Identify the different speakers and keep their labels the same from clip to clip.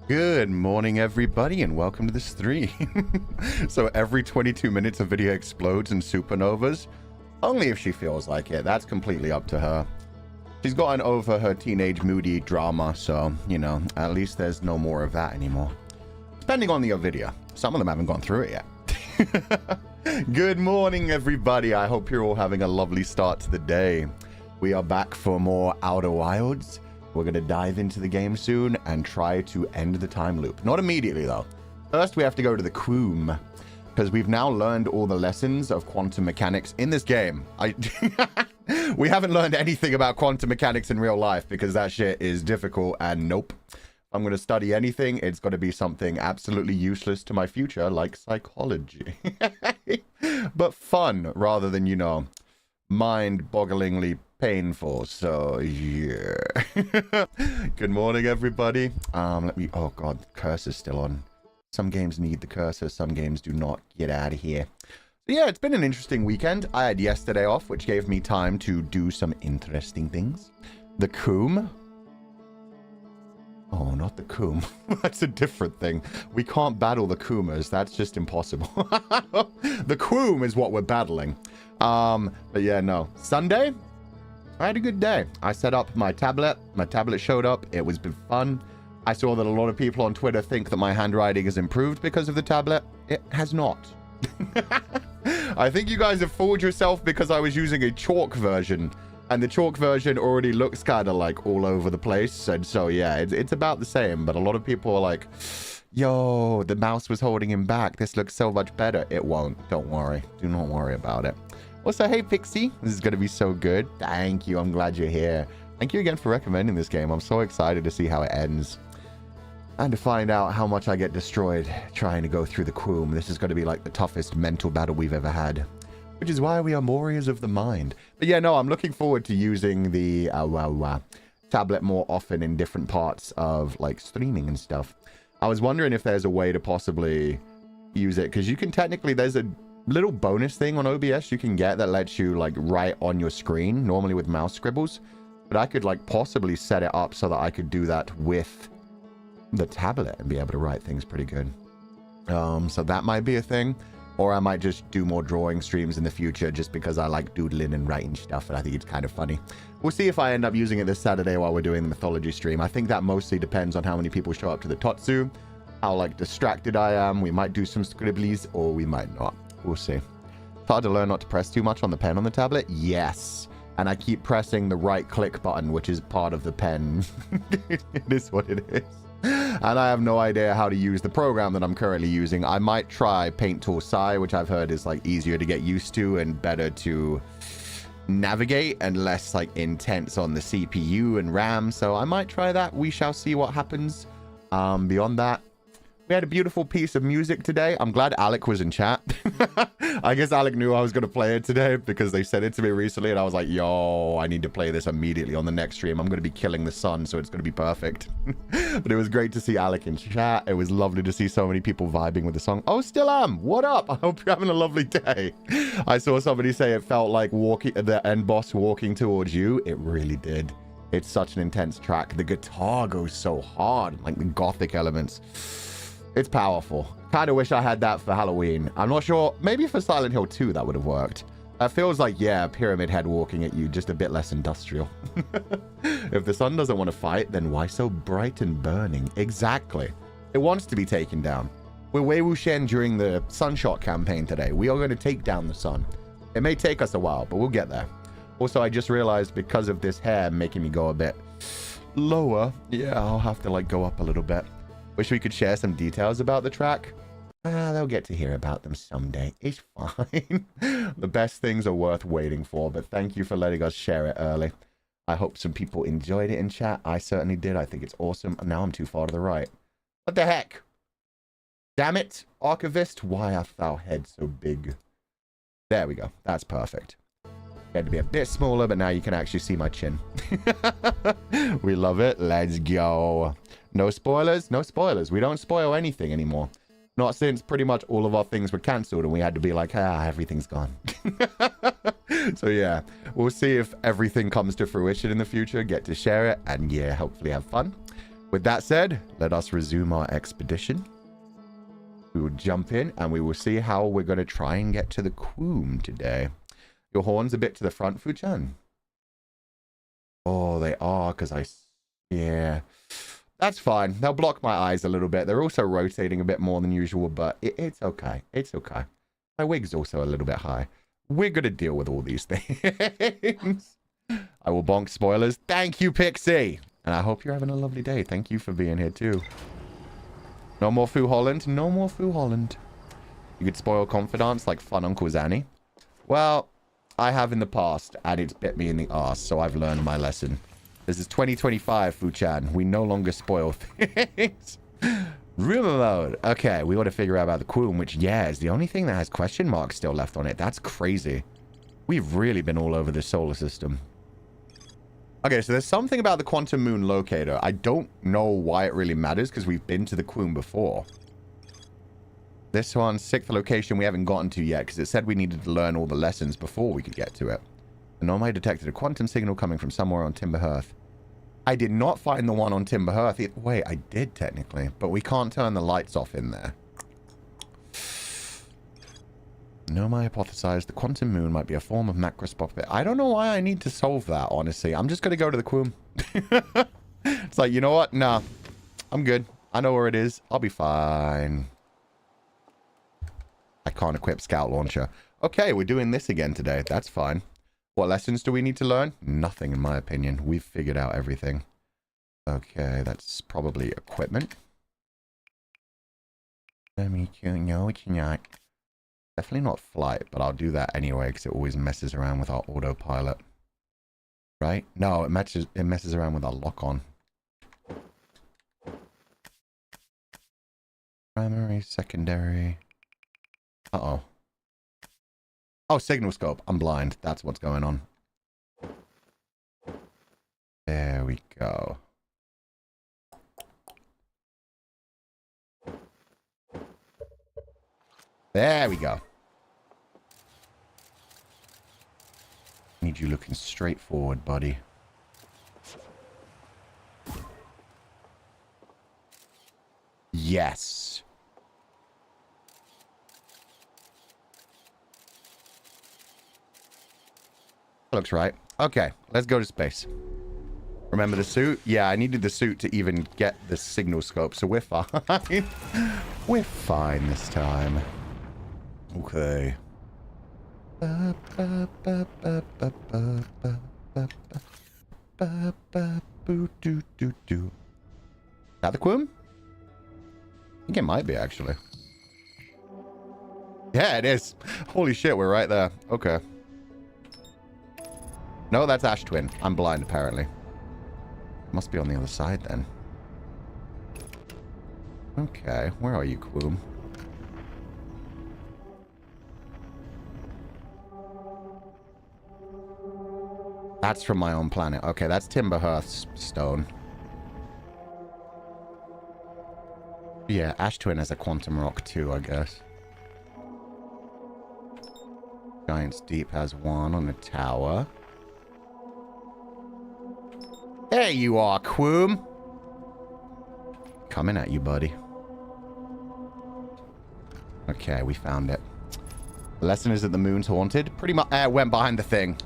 Speaker 1: Good morning, everybody, and welcome to the stream. So every 22 minutes a video explodes in supernovas. Only if she feels like it. That's completely up to her. She's gotten over her teenage moody drama, so, you know, at least there's no more of that anymore. Depending on the video. Some of them haven't gone through it yet. Good morning, everybody. I hope you're all having a lovely start to the day. We are back for more Outer Wilds. We're going to dive into the game soon and try to end the time loop. Not immediately, though. First, we have to go to the Quoom, because we've now learned all the lessons of quantum mechanics in this game. We haven't learned anything about quantum mechanics in real life, because that shit is difficult, and nope. If I'm going to study anything, it's got to be something absolutely useless to my future, like psychology. But fun, rather than, you know, mind-bogglingly painful. So yeah. Good morning, everybody. Let me, oh god, cursor's still on. Some games need the cursor, some games do not. Get out of here. So yeah, it's been an interesting weekend. I had yesterday off, which gave me time to do some interesting things. The Coom. Oh, not the Coom. That's a different thing. We can't battle the Coomers. That's just impossible. The Quoom is what we're battling. But yeah, no. Sunday, I had a good day. I set up my tablet. My tablet showed up. It was been fun. I saw that a lot of people on Twitter think that my handwriting has improved because of the tablet. It has not. I think you guys have fooled yourself because I was using a chalk version. And the chalk version already looks kind of like all over the place. And so, yeah, it's about the same. But a lot of people are like, yo, the mouse was holding him back. This looks so much better. It won't. Don't worry. Do not worry about it. Also, hey, Pixie. This is going to be so good. Thank you. I'm glad you're here. Thank you again for recommending this game. I'm so excited to see how it ends. And to find out how much I get destroyed trying to go through the Quoom. This is going to be like the toughest mental battle we've ever had. Which is why we are warriors of the mind. But yeah, no, I'm looking forward to using the tablet more often in different parts of like streaming and stuff. I was wondering if there's a way to possibly use it. Because you can technically, there's a little bonus thing on OBS you can get that lets you like write on your screen, normally with mouse scribbles. But I could like possibly set it up so that I could do that with the tablet and be able to write things pretty good. So that might be a thing. Or I might just do more drawing streams in the future just because I like doodling and writing stuff and I think it's kind of funny. We'll see if I end up using it this Saturday while we're doing the mythology stream. I think that mostly depends on how many people show up to the Totsu, how like distracted I am. We might do some scribblies or we might not. We'll see. It's hard to learn not to press too much on the pen on the tablet. Yes. And I keep pressing the right click button, which is part of the pen. It is what it is. And I have no idea how to use the program that I'm currently using. I might try Paint Tool Sai, which I've heard is like easier to get used to and better to navigate and less like intense on the CPU and RAM. So I might try that. We shall see what happens. Beyond that, we had a beautiful piece of music today. I'm glad Alec was in chat. I guess Alec knew I was going to play it today because they said it to me recently. And I was like, yo, I need to play this immediately on the next stream. I'm going to be killing the sun, so it's going to be perfect. But it was great to see Alec in chat. It was lovely to see so many people vibing with the song. Oh, still am. What up? I hope you're having a lovely day. I saw somebody say it felt like the end boss walking towards you. It really did. It's such an intense track. The guitar goes so hard, like the gothic elements. It's powerful. Kind of wish I had that for Halloween. I'm not sure. Maybe for Silent Hill 2 that would have worked. That feels like, yeah, Pyramid Head walking at you, just a bit less industrial. If the sun doesn't want to fight, then why so bright and burning? Exactly. It wants to be taken down. We're Wei Wuxian during the Sunshot campaign today. We are going to take down the sun. It may take us a while, but we'll get there. Also, I just realized because of this hair making me go a bit lower, yeah, I'll have to like go up a little bit. Wish we could share some details about the track. They'll get to hear about them someday. It's fine. The best things are worth waiting for, but thank you for letting us share it early. I hope some people enjoyed it in chat. I certainly did. I think it's awesome. Now I'm too far to the right. What the heck? Damn it, Archivist. Why hath thou head so big? There we go. That's perfect. Had to be a bit smaller, but now you can actually see my chin. We love it. Let's go. No spoilers? No spoilers. We don't spoil anything anymore. Not since pretty much all of our things were cancelled and we had to be like, everything's gone. So yeah, we'll see if everything comes to fruition in the future. Get to share it and yeah, hopefully have fun. With that said, let us resume our expedition. We will jump in and we will see how we're going to try and get to the Quoom today. Your horn's a bit to the front, Fu-chan. Oh, they are, because yeah. That's fine. They'll block my eyes a little bit. They're also rotating a bit more than usual, but it's okay. It's okay. My wig's also a little bit high. We're going to deal with all these things. I will bonk spoilers. Thank you, Pixie. And I hope you're having a lovely day. Thank you for being here, too. No more Fu Holland. No more Fu Holland. You could spoil Comfydants like fun Uncle Zanny. Well, I have in the past, and it's bit me in the arse, so I've learned my lesson. This is 2025, Fu-chan. We no longer spoil things. Rumor mode. Okay, we got to figure out about the Quoom, which, yeah, is the only thing that has question marks still left on it. That's crazy. We've really been all over the solar system. Okay, so there's something about the quantum moon locator. I don't know why it really matters, because we've been to the Quoom before. This one, 6th location, we haven't gotten to yet, because it said we needed to learn all the lessons before we could get to it. The Nomai detected a quantum signal coming from somewhere on Timber Hearth. I did not find the one on Timber Hearth. Wait, I did technically, but we can't turn the lights off in there. Nomai hypothesized the quantum moon might be a form of macroscopic. I don't know why I need to solve that, honestly. I'm just going to go to the Quoom. It's like, you know what? Nah, I'm good. I know where it is. I'll be fine. I can't equip Scout Launcher. Okay, we're doing this again today. That's fine. What lessons do we need to learn? Nothing, in my opinion. We've figured out everything. Okay, that's probably equipment. No, it's not. Definitely not flight, but I'll do that anyway, because it always messes around with our autopilot. Right? No, it messes around with our lock-on. Primary, secondary. Uh-oh. Oh, signal scope. I'm blind. That's what's going on. There we go. There we go. Need you looking straight forward, buddy. Yes. Looks right. Okay, let's go to space. Remember the suit? Yeah, I needed the suit to even get the signal scope, so we're fine. We're fine this time. Okay. Is that the Quoom? I think it might be, actually. Yeah, it is. Holy shit, we're right there. Okay. No, that's Ash Twin. I'm blind, apparently. Must be on the other side, then. Okay, where are you, Quoom? That's from my own planet. Okay, that's Timber Hearth's stone. Yeah, Ash Twin has a quantum rock, too, I guess. Giant's Deep has one on the tower. There you are, Quoom. Coming at you, buddy. Okay, we found it. The lesson is that the moon's haunted. Pretty much went behind the thing.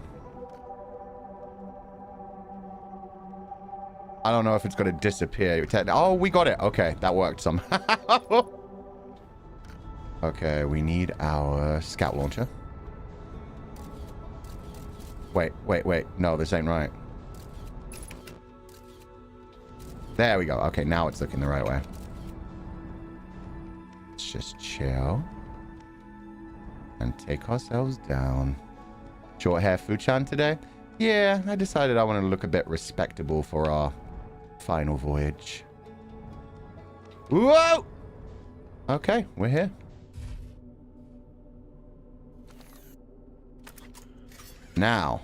Speaker 1: I don't know if it's going to disappear. Oh, we got it. Okay, that worked somehow. Okay, we need our scout launcher. Wait. No, this ain't right. There we go. Okay, now it's looking the right way. Let's just chill. And take ourselves down. Short hair Fu-chan today? Yeah, I decided I want to look a bit respectable for our final voyage. Whoa! Okay, we're here. Now.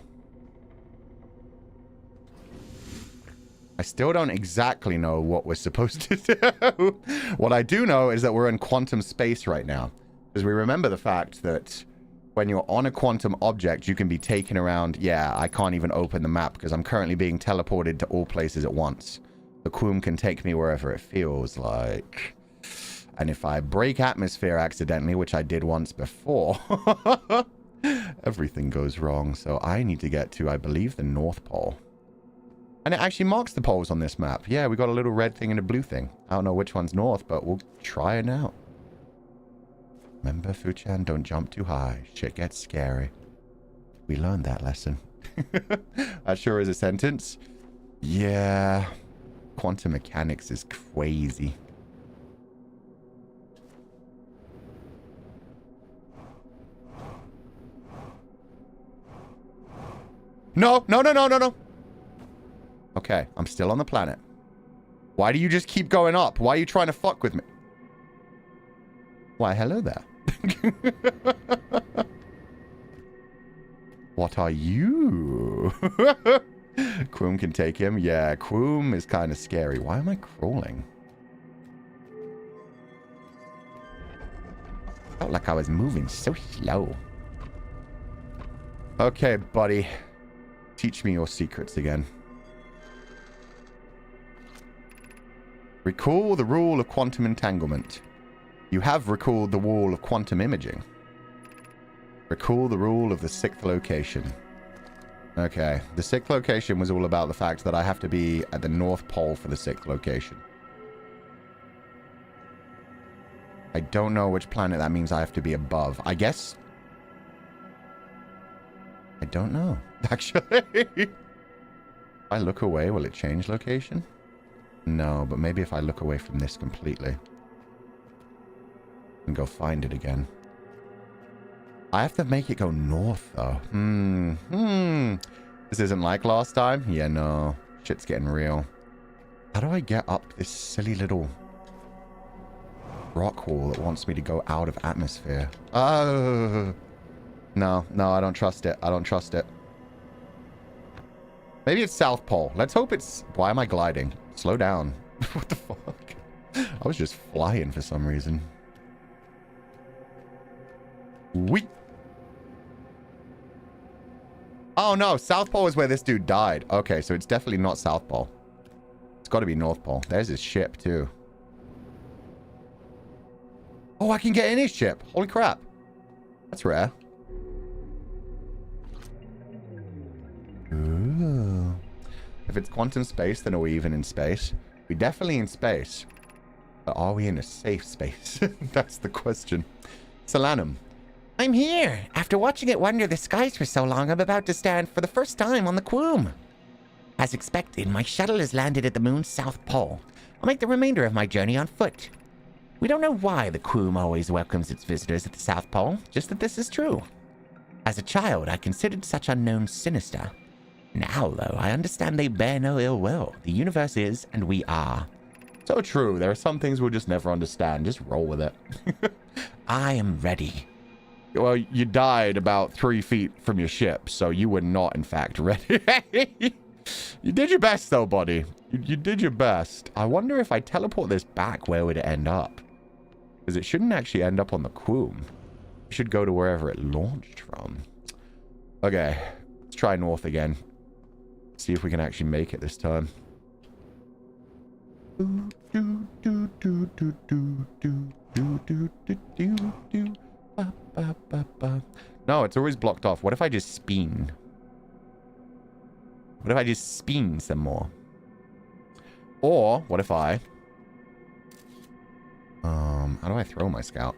Speaker 1: I still don't exactly know what we're supposed to do. What I do know is that we're in quantum space right now. Because we remember the fact that when you're on a quantum object, you can be taken around. Yeah, I can't even open the map because I'm currently being teleported to all places at once. The Quoom can take me wherever it feels like. And if I break atmosphere accidentally, which I did once before, everything goes wrong. So I need to get to, I believe, the North Pole. And it actually marks the poles on this map. Yeah, we got a little red thing and a blue thing. I don't know which one's north, but we'll try it out. Remember, Fu-chan, don't jump too high. Shit gets scary. We learned that lesson. That sure is a sentence. Yeah. Quantum mechanics is crazy. No, no, no, no, no, no. Okay, I'm still on the planet. Why do you just keep going up? Why are you trying to fuck with me? Why, hello there. What are you? Quoom can take him. Yeah, Quoom is kind of scary. Why am I crawling? Felt like I was moving so slow. Okay, buddy. Teach me your secrets again. Recall the rule of quantum entanglement. You have recalled the rule of quantum imaging. Recall the rule of the 6th location. Okay, the 6th location was all about the fact that I have to be at the North Pole for the 6th location. I don't know which planet that means I have to be above. I guess... I don't know, actually. If I look away, will it change location? No, but maybe if I look away from this completely. And go find it again. I have to make it go north, though. This isn't like last time? Yeah, no. Shit's getting real. How do I get up this silly little rock wall that wants me to go out of atmosphere? Oh... No, no, I don't trust it. I don't trust it. Maybe it's South Pole. Let's hope it's... Why am I gliding? Slow down. What the fuck? I was just flying for some reason. Whee! Oh, no. South Pole is where this dude died. Okay, so it's definitely not South Pole. It's got to be North Pole. There's his ship, too. Oh, I can get in his ship. Holy crap. That's rare. Ooh. If it's quantum space, then are we even in space? We're definitely in space. But are we in a safe space? That's the question. Solanum. I'm here. After watching it wander the skies for so long, I'm about to stand for the first time on the Quoom. As expected, my shuttle has landed at the moon's south pole. I'll make the remainder of my journey on foot. We don't know why the Quoom always welcomes its visitors at the South Pole, just that this is true. As a child, I considered such unknowns sinister. Now, though, I understand they bear no ill will. The universe is, and we are. So true. There are some things we'll just never understand. Just roll with it. I am ready. Well, you died about 3 feet from your ship, so you were not, in fact, ready. You did your best, though, buddy. You did your best. I wonder if I teleport this back, where would it end up? Because it shouldn't actually end up on the Quoom. It should go to wherever it launched from. Okay. Let's try north again. See if we can actually make it this time. No, it's always blocked off. What if I just spin? What if I just spin some more? Or what if I... how do I throw my scout?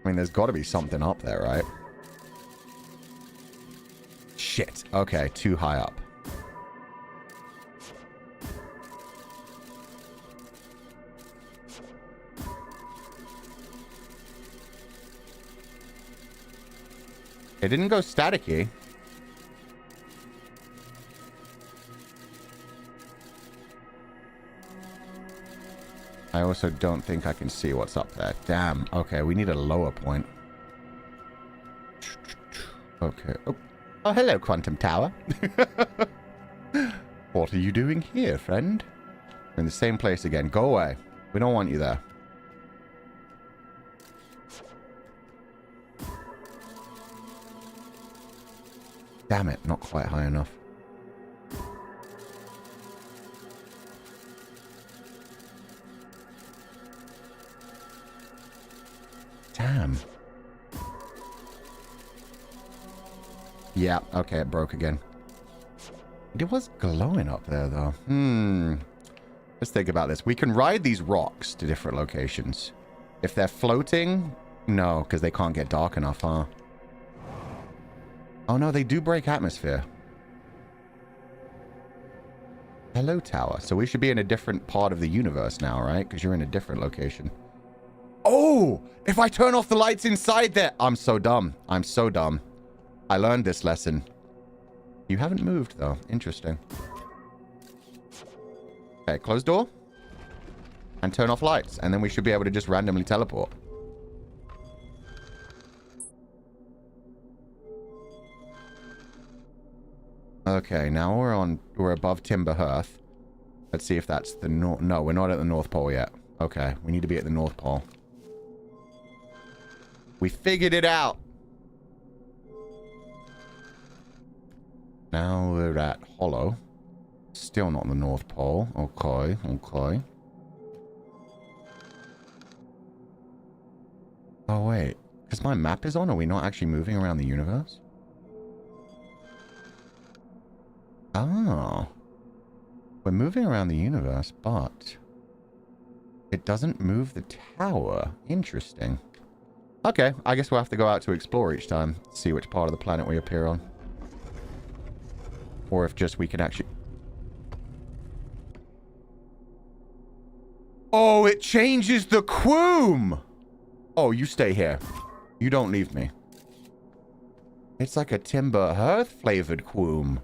Speaker 1: I mean, there's got to be something up there, right? Shit. Okay, too high up. It didn't go staticky. I also don't think I can see what's up there. Damn. Okay, we need a lower point. Okay. Oh, hello, Quantum Tower. What are you doing here, friend? We're in the same place again. Go away. We don't want you there. Damn it, not quite high enough. Damn. Yeah, okay, it broke again. It was glowing up there, though. Let's think about this. We can ride these rocks to different locations. If they're floating, no, because they can't get dark enough, huh? Oh, no, they do break atmosphere. Hello, tower. So we should be in a different part of the universe now, right? Because you're in a different location. Oh, if I turn off the lights inside there. I'm so dumb. I'm so dumb. I learned this lesson. You haven't moved, though. Interesting. Okay, close door. And turn off lights. And then we should be able to just randomly teleport. Okay, now we're above Timber Hearth. Let's see if that's the north. No, we're not at the North Pole yet. Okay, we need to be at the North Pole. We figured it out. Now we're at Hollow. Still not the North Pole. Okay, okay. Oh, wait. Because my map is on, are we not actually moving around the universe? Oh. We're moving around the universe, but it doesn't move the tower. Interesting. Okay, I guess we'll have to go out to explore each time. See which part of the planet we appear on. Or if just we can actually... Oh, it changes the quoom! Oh, you stay here. You don't leave me. It's like a Timber Hearth flavored quoom.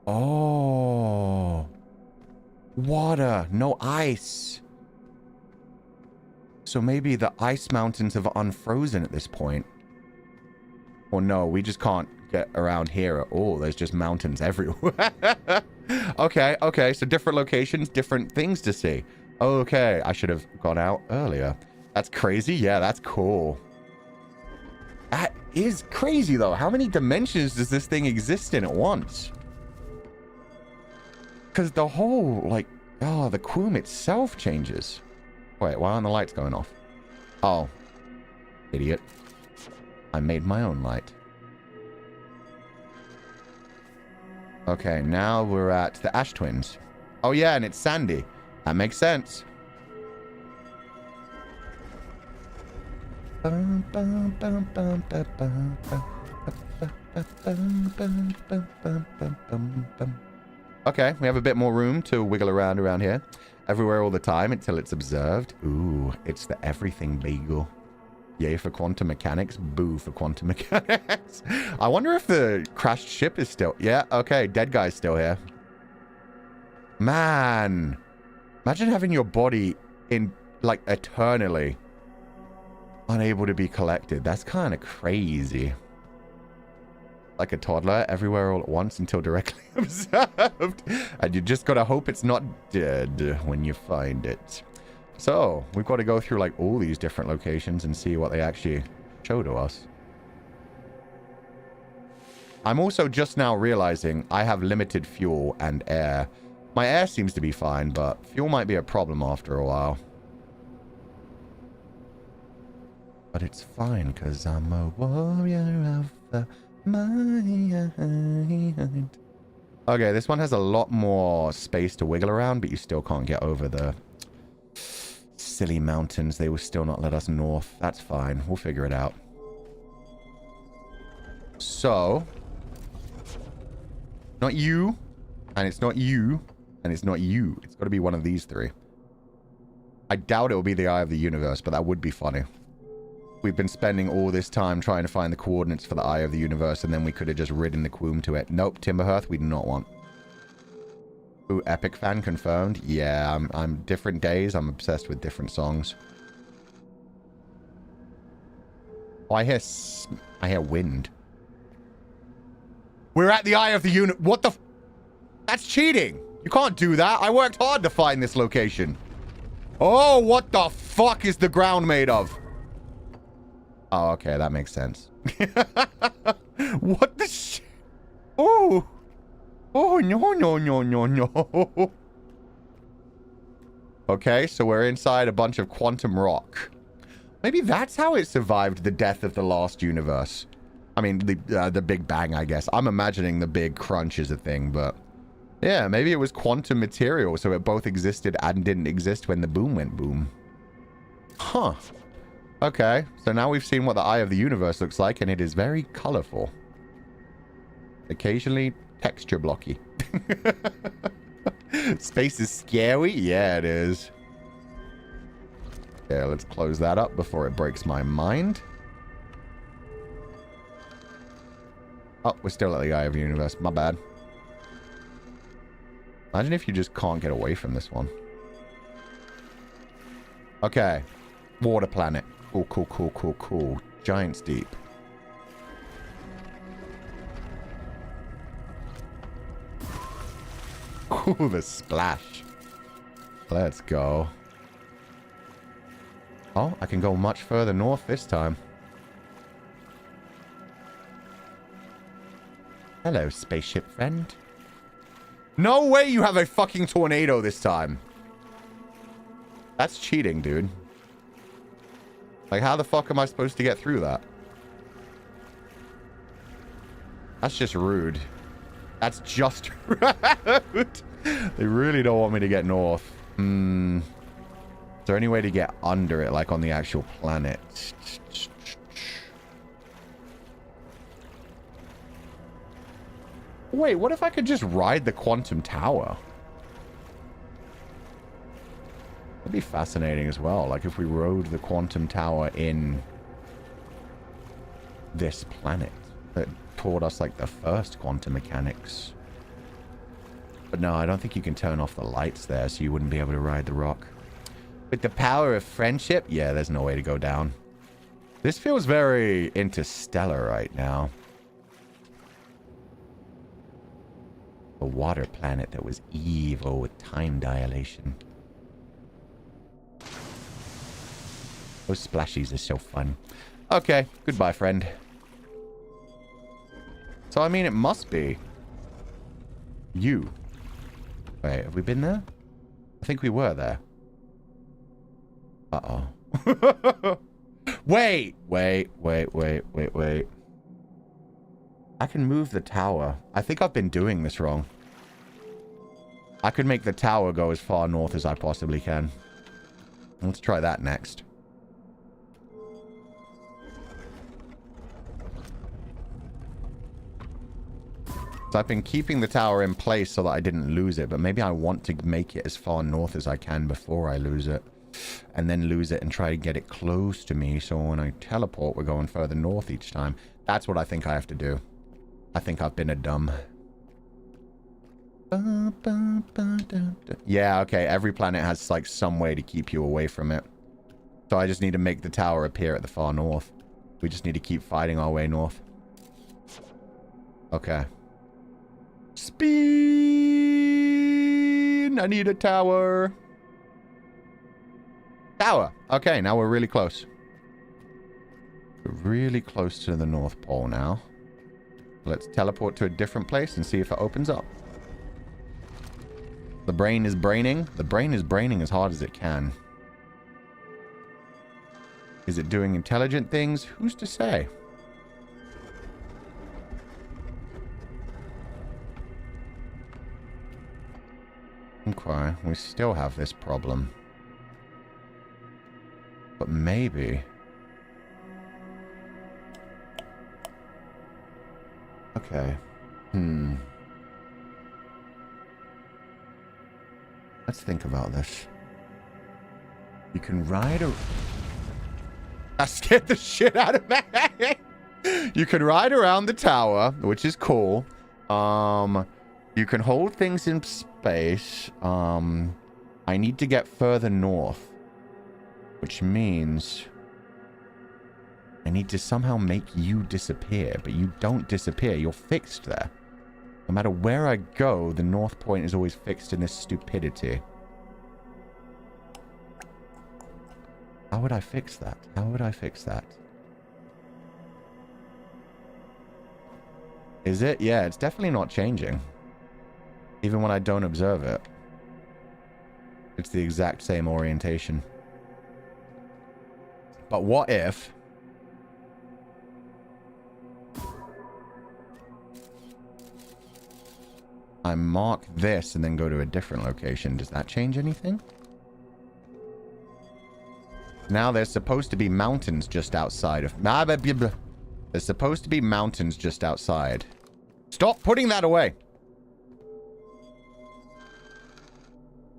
Speaker 1: Oh. Water, no ice. So maybe the ice mountains have unfrozen at this point. Or no, we just can't get around here at all. There's just mountains everywhere. Okay, okay. So different locations, different things to see. Okay, I should have gone out earlier. That's crazy. Yeah, that's cool. That is crazy, though. How many dimensions does this thing exist in at once? Because the whole, like, oh, the quoom itself changes. Wait, why aren't the lights going off? Oh. Idiot. I made my own light. Okay, now we're at the Ash Twins. Oh, yeah, and it's sandy. That makes sense. Okay, we have a bit more room to wiggle around here. Everywhere all the time until it's observed. Ooh, it's the everything bagel. Yay for quantum mechanics. Boo for quantum mechanics. I wonder if the crashed ship is still... Yeah, okay, dead guy's still here. Man. Imagine having your body in, like, eternally unable to be collected. That's kind of crazy. Like a toddler, everywhere all at once until directly observed. And you just gotta hope it's not dead when you find it. So, we've got to go through, like, all these different locations and see what they actually show to us. I'm also just now realizing I have limited fuel and air. My air seems to be fine, but fuel might be a problem after a while. But it's fine, because I'm a warrior of the mind. Okay, this one has a lot more space to wiggle around, but you still can't get over the silly mountains. They will still not let us north. That's fine. We'll figure it out. So, not you, and it's not you, and it's not you. It's got to be one of these three. I doubt it will be the Eye of the Universe, but that would be funny. We've been spending all this time trying to find the coordinates for the Eye of the Universe, and then we could have just ridden the quoom to it. Nope, Timber Hearth, we do not want. Ooh, Epic fan confirmed. Yeah, I'm different days. I'm obsessed with different songs. Oh, I hear wind. We're at the Eye of the Universe. What the? That's cheating. You can't do that. I worked hard to find this location. Oh, what the fuck is the ground made of? Oh, okay, that makes sense. What the shit? Oh. Oh, no, no, no, no, no. Okay, so we're inside a bunch of quantum rock. Maybe that's how it survived the death of the last universe. I mean, the Big Bang, I guess. I'm imagining the Big Crunch is a thing, but... yeah, maybe it was quantum material, so it both existed and didn't exist when the boom went boom. Huh. Okay, so now we've seen what the eye of the universe looks like, and it is very colorful. Occasionally texture blocky. Space is scary? Yeah, it is. Yeah, let's close that up before it breaks my mind. Oh, we're still at the eye of the universe. My bad. Imagine if you just can't get away from this one. Okay. Water planet. Cool, cool, cool, cool, cool. Giant's Deep. Ooh, the splash. Let's go. Oh, I can go much further north this time. Hello, spaceship friend. No way you have a fucking tornado this time. That's cheating, dude. Like, how the fuck am I supposed to get through that? That's just rude. That's just rude. They really don't want me to get north. Is there any way to get under it, like on the actual planet? Wait, what if I could just ride the quantum tower? That'd be fascinating as well. Like if we rode the quantum tower in this planet that taught us like the first quantum mechanics. But no, I don't think you can turn off the lights there, so you wouldn't be able to ride the rock. With the power of friendship? Yeah, there's no way to go down. This feels very interstellar right now. A water planet that was evil with time dilation. Those splashies are so fun. Okay, goodbye, friend. So, I mean, it must be you. Wait, have we been there? I think we were there. Uh-oh. Wait. I can move the tower. I think I've been doing this wrong. I could make the tower go as far north as I possibly can. Let's try that next. So I've been keeping the tower in place so that I didn't lose it, but maybe I want to make it as far north as I can before I lose it. And then lose it and try to get it close to me, so when I teleport, we're going further north each time. That's what I think I have to do. I think I've been a dumb. Yeah, okay, every planet has, like, some way to keep you away from it. So I just need to make the tower appear at the far north. We just need to keep fighting our way north. Okay. Speed! I need a tower. Tower! Okay, now we're really close. We're really close to the North Pole now. Let's teleport to a different place and see if it opens up. The brain is braining. The brain is braining as hard as it can. Is it doing intelligent things? Who's to say? Okay, we still have this problem. But maybe... Okay. Let's think about this. You can ride a... That scared the shit out of me! You can ride around the tower, which is cool. You can hold things in space. I need to get further north. Which means... I need to somehow make you disappear. But you don't disappear. You're fixed there. No matter where I go, the north point is always fixed in this stupidity. How would I fix that? How would I fix that? Is it? Yeah, it's definitely not changing. Even when I don't observe it. It's the exact same orientation. But what if... I mark this and then go to a different location. Does that change anything? Now there's supposed to be mountains just outside of... There's supposed to be mountains just outside. Stop putting that away!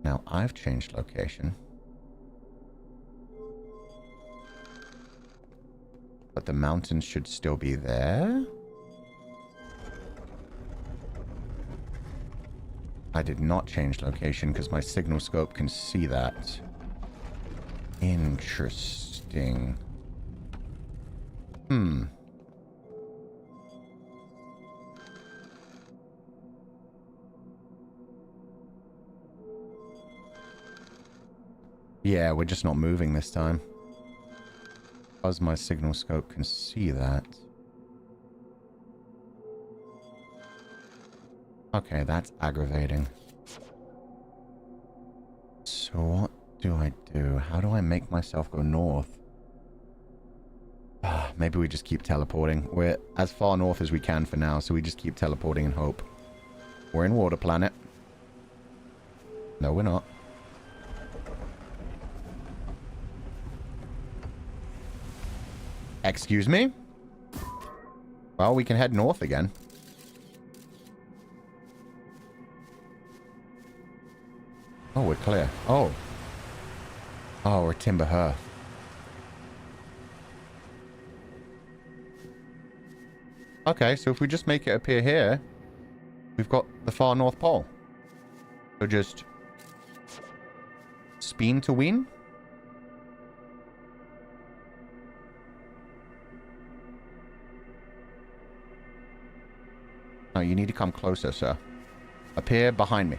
Speaker 1: Now I've changed location. But the mountains should still be there. I did not change location because my signal scope can see that. Interesting. Yeah, we're just not moving this time. Because my signal scope can see that. Okay, that's aggravating. So what do I do? How do I make myself go north? Maybe we just keep teleporting. We're as far north as we can for now, so we just keep teleporting and hope. We're in Water Planet. No, we're not. Excuse me? Well, we can head north again. Oh, we're clear. Oh. Oh, we're Timber Hearth. Okay, so if we just make it appear here, we've got the far North Pole. So just... Speen to win? No, you need to come closer, sir. Appear behind me.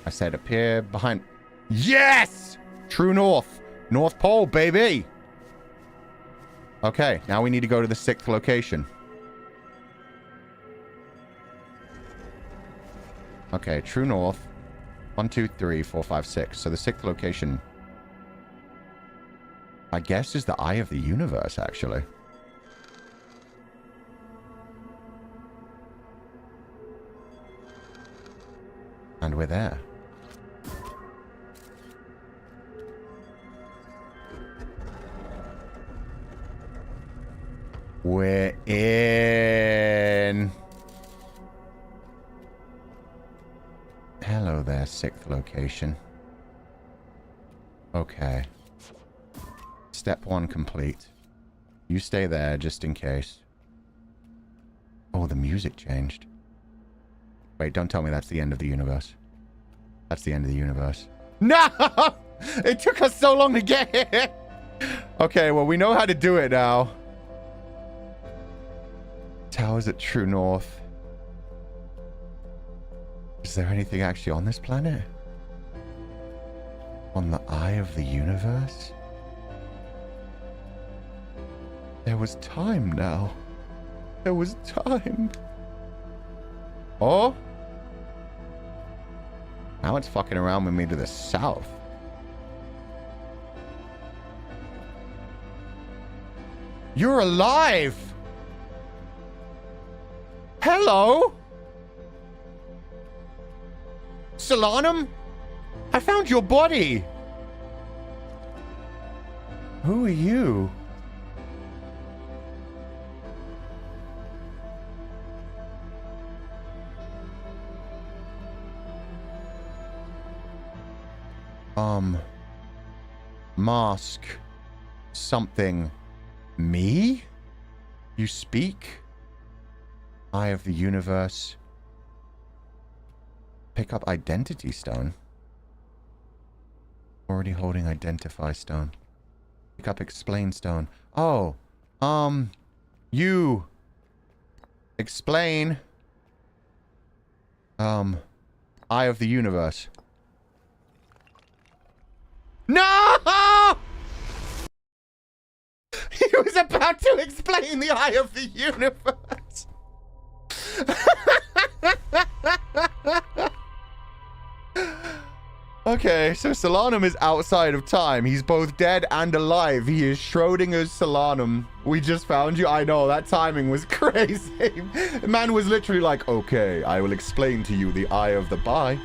Speaker 1: I said appear behind... Yes! True north. North Pole, baby! Okay, now we need to go to the 6th location. Okay, true north. 1, 2, 3, 4, 5, 6. So the 6th location... I guess is the eye of the universe, actually. And we're there. We're in. Hello there, 6th location. Okay. Step 1 complete. You stay there just in case. Oh, the music changed. Wait, don't tell me that's the end of the universe. That's the end of the universe. No! It took us so long to get here! Okay, well, we know how to do it now. Towers at true north. Is there anything actually on this planet? On the eye of the universe? There was time now. There was time. Oh? Now it's fucking around with me to the south. You're alive! Hello? Solanum? I found your body! Who are you? Mask. Something. Me? You speak? Eye of the universe. Pick up identity stone. Already holding identify stone. Pick up explain stone. Oh. You. Explain. Eye of the universe. No! You was about to explain the eye of the universe. Okay, so Solanum is outside of time. He's both dead and alive. He is Schrodinger's Solanum. We just found you. I know, that timing was crazy. The man was literally like, okay, I will explain to you the eye of the bye.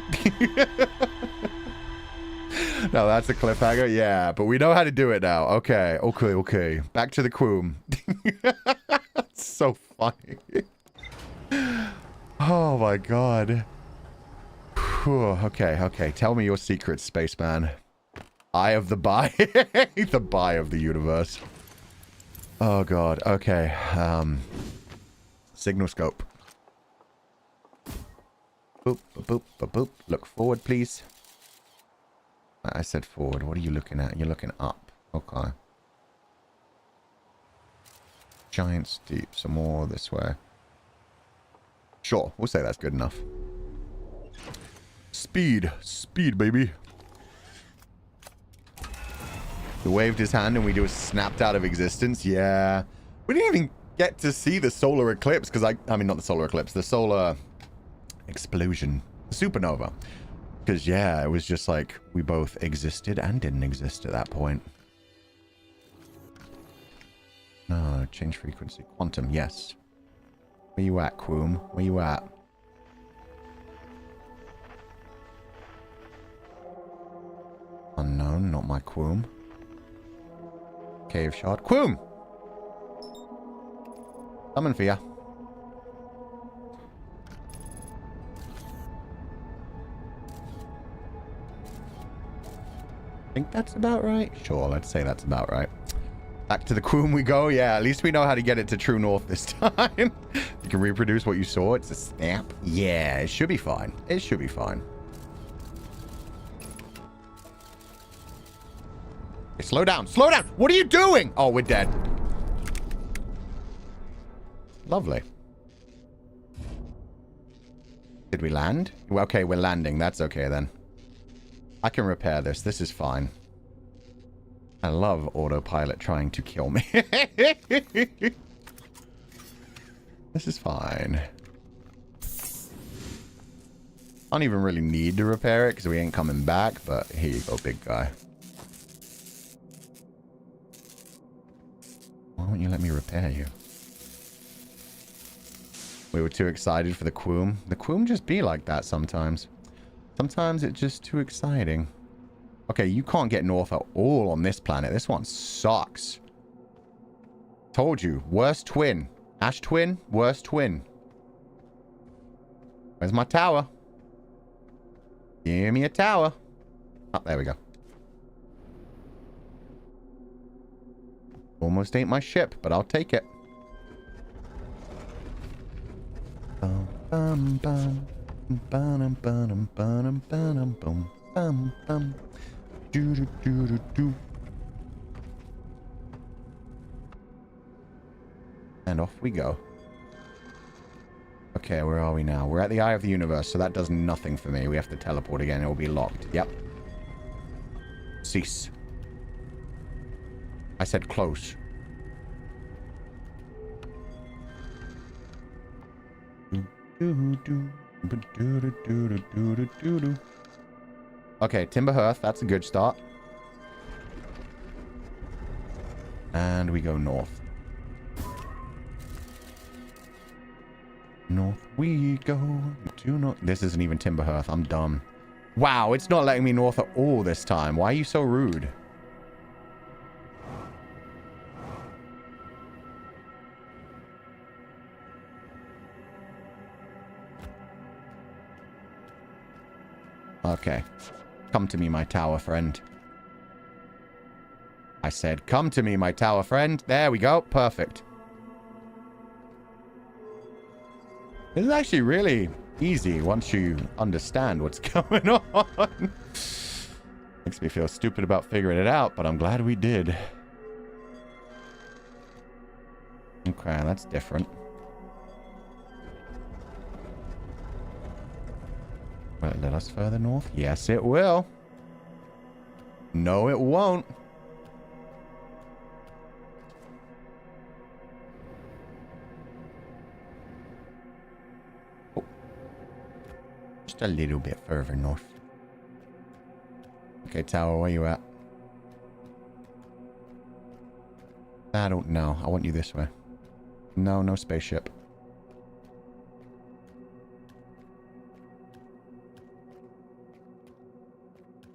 Speaker 1: No, that's a cliffhanger. Yeah, but we know how to do it now. Okay, okay. Back to the Quoom. That's so funny. Oh my god. Okay. Tell me your secrets, spaceman. Eye of the bye. The bye of the universe. Oh god. Okay. Signal scope. Boop, boop, boop, boop. Look forward, please. I said forward. What are you looking at? You're looking up. Okay. Giant steep. Some more this way. Sure. We'll say that's good enough. Speed, baby. He waved his hand and we just snapped out of existence. Yeah. We didn't even get to see the solar eclipse because I mean, not the solar eclipse, the solar explosion, the supernova. Because, yeah, it was just like we both existed and didn't exist at that point. No, change frequency. Quantum, yes. Where you at, Quoom? Where you at? Unknown, not my Quoom. Cave shard. Quoom! Summon for ya. Think that's about right? Sure, let's say that's about right. Back to the Quoom we go. Yeah, at least we know how to get it to true north this time. You can reproduce what you saw. It's a snap. Yeah, it should be fine. It should be fine. Okay, slow down. Slow down. What are you doing? Oh, we're dead. Lovely. Did we land? Well, okay, we're landing. That's okay then. I can repair this. This is fine. I love autopilot trying to kill me. This is fine. I don't even really need to repair it because we ain't coming back, but here you go, big guy. Why won't you let me repair you? We were too excited for the Quoom. The Quoom just be like that sometimes. Sometimes it's just too exciting. Okay, you can't get north at all on this planet. This one sucks. Told you. Worst twin. Ash twin, worst twin. Where's my tower? Give me a tower. Oh, there we go. Almost ain't my ship, but I'll take it. Bum, bum, bum. Bum, bum, bum, bum, bum, bum, bum. Do, do, do, do, do. And off we go. Okay, where are we now? We're at the Eye of the Universe, so that does nothing for me. We have to teleport again. It will be locked. Yep. Cease. I said close. Okay, Timber Hearth. That's a good start. And we go north. North we go. Do not. This isn't even Timber Hearth. I'm dumb. Wow, it's not letting me north at all this time. Why are you so rude? Okay. Come to me, my tower friend. I said, come to me, my tower friend. There we go. Perfect. This is actually really easy once you understand what's going on. Makes me feel stupid about figuring it out, but I'm glad we did. Okay, that's different. Will it let us further north? Yes, it will. No, it won't. Just a little bit further north. Okay, tower, where you at? I don't know. I want you this way. No, no spaceship.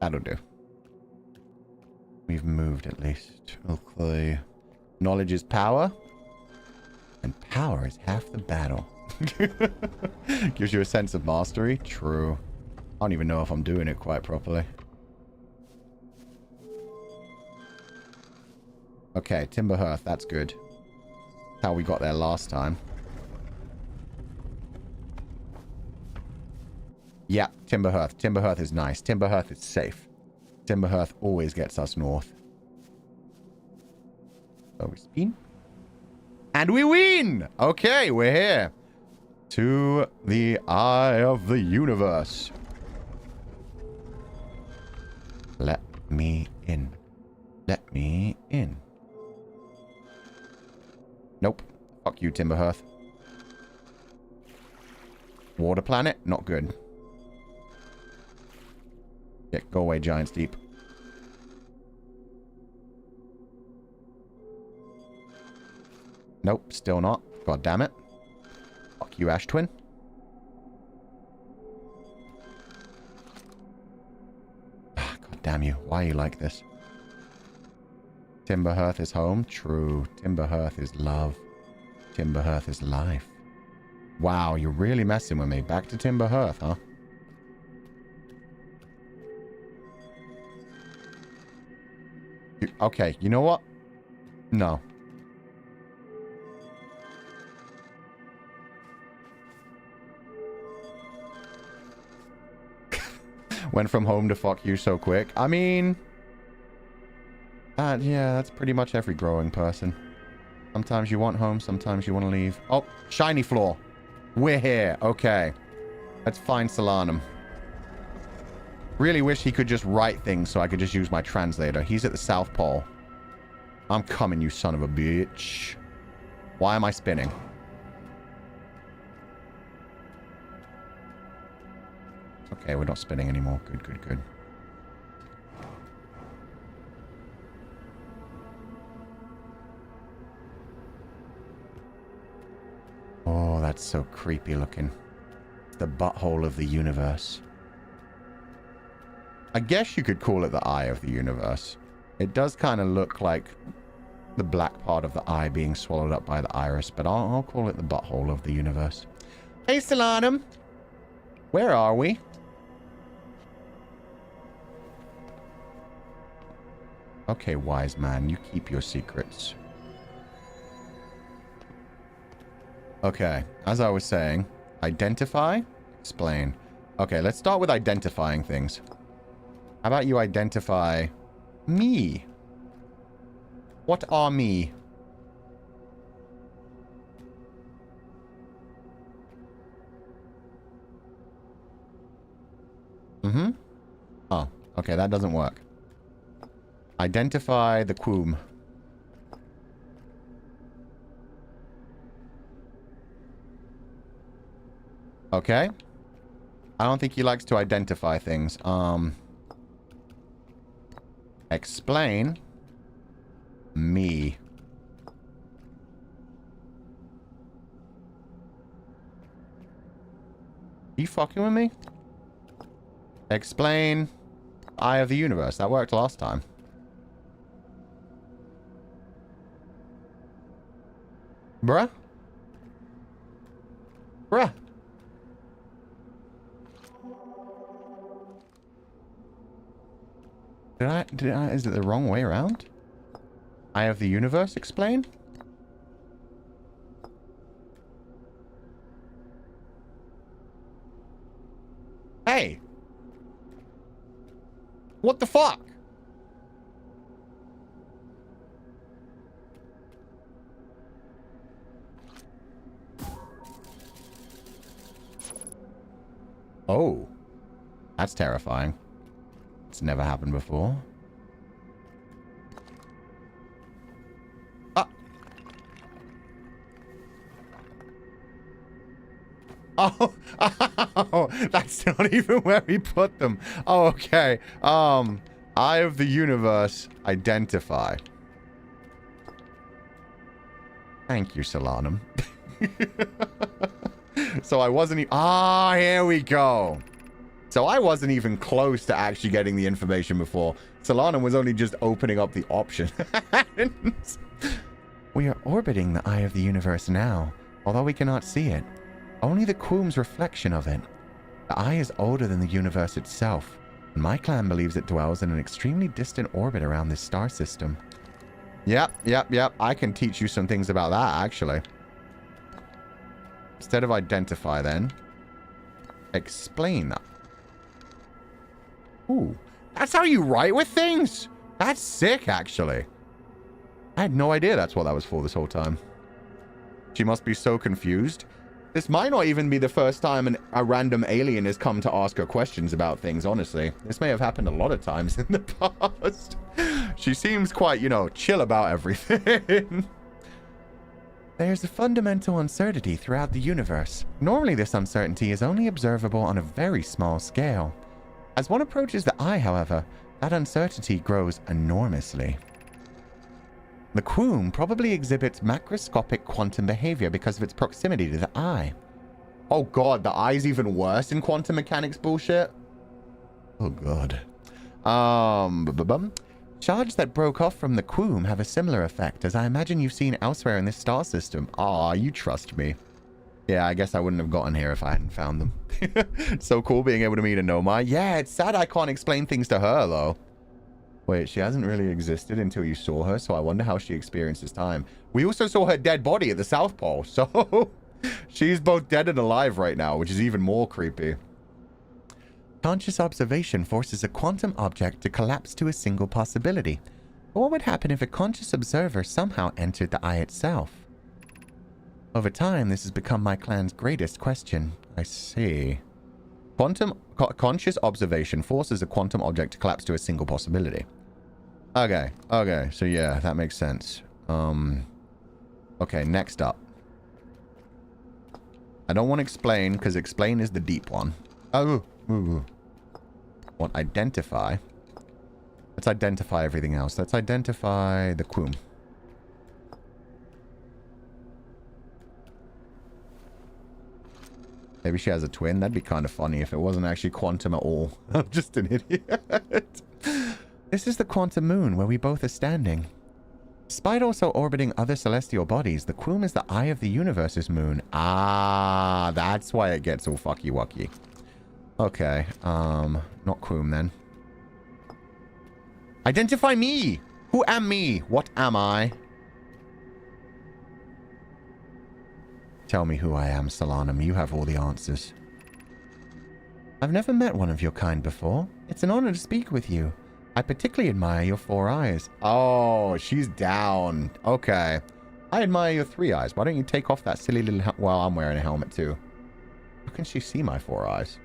Speaker 1: That'll do. We've moved at least. Okay. Knowledge is power. And power is half the battle. Gives you a sense of mastery. True. I don't even know if I'm doing it quite properly. Okay, Timber Hearth. That's good. How we got there last time. Yeah, Timber Hearth. Timber Hearth is nice. Timber Hearth is safe. Timber Hearth always gets us north. So we spin. And we win! Okay, we're here. To the eye of the universe. Let me in. Let me in. Nope. Fuck you, Timber Hearth. Water planet? Not good. Yeah, go away, Giants Deep. Nope, still not. God damn it. Fuck you, Ash Twin. God damn you. Why are you like this? Timber Hearth is home. True. Timber Hearth is love. Timber Hearth is life. Wow, you're really messing with me. Back to Timber Hearth, huh? Okay, you know what? No. Went from home to fuck you so quick. I mean... yeah, that's pretty much every growing person. Sometimes you want home, sometimes you want to leave. Oh, shiny floor. We're here. Okay. Let's find Solanum. Really wish he could just write things so I could just use my translator. He's at the South Pole. I'm coming, you son of a bitch. Why am I spinning? Okay, we're not spinning anymore. Good, good, good. Oh, that's so creepy looking. The butthole of the universe. I guess you could call it the eye of the universe. It does kind of look like the black part of the eye being swallowed up by the iris, but I'll call it the butthole of the universe. Hey, Solanum. Where are we? Okay, wise man, you keep your secrets. Okay, as I was saying, identify, explain. Okay, let's start with identifying things. How about you identify me? What are me? Mm-hmm. Oh, okay, that doesn't work. Identify the quoom. Okay. I don't think he likes to identify things. Explain me. You fucking with me? Explain Eye of the Universe. That worked last time. Bruh? Bruh? Is it the wrong way around? Eye of the Universe, explain? Hey! What the fuck? Oh. That's terrifying. It's never happened before. Ah. Oh. Oh, that's not even where we put them. Oh, okay. Eye of the universe, identify. Thank you, Solanum. So I wasn't here we go. So I wasn't even close to actually getting the information before. Solanum was only just opening up the option. We are orbiting the eye of the universe now, although we cannot see it. Only the Quoom's reflection of it. The eye is older than the universe itself, and my clan believes it dwells in an extremely distant orbit around this star system. Yep. I can teach you some things about that, actually. Instead of identify, then, explain that. Ooh, that's how you write with things? That's sick, actually. I had no idea that's what that was for this whole time. She must be so confused. This might not even be the first time a random alien has come to ask her questions about things, honestly. This may have happened a lot of times in the past. She seems quite, you know, chill about everything. There's a fundamental uncertainty throughout the universe. Normally this uncertainty is only observable on a very small scale. As one approaches the eye, however, that uncertainty grows enormously. The Quoom probably exhibits macroscopic quantum behavior because of its proximity to the eye. Oh god, the eye's even worse in quantum mechanics bullshit? Oh god. Shards that broke off from the Quoom have a similar effect, as I imagine you've seen elsewhere in this star system. Aw, you trust me. Yeah, I guess I wouldn't have gotten here if I hadn't found them. So cool being able to meet a Nomai. Yeah, it's sad I can't explain things to her, though. Wait, she hasn't really existed until you saw her, so I wonder how she experiences time. We also saw her dead body at the South Pole, so she's both dead and alive right now, which is even more creepy. Conscious observation forces a quantum object to collapse to a single possibility. But what would happen if a conscious observer somehow entered the eye itself? Over time, this has become my clan's greatest question. I see. Conscious observation forces a quantum object to collapse to a single possibility. Okay, so yeah, that makes sense. Okay, next up. I don't want to explain, because explain is the deep one. Want identify. Let's identify everything else. Let's identify the Quoom. Maybe she has a twin. That'd be kind of funny if it wasn't actually quantum at all. I'm just an idiot. This is the quantum moon where we both are standing. Despite also orbiting other celestial bodies, the Quoom is the eye of the universe's moon. Ah, that's why it gets all fucky-wucky. Okay, not Quoom then. Identify me! Who am me? What am I? Tell me who I am, Solanum. You have all the answers. I've never met one of your kind before. It's an honor to speak with you. I particularly admire your 4 eyes. Oh, she's down. Okay. I admire your 3 eyes. Why don't you take off that silly little... Well, I'm wearing a helmet too. How can she see my 4 eyes?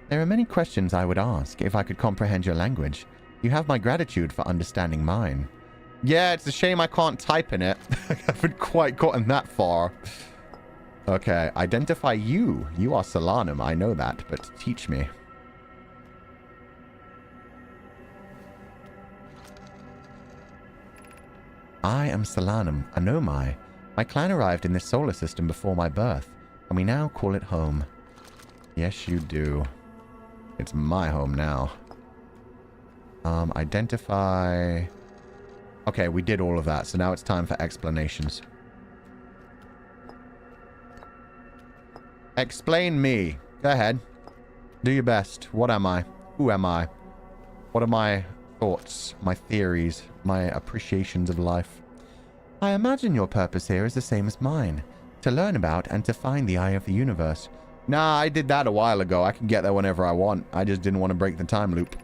Speaker 1: There are many questions I would ask if I could comprehend your language. You have my gratitude for understanding mine. Yeah, it's a shame I can't type in it. I haven't quite gotten that far. Okay, identify you. You are Solanum, I know that, but teach me. I am Solanum, a Nomai. My clan arrived in this solar system before my birth, and we now call it home. Yes, you do. It's my home now. Identify... Okay, we did all of that, so now it's time for explanations. Explain me. Go ahead. Do your best. What am I? Who am I? What are my thoughts, my theories, my appreciations of life? I imagine your purpose here is the same as mine. To learn about and to find the eye of the universe. Nah, I did that a while ago. I can get there whenever I want. I just didn't want to break the time loop.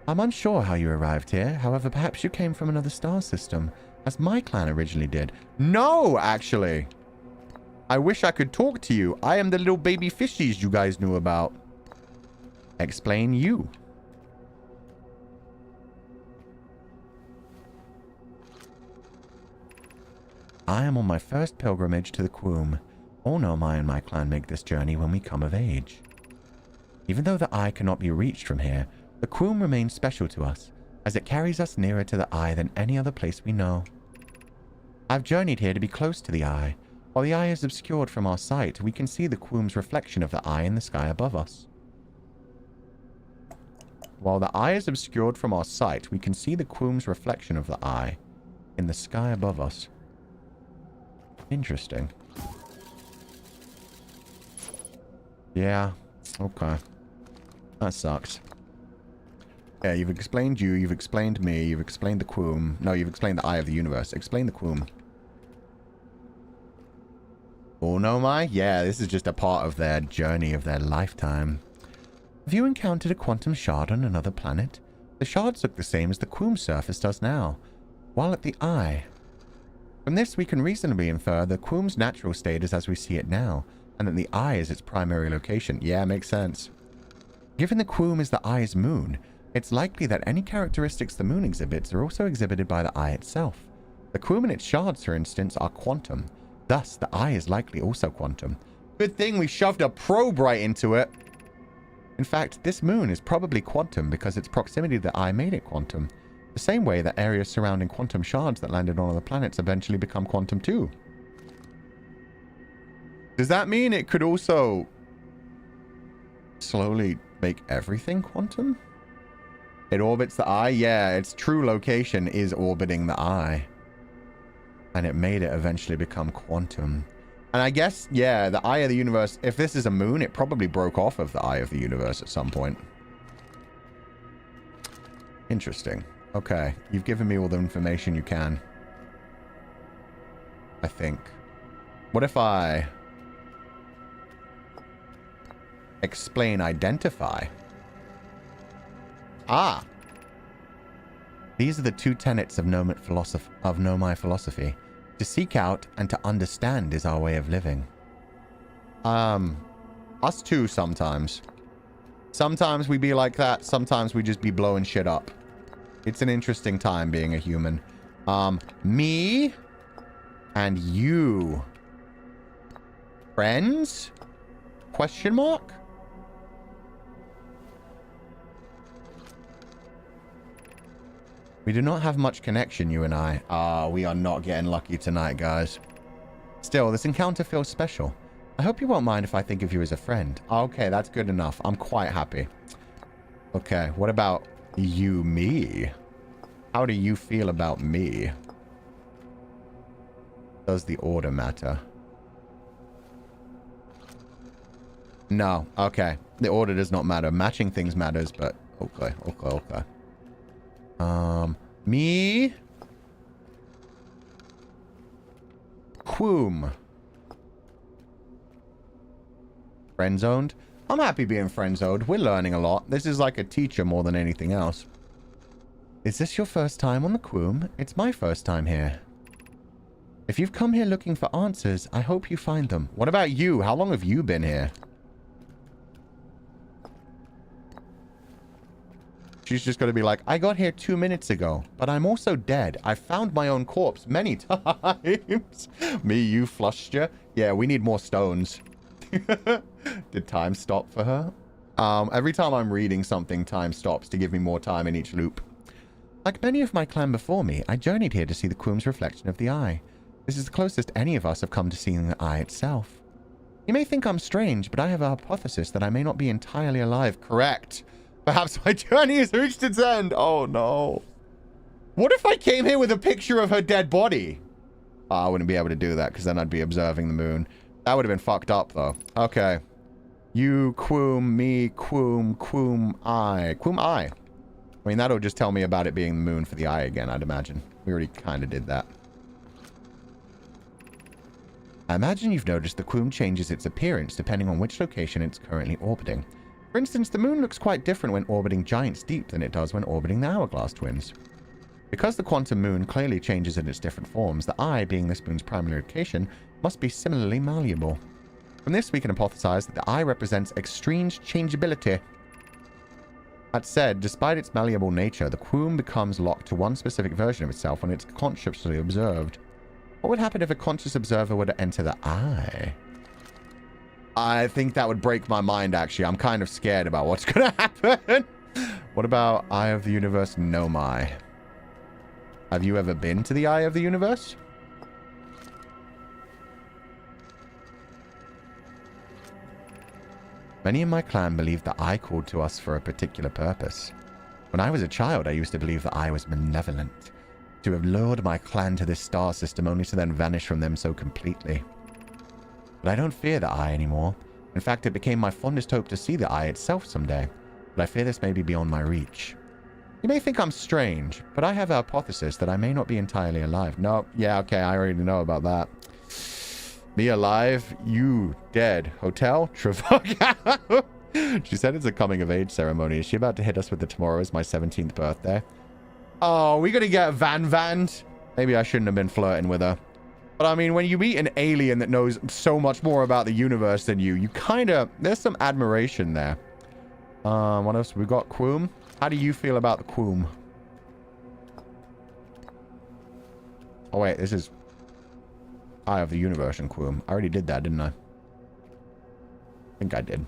Speaker 1: I'm unsure how you arrived here. However, perhaps you came from another star system, as my clan originally did. No, actually. I wish I could talk to you. I am the little baby fishies you guys knew about. Explain you. I am on my first pilgrimage to the Quoom.
Speaker 2: All Nomai and my clan make this journey when we come of age. Even though the eye cannot be reached from here, the Quoom remains special to us, as it carries us nearer to the eye than any other place we know. I've journeyed here to be close to the eye. While the eye is obscured from our sight, we can see the Quoom's reflection of the eye in the sky above us. While the eye is obscured from our sight, we can see the Quoom's reflection of the eye in the sky above us. Interesting. Yeah, okay. That sucks. Yeah, you've explained you, you've explained me, you've explained the Quoom. No, you've explained the Eye of the Universe. Explain the Quoom. Oh no, my? Yeah, this is just a part of their journey of their lifetime. Have you encountered a quantum shard on another planet? The shards look the same as the Quoom surface does now, while at the eye. From this, we can reasonably infer the Quoom's natural state is as we see it now, and that the eye is its primary location. Yeah, makes sense. Given the Quoom is the eye's moon, it's likely that any characteristics the moon exhibits are also exhibited by the eye itself. The Quoom and its shards, for instance, are quantum. Thus, the eye is likely also quantum. Good thing we shoved a probe right into it. In fact, this moon is probably quantum because its proximity to the eye made it quantum. The same way that areas surrounding quantum shards that landed on other planets eventually become quantum too. Does that mean it could also slowly make everything quantum? It orbits the eye? Yeah, its true location is orbiting the eye. And it made it eventually become quantum. And I guess, yeah, the Eye of the Universe, if this is a moon, it probably broke off of the Eye of the Universe at some point. Interesting. Okay, you've given me all the information you can. I think. What if I explain identify? Ah! These are the two tenets of Nomai philosophy. To seek out and to understand is our way of living. Us too sometimes. Sometimes we be like that. Sometimes we just be blowing shit up. It's an interesting time being a human. Me and you. Friends? Question mark? We do not have much connection, you and I. We are not getting lucky tonight, guys. Still, this encounter feels special. I hope you won't mind if I think of you as a friend. Okay, that's good enough. I'm quite happy. Okay, what about you, me? How do you feel about me? Does the order matter? No, okay. The order does not matter. Matching things matters, but okay. Me? Quoom. Friend-zoned? I'm happy being friend-zoned. We're learning a lot. This is like a teacher more than anything else. Is this your first time on the Quoom? It's my first time here. If you've come here looking for answers, I hope you find them. What about you? How long have you been here? She's just going to be like, I got here 2 minutes ago, but I'm also dead. I found my own corpse many times. Me, you flushed you? Yeah, we need more stones. Did time stop for her? Every time I'm reading something, time stops to give me more time in each loop. Like many of my clan before me, I journeyed here to see the Quoom's reflection of the eye. This is the closest any of us have come to seeing the eye itself. You may think I'm strange, but I have a hypothesis that I may not be entirely alive. Correct. Perhaps my journey has reached its end. Oh, no. What if I came here with a picture of her dead body? Oh, I wouldn't be able to do that because then I'd be observing the moon. That would have been fucked up, though. Okay. You, Quoom, me, Quoom, Quoom, I. Quoom, I. I mean, that'll just tell me about it being the moon for the eye again, I'd imagine. We already kind of did that. I imagine you've noticed the Quoom changes its appearance depending on which location it's currently orbiting. For instance, the moon looks quite different when orbiting Giant's Deep than it does when orbiting the Hourglass Twins. Because the quantum moon clearly changes in its different forms, the eye, being this moon's primary location, must be similarly malleable. From this, we can hypothesize that the eye represents extreme changeability. That said, despite its malleable nature, the Quoom becomes locked to one specific version of itself when it's consciously observed. What would happen if a conscious observer were to enter the eye? I think that would break my mind, actually. I'm kind of scared about what's going to happen. What about Eye of the Universe? Nomai. Have you ever been to the Eye of the Universe? Many in my clan believe the Eye called to us for a particular purpose. When I was a child, I used to believe the Eye was malevolent. To have lured my clan to this star system only to then vanish from them so completely. But I don't fear the Eye anymore. In fact, it became my fondest hope to see the Eye itself someday. But I fear this may be beyond my reach. You may think I'm strange, but I have a hypothesis that I may not be entirely alive. No, yeah, okay, I already know about that. Me alive, you dead. Hotel? Travaglia. She said it's a coming-of-age ceremony. Is she about to hit us with the tomorrow is my 17th birthday? Oh, we gonna get van-vanned? Maybe I shouldn't have been flirting with her. But I mean, when you meet an alien that knows so much more about the universe than you kind of... There's some admiration there. What else? We got Quoom. How do you feel about the Quoom? Oh, wait. This is Eye of the Universe and Quoom. I already did that, didn't I? I think I did.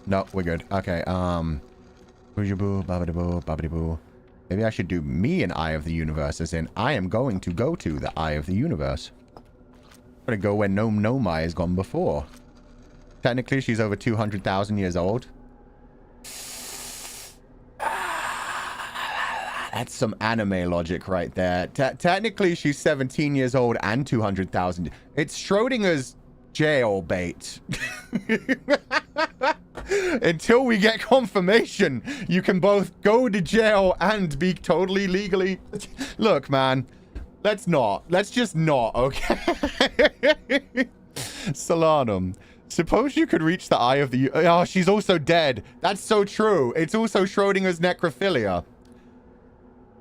Speaker 2: No, we're good. Okay, Boojaboo, babadaboo, babadaboo. Maybe I should do me an Eye of the Universe, as in, I am going to go to the Eye of the Universe. I'm going to go where Nomai has gone before. Technically, she's over 200,000 years old. That's some anime logic right there. Technically, she's 17 years old and 200,000. It's Schrodinger's jail bait. Until we get confirmation, you can both go to jail and be totally legally... Look, man. Let's not. Let's just not, okay? Solanum. Suppose you could reach the Eye of the... Oh, she's also dead. That's so true. It's also Schrodinger's necrophilia.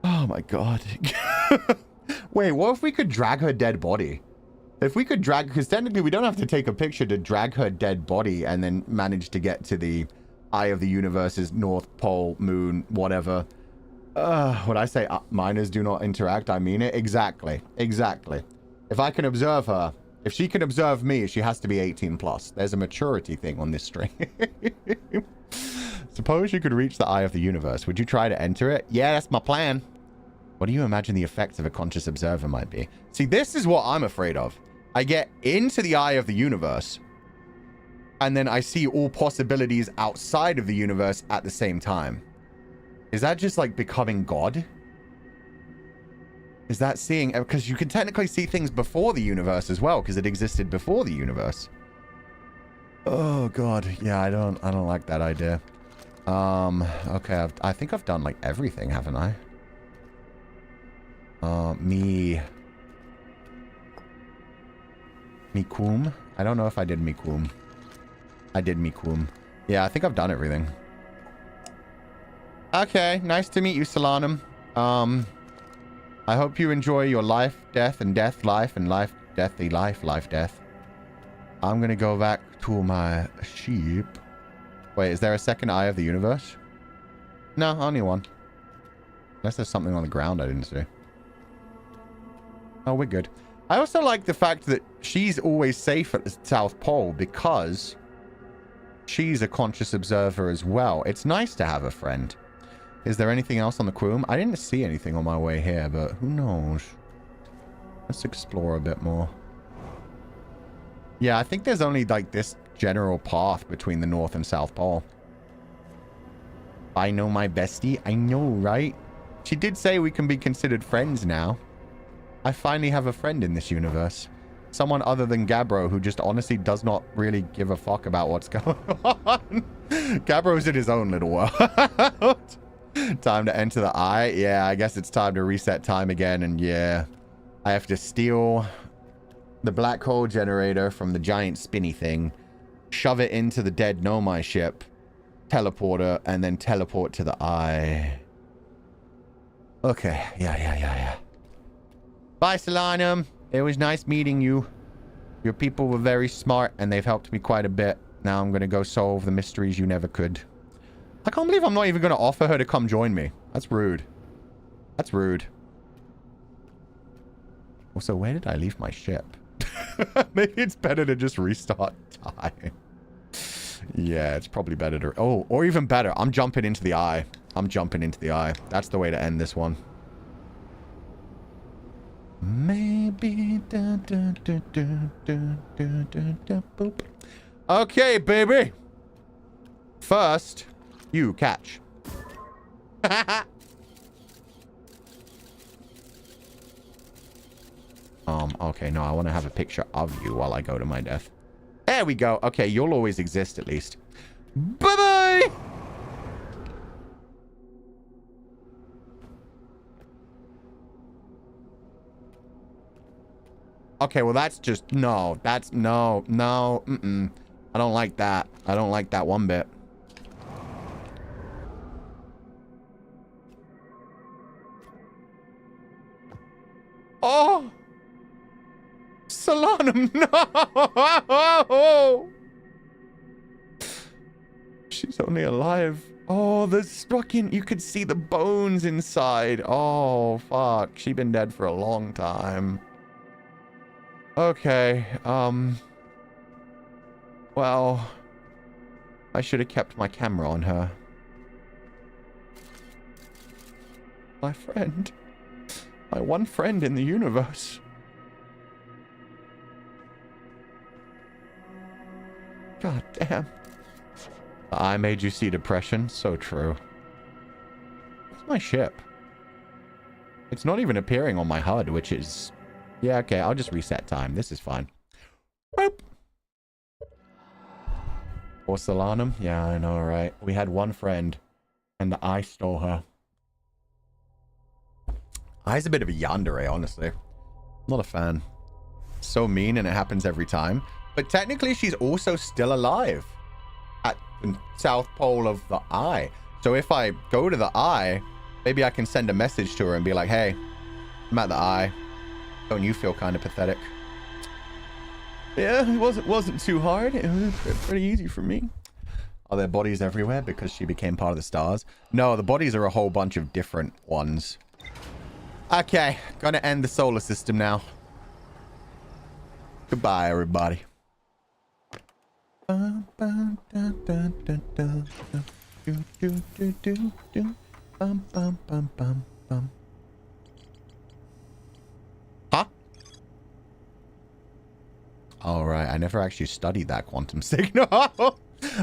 Speaker 2: Oh, my God. Wait, what if we could drag her dead body? If we could drag... Because technically, we don't have to take a picture to drag her dead body and then manage to get to the Eye of the Universe's North Pole, Moon, whatever. When I say minors do not interact, I mean it. Exactly. Exactly. If I can observe her... If she can observe me, she has to be 18 plus. There's a maturity thing on this string. Suppose you could reach the Eye of the Universe. Would you try to enter it? Yeah, that's my plan. What do you imagine the effects of a conscious observer might be? See, this is what I'm afraid of. I get into the Eye of the Universe, and then I see all possibilities outside of the universe at the same time. Is that just like becoming God? Is that seeing... Because you can technically see things before the universe as well, because it existed before the universe. Oh, God. Yeah, I don't like that idea. Okay, I think I've done, like, everything, haven't I? Mikum? I don't know if I did Mikum. I did Mikum. Yeah, I think I've done everything. Okay, nice to meet you, Solanum. I hope you enjoy your life, death, and death, life, and life, deathy, life, life, death. I'm gonna go back to my sheep. Wait, is there a second Eye of the Universe? No, only one. Unless there's something on the ground I didn't see. Oh, we're good. I also like the fact that she's always safe at the South Pole because she's a conscious observer as well. It's nice to have a friend. Is there anything else on the Quoom? I didn't see anything on my way here, but who knows? Let's explore a bit more. Yeah, I think there's only like this general path between the North and South Pole. I know my bestie. I know, right? She did say we can be considered friends now. I finally have a friend in this universe. Someone other than Gabbro, who just honestly does not really give a fuck about what's going on. Gabbro's in his own little world. Time to enter the Eye. Yeah, I guess it's time to reset time again. And yeah, I have to steal the black hole generator from the giant spinny thing, shove it into the dead Nomai ship, teleporter, and then teleport to the Eye. Okay. Yeah. Bye, Solanum. It was nice meeting you. Your people were very smart, and they've helped me quite a bit. Now I'm going to go solve the mysteries you never could. I can't believe I'm not even going to offer her to come join me. That's rude. That's rude. Also, where did I leave my ship? Maybe it's better to just restart time. Yeah, it's probably better to... Oh, or even better, I'm jumping into the eye. I'm jumping into the eye. That's the way to end this one. Maybe... Boop. Okay, baby. First, you catch. Okay, no, I want to have a picture of you while I go to my death. There we go. Okay, you'll always exist at least. Bye-bye! Okay, well, that's just... No, that's... No, no, I don't like that. I don't like that one bit. Oh! Solanum, no! She's only alive. Oh, there's fucking... You could see the bones inside. Oh, fuck. She's been dead for a long time. Okay, well... I should have kept my camera on her. My friend. My one friend in the universe. God damn. I made you see depression. So true. Where's my ship? It's not even appearing on my HUD, which is... Yeah, okay, I'll just reset time. This is fine. Boop. Or Solanum? Yeah, I know, right? We had one friend, and the eye stole her. Eye's a bit of a yandere, honestly. Not a fan. So mean, and it happens every time. But technically, she's also still alive at the south pole of the eye. So if I go to the eye, maybe I can send a message to her and be like, hey, I'm at the eye. Don't you feel kind of pathetic? Yeah, it wasn't too hard. It was pretty easy for me. Are there bodies everywhere because she became part of the stars? No, the bodies are a whole bunch of different ones. Okay, gonna end the solar system now. Goodbye, everybody. Huh? Alright, I never actually studied that quantum signal.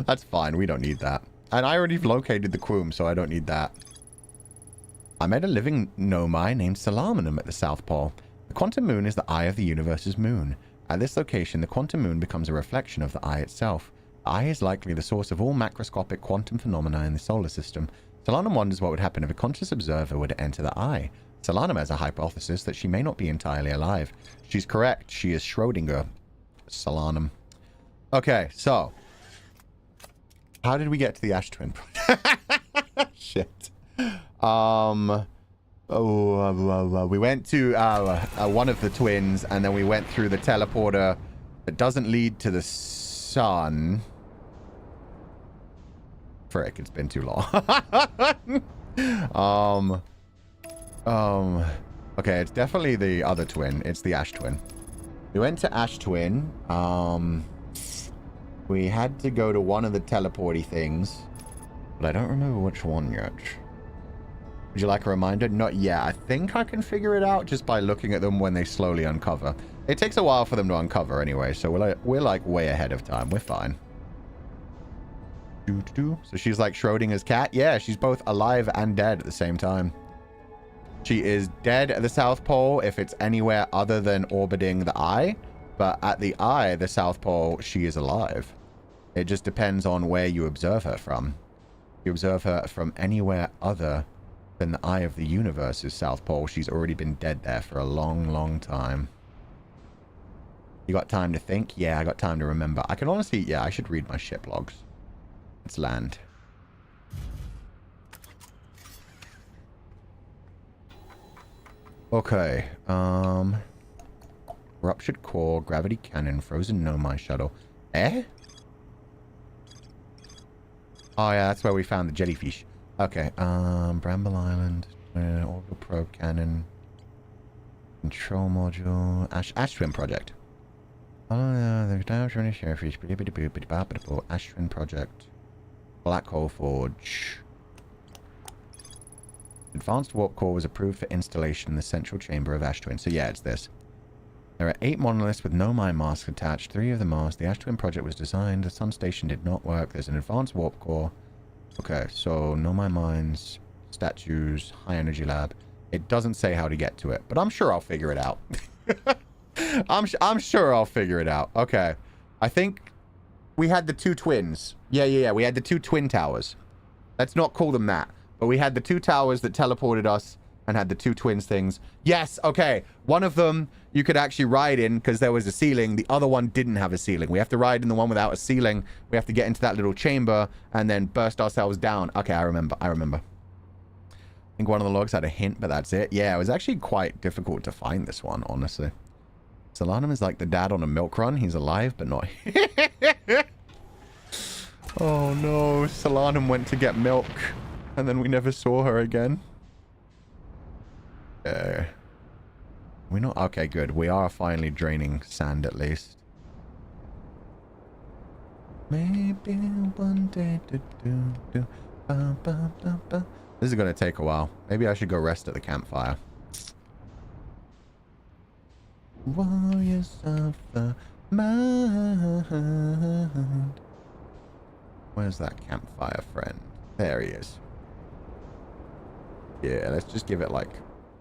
Speaker 2: That's fine, we don't need that. And I already located the Quoom, so I don't need that. I met a living Nomai named Solanum at the South Pole. The quantum moon is the eye of the universe's moon. At this location, the quantum moon becomes a reflection of the eye itself. The eye is likely the source of all macroscopic quantum phenomena in the solar system. Solanum wonders what would happen if a conscious observer were to enter the eye. Solanum has a hypothesis that she may not be entirely alive. She's correct. She is Schrodinger. Solanum. Okay, so. How did we get to the Ash Twin? Shit. We went to one of the twins, and then we went through the teleporter that doesn't lead to the sun. Frick, it's been too long. Okay, it's definitely the other twin. It's the Ash Twin. We went to Ash Twin. We had to go to one of the teleporty things, but I don't remember which one yet. Would you like a reminder? Not yet. I think I can figure it out just by looking at them when they slowly uncover. It takes a while for them to uncover anyway, so we're like way ahead of time. We're fine. So she's like Schrodinger's cat? Yeah, she's both alive and dead at the same time. She is dead at the South Pole if it's anywhere other than orbiting the eye, but at the eye, the South Pole, she is alive. It just depends on where you observe her from. If you observe her from anywhere other than the eye of the universe's South Pole, she's already been dead there for a long, long time. You got time to think? Yeah, I got time to remember. I can honestly, yeah, I should read my ship logs. Let's land. Okay, ruptured core, gravity cannon, frozen Nomai shuttle. Eh? Oh yeah, that's where we found the jellyfish. Okay, Bramble Island, orbital probe cannon, control module, Ash Twin project. The Ashwin Project. Black Hole Forge. Advanced warp core was approved for installation in the central chamber of Ash Twin. So yeah, it's this. There are 8 monoliths with no mine masks attached. 3 of them are. The Ash Twin project was designed. The sun station did not work. There's an advanced warp core. Okay, so no mine mines, statues, high energy lab. It doesn't say how to get to it, but I'm sure I'll figure it out. I'm sure I'll figure it out. Okay, I think we had the 2 twins. Yeah. We had the 2 twin towers. Let's not call them that. But we had the 2 towers that teleported us and had the 2 twins things. Yes, okay. One of them you could actually ride in because there was a ceiling. The other one didn't have a ceiling. We have to ride in the one without a ceiling. We have to get into that little chamber and then burst ourselves down. Okay, I remember. I think one of the logs had a hint, but that's it. Yeah, it was actually quite difficult to find this one, honestly. Solanum is like the dad on a milk run. He's alive, but not... Oh no, Solanum went to get milk. And then we never saw her again. We're not... Okay, good. We are finally draining sand at least. Maybe one day... This is going to take a while. Maybe I should go rest at the campfire. Warriors of the mind. Where's that campfire friend? There he is. Yeah, let's just give it like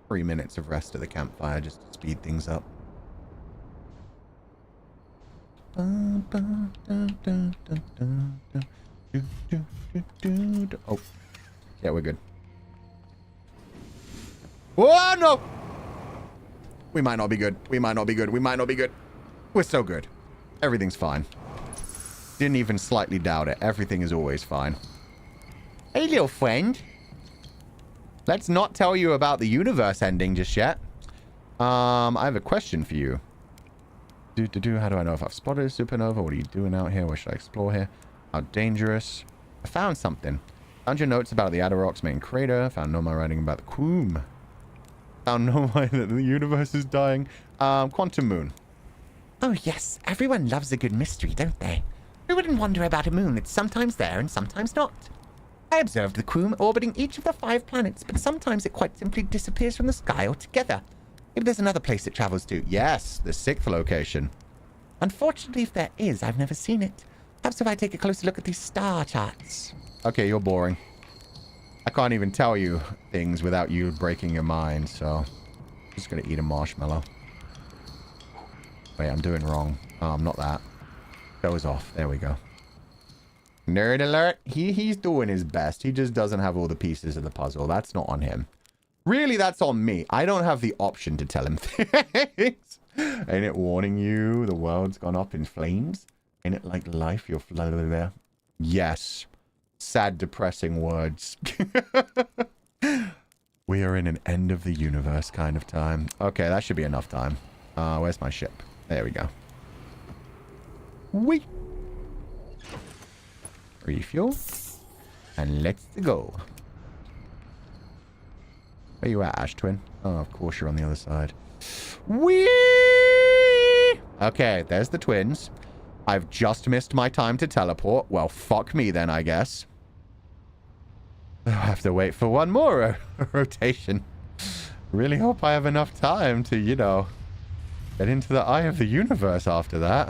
Speaker 2: 3 minutes of rest at the campfire just to speed things up. Oh. Yeah, we're good. Oh, no! We might not be good. We might not be good. We might not be good. We're so good. Everything's fine. Didn't even slightly doubt it. Everything is always fine. Hey, little friend. Let's not tell you about the universe ending just yet. I have a question for you. How do I know if I've spotted a supernova? What are you doing out here? Where should I explore here? How dangerous? I found something. Found your notes about the Adarok's main crater. Found Nomai writing about the Quoom. Found Nomai that the universe is dying. Quantum moon.
Speaker 3: Oh yes, everyone loves a good mystery, don't they? Who wouldn't wonder about a moon that's sometimes there and sometimes not? I observed the Quoom orbiting each of the 5 planets, but sometimes it quite simply disappears from the sky altogether. Maybe there's another place it travels to.
Speaker 2: Yes, the 6th location.
Speaker 3: Unfortunately, if there is, I've never seen it. Perhaps if I take a closer look at these star charts.
Speaker 2: Okay, you're boring. I can't even tell you things without you breaking your mind, so... I'm just gonna eat a marshmallow. Wait, I'm doing wrong. Oh, I'm not that. Goes off. There we go. Nerd alert. He's doing his best. He just doesn't have all the pieces of the puzzle. That's not on him. Really, that's on me. I don't have the option to tell him things. Ain't it warning you? The world's gone up in flames. Ain't it like life? You're flooded there. Yes. Sad, depressing words. We are in an end of the universe kind of time. Okay, that should be enough time. Where's my ship? There we go. Whee! Refuel. And let's go. Where you at, Ash Twin? Oh, of course you're on the other side. Whee! Okay, there's the twins. I've just missed my time to teleport. Well, fuck me then, I guess. I'll have to wait for one more rotation. Really hope I have enough time to, you know, get into the eye of the universe after that.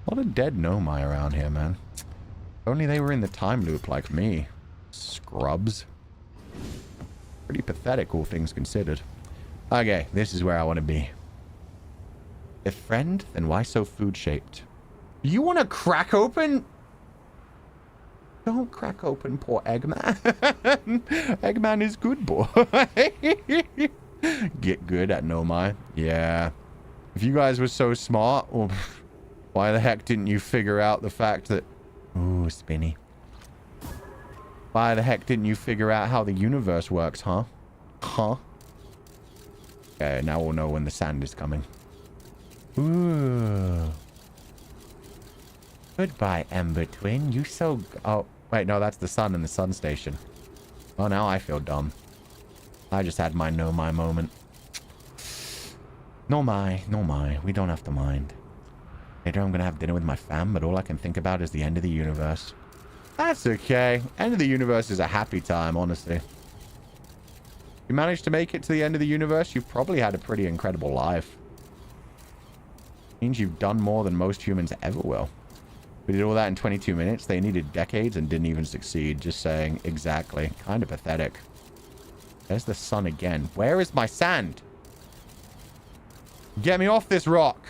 Speaker 2: A lot of dead Nomai around here, man. If only they were in the time loop like me. Scrubs. Pretty pathetic, all things considered. Okay, this is where I want to be. If friend, then why so food-shaped? You want to crack open? Don't crack open poor Eggman. Eggman is good, boy. Get good at Nomai. Yeah. If you guys were so smart, well, why the heck didn't you figure out the fact that... Ooh, spinny. Why the heck didn't you figure out how the universe works, huh? Huh? Okay, now we'll know when the sand is coming. Ooh. Goodbye, Ember Twin. You so... Oh, wait, no, that's the sun and the sun station. Oh, now I feel dumb. I just had my Nomai moment. No, my. We don't have to mind. Later I'm gonna have dinner with my fam, but all I can think about is the end of the universe. That's okay. End of the universe is a happy time, honestly. If you managed to make it to the end of the universe, you've probably had a pretty incredible life. Means you've done more than most humans ever will. We did all that in 22 minutes. They needed decades and didn't even succeed. Just saying. Exactly. Kind of pathetic. There's the sun again. Where is my sand? Get me off this rock.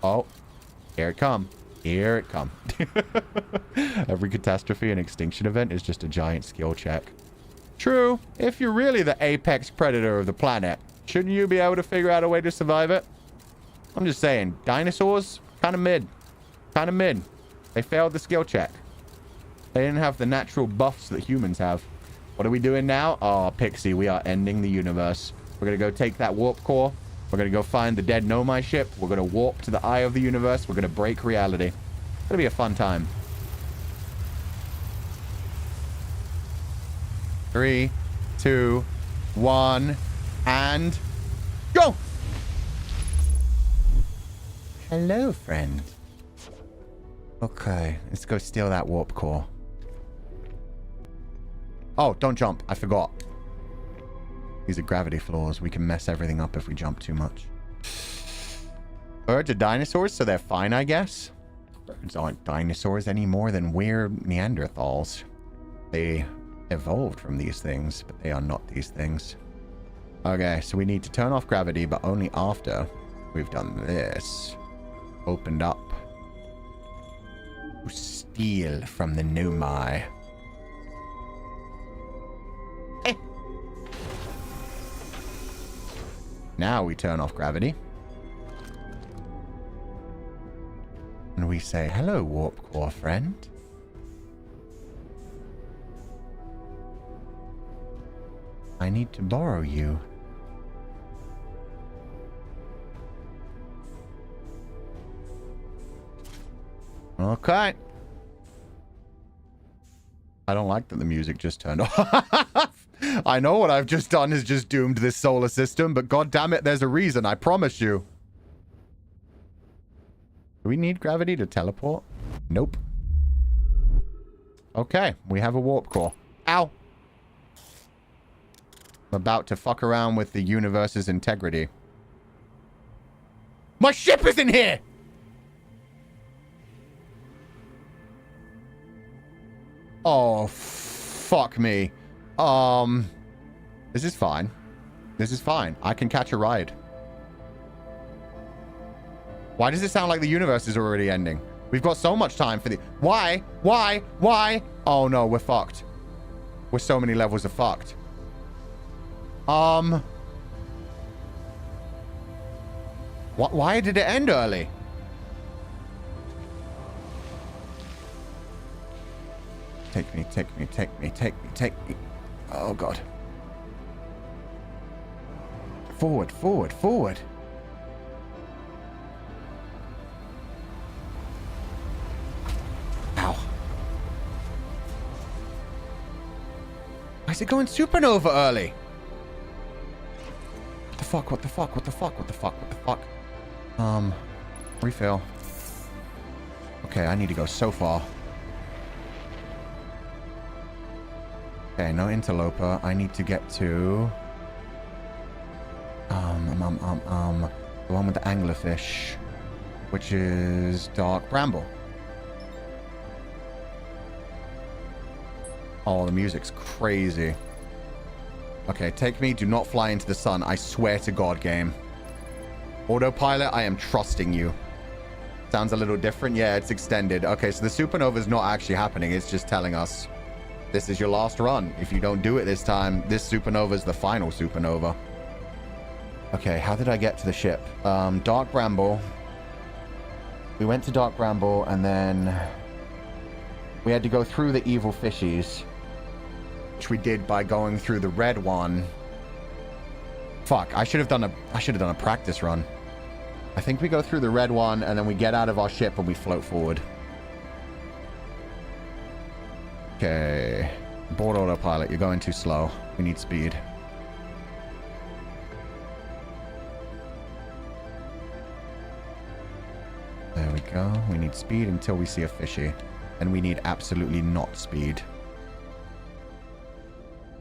Speaker 2: Oh. Here it come. Here it come. Every catastrophe and extinction event is just a giant skill check. True. If you're really the apex predator of the planet, shouldn't you be able to figure out a way to survive it? I'm just saying. Dinosaurs? Kind of mid. Kind of mid. They failed the skill check. They didn't have the natural buffs that humans have. What are we doing now? Oh, Pixie, we are ending the universe. We're going to go take that warp core. We're going to go find the dead Nomai ship. We're going to warp to the eye of the universe. We're going to break reality. It's going to be a fun time. 3, 2, 1, and go! Hello, friend. Okay, let's go steal that warp core. Oh, don't jump. I forgot. These are gravity floors. We can mess everything up if we jump too much. Birds are dinosaurs, so they're fine, I guess. Birds aren't dinosaurs any more than weird Neanderthals. They evolved from these things, but they are not these things. Okay, so we need to turn off gravity, but only after we've done this. Opened up. To steal from the Nomai. Now we turn off gravity. And we say, hello, warp core friend. I need to borrow you. Okay. I don't like that the music just turned off. I know what I've just done is just doomed this solar system, but god damn it, there's a reason, I promise you. Do we need gravity to teleport? Nope. Okay, we have a warp core. Ow! I'm about to fuck around with the universe's integrity. My ship is in here! Oh, fuck me. This is fine. This is fine. I can catch a ride. Why does it sound like the universe is already ending? We've got so much time for the... Why? Oh no, we're fucked. We're so many levels of fucked. Why did it end early? Take me. Oh, God. Forward. Ow. Why is it going supernova early? What the fuck? Refill. Okay, I need to go so far. Okay, no interloper. I need to get to... the one with the anglerfish, which is Dark Bramble. Oh, the music's crazy. Okay, take me. Do not fly into the sun. I swear to God, game. Autopilot, I am trusting you. Sounds a little different. Yeah, it's extended. Okay, so the supernova is not actually happening. It's just telling us this is your last run. If you don't do it this time, this supernova is the final supernova. Okay, how did I get to the ship? Dark Bramble. We went to Dark Bramble, and then we had to go through the evil fishies, which we did by going through the red one. Fuck, I should have done a practice run. I think we go through the red one, and then we get out of our ship and we float forward. Okay. Board autopilot, you're going too slow. We need speed. There we go. We need speed until we see a fishy. And we need absolutely not speed.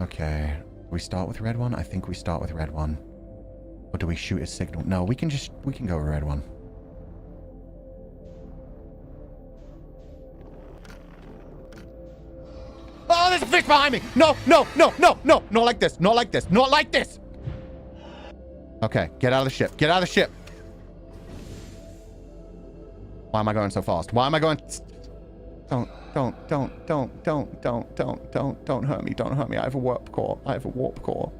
Speaker 2: Okay. We start with red one? I think we start with red one. Or do we shoot a signal? No, we can go with red one. Oh, there's a fish behind me! No, no, no, no, no! Not like this, not like this, not like this! Okay, get out of the ship, get out of the ship! Why am I going so fast? Why am I going... Don't hurt me, don't hurt me. I have a warp core, I have a warp core.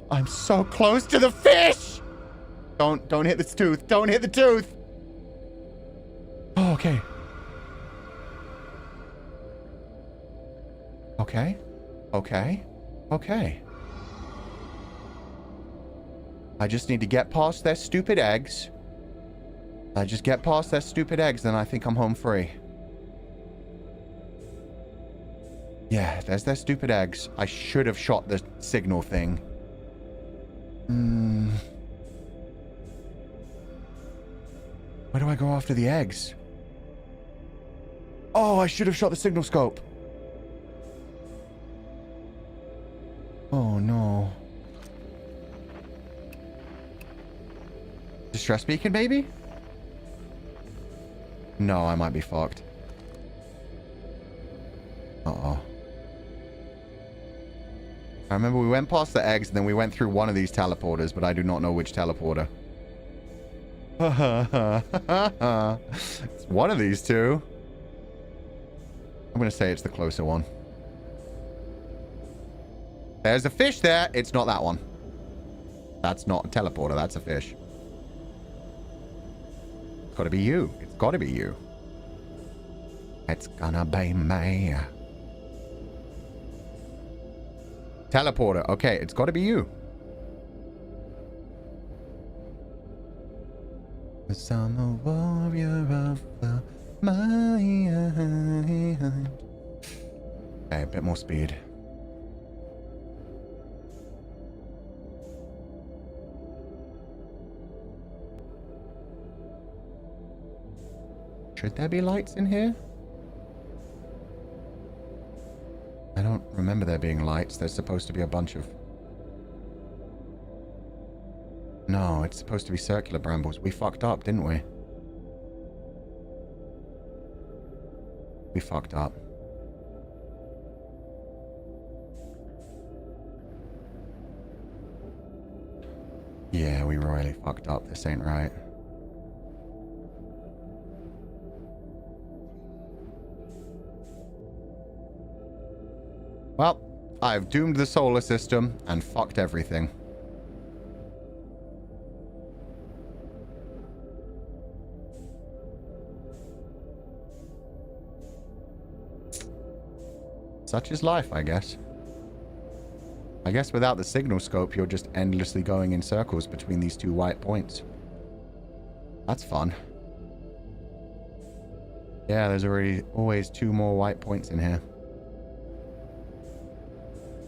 Speaker 2: I'm so close to the fish! Don't hit this tooth, don't hit the tooth! Oh, okay. Okay, okay, okay. I just need to get past their stupid eggs. I just get past their stupid eggs, then I think I'm home free. Yeah, there's their stupid eggs. I should have shot the signal thing. Where do I go after the eggs? Oh, I should have shot the signal scope. Oh, no. Distress beacon, maybe? No, I might be fucked. Uh-oh. I remember we went past the eggs, and then we went through one of these teleporters, but I do not know which teleporter. It's one of these two. I'm going to say it's the closer one. There's a fish there. It's not that one. That's not a teleporter. That's a fish. It's got to be you. It's got to be you. It's gonna be me. Teleporter. Okay, it's got to be you. Cause I'm a warrior of the mind. Okay, a bit more speed. Should there be lights in here? I don't remember there being lights. There's supposed to be a bunch of... No, it's supposed to be circular brambles. We fucked up, didn't we? We fucked up. Yeah, we royally fucked up. This ain't right. Well, I've doomed the solar system and fucked everything. Such is life, I guess. I guess without the signal scope, you're just endlessly going in circles between these two white points. That's fun. Yeah, there's already always two more white points in here.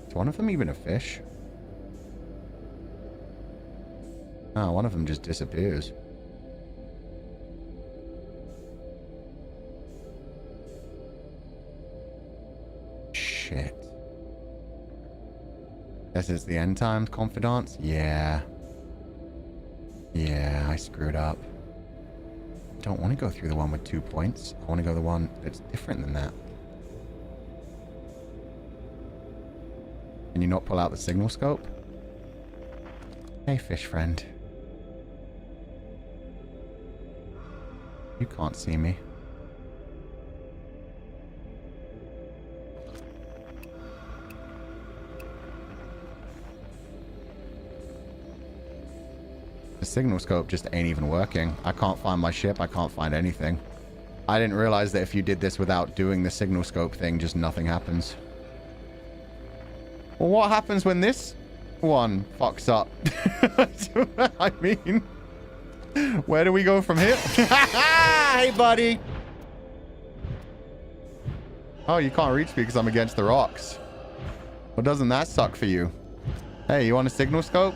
Speaker 2: Is one of them even a fish? Oh, one of them just disappears. Shit. This is the end times, Comfydants? Yeah. Yeah, I screwed up. Don't want to go through the one with 2 points. I want to go the one that's different than that. Can you not pull out the signal scope? Hey, fish friend. You can't see me. The signal scope just ain't even working. I can't find my ship. I can't find anything. I didn't realize that if you did this without doing the signal scope thing, just nothing happens. Well, what happens when this one fucks up? I mean, where do we go from here? Hey, buddy. Oh, you can't reach me because I'm against the rocks. Well, doesn't that suck for you? Hey, you want a signal scope?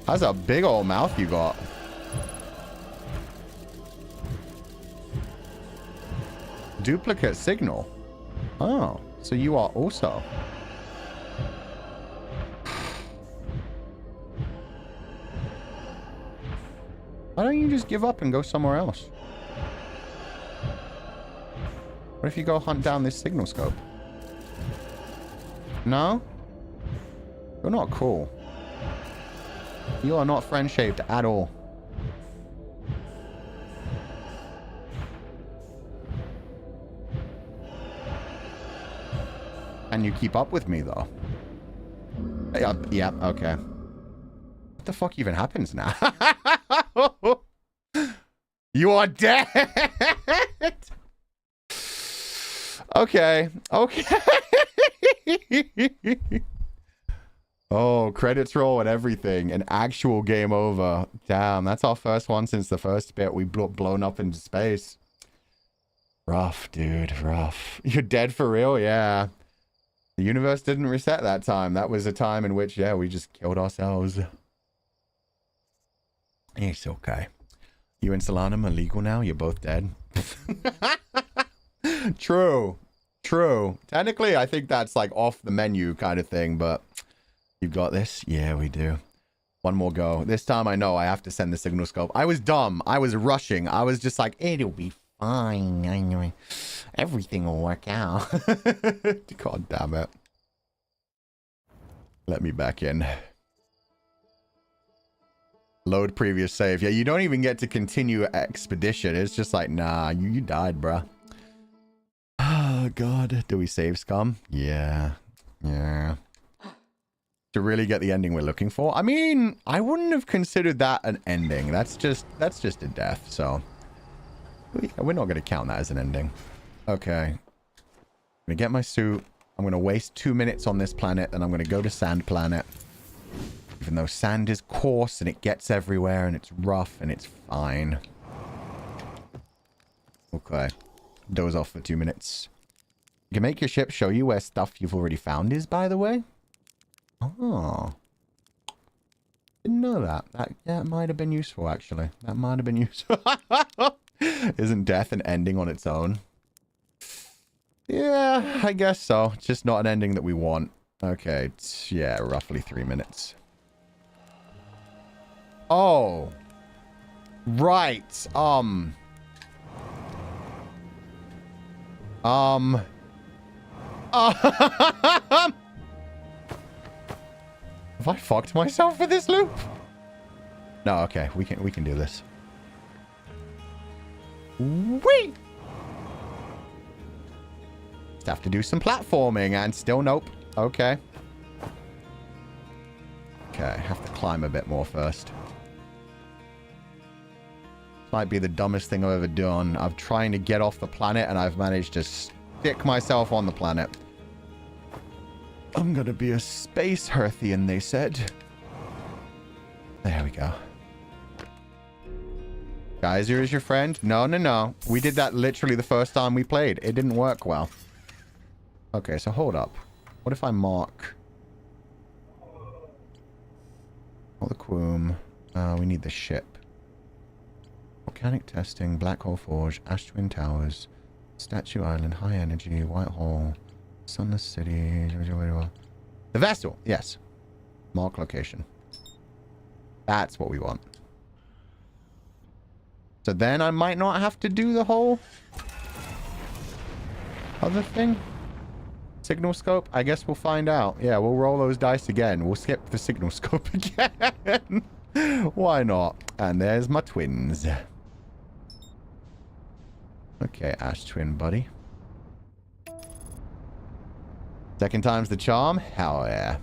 Speaker 2: That's a big old mouth you got. Duplicate signal. Oh, so you are also. Why don't you just give up and go somewhere else? What if you go hunt down this signal scope? No? You're not cool. You are not friend-shaped at all. And you keep up with me, though. Yeah, okay. What the fuck even happens now? You are dead! Okay. Oh, credits roll and everything. An actual game over. Damn, that's our first one since the first bit. We blown up into space. Rough, dude. Rough. You're dead for real? Yeah. The universe didn't reset that time. That was a time in which, yeah, we just killed ourselves. It's okay. You and Solanum are legal now? You're both dead? True. True. Technically, I think that's like off the menu kind of thing, but you've got this? Yeah, we do. One more go. This time I know I have to send the signal scope. I was dumb. I was rushing. I was just like, it'll be fine. Anyway, everything will work out. God damn it. Let me back in. Load previous save. Yeah, you don't even get to continue expedition. It's just like, nah, you died, bruh. Oh, God. Do we save scum? Yeah. Yeah. To really get the ending we're looking for. I mean, I wouldn't have considered that an ending. That's just a death, so. We're not going to count that as an ending. Okay. I'm going to get my suit. I'm going to waste 2 minutes on this planet, and I'm going to go to Sand Planet. Even though sand is coarse, and it gets everywhere, and it's rough, and it's fine. Okay. Doze off for 2 minutes. You can make your ship show you where stuff you've already found is, by the way. Oh. Didn't know that. That might have been useful, actually. That might have been useful. Isn't death an ending on its own? Yeah, I guess so. It's just not an ending that we want. Okay, yeah, roughly 3 minutes. Oh. Right. Have I fucked myself for this loop? No, okay, we can do this. Whee! Just have to do some platforming and still nope. Okay. Okay, I have to climb a bit more first. Might be the dumbest thing I've ever done. I'm trying to get off the planet and I've managed to stick myself on the planet. I'm gonna be a space Herthian, they said. There we go. Geyser is your friend? No, no, no. We did that literally the first time we played. It didn't work well. Okay, so hold up. What if I mark... All the Quoom. We need the ship. Volcanic testing, Black Hole Forge, Ash Twin Towers, Statue Island, High Energy, White Hole, Sunless City... The vessel! Yes. Mark location. That's what we want. So then I might not have to do the whole other thing. Signal scope? I guess we'll find out. Yeah, we'll roll those dice again. We'll skip the signal scope again. Why not? And there's my twins. Okay, Ash Twin, buddy. Second time's the charm? Hell yeah.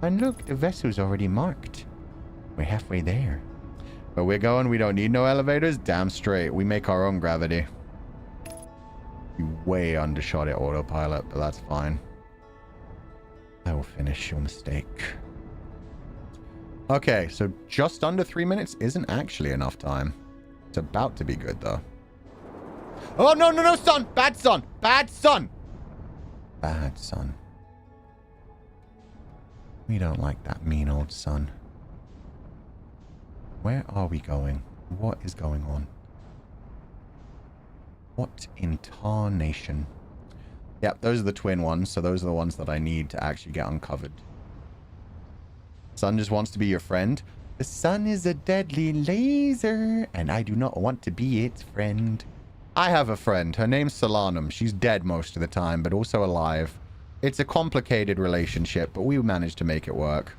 Speaker 2: And look, the vessel's already marked. We're halfway there. But we're going, we don't need no elevators? Damn straight. We make our own gravity. You way undershot it, autopilot, but that's fine. I will finish your mistake. Okay, so just under 3 minutes isn't actually enough time. It's about to be good, though.
Speaker 1: Oh, no, no, no, son. Bad son. Bad son.
Speaker 2: Bad son. We don't like that mean old son. Where are we going? What is going on? What in tarnation? Yep, those are the twin ones, so those are the ones that I need to actually get uncovered. Sun just wants to be your friend. The sun is a deadly laser, and I do not want to be its friend. I have a friend. Her name's Solanum. She's dead most of the time, but also alive. It's a complicated relationship, but we managed to make it work.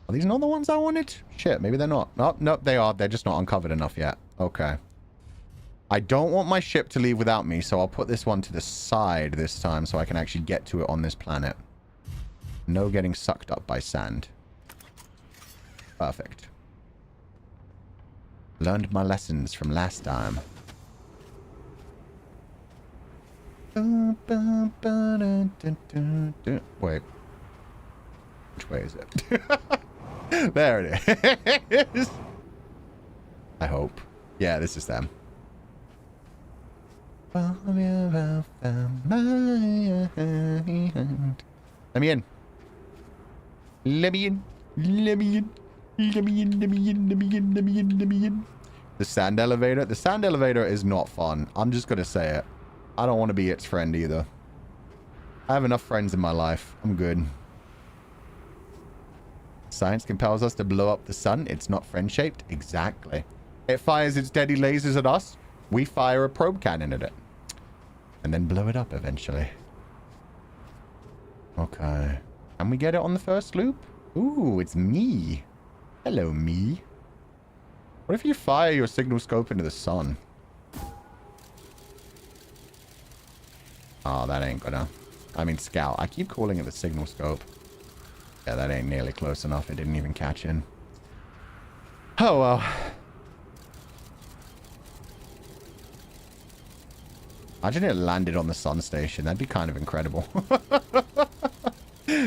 Speaker 2: Are these not the ones I wanted? Shit, maybe they're not. Oh, nope, they are. They're just not uncovered enough yet. Okay. I don't want my ship to leave without me, so I'll put this one to the side this time so I can actually get to it on this planet. No getting sucked up by sand. Perfect. Learned my lessons from last time. Wait. Which way is it? There it is. I hope. Yeah, this is them. Let me in. Let me in. Let me in. Let me in. Let me in. Let me in. Let me in. Let me in. The sand elevator. The sand elevator is not fun. I'm just gonna say it. I don't want to be its friend either. I have enough friends in my life. I'm good. Science compels us to blow up the sun. It's not friend-shaped. Exactly. It fires its deadly lasers at us. We fire a probe cannon at it. And then blow it up eventually. Okay. Can we get it on the first loop? Ooh, it's me. Hello, me. What if you fire your signal scope into the sun? Oh, that ain't gonna... I mean, scout. I keep calling it the signal scope. Yeah, that ain't nearly close enough. It didn't even catch in. Oh, well. Imagine it landed on the sun station. That'd be kind of incredible.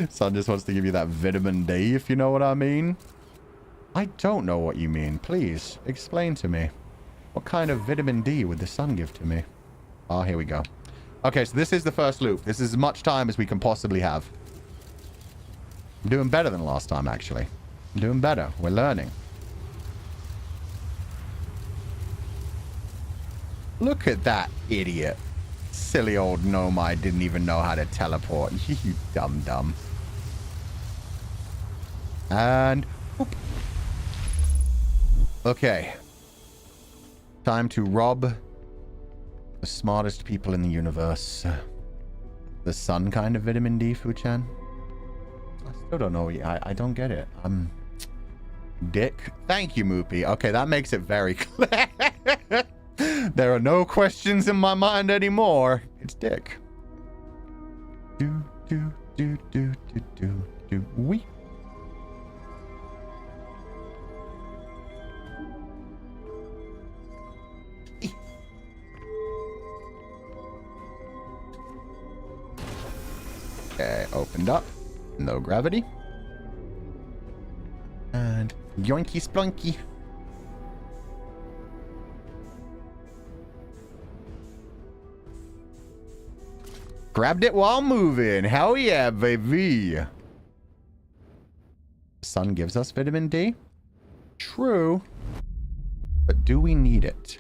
Speaker 2: Sun just wants to give you that vitamin D, if you know what I mean. I don't know what you mean. Please, explain to me. What kind of vitamin D would the sun give to me? Oh, here we go. Okay, so this is the first loop. This is as much time as we can possibly have. I'm doing better than last time, actually. I'm doing better. We're learning. Look at that idiot. Silly old gnome I didn't even know how to teleport. You dum-dum. And... Oop. Okay. Time to rob the smartest people in the universe. The sun kind of vitamin D, Fu-chan. I still don't know. I don't get it. Dick. Thank you, Moopy. Okay, that makes it very clear. There are no questions in my mind anymore. It's Dick. Do, do, do, do, do, do, do. Wee. Okay, opened up. No gravity. And yoinky splunky. Grabbed it while moving. Hell yeah, baby. The sun gives us vitamin D. True. But do we need it?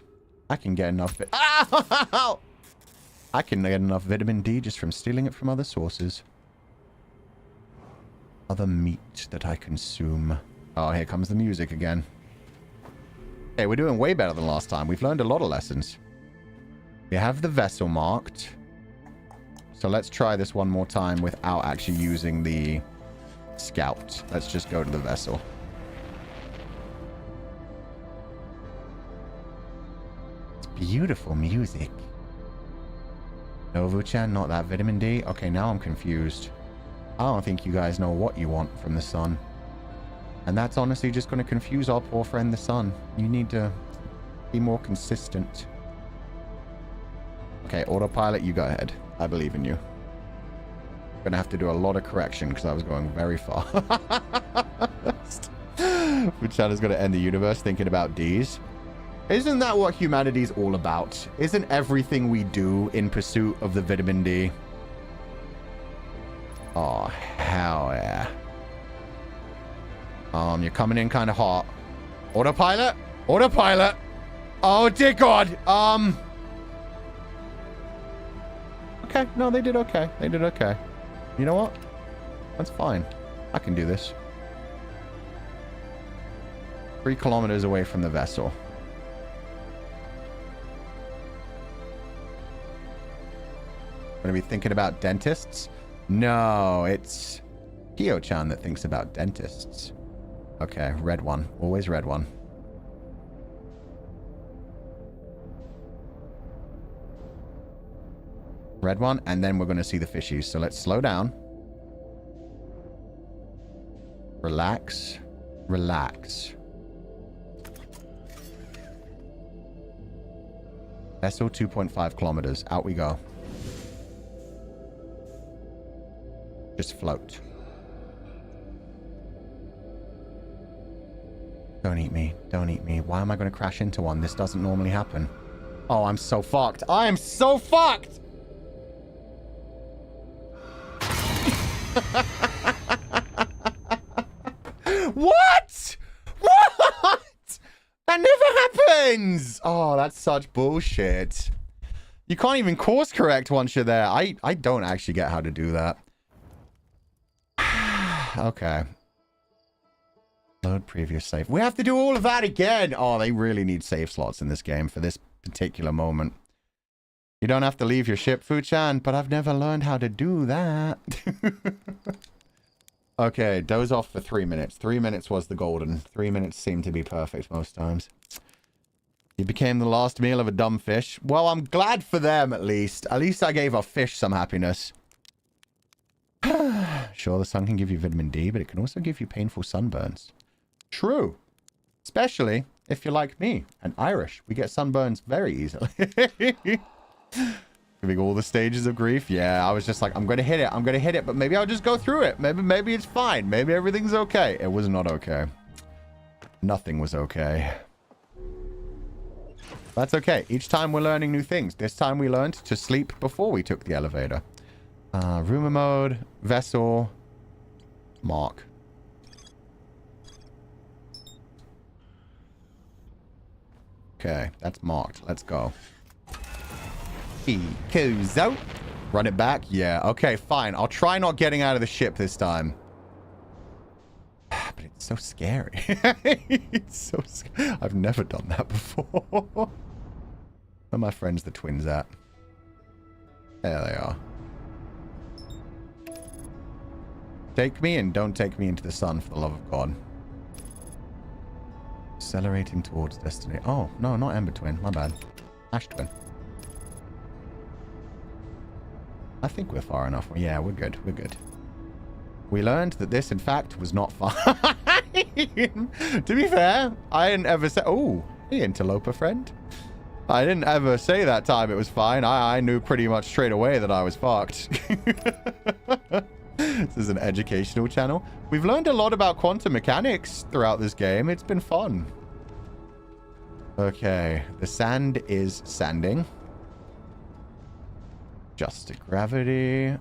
Speaker 2: I can get enough... Ow! I can get enough vitamin D just from stealing it from other sources. Other meat that I consume. Oh, here comes the music again. Hey, we're doing way better than last time. We've learned a lot of lessons. We have the vessel marked. So let's try this one more time without actually using the scout. Let's just go to the vessel. It's beautiful music. Novu-chan, not that vitamin D. Okay, now I'm confused. I don't think you guys know what you want from the sun. And that's honestly just going to confuse our poor friend the sun. You need to be more consistent. Okay, autopilot, you go ahead. I believe in you. I'm going to have to do a lot of correction because I was going very fast. Fuchan is going to end the universe thinking about D's.
Speaker 1: Isn't that what humanity's all about? Isn't everything we do in pursuit of the vitamin D? Oh, hell yeah. You're coming in kind of hot. Autopilot? Autopilot! Oh, dear God! Okay, no, they did okay. They did okay. You know what? That's fine. I can do this. 3 kilometers away from the vessel. Gonna be thinking about dentists? No, it's Kyo-chan that thinks about dentists. Okay, red one. Always red one. Red one, and then we're going to see the fishies. So let's slow down. Relax. Relax. Vessel 2.5 kilometers. Out we go. Just float. Don't eat me. Don't eat me. Why am I going to crash into one? This doesn't normally happen. Oh, I'm so fucked. I am so fucked! What? What? That never happens! Oh, that's such bullshit. You can't even course correct once you're there. I don't actually get how to do that. Okay. Load previous save. We have to do all of that again. Oh, they really need save slots in this game for this particular moment. You don't have to leave your ship, Fu-chan, but I've never learned how to do that. Okay, doze off for 3 minutes. 3 minutes was the golden. 3 minutes seemed to be perfect most times. You became the last meal of a dumb fish. Well, I'm glad for them, at least. At least I gave a fish some happiness. Sure, the sun can give you vitamin D, but it can also give you painful sunburns. True. Especially if you're like me and Irish. We get sunburns very easily. Giving all the stages of grief. Yeah, I was just like, I'm going to hit it. I'm going to hit it, but maybe I'll just go through it. Maybe it's fine. Maybe everything's okay. It was not okay. Nothing was okay. That's okay. Each time we're learning new things. This time we learned to sleep before we took the elevator. Rumor mode, vessel, mark. Okay, that's marked. Let's go. Kuzo. Run it back? Yeah, okay, fine. I'll try not getting out of the ship this time. But it's so scary. It's so scary. I've never done that before. Where are my friends, the twins, at? There they are. Take me and don't take me into the sun, for the love of God. Accelerating towards destiny. Oh, no, not Ember Twin. My bad. Ash Twin. I think we're far enough. Yeah, we're good. We're good. We learned that this, in fact, was not fine. To be fair, I didn't ever say... Oh, hey, interloper friend. I didn't ever say that time it was fine. I knew pretty much straight away that I was fucked. This is an educational channel. We've learned a lot about quantum mechanics throughout this game. It's been fun. Okay. The sand is sanding. Just a gravity.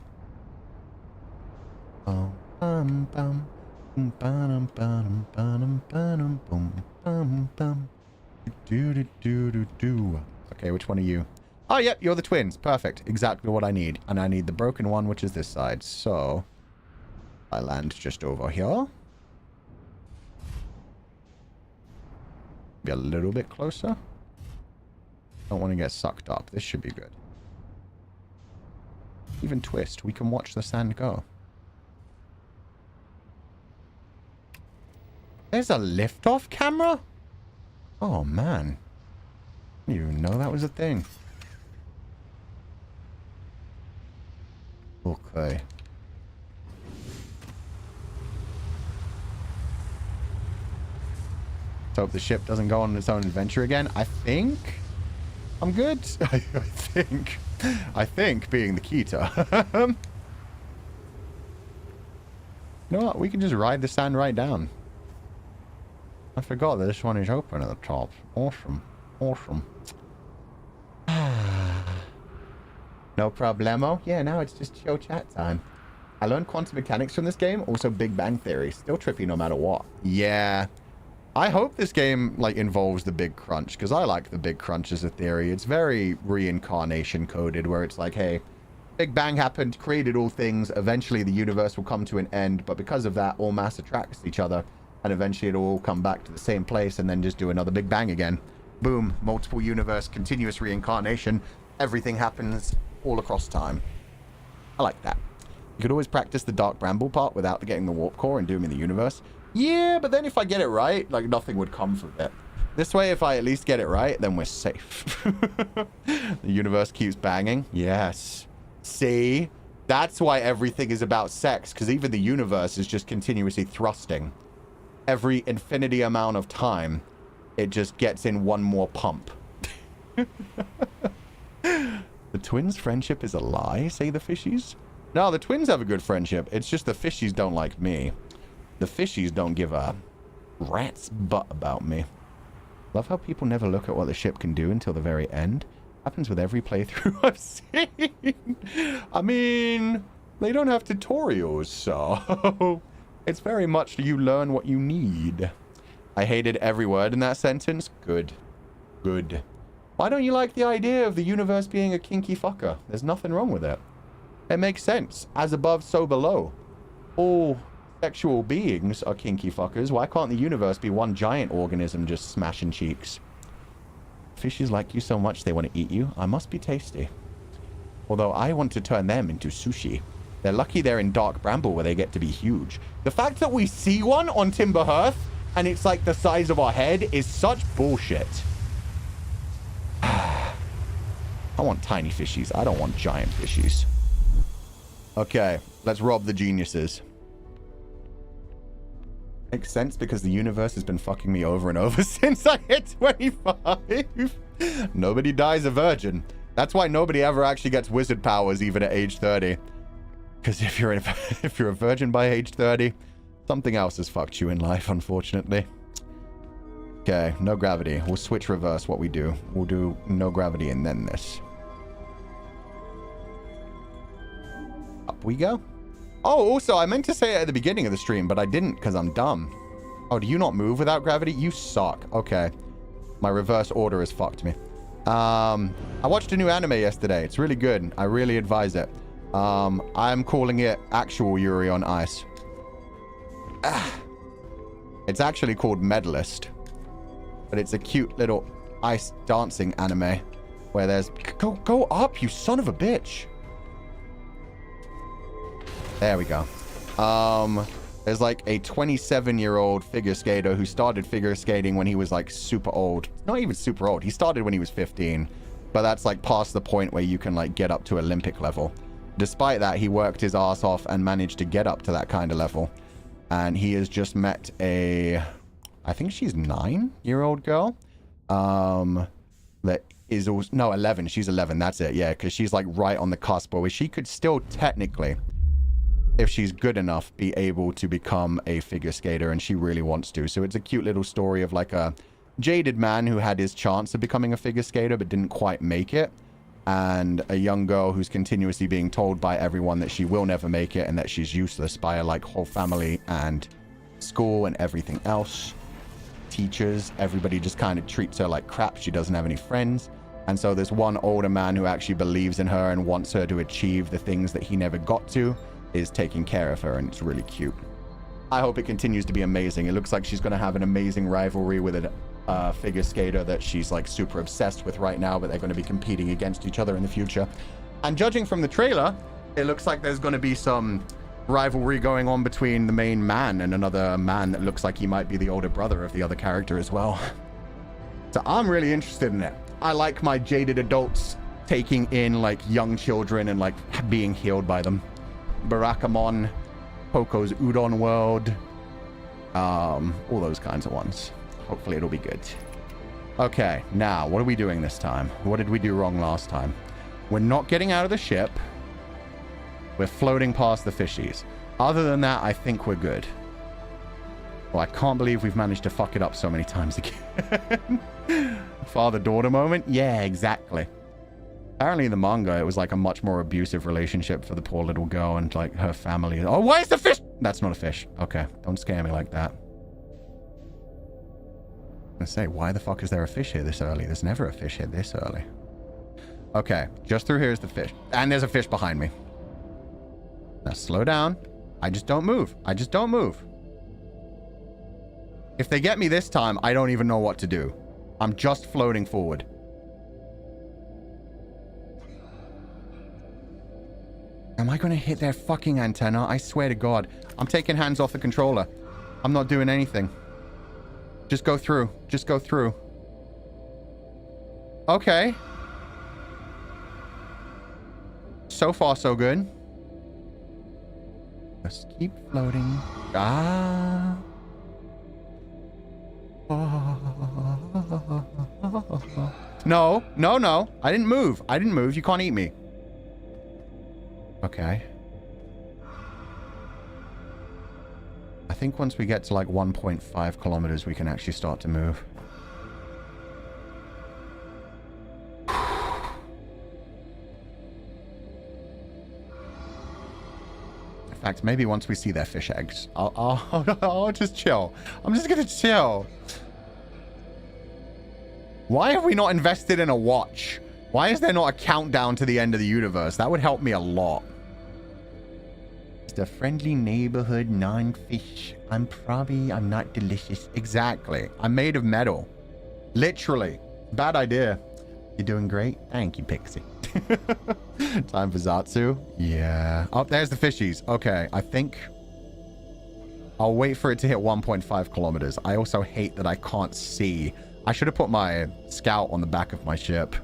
Speaker 1: Okay, which one are you? Oh, yep, you're the twins. Perfect. Exactly what I need. And I need the broken one, which is this side. So, I land just over here. Be a little bit closer. Don't want to get sucked up. This should be good. Even twist. We can watch the sand go. There's a liftoff camera? Oh, man. I didn't even know that was a thing. Okay. Let's hope the ship doesn't go on its own adventure again. I think I'm good. I think being the key to. You know what? We can just ride the sand right down. I forgot that this one is open at the top. Awesome.
Speaker 2: Awesome. No problemo. Yeah, now it's just chill chat time. I learned quantum mechanics from this game. Also Big Bang Theory. Still trippy no matter what. Yeah. I hope this game, like, involves the Big Crunch, because I like the Big Crunch as a theory. It's very reincarnation coded, where it's like, hey, Big Bang happened, created all things, eventually the universe will come to an end, but because of that, all mass attracts each other, and eventually it'll all come back to the same place, and then just do another Big Bang again. Boom, multiple universe, continuous reincarnation, everything happens all across time. I like that. You could always practice the Dark Bramble part without getting the Warp Core and dooming the universe. Yeah, but then if I get it right, like, nothing would come from it. This way, if I at least get it right, then we're safe. The universe keeps banging. Yes. See? That's why everything is about sex, because even the universe is just continuously thrusting. Every infinity amount of time, it just gets in one more pump. The twins' friendship is a lie, say the fishies? No, the twins have a good friendship. It's just the fishies don't like me. The fishies don't give a rat's butt about me. Love how people never look at what the ship can do until the very end. Happens with every playthrough I've seen. I mean, they don't have tutorials, so it's very much you learn what you need. I hated every word in that sentence. Good. Good. Why don't you like the idea of the universe being a kinky fucker? There's nothing wrong with it. It makes sense. As above, so below. All sexual beings are kinky fuckers. Why can't the universe be one giant organism just smashing cheeks? Fishes like you so much they want to eat you. I must be tasty. Although I want to turn them into sushi. They're lucky they're in Dark Bramble where they get to be huge. The fact that we see one on Timber Hearth and it's like the size of our head is such bullshit. I want tiny fishies. I don't want giant fishies. Okay, let's rob the geniuses. Makes sense because the universe has been fucking me over and over since I hit 25. Nobody dies a virgin. That's why nobody ever actually gets wizard powers even at age 30. Because if you're a virgin by age 30, something else has fucked you in life, unfortunately. Okay, no gravity. We'll switch reverse what we do. We'll do no gravity and then this. Up we go. Oh, also, I meant to say it at the beginning of the stream, but I didn't because I'm dumb. Oh, do you not move without gravity? You suck. Okay. My reverse order has fucked me. I watched a new anime yesterday. It's really good. I really advise it. I'm calling it Actual Yuri on Ice. It's actually called Medalist. But it's a cute little ice dancing anime where there's... Go up, you son of a bitch. There we go. There's like a 27-year-old figure skater who started figure skating when he was like super old. Not even super old. He started when he was 15. But that's like past the point where you can like get up to Olympic level. Despite that, he worked his ass off and managed to get up to that kind of level. And he has just met a... I think she's 9-year-old girl. That is also... No, 11. She's 11. That's it. Yeah, because she's like right on the cusp where she could still technically... if she's good enough, be able to become a figure skater, and she really wants to. So it's a cute little story of like a jaded man who had his chance of becoming a figure skater but didn't quite make it, and a young girl who's continuously being told by everyone that she will never make it and that she's useless by her like whole family and school and everything else. Teachers, everybody just kind of treats her like crap. She doesn't have any friends. And so there's one older man who actually believes in her and wants her to achieve the things that he never got to, is taking care of her, and it's really cute. I hope it continues to be amazing. It looks like she's going to have an amazing rivalry with a figure skater that she's like super obsessed with right now, but they're going to be competing against each other in the future. And judging from the trailer, it looks like there's going to be some rivalry going on between the main man and another man that looks like he might be the older brother of the other character as well. So I'm really interested in it. I like my jaded adults taking in like young children and like being healed by them. Barakamon, Poco's Udon World, all those kinds of ones. Hopefully it'll be good. Okay, now, what are we doing this time? What did we do wrong last time? We're not getting out of the ship. We're floating past the fishies. Other than that, I think we're good. Well, I can't believe we've managed to fuck it up so many times again. Father-daughter moment? Yeah, exactly. Apparently in the manga, it was like a much more abusive relationship for the poor little girl and like her family. Oh, why is the fish? That's not a fish. Okay, don't scare me like that. I'm gonna say, why the fuck is there a fish here this early? There's never a fish here this early. Okay, just through here is the fish. And there's a fish behind me. Now slow down. I just don't move. I just don't move. If they get me this time, I don't even know what to do. I'm just floating forward. Am I going to hit their fucking antenna? I swear to God. I'm taking hands off the controller. I'm not doing anything. Just go through. Just go through. Okay. So far, so good. Just keep floating. Ah. No, no, no. I didn't move. I didn't move. You can't eat me. Okay. I think once we get to like 1.5 kilometers, we can actually start to move. In fact, maybe once we see their fish eggs, I'll just chill. I'm just gonna chill. Why have we not invested in a watch? Why is there not a countdown to the end of the universe? That would help me a lot. Just a friendly neighborhood non-fish. I'm not delicious. Exactly. I'm made of metal. Literally. Bad idea. You're doing great. Thank you, Pixie. Time for Zatsu. Yeah. Oh, there's the fishies. Okay. I think I'll wait for it to hit 1.5 kilometers. I also hate that I can't see. I should have put my scout on the back of my ship.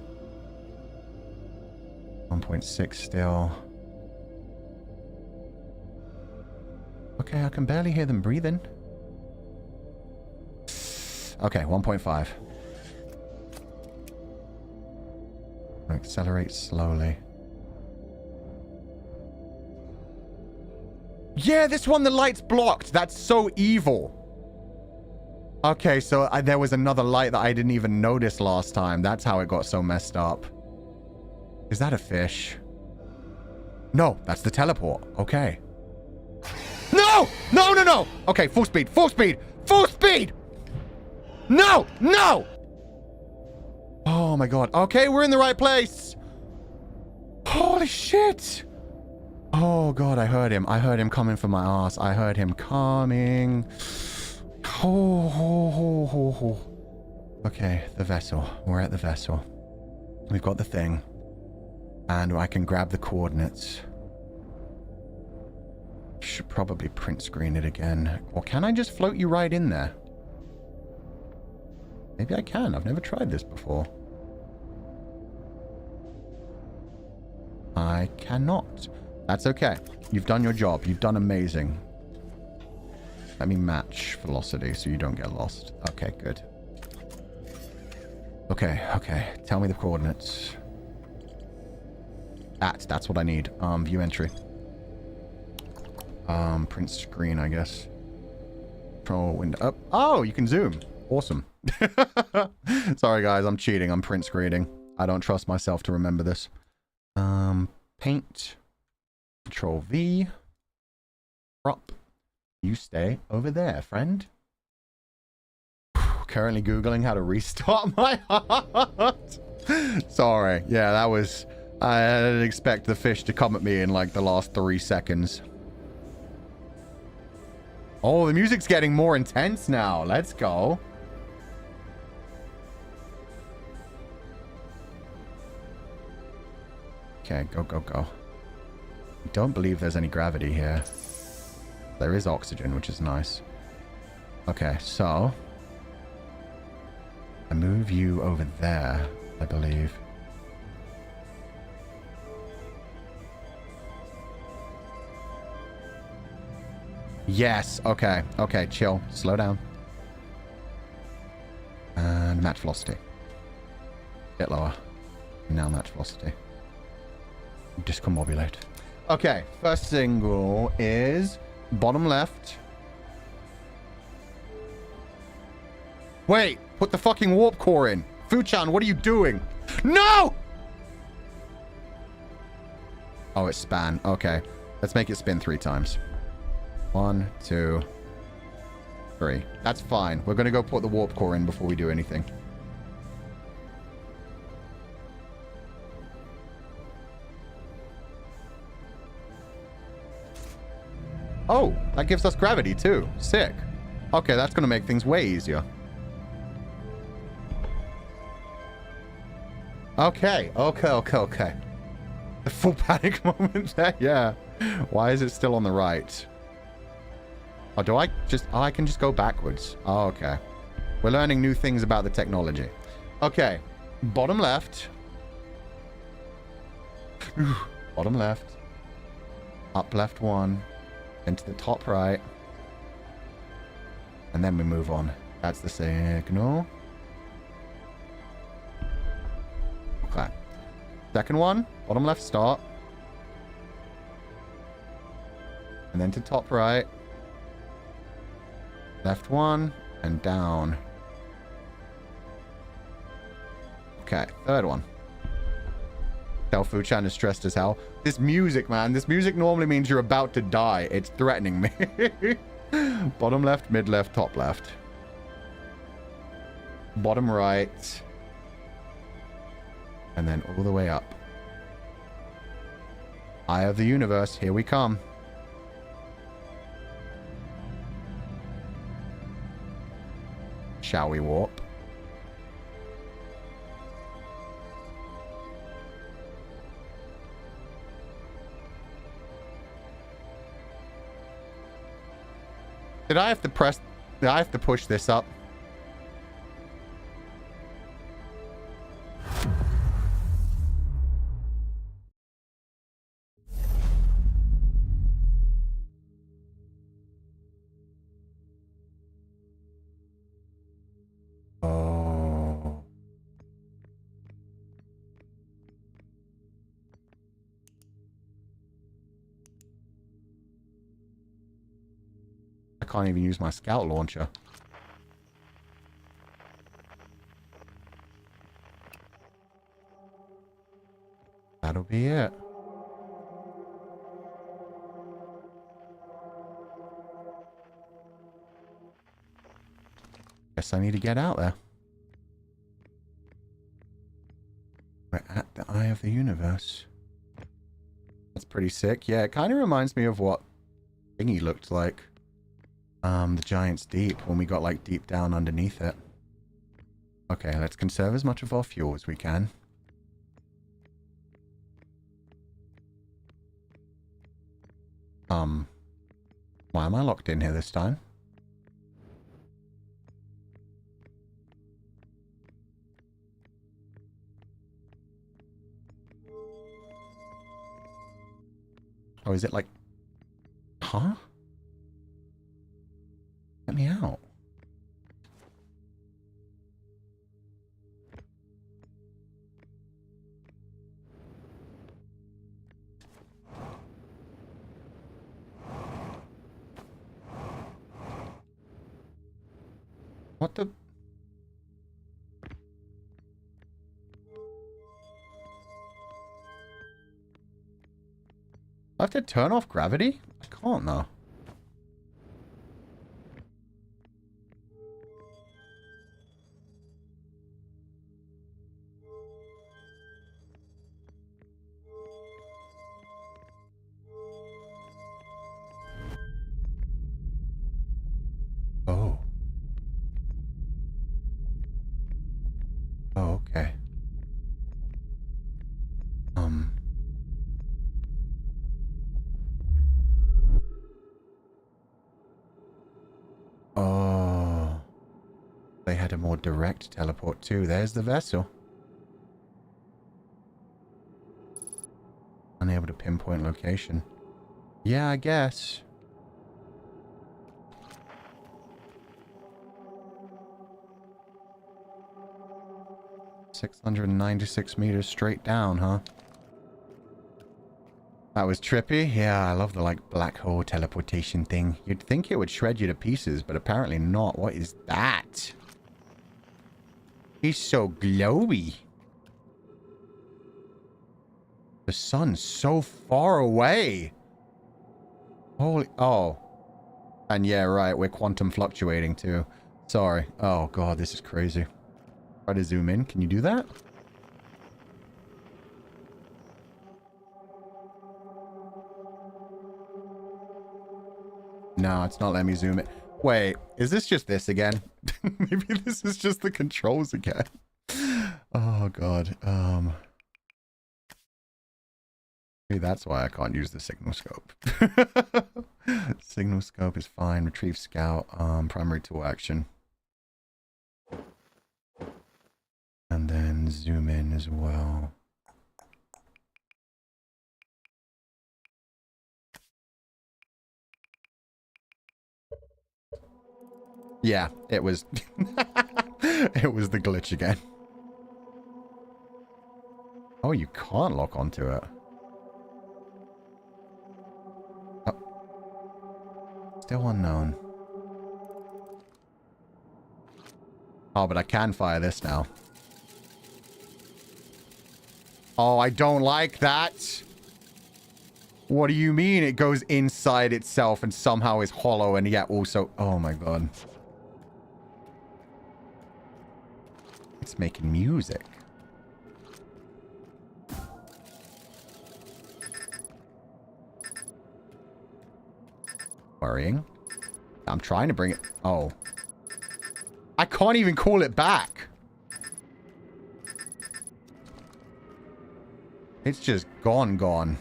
Speaker 2: 1.6 still. Okay, I can barely hear them breathing. Okay, 1.5. Accelerate slowly. Yeah, this one, the light's blocked. That's so evil. Okay, so there was another light that I didn't even notice last time. That's how it got so messed up. Is that a fish? No, that's the teleport. Okay. No! No, no, no! Okay, full speed, full speed, full speed! No! No! Oh my God. Okay, we're in the right place. Holy shit. Oh God, I heard him. I heard him coming for my ass. I heard him coming. Okay, the vessel. We're at the vessel. We've got the thing. And I can grab the coordinates. Should probably print screen it again. Or can I just float you right in there? Maybe I can. I've never tried this before. I cannot. That's okay. You've done your job. You've done amazing. Let me match velocity so you don't get lost. Okay, good. Okay, okay. Tell me the coordinates. That's what I need. View entry. Print screen, I guess. Control window up. Oh, you can zoom. Awesome. Sorry, guys. I'm cheating. I'm print screening. I don't trust myself to remember this. Paint. Control V. Crop. You stay over there, friend. Currently Googling how to restart my heart. Sorry. Yeah, that was... I didn't expect the fish to come at me in like the last 3 seconds. Oh, the music's getting more intense now. Let's go. Okay, go, go, go. I don't believe there's any gravity here. There is oxygen, which is nice. Okay, so... I move you over there, I believe. Yes, okay, okay, chill. Slow down. And match velocity. Bit lower. Now match velocity. Discombobulate. Okay, first single is bottom left. Wait, put the fucking warp core in. Fu-chan, what are you doing? No! Oh, it's span. Okay. Let's make it spin 3 times. 1, 2, 3. That's fine. We're going to go put the warp core in before we do anything. Oh, that gives us gravity too. Sick. Okay, that's going to make things way easier. Okay. The full panic moment there, yeah. Why is it still on the right? Oh, do I just... Oh, I can just go backwards. Oh, okay. We're learning new things about the technology. Okay. Bottom left. Bottom left. Up left 1. Into the top right. And then we move on. That's the signal. Okay. Second one. Bottom left start. And then to top right. Left 1. And down. Okay. Third one. Tell Fu-chan is stressed as hell. This music, man. This music normally means you're about to die. It's threatening me. Bottom left, mid left, top left. Bottom right. And then all the way up. Eye of the universe. Here we come. Shall we warp? Did I have to push this up? Oh. I can't even use my scout launcher. That'll be it. Guess I need to get out there. We're at the eye of the universe. That's pretty sick. Yeah, it kind of reminds me of what Thingy looked like. The Giant's Deep, when we got like deep down underneath it. Okay, let's conserve as much of our fuel as we can. Why am I locked in here this time? Oh, is it like... Huh? Let me out. What the... I have to turn off gravity? I can't though. Oh. Oh, okay. Oh. They had a more direct teleport too. There's the vessel. Unable to pinpoint location. Yeah, I guess. $696 meters straight down, huh? That was trippy. Yeah, I love the, like, black hole teleportation thing. You'd think it would shred you to pieces, but apparently not. What is that? He's so glowy. The sun's so far away. Holy... Oh. And yeah, right. We're quantum fluctuating too. Sorry. Oh, God. This is crazy. Try to zoom in. Can you do that? No, it's not letting me zoom it. Wait, is this just this again? Maybe this is just the controls again. Oh, God. Maybe that's why I can't use the signal scope. Signal scope is fine. Retrieve scout. Primary tool action. And then zoom in as well. Yeah, it was... it was the glitch again. Oh, you can't lock onto it. Oh. Still unknown. Oh, but I can fire this now. Oh, I don't like that. What do you mean it goes inside itself and somehow is hollow and yet also... Oh my god. It's making music. Worrying. I'm trying to bring it... Oh. I can't even call it back. It's just gone.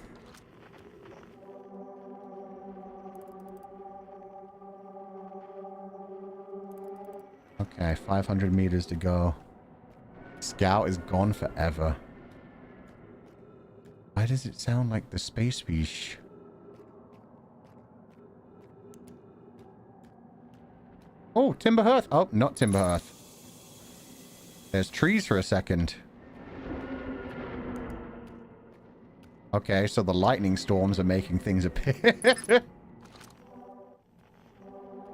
Speaker 2: Okay, 500 meters to go. Scout is gone forever. Why does it sound like the space beach? Oh, Timber Hearth. Oh, not Timber Hearth. There's trees for a second. Okay, so the lightning storms are making things appear.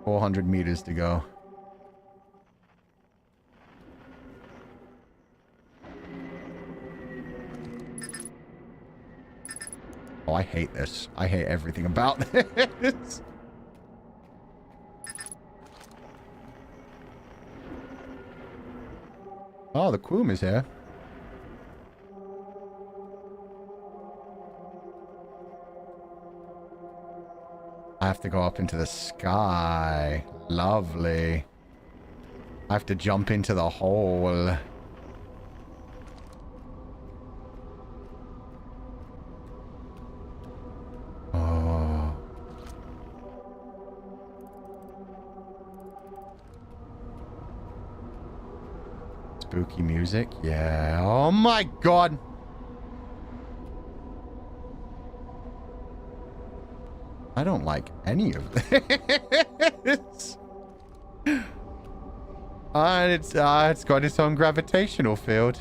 Speaker 2: 400 meters to go. Oh, I hate this. I hate everything about this. Oh, the Quoom is here. I have to go up into the sky. Lovely. I have to jump into the hole. Oh. Spooky music? Yeah. Oh my god! I don't like any of this. It's got its own gravitational field.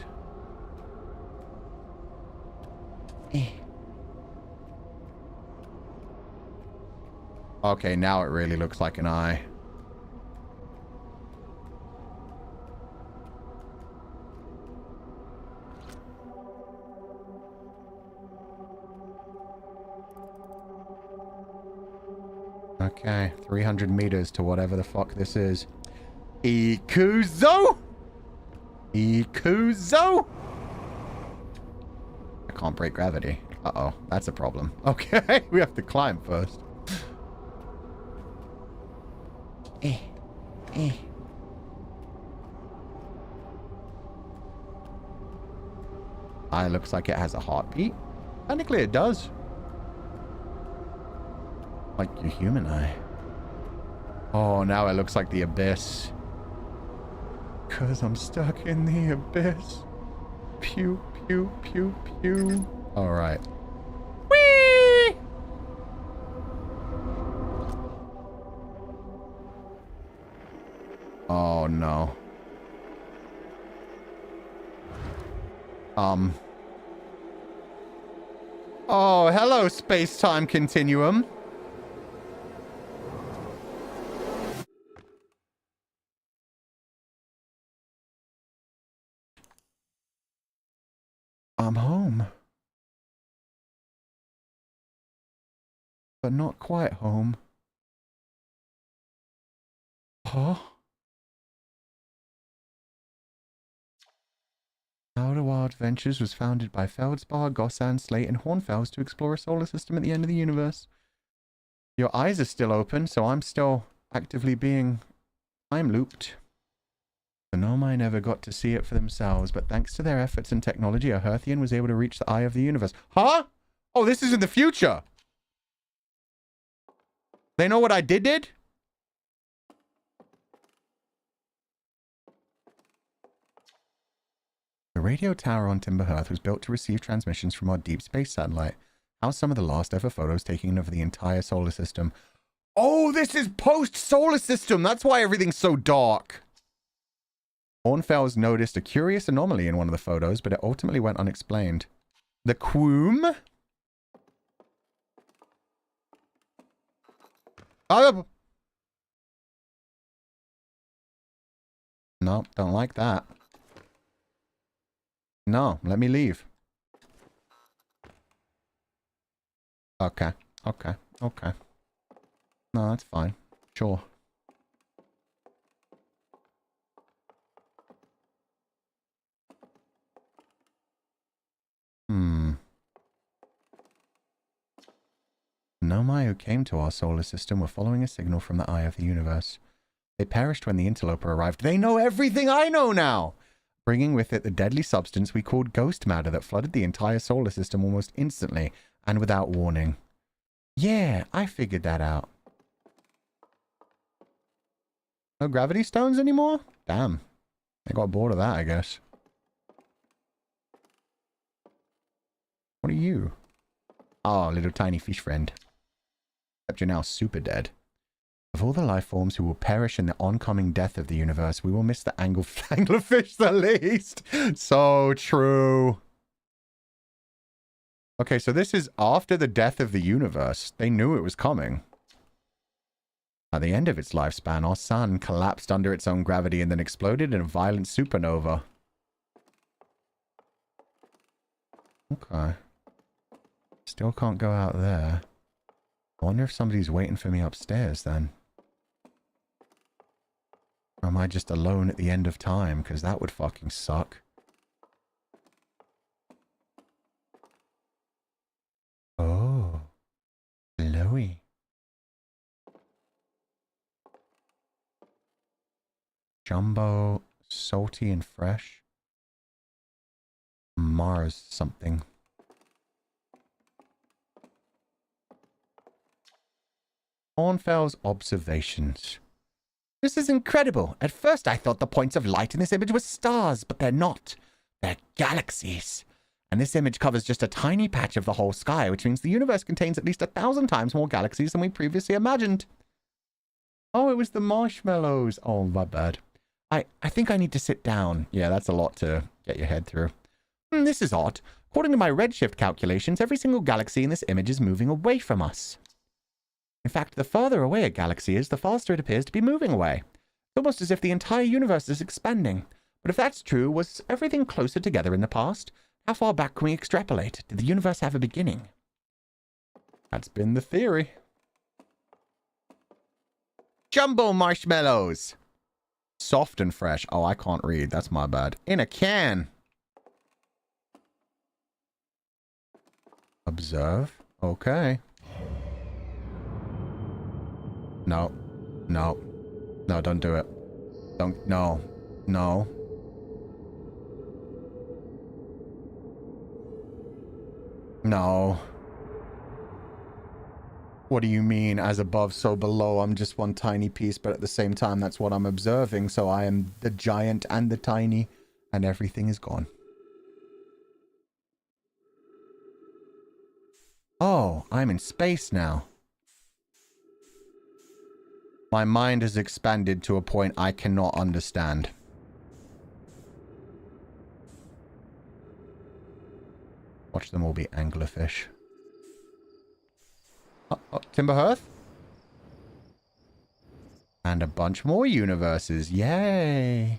Speaker 2: Okay, now it really looks like an eye. Okay, 300 meters to whatever the fuck this is. Ikuzo! Ikuzo! I can't break gravity. Uh-oh, that's a problem. Okay, we have to climb first. Eye looks like it has a heartbeat. Technically it does. Like your human eye. Oh, now it looks like the abyss. 'Cause I'm stuck in the abyss. Pew, pew, pew, pew. Alright. Whee! Oh, no. Oh, hello, space-time continuum. but not quite home. Huh? Outer Wild Ventures was founded by Feldspar, Gossan, Slate, and Hornfels to explore a solar system at the end of the universe. Your eyes are still open, so I'm still actively being time looped. The Nomai never got to see it for themselves, but thanks to their efforts and technology, a Hearthian was able to reach the eye of the universe. Huh? Oh, this is in the future! They know what I did? The radio tower on Timber Hearth was built to receive transmissions from our deep space satellite. How's some of the last ever photos taken of the entire solar system? Oh, this is post-solar system! That's why everything's so dark! Hornfels noticed a curious anomaly in one of the photos, but it ultimately went unexplained. The Quoom? Oh! No, don't like that. No, let me leave. Okay, okay, okay. No, that's fine. Sure. Nomai who came to our solar system were following a signal from the eye of the universe. They perished when the interloper arrived. They know everything I know now! Bringing with it the deadly substance we called ghost matter that flooded the entire solar system almost instantly and without warning. Yeah, I figured that out. No gravity stones anymore? Damn. I got bored of that, I guess. What are you? Oh, little tiny fish friend. Except you're now super dead. Of all the life forms who will perish in the oncoming death of the universe, we will miss the anglerfish the least. So true. Okay, so this is after the death of the universe. They knew it was coming. At the end of its lifespan, our sun collapsed under its own gravity and then exploded in a violent supernova. Okay. Still can't go out there. I wonder if somebody's waiting for me upstairs then. Or am I just alone at the end of time? Because that would fucking suck. Oh. Glowy. Jumbo, salty and fresh. Mars something. Hornfels observations. This is incredible. At first I thought the points of light in this image were stars, but they're not. They're galaxies. And this image covers just a tiny patch of the whole sky, which means the universe contains at least 1,000 times more galaxies than we previously imagined. Oh, it was the marshmallows. Oh, my bad. I think I need to sit down. Yeah, that's a lot to get your head through. This is odd. According to my redshift calculations, every single galaxy in this image is moving away from us. In fact, the farther away a galaxy is, the faster it appears to be moving away. It's almost as if the entire universe is expanding. But if that's true, was everything closer together in the past? How far back can we extrapolate? Did the universe have a beginning? That's been the theory. Jumbo marshmallows! Soft and fresh. Oh, I can't read. That's my bad. In a can. Observe. Okay. No. No. No, don't do it. Don't. No. No. No. What do you mean, as above, so below? I'm just one tiny piece, but at the same time, that's what I'm observing. So I am the giant and the tiny, and everything is gone. Oh, I'm in space now. My mind has expanded to a point I cannot understand. Watch them all be anglerfish. Oh, Timber Hearth? And a bunch more universes. Yay!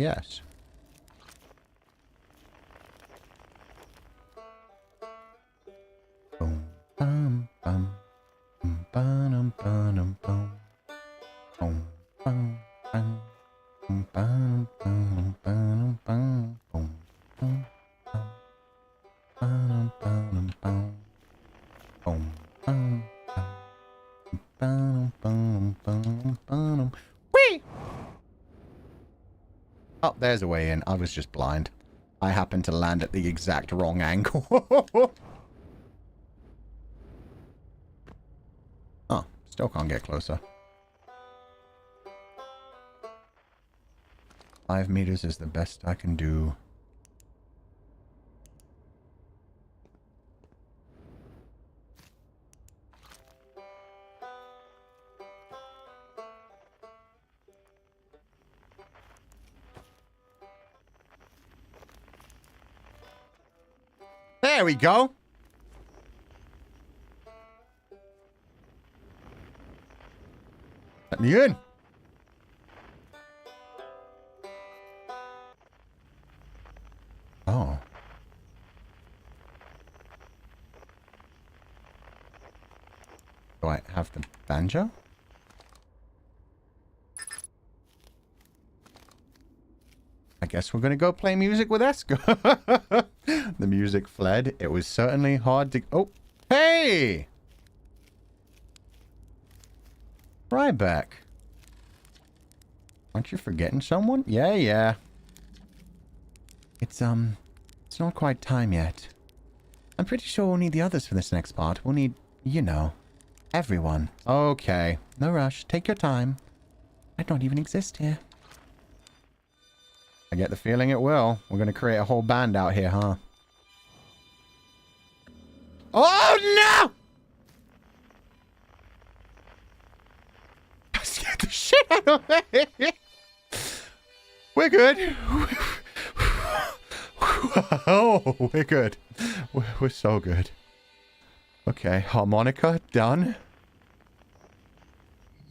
Speaker 2: Yes. Boom, bum, bum, bum, bum, bum, boom, bum, bum, bum, bum, bum, bum, boom, bum, bum, bum, bum, boom, bum, bum, bum, bum, bum. Whee! Oh, there's a way in. I was just blind. I happened to land at the exact wrong angle. Oh, still can't get closer. 5 meters is the best I can do. There we go. Let me in. Oh. Do I have the banjo? I guess we're gonna go play music with Eska. The music fled. It was certainly hard to... Oh! Hey! Ryback. Aren't you forgetting someone? Yeah, yeah. It's not quite time yet. I'm pretty sure we'll need the others for this next part. We'll need, you know, everyone. Okay. No rush. Take your time. I don't even exist here. I get the feeling it will. We're gonna create a whole band out here, huh? Oh, no! I scared the shit out of me. We're good. Oh, we're good. We're so good. Okay, harmonica, done.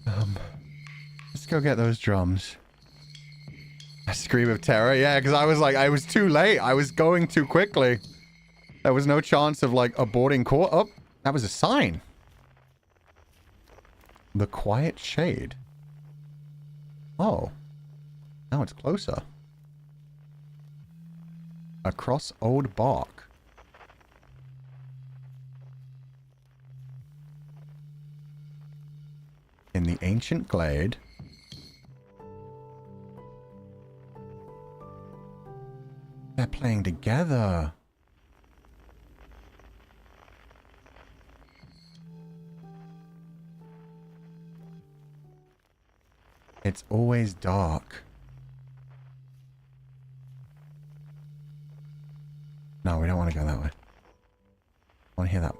Speaker 2: Let's go get those drums. A scream of terror, yeah, because I was like, I was too late. I was going too quickly. There was no chance of, like, aborting court. Oh, that was a sign. The Quiet Shade. Oh. Now it's closer. Across old bark. In the ancient glade. They're playing together. It's always dark. No, we don't want to go that way. I want to hear that.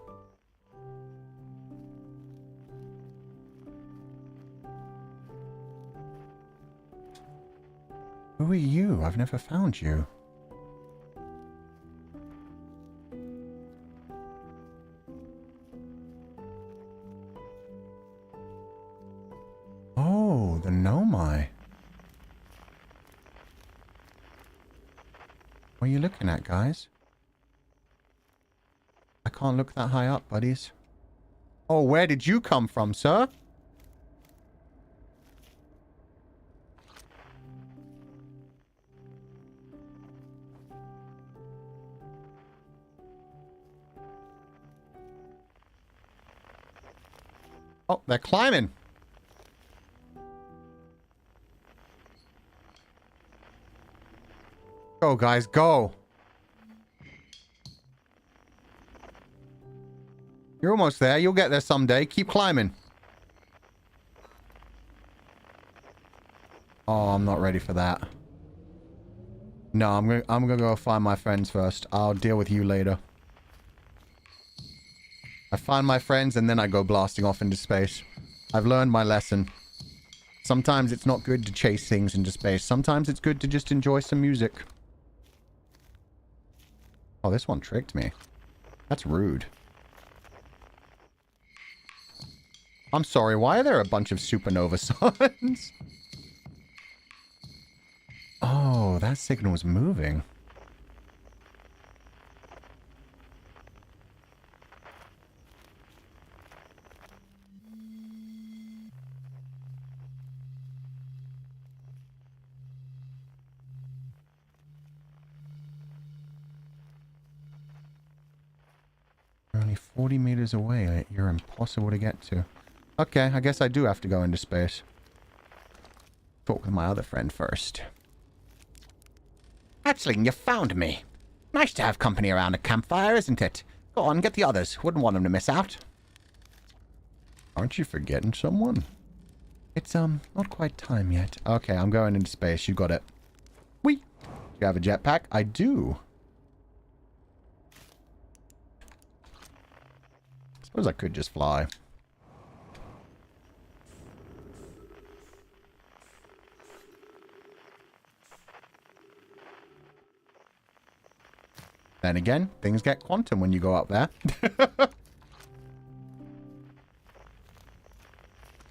Speaker 2: Who are you? I've never found you. Oh, the Nomai. What are you looking at, guys? I can't look that high up, buddies. Oh, where did you come from, sir? Oh, they're climbing. Go, guys, go. You're almost there. You'll get there someday. Keep climbing. Oh, I'm not ready for that. No, I'm gonna go find my friends first. I'll deal with you later. I find my friends and then I go blasting off into space. I've learned my lesson. Sometimes it's not good to chase things into space. Sometimes it's good to just enjoy some music. Oh, this one tricked me. That's rude. I'm sorry, why are there a bunch of supernova suns? Oh, that signal was moving. You're only 40 meters away. You're impossible to get to. Okay, I guess I do have to go into space. Talk with my other friend first.
Speaker 3: Hatchling, you found me. Nice to have company around a campfire, isn't it? Go on, get the others. Wouldn't want them to miss out.
Speaker 2: Aren't you forgetting someone? It's, not quite time yet. Okay, I'm going into space. You got it. Whee! You have a jetpack? I do. Suppose I could just fly. Then again, things get quantum when you go up there.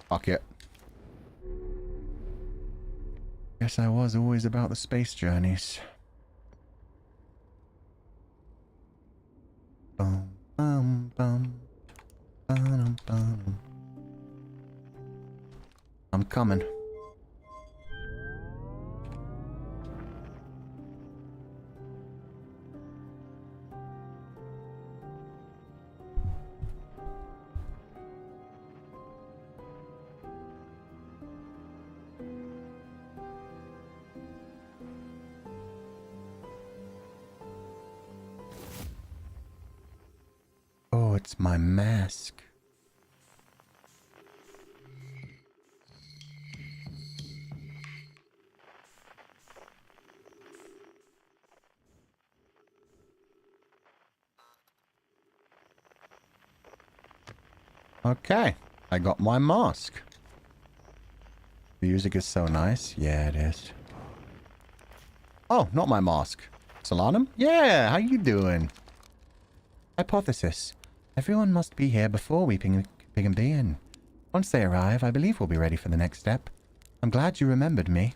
Speaker 2: Fuck it. Guess I was always about the space journeys. Bum, bum, bum. Bum, bum. I'm coming. Oh, it's my mask. Okay, I got my mask. The music is so nice. Yeah, it is. Oh, not my mask. Solanum? Yeah, how you doing? Hypothesis. Everyone must be here before we ping and be in. Once they arrive, I believe we'll be ready for the next step. I'm glad you remembered me.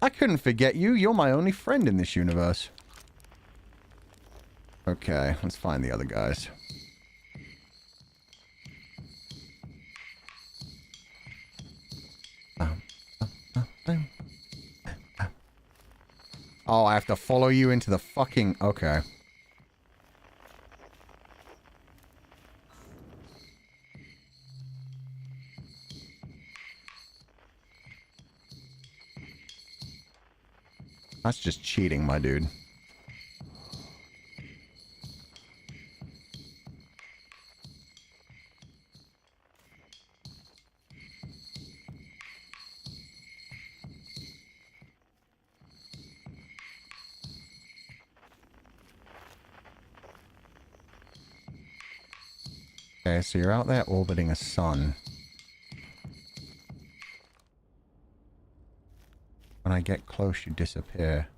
Speaker 2: I couldn't forget you. You're my only friend in this universe. Okay, let's find the other guys. Oh, I have to follow you into the fucking... Okay. That's just cheating, my dude. Okay, so you're out there orbiting a sun. When I get close, you disappear.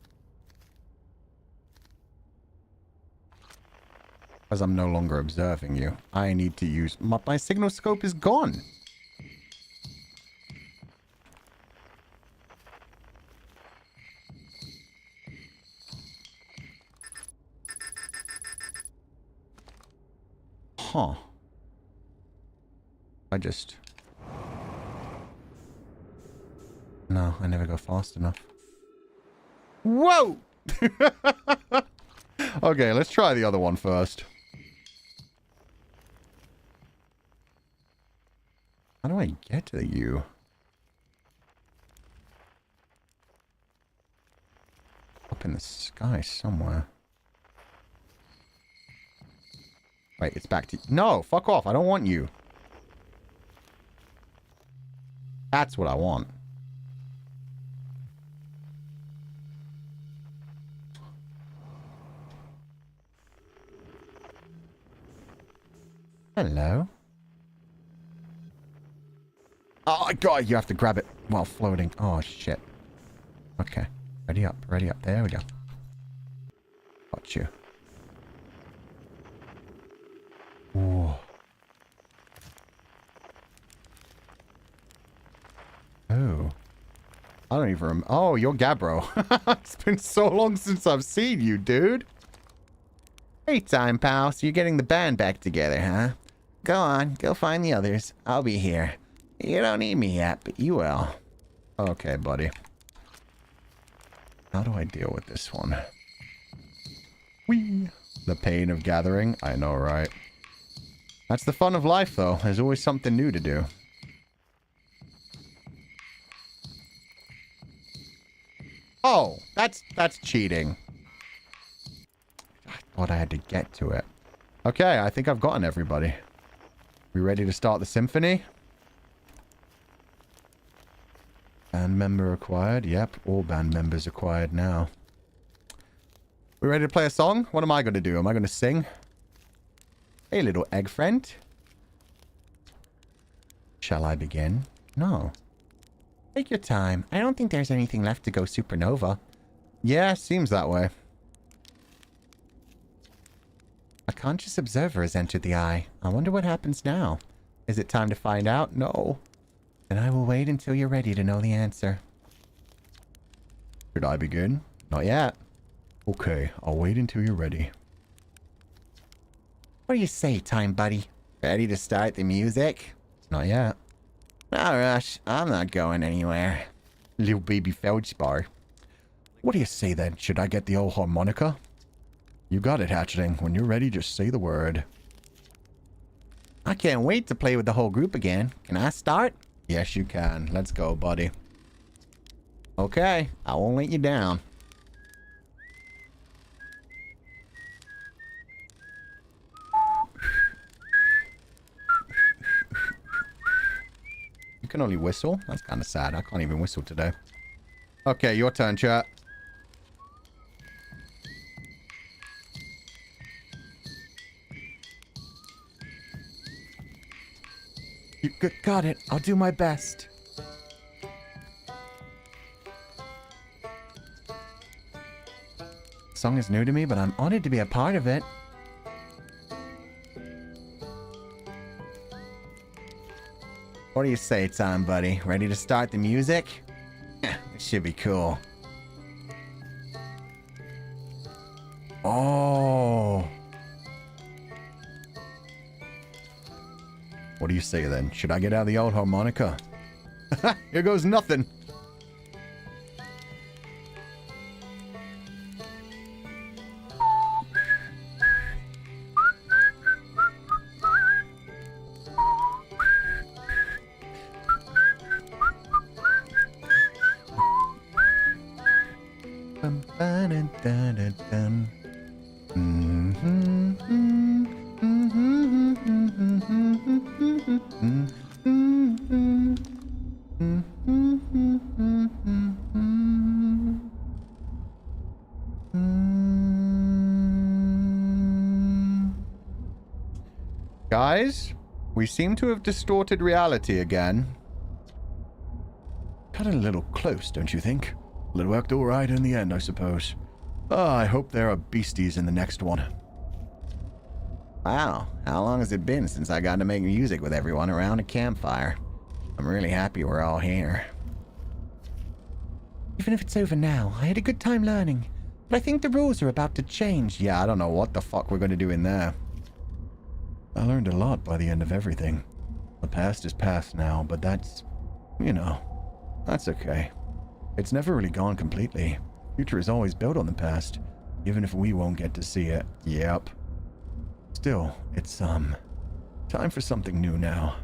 Speaker 2: As I'm no longer observing you, I need to use... My signal scope is gone! Huh. No, I never go fast enough. Whoa! Okay, let's try the other one first. How do I get to you? Up in the sky somewhere. Wait, it's back to... No, fuck off. I don't want you. That's what I want. Hello? Oh, God, you have to grab it while floating. Oh, shit. Okay. Ready up, ready up. There we go. Got you. Ooh. Oh. I don't even remember. Oh, you're Gabbro. It's been so long since I've seen you, dude.
Speaker 3: Hey, time, pal. So you're getting the band back together, huh? Go on. Go find the others. I'll be here. You don't need me yet, but you will.
Speaker 2: Okay, buddy. How do I deal with this one? Whee! The pain of gathering. I know, right? That's the fun of life, though. There's always something new to do. Oh, that's cheating. I thought I had to get to it. Okay, I think I've gotten everybody. We ready to start the symphony? Band member acquired. Yep, all band members acquired now. We ready to play a song? What am I going to do? Am I going to sing? Hey, little egg friend. Shall I begin? No.
Speaker 3: Take your time. I don't think there's anything left to go supernova.
Speaker 2: Yeah, seems that way.
Speaker 3: A conscious observer has entered the eye. I wonder what happens now. Is it time to find out? No. Then I will wait until you're ready to know the answer.
Speaker 2: Should I begin? Not yet. Okay, I'll wait until you're ready.
Speaker 3: What do you say, time buddy? Ready to start the music?
Speaker 2: Not yet.
Speaker 3: No rush. I'm not going anywhere.
Speaker 2: Little baby feldspar. What do you say then? Should I get the old harmonica? You got it, Hatchling. When you're ready, just say the word.
Speaker 3: I can't wait to play with the whole group again. Can I start?
Speaker 2: Yes, you can. Let's go, buddy.
Speaker 3: Okay, I won't let you down.
Speaker 2: You can only whistle? That's kind of sad. I can't even whistle today. Okay, your turn, chat.
Speaker 3: You got it. I'll do my best. The song is new to me, but I'm honored to be a part of it. What do you say, time buddy? Ready to start the music? It should be cool.
Speaker 2: Oh. What do you say then? Should I get out the old harmonica? Here goes nothing. Guys, we seem to have distorted reality again. Cut it a little close, don't you think? Well, it worked all right in the end, I suppose. I hope there are beasties in the next one.
Speaker 3: Wow, how long has it been since I got to make music with everyone around a campfire? I'm really happy we're all here. Even if it's over now, I had a good time learning. But I think the rules are about to change.
Speaker 2: Yeah, I don't know what the fuck we're going to do in there. I learned a lot by the end of everything. The past is past now, but that's, you know, that's okay. It's never really gone completely. Future is always built on the past, even if we won't get to see it. Yep. Still, it's, time for something new now.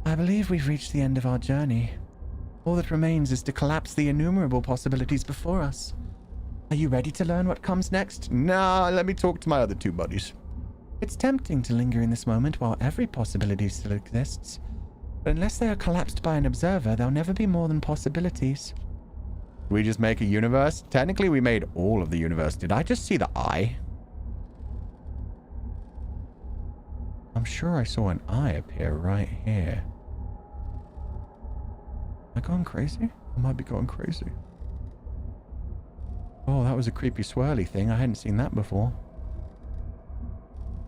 Speaker 3: I believe we've reached the end of our journey. All that remains is to collapse the innumerable possibilities before us. Are you ready to learn what comes next?
Speaker 2: Nah, let me talk to my other two buddies.
Speaker 3: It's tempting to linger in this moment while every possibility still exists. But unless they are collapsed by an observer, there'll never be more than possibilities.
Speaker 2: We just make a universe? Technically, we made all of the universe. Did I just see the eye? I'm sure I saw an eye appear right here. Am I going crazy? I might be going crazy. Oh, that was a creepy swirly thing. I hadn't seen that before.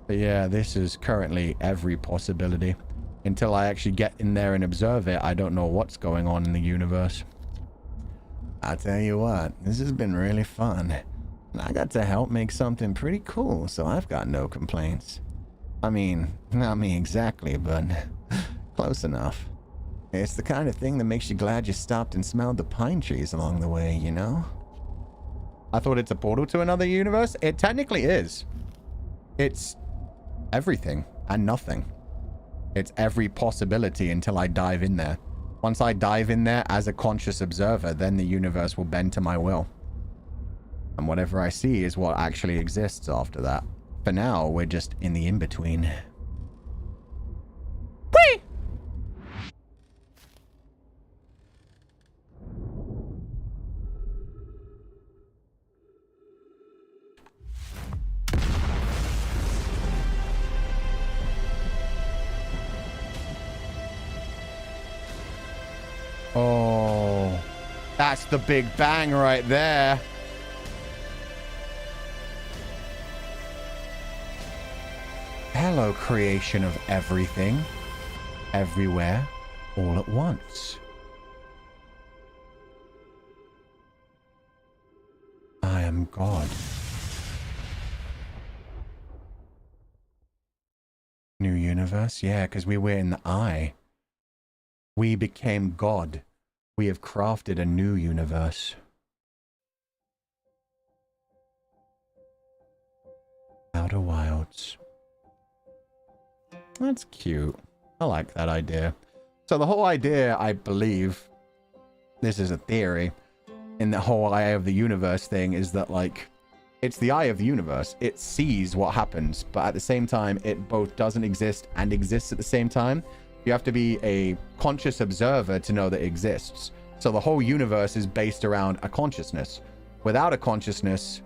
Speaker 2: But yeah, this is currently every possibility. Until I actually get in there and observe it, I don't know what's going on in the universe. I'll tell you what, this has been really fun. And I got to help make something pretty cool, so I've got no complaints. I mean, not me exactly, but close enough. It's the kind of thing that makes you glad you stopped and smelled the pine trees along the way, you know? I thought it's a portal to another universe. It technically is. It's everything and nothing. It's every possibility until I dive in there. Once I dive in there as a conscious observer, then the universe will bend to my will. And whatever I see is what actually exists after that. For now, we're just in the in-between. Whee! Oh, that's the big bang right there. Hello, creation of everything, everywhere, all at once. I am God. New universe? Yeah, because we were in the eye. We became God. We have crafted a new universe. Outer Wilds. That's cute. I like that idea. So the whole idea, I believe, this is a theory, in the whole eye of the universe thing is that, like, it's the eye of the universe. It sees what happens, but at the same time, it both doesn't exist and exists at the same time. You have to be a conscious observer to know that it exists. So the whole universe is based around a consciousness. Without a consciousness,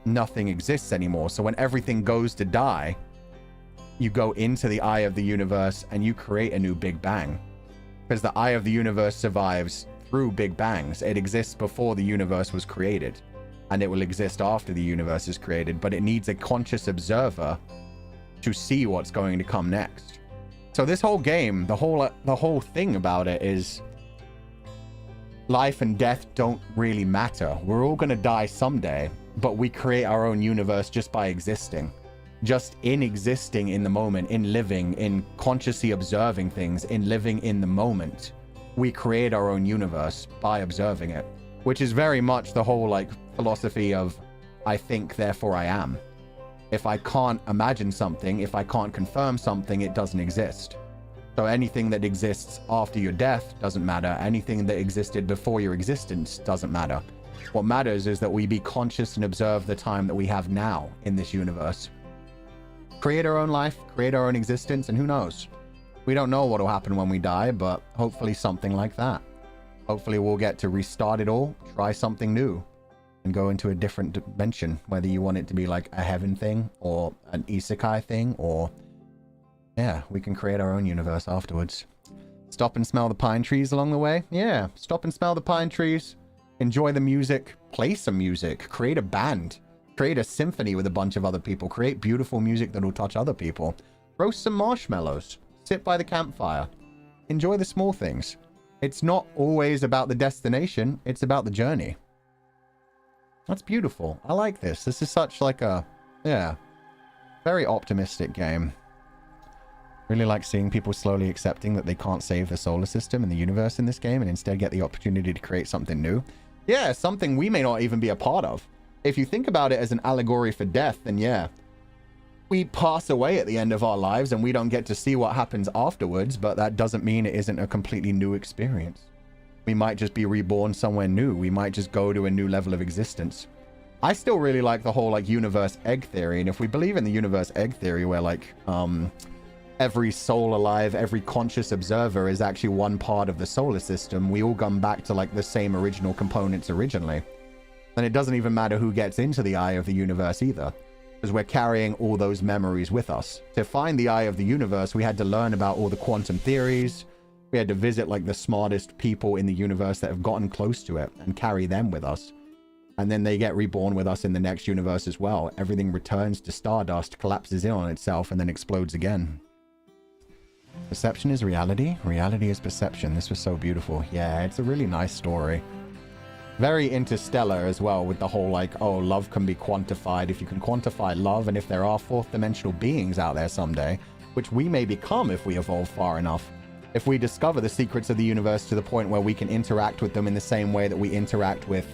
Speaker 2: nothing exists anymore. So when everything goes to die, you go into the eye of the universe and you create a new Big Bang. Because the eye of the universe survives through Big Bangs. It exists before the universe was created. And it will exist after the universe is created. But it needs a conscious observer to see what's going to come next. So this whole game, the whole thing about it is life and death don't really matter. We're all going to die someday, but we create our own universe just by existing. Just in existing in the moment, in living, in consciously observing things, in living in the moment. We create our own universe by observing it, which is very much the whole, like, philosophy of I think, therefore I am. If I can't imagine something, if I can't confirm something, it doesn't exist. So anything that exists after your death doesn't matter. Anything that existed before your existence doesn't matter. What matters is that we be conscious and observe the time that we have now in this universe. Create our own life, create our own existence, and who knows? We don't know what will happen when we die, but hopefully something like that. Hopefully we'll get to restart it all, try something new, and go into a different dimension, whether you want it to be like a heaven thing, or an isekai thing, or... yeah, we can create our own universe afterwards. Stop and smell the pine trees along the way? Yeah, stop and smell the pine trees. Enjoy the music. Play some music. Create a band. Create a symphony with a bunch of other people. Create beautiful music that will touch other people. Roast some marshmallows. Sit by the campfire. Enjoy the small things. It's not always about the destination. It's about the journey. That's beautiful. I like this. This is such like a... yeah. Very optimistic game. Really like seeing people slowly accepting that they can't save the solar system and the universe in this game and instead get the opportunity to create something new. Yeah, something we may not even be a part of. If you think about it as an allegory for death, then yeah. We pass away at the end of our lives and we don't get to see what happens afterwards, but that doesn't mean it isn't a completely new experience. We might just be reborn somewhere new. We might just go to a new level of existence. I still really like the whole like universe egg theory, and if we believe in the universe egg theory where like every soul alive, every conscious observer is actually one part of the solar system, we all come back to like the same original components originally. And it doesn't even matter who gets into the eye of the universe either, because we're carrying all those memories with us. To find the eye of the universe, we had to learn about all the quantum theories. We had to visit like the smartest people in the universe that have gotten close to it and carry them with us. And then they get reborn with us in the next universe as well. Everything returns to stardust, collapses in on itself, and then explodes again. Perception is reality. Reality is perception. This was so beautiful. Yeah, it's a really nice story. Very interstellar as well, with the whole like, oh, love can be quantified. If you can quantify love, and if there are fourth dimensional beings out there someday, which we may become if we evolve far enough, if we discover the secrets of the universe to the point where we can interact with them in the same way that we interact with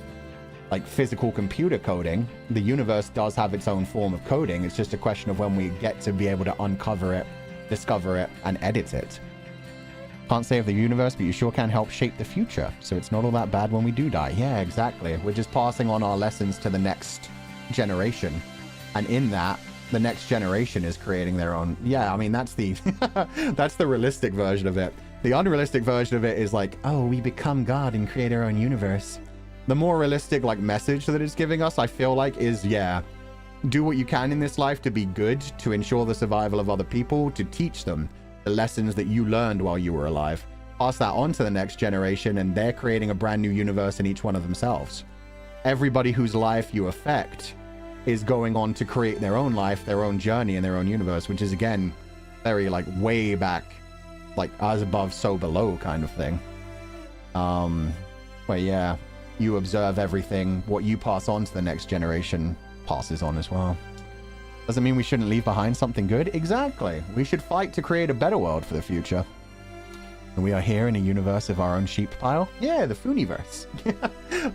Speaker 2: like physical computer coding, the universe does have its own form of coding. It's just a question of when we get to be able to uncover it, discover it, and edit it. Can't save the universe, but you sure can help shape the future. So it's not all that bad when we do die. Yeah, exactly. We're just passing on our lessons to the next generation. And in that, the next generation is creating their own. Yeah, I mean, that's the that's the realistic version of it. The unrealistic version of it is like, oh, we become God and create our own universe. The more realistic like message that it's giving us, I feel like, is, yeah, do what you can in this life to be good, to ensure the survival of other people, to teach them the lessons that you learned while you were alive. Pass that on to the next generation, and they're creating a brand new universe in each one of themselves. Everybody whose life you affect is going on to create their own life, their own journey, and their own universe, which is, again, very, like, way back, like, as above, so below kind of thing. Where, yeah, you observe everything. What you pass on to the next generation passes on as well. Doesn't mean we shouldn't leave behind something good. Exactly. We should fight to create a better world for the future. And we are here in a universe of our own sheep pile. Yeah, the Fooniverse.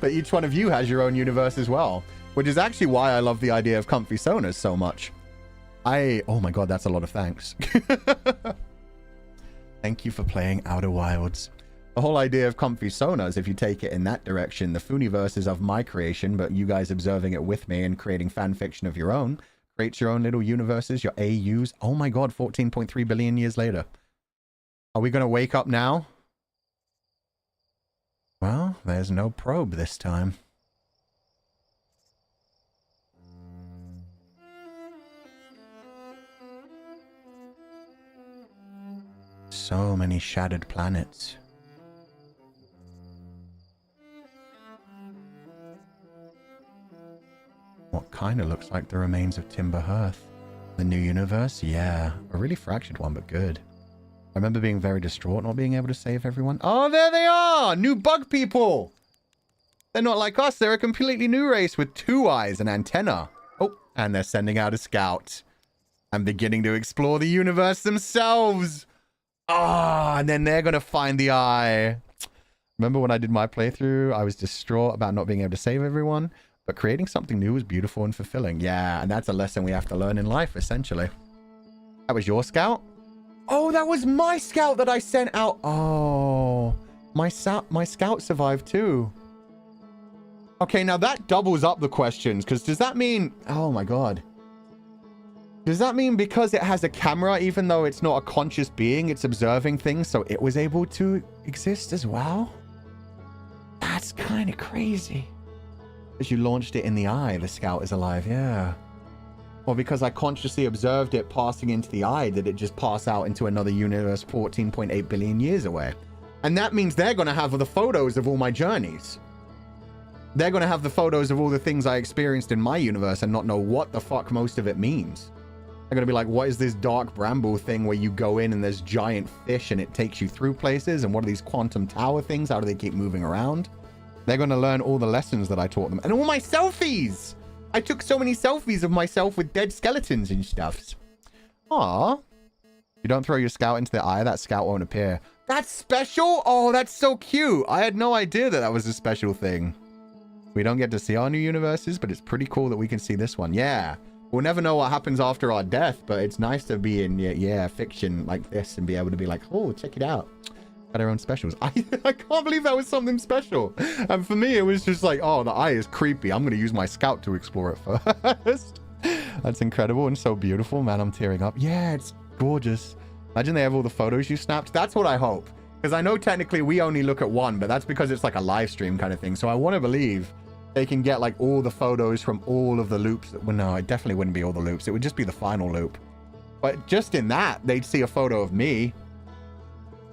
Speaker 2: But each one of you has your own universe as well, which is actually why I love the idea of comfy sonas so much. Oh my god, that's a lot of thanks. Thank you for playing Outer Wilds. The whole idea of comfy sonas, if you take it in that direction, the Fooniverse is of my creation, but you guys observing it with me and creating fan fiction of your own, create your own little universes, your AUs. Oh my god, 14.3 billion years later. Are we going to wake up now? Well, there's no probe this time. So many shattered planets. What kind of looks like the remains of Timber Hearth. The new universe? Yeah. A really fractured one, but good. I remember being very distraught, not being able to save everyone. Oh, there they are! New bug people! They're not like us. They're a completely new race with 2 eyes and antenna. Oh, and they're sending out a scout. And beginning to explore the universe themselves. Ah, and then they're going to find the eye. Remember when I did my playthrough, I was distraught about not being able to save everyone. But creating something new was beautiful and fulfilling. Yeah, and that's a lesson we have to learn in life, essentially. That was your scout? Oh, that was my scout that I sent out. Oh, my scout survived too. Okay, now that doubles up the questions, because does that mean... Oh my god. Does that mean because it has a camera, even though it's not a conscious being, it's observing things, so it was able to exist as well? That's kind of crazy. As you launched it in the eye, the scout is alive, yeah. Or because I consciously observed it passing into the eye, did it just pass out into another universe 14.8 billion years away? And that means they're going to have the photos of all my journeys. They're going to have the photos of all the things I experienced in my universe and not know what the fuck most of it means. They're going to be like, what is this dark bramble thing where you go in and there's giant fish and it takes you through places? And what are these quantum tower things? How do they keep moving around? They're going to learn all the lessons that I taught them. And all my selfies! I took so many selfies of myself with dead skeletons and stuff. Aww. You don't throw your scout into the eye, that scout won't appear. That's special? Oh, that's so cute. I had no idea that that was a special thing. We don't get to see our new universes, but it's pretty cool that we can see this one. Yeah. We'll never know what happens after our death, but it's nice to be in, yeah, fiction like this and be able to be like, oh, check it out. Got our own specials. I can't believe that was something special. And for me, it was just like, oh, the eye is creepy. I'm going to use my scout to explore it first. That's incredible and so beautiful. Man, I'm tearing up. Yeah, it's gorgeous. Imagine they have all the photos you snapped. That's what I hope. Because I know technically we only look at one, but that's because it's like a live stream kind of thing. So I want to believe they can get like all the photos from all of the loops. Well, no, it definitely wouldn't be all the loops. It would just be the final loop. But just in that, they'd see a photo of me.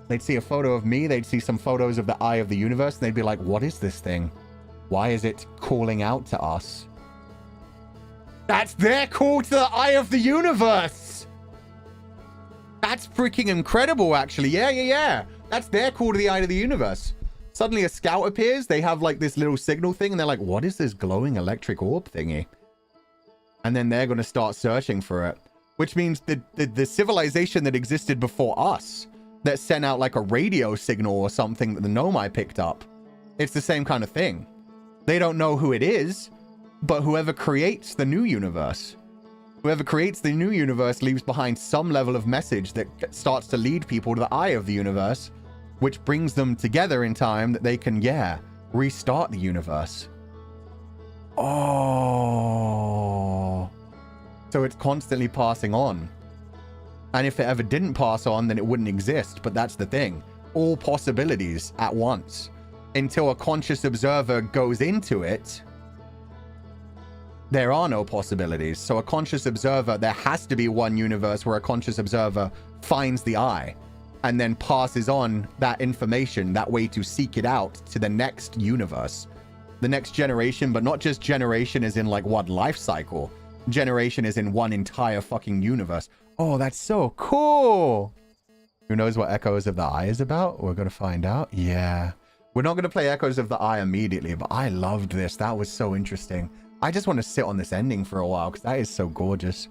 Speaker 2: They'd see a photo of me. They'd see some photos of the eye of the universe. And they'd be like, what is this thing? Why is it calling out to us? That's their call to the eye of the universe.
Speaker 1: That's freaking incredible, actually. Yeah. That's their call to the eye of the universe. Suddenly a scout appears. They have like this little signal thing and they're like, what is this glowing electric orb thingy? And then they're going to start searching for it, which means the civilization that existed before us that sent out like a radio signal or something that the Nomai picked up. It's the same kind of thing. They don't know who it is, but whoever creates the new universe leaves behind some level of message that starts to lead people to the eye of the universe, which brings them together in time that they can, restart the universe. Oh. So it's constantly passing on. And if it ever didn't pass on, then it wouldn't exist. But that's the thing. All possibilities at once. Until a conscious observer goes into it, there are no possibilities. So a conscious observer, there has to be one universe where a conscious observer finds the eye and then passes on that information, that way to seek it out to the next universe, the next generation, but not just generation as in like one life cycle. Generation is in one entire fucking universe. Oh, that's so cool. Who knows what Echoes of the Eye is about? We're going to find out. Yeah. We're not going to play Echoes of the Eye immediately, but I loved this. That was so interesting. I just want to sit on this ending for a while because that is so gorgeous.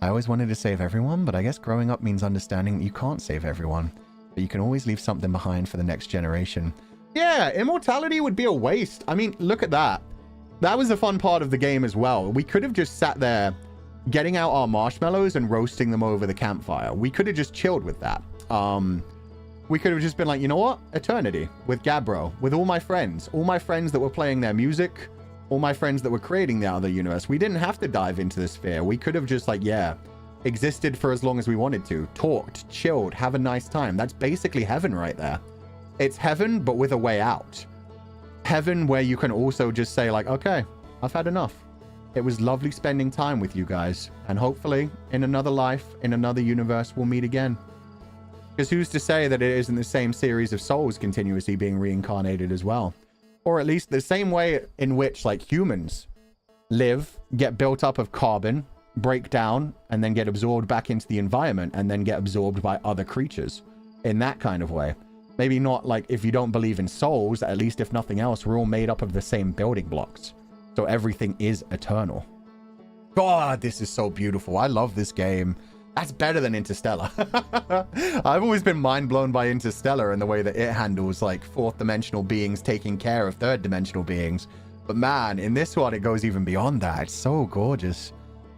Speaker 1: I always wanted to save everyone, but I guess growing up means understanding that you can't save everyone, but you can always leave something behind for the next generation. Yeah, immortality would be a waste. I mean, look at that. That was a fun part of the game as well. We could have just sat there getting out our marshmallows and roasting them over the campfire. We could have just chilled with that. We could have just been like, you know what? Eternity with Gabbro, with all my friends that were playing their music, all my friends that were creating the other universe. We didn't have to dive into the sphere. We could have just like, existed for as long as we wanted to, talked, chilled, have a nice time. That's basically heaven right there. It's heaven, but with a way out. Heaven where you can also just say like, okay, I've had enough. It was lovely spending time with you guys. And hopefully in another life, in another universe, we'll meet again. Because who's to say that it isn't the same series of souls continuously being reincarnated as well? Or at least the same way in which like humans live, get built up of carbon, break down, and then get absorbed back into the environment and then get absorbed by other creatures in that kind of way. Maybe not like if you don't believe in souls, at least if nothing else, we're all made up of the same building blocks. So everything is eternal. God, this is so beautiful. I love this game. That's better than Interstellar. I've always been mind blown by Interstellar and the way that it handles like fourth dimensional beings taking care of third dimensional beings. But man, in this one, it goes even beyond that. It's so gorgeous.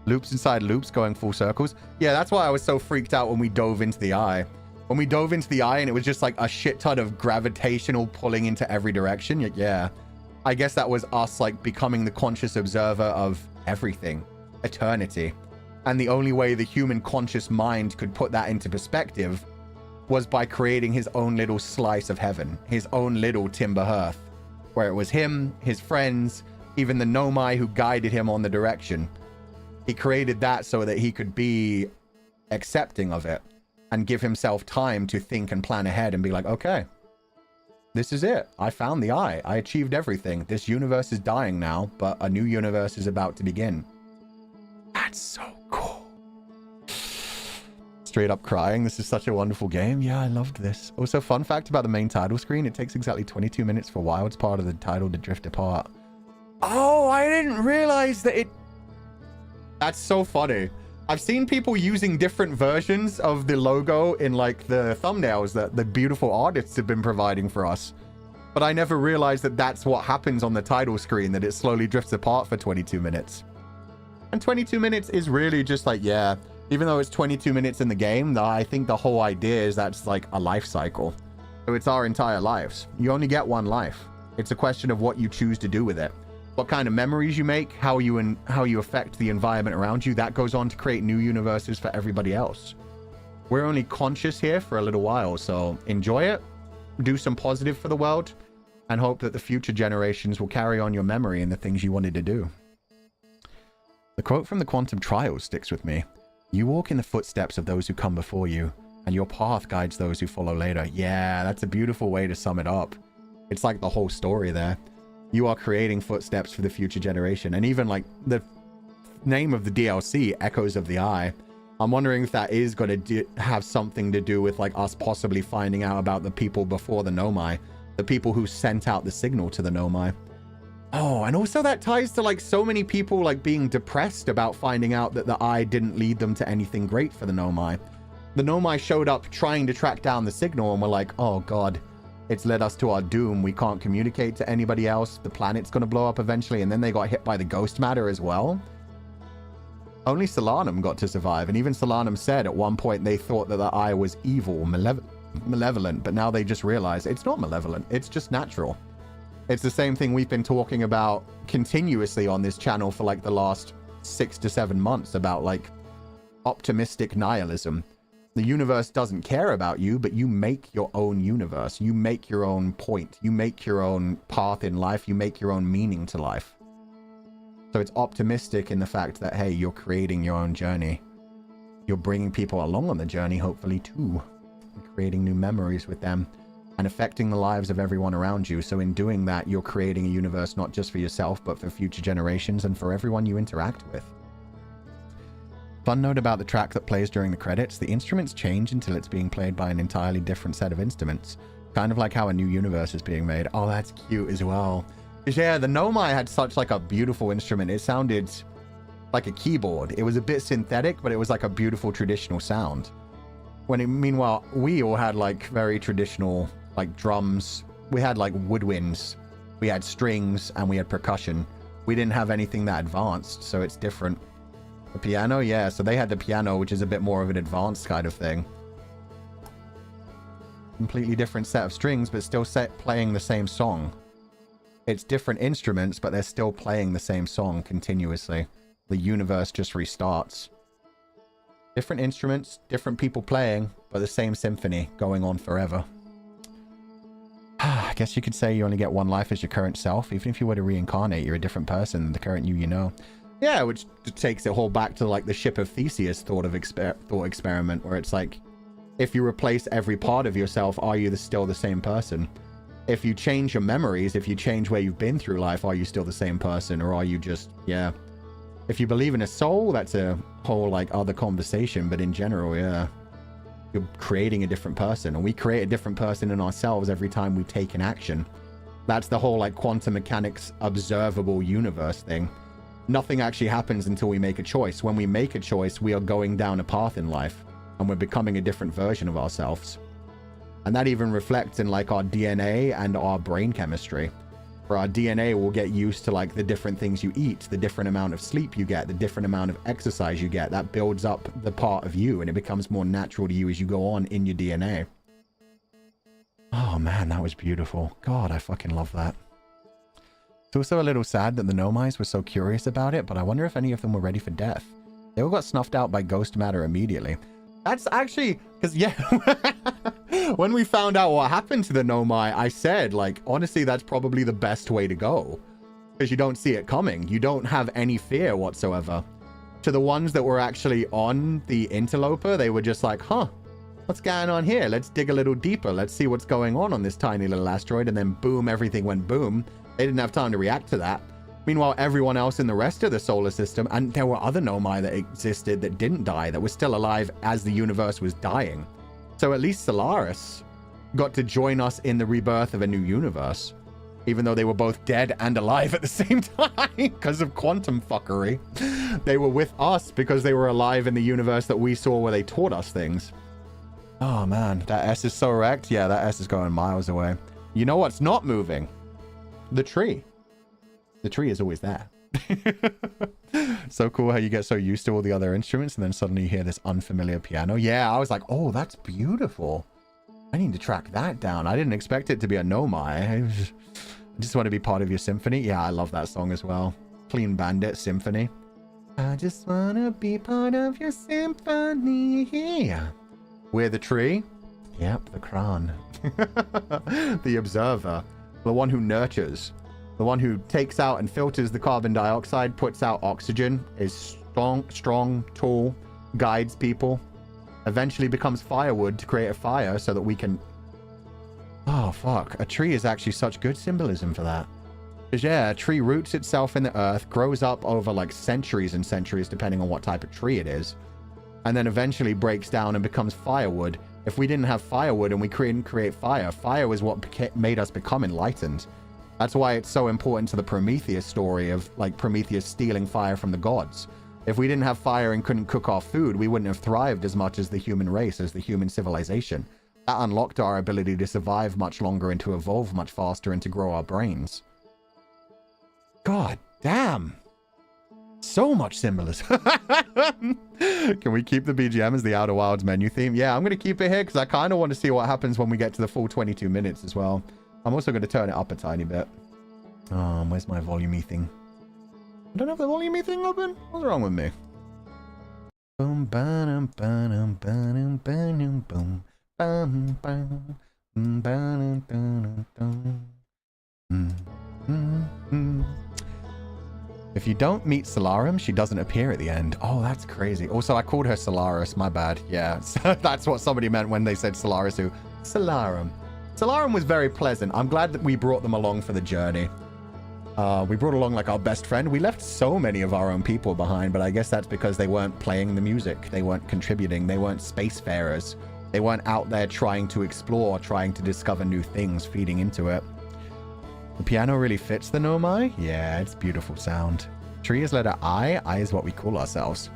Speaker 1: Loops inside loops going full circles. Yeah, that's why I was so freaked out when we dove into the eye. When we dove into the eye and it was just like a shit ton of gravitational pulling into every direction. Yeah. I guess that was us like becoming the conscious observer of everything. Eternity. And the only way the human conscious mind could put that into perspective was by creating his own little slice of heaven, his own little timber hearth, where it was him, his friends, even the Nomai who guided him on the direction. He created that so that he could be accepting of it and give himself time to think and plan ahead and be like, okay, this is it. I found the eye. I achieved everything. This universe is dying now, but a new universe is about to begin. That's so cool. Straight up crying. This is such a wonderful game. Yeah, I loved this. Also, fun fact about the main title screen. It takes exactly 22 minutes for Wild's part of the title to drift apart. Oh, I didn't realize that it... That's so funny. I've seen people using different versions of the logo in like the thumbnails that the beautiful artists have been providing for us. But I never realized that that's what happens on the title screen, that it slowly drifts apart for 22 minutes. And 22 minutes is really just like, yeah, even though it's 22 minutes in the game, I think the whole idea is that's like a life cycle. So it's our entire lives. You only get one life. It's a question of what you choose to do with it. What kind of memories you make, how you affect the environment around you, that goes on to create new universes for everybody else. We're only conscious here for a little while, so enjoy it, do some positive for the world, and hope that the future generations will carry on your memory and the things you wanted to do. The quote from the Quantum Trials sticks with me. You walk in the footsteps of those who come before you, and your path guides those who follow later. Yeah, that's a beautiful way to sum it up. It's like the whole story there. You are creating footsteps for the future generation. And even like the name of the DLC, Echoes of the Eye, I'm wondering if that is going to have something to do with like us possibly finding out about the people before the Nomai, the people who sent out the signal to the Nomai. Oh, and also that ties to like so many people like being depressed about finding out that the eye didn't lead them to anything great for the Nomai. The Nomai showed up trying to track down the signal and we're like, oh God, it's led us to our doom. We can't communicate to anybody else. The planet's going to blow up eventually. And then they got hit by the ghost matter as well. Only Solanum got to survive. And even Solanum said at one point they thought that the eye was evil, malevolent. But now they just realize it's not malevolent. It's just natural. It's the same thing we've been talking about continuously on this channel for like the last 6 to 7 months about like optimistic nihilism. The universe doesn't care about you, but you make your own universe. You make your own point. You make your own path in life. You make your own meaning to life. So it's optimistic in the fact that, hey, you're creating your own journey. You're bringing people along on the journey, hopefully, too. And creating new memories with them and affecting the lives of everyone around you. So in doing that, you're creating a universe not just for yourself, but for future generations and for everyone you interact with. Fun note about the track that plays during the credits, the instruments change until it's being played by an entirely different set of instruments. Kind of like how a new universe is being made. Oh, that's cute as well. Because yeah, the Nomai had such like a beautiful instrument. It sounded like a keyboard. It was a bit synthetic, but it was like a beautiful traditional sound. Meanwhile, we all had like very traditional like drums. We had like woodwinds. We had strings and we had percussion. We didn't have anything that advanced, so it's different. The piano, yeah, so they had the piano, which is a bit more of an advanced kind of thing. Completely different set of strings, but still playing the same song. It's different instruments, but they're still playing the same song continuously. The universe just restarts. Different instruments, different people playing, but the same symphony going on forever. I guess you could say you only get one life as your current self. Even if you were to reincarnate, you're a different person than the current you know. Yeah, which takes it all back to like the ship of Theseus thought experiment, where it's like, if you replace every part of yourself, are you still the same person? If you change your memories, if you change where you've been through life, are you still the same person, or are you just, yeah. If you believe in a soul, that's a whole like other conversation, but in general, yeah. You're creating a different person, and we create a different person in ourselves every time we take an action. That's the whole like quantum mechanics observable universe thing. Nothing actually happens until we make a choice. When we make a choice, we are going down a path in life, and we're becoming a different version of ourselves. And that even reflects in like our DNA and our brain chemistry. For our DNA will get used to like the different things you eat, the different amount of sleep you get, the different amount of exercise you get. That builds up the part of you, and it becomes more natural to you as you go on in your DNA. Oh man, that was beautiful. God, I fucking love that. It's also a little sad that the Nomais were so curious about it, but I wonder if any of them were ready for death. They all got snuffed out by ghost matter immediately. That's actually, because yeah, when we found out what happened to the Nomai, I said, like, honestly, that's probably the best way to go. Because you don't see it coming. You don't have any fear whatsoever. To the ones that were actually on the interloper, they were just like, huh, what's going on here? Let's dig a little deeper. Let's see what's going on this tiny little asteroid. And then boom, everything went boom. They didn't have time to react to that. Meanwhile, everyone else in the rest of the solar system, and there were other Nomai that existed that didn't die, that were still alive as the universe was dying. So at least Solaris got to join us in the rebirth of a new universe, even though they were both dead and alive at the same time because of quantum fuckery. They were with us because they were alive in the universe that we saw where they taught us things. Oh man, that S is so wrecked. Yeah, that S is going miles away. You know what's not moving? The tree. The tree is always there. So cool how you get so used to all the other instruments and then suddenly you hear this unfamiliar piano. Yeah, I was like, oh, that's beautiful. I need to track that down. I didn't expect it to be a Nomai. I just want to be part of your symphony. Yeah, I love that song as well. Clean Bandit Symphony. I just want to be part of your symphony. We're the tree. Yep, the Kran. The observer. The one who nurtures. The one who takes out and filters the carbon dioxide, puts out oxygen, is strong, tall, guides people, eventually becomes firewood to create a fire so that we can... Oh, fuck. A tree is actually such good symbolism for that. Because, yeah, a tree roots itself in the earth, grows up over, like, centuries and centuries, depending on what type of tree it is. and then eventually breaks down and becomes firewood. If we didn't have firewood and we couldn't create fire, fire was what made us become enlightened. That's why it's so important to the Prometheus story of like Prometheus stealing fire from the gods. If we didn't have fire and couldn't cook our food, we wouldn't have thrived as much as the human race, as the human civilization. That unlocked our ability to survive much longer and to evolve much faster and to grow our brains. God damn. So much symbolism. Can we keep the BGM as the Outer Wilds menu theme? Yeah, I'm going to keep it here because I kind of want to see what happens when we get to the full 22 minutes as well. I'm also going to turn it up a tiny bit. Where's my volume-y thing? I don't have the volume-y thing open? What's wrong with me? Boom, ba-dum, ba-dum, ba-dum, ba-dum, boom, bum, bum, ba-dum, ba-dum, dum. If you don't meet Solanum, she doesn't appear at the end. Oh, that's crazy. Also, I called her Solaris. My bad. Yeah, so that's what somebody meant when they said Solaris. Solanum. Solanum was very pleasant. I'm glad that we brought them along for the journey. We brought along like our best friend. We left so many of our own people behind, but I guess that's because they weren't playing the music. They weren't contributing. They weren't spacefarers. They weren't out there trying to explore, trying to discover new things, feeding into it. The piano really fits the Nomai. Yeah, it's beautiful sound. Tree is letter I. I is what we call ourselves.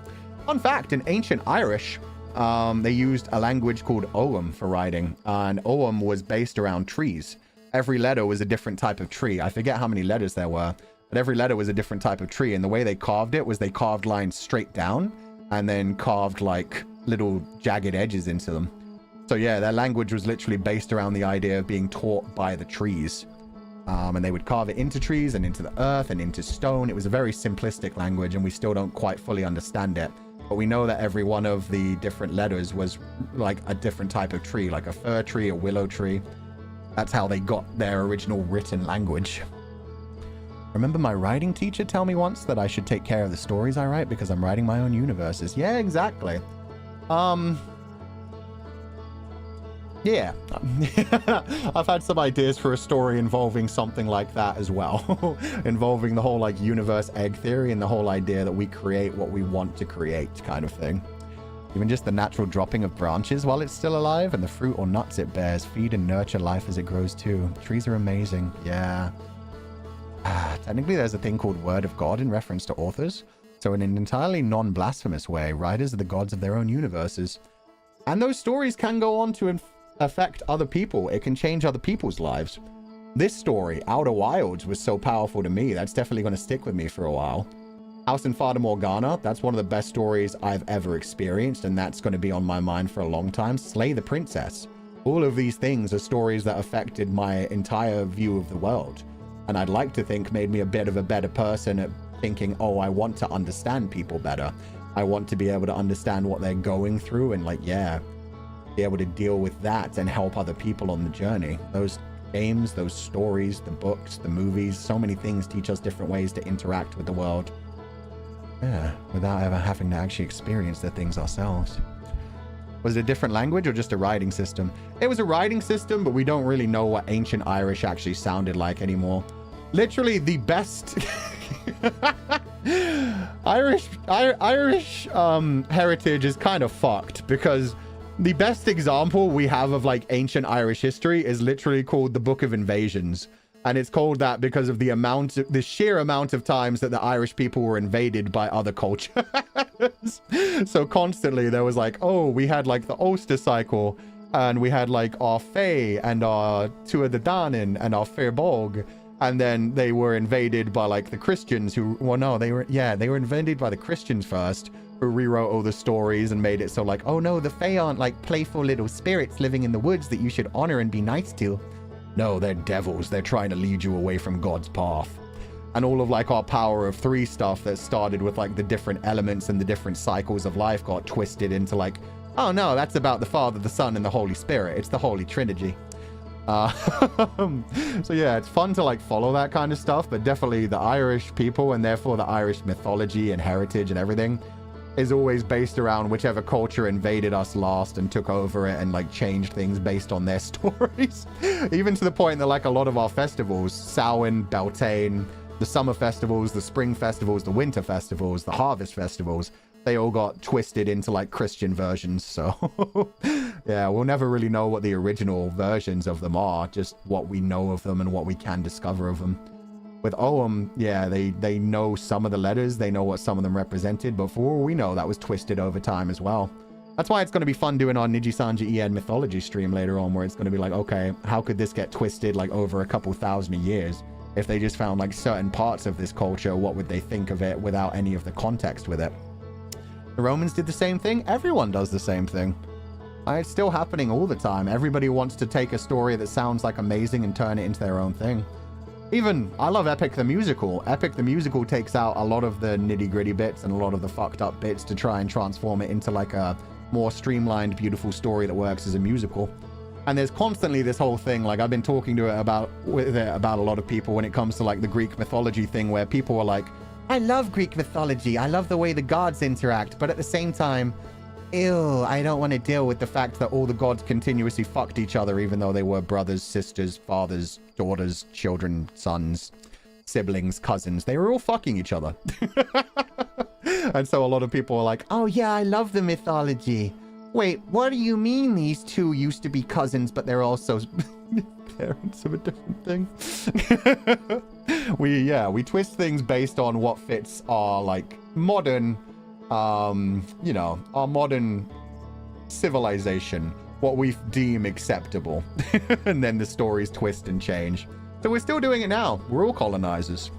Speaker 1: Fun fact, in ancient Irish, they used a language called Ogham for writing, and Ogham was based around trees. Every letter was a different type of tree. I forget how many letters there were, but every letter was a different type of tree, and the way they carved it was they carved lines straight down and then carved like little jagged edges into them. So yeah, their language was literally based around the idea of being taught by the trees. And they would carve it into trees and into the earth and into stone. It was a very simplistic language, and we still don't quite fully understand it. But we know that every one of the different letters was like a different type of tree, like a fir tree, a willow tree. That's how they got their original written language. Remember my writing teacher tell me once that I should take care of the stories I write because I'm writing my own universes. Yeah, exactly. Yeah. I've had some ideas for a story involving something like that as well. Involving the whole like universe egg theory and the whole idea that we create what we want to create kind of thing. Even just the natural dropping of branches while it's still alive and the fruit or nuts it bears feed and nurture life as it grows too. Trees are amazing. Yeah. Technically there's a thing called Word of God in reference to authors. So in an entirely non-blasphemous way, writers are the gods of their own universes. And those stories can go on to affect other people. It can change other people's lives. This story, Outer Wilds, was so powerful to me. That's definitely going to stick with me for a while. House and Fata Morgana, that's one of the best stories I've ever experienced, and that's going to be on my mind for a long time. Slay the Princess. All of these things are stories that affected my entire view of the world. And I'd like to think made me a bit of a better person at thinking, oh, I want to understand people better. I want to be able to understand what they're going through and like, yeah, be able to deal with that and help other people on the journey. Those games, those stories, the books, the movies, so many things teach us different ways to interact with the world. Yeah, without ever having to actually experience the things ourselves. Was it a different language or just a writing system? It was a writing system, but we don't really know what ancient Irish actually sounded like anymore. Literally the best Irish heritage is kind of fucked because the best example we have of like ancient Irish history is literally called the Book of Invasions. And it's called that because of the sheer amount of times that the Irish people were invaded by other cultures. So constantly there was like, oh, we had like the Ulster cycle, and we had like our Fae and our Tuatha De Danann and our Fair Bog. And then they were invaded by like the Christians who, well, no, they were invaded by the Christians first, who rewrote all the stories and made it so like, oh no, the Fae aren't like playful little spirits living in the woods that you should honor and be nice to. No, they're devils. They're trying to lead you away from God's path. And all of like our Power of Three stuff that started with like the different elements and the different cycles of life got twisted into like, oh no, that's about the Father, the Son, and the Holy Spirit. It's the Holy Trinity. So yeah, it's fun to like follow that kind of stuff, but definitely the Irish people and therefore the Irish mythology and heritage and everything is always based around whichever culture invaded us last and took over it and like changed things based on their stories. Even to the point that like a lot of our festivals, Samhain, Beltane, the summer festivals, the spring festivals, the winter festivals, the harvest festivals, they all got twisted into like Christian versions. So yeah, we'll never really know what the original versions of them are, just what we know of them and what we can discover of them. With Ogham, yeah, they know some of the letters, they know what some of them represented, but for all we know, that was twisted over time as well. That's why it's going to be fun doing our Nijisanji EN mythology stream later on, where it's going to be like, okay, how could this get twisted like over a couple thousand years? If they just found like certain parts of this culture, what would they think of it without any of the context with it? The Romans did the same thing. Everyone does the same thing. It's still happening all the time. Everybody wants to take a story that sounds like amazing and turn it into their own thing. Even, I love Epic the Musical. Epic the Musical takes out a lot of the nitty-gritty bits and a lot of the fucked up bits to try and transform it into like a more streamlined, beautiful story that works as a musical. And there's constantly this whole thing, like I've been talking to it about a lot of people when it comes to like the Greek mythology thing, where people are like, I love Greek mythology, I love the way the gods interact, but at the same time, ew, I don't want to deal with the fact that all the gods continuously fucked each other, even though they were brothers, sisters, fathers, daughters, children, sons, siblings, cousins. They were all fucking each other. And so a lot of people are like, oh yeah, I love the mythology. Wait, what do you mean these two used to be cousins, but they're also parents of a different thing? We twist things based on what fits our like modern, you know, our modern civilization, what we deem acceptable. And then the stories twist and change. So we're still doing it now. We're all colonizers.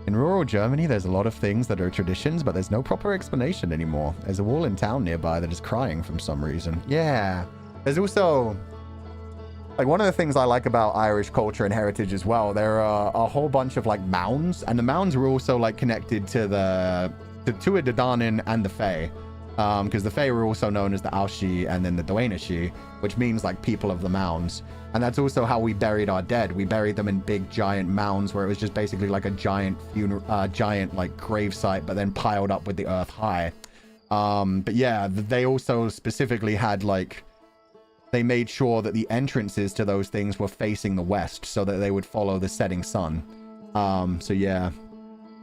Speaker 1: In rural Germany, there's a lot of things that are traditions, but there's no proper explanation anymore. There's a wall in town nearby that is crying from some reason. Yeah. There's also, like, one of the things I like about Irish culture and heritage as well, there are a whole bunch of, like, mounds, and the mounds were also, like, connected to the Tuatha De Danann and the Fae, because the Fae were also known as the Aushi and then the Dwaynashi, which means, like, people of the mounds. And that's also how we buried our dead. We buried them in big, giant mounds where it was just basically like a giant funeral, giant like grave site, but then piled up with the earth high. But yeah, they also specifically had like, they made sure that the entrances to those things were facing the west so that they would follow the setting sun. So yeah,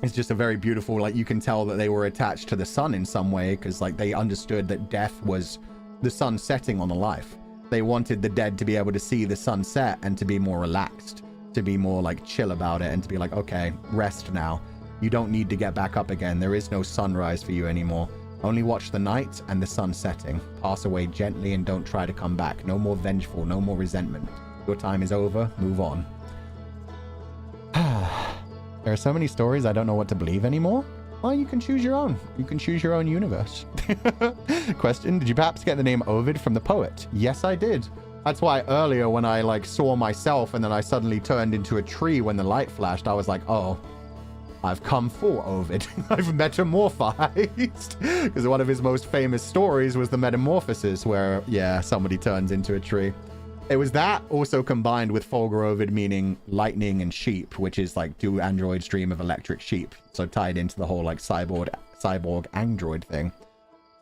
Speaker 1: it's just a very beautiful, like you can tell that they were attached to the sun in some way, because like they understood that death was the sun setting on a life. They wanted the dead to be able to see the sunset and to be more relaxed, to be more like chill about it, and to be like, okay, rest now. You don't need to get back up again. There is no sunrise for you anymore. Only watch the night and the sun setting. Pass away gently and don't try to come back. No more vengeful, no more resentment. Your time is over. Move on. There are so many stories I don't know what to believe anymore. Well, you can choose your own. You can choose your own universe. Question, did you perhaps get the name Ovid from the poet? Yes, I did. That's why earlier when I like saw myself and then I suddenly turned into a tree when the light flashed, I was like, oh, I've come for Ovid. I've metamorphized. Because one of his most famous stories was the Metamorphosis, where, yeah, somebody turns into a tree. It was that also combined with Fulgur Ovid, meaning lightning and sheep, which is like, do androids dream of electric sheep? So tied into the whole like cyborg android thing,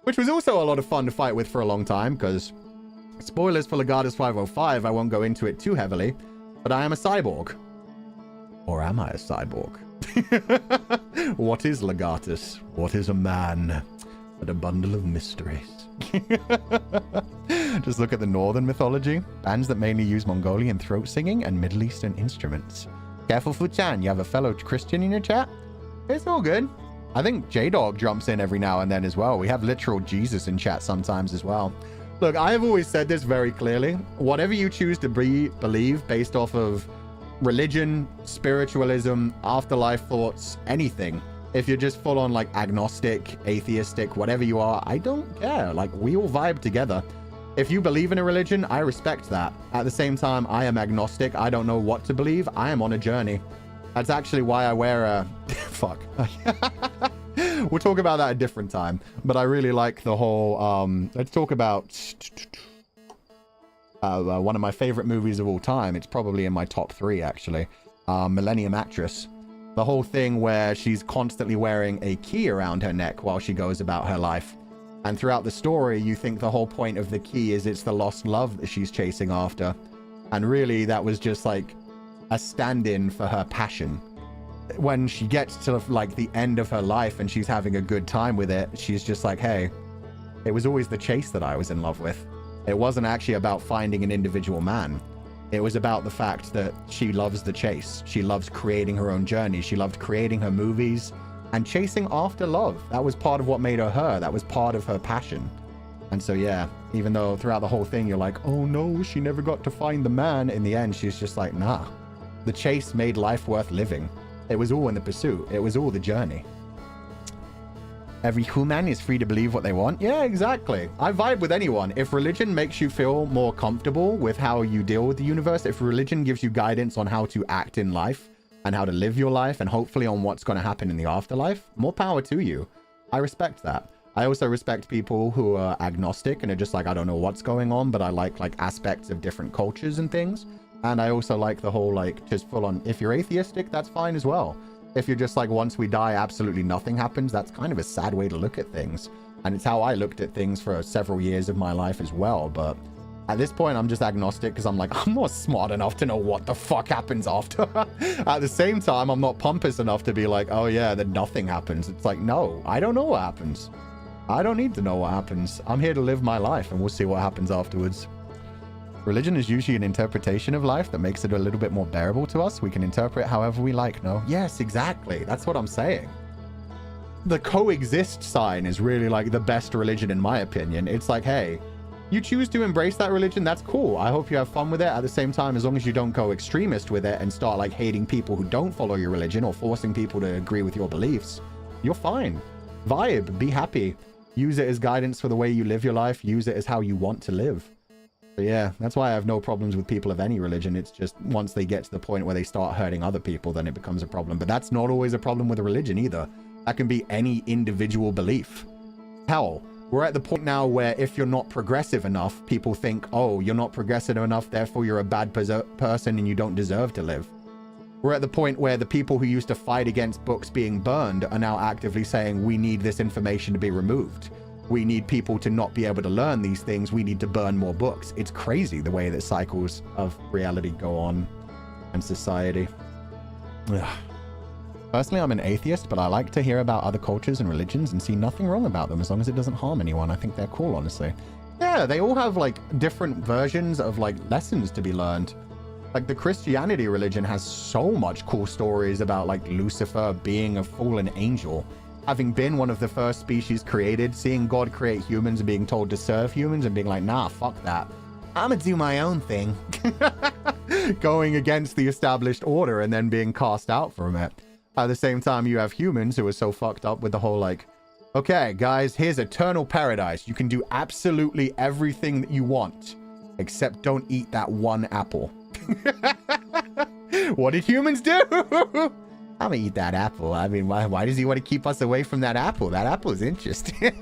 Speaker 1: which was also a lot of fun to fight with for a long time, because spoilers for Legatus 505, I won't go into it too heavily, but I am a cyborg. Or am I a cyborg? What is Legatus? What is a man? But a bundle of mysteries. Just look at the northern mythology. Bands that mainly use Mongolian throat singing and Middle Eastern instruments. Careful, Fuchan, you have a fellow Christian in your chat? It's all good. I think J-Dog jumps in every now and then as well. We have literal Jesus in chat sometimes as well. Look, I have always said this very clearly. Whatever you choose to believe based off of religion, spiritualism, afterlife thoughts, anything. If you're just full on like agnostic, atheistic, whatever you are, I don't care. Like, we all vibe together. If you believe in a religion, I respect that. At the same time, I am agnostic. I don't know what to believe. I am on a journey. That's actually why I wear a... Fuck. We'll talk about that a different time. But I really like the whole... Let's talk about... one of my favorite movies of all time. It's probably in my top 3, actually. Millennium Actress. The whole thing where she's constantly wearing a key around her neck while she goes about her life. And throughout the story, you think the whole point of the key is it's the lost love that she's chasing after. And really, that was just like a stand-in for her passion. when she gets to like the end of her life and she's having a good time with it, she's just like, hey, it was always the chase that I was in love with. It wasn't actually about finding an individual man. It was about the fact that she loves the chase. She loves creating her own journey. She loved creating her movies and chasing after love. That was part of what made her her. That was part of her passion. And so, yeah, even though throughout the whole thing, you're like, oh no, she never got to find the man. In the end, she's just like, nah, the chase made life worth living. It was all in the pursuit. It was all the journey. Every human is free to believe what they want. Yeah, exactly. I vibe with anyone. If religion makes you feel more comfortable with how you deal with the universe, if religion gives you guidance on how to act in life and how to live your life and hopefully on what's going to happen in the afterlife, more power to you. I respect that. I also respect people who are agnostic and are just like, I don't know what's going on, but I like aspects of different cultures and things. And I also like the whole, like, just full on, if you're atheistic, that's fine as well. If you're just like, once we die, absolutely nothing happens, that's kind of a sad way to look at things. And it's how I looked at things for several years of my life as well. But at this point, I'm just agnostic because I'm like, I'm not smart enough to know what the fuck happens after. At the same time, I'm not pompous enough to be like, oh yeah, then nothing happens. It's like, no, I don't know what happens. I don't need to know what happens. I'm here to live my life and we'll see what happens afterwards. Religion is usually an interpretation of life that makes it a little bit more bearable to us. We can interpret however we like, no? Yes, exactly. That's what I'm saying. The coexist sign is really like the best religion in my opinion. It's like, hey, you choose to embrace that religion, that's cool. I hope you have fun with it. At the same time, as long as you don't go extremist with it and start like hating people who don't follow your religion or forcing people to agree with your beliefs, you're fine. Vibe, be happy. Use it as guidance for the way you live your life. Use it as how you want to live. But yeah, that's why I have no problems with people of any religion. It's just once they get to the point where they start hurting other people, then it becomes a problem. But that's not always a problem with a religion either. That can be any individual belief. Hell, we're at the point now where if you're not progressive enough, people think, oh, you're not progressive enough, therefore you're a bad person and you don't deserve to live. We're at the point where the people who used to fight against books being burned are now actively saying, we need this information to be removed. We need people to not be able to learn these things. We need to burn more books. It's crazy the way that cycles of reality go on and society. Ugh. Personally, I'm an atheist, but I like to hear about other cultures and religions and see nothing wrong about them as long as it doesn't harm anyone. I think they're cool, honestly. Yeah, they all have like different versions of like lessons to be learned. Like the Christianity religion has so much cool stories about like Lucifer being a fallen angel, having been one of the first species created, seeing God create humans and being told to serve humans and being like, nah, fuck that. I'm gonna do my own thing. Going against the established order and then being cast out from it. At the same time, you have humans who are so fucked up with the whole like, okay, guys, here's eternal paradise. You can do absolutely everything that you want, except don't eat that one apple. What did humans do? I'm gonna eat that apple. I mean, why does he want to keep us away from that apple? That apple is interesting.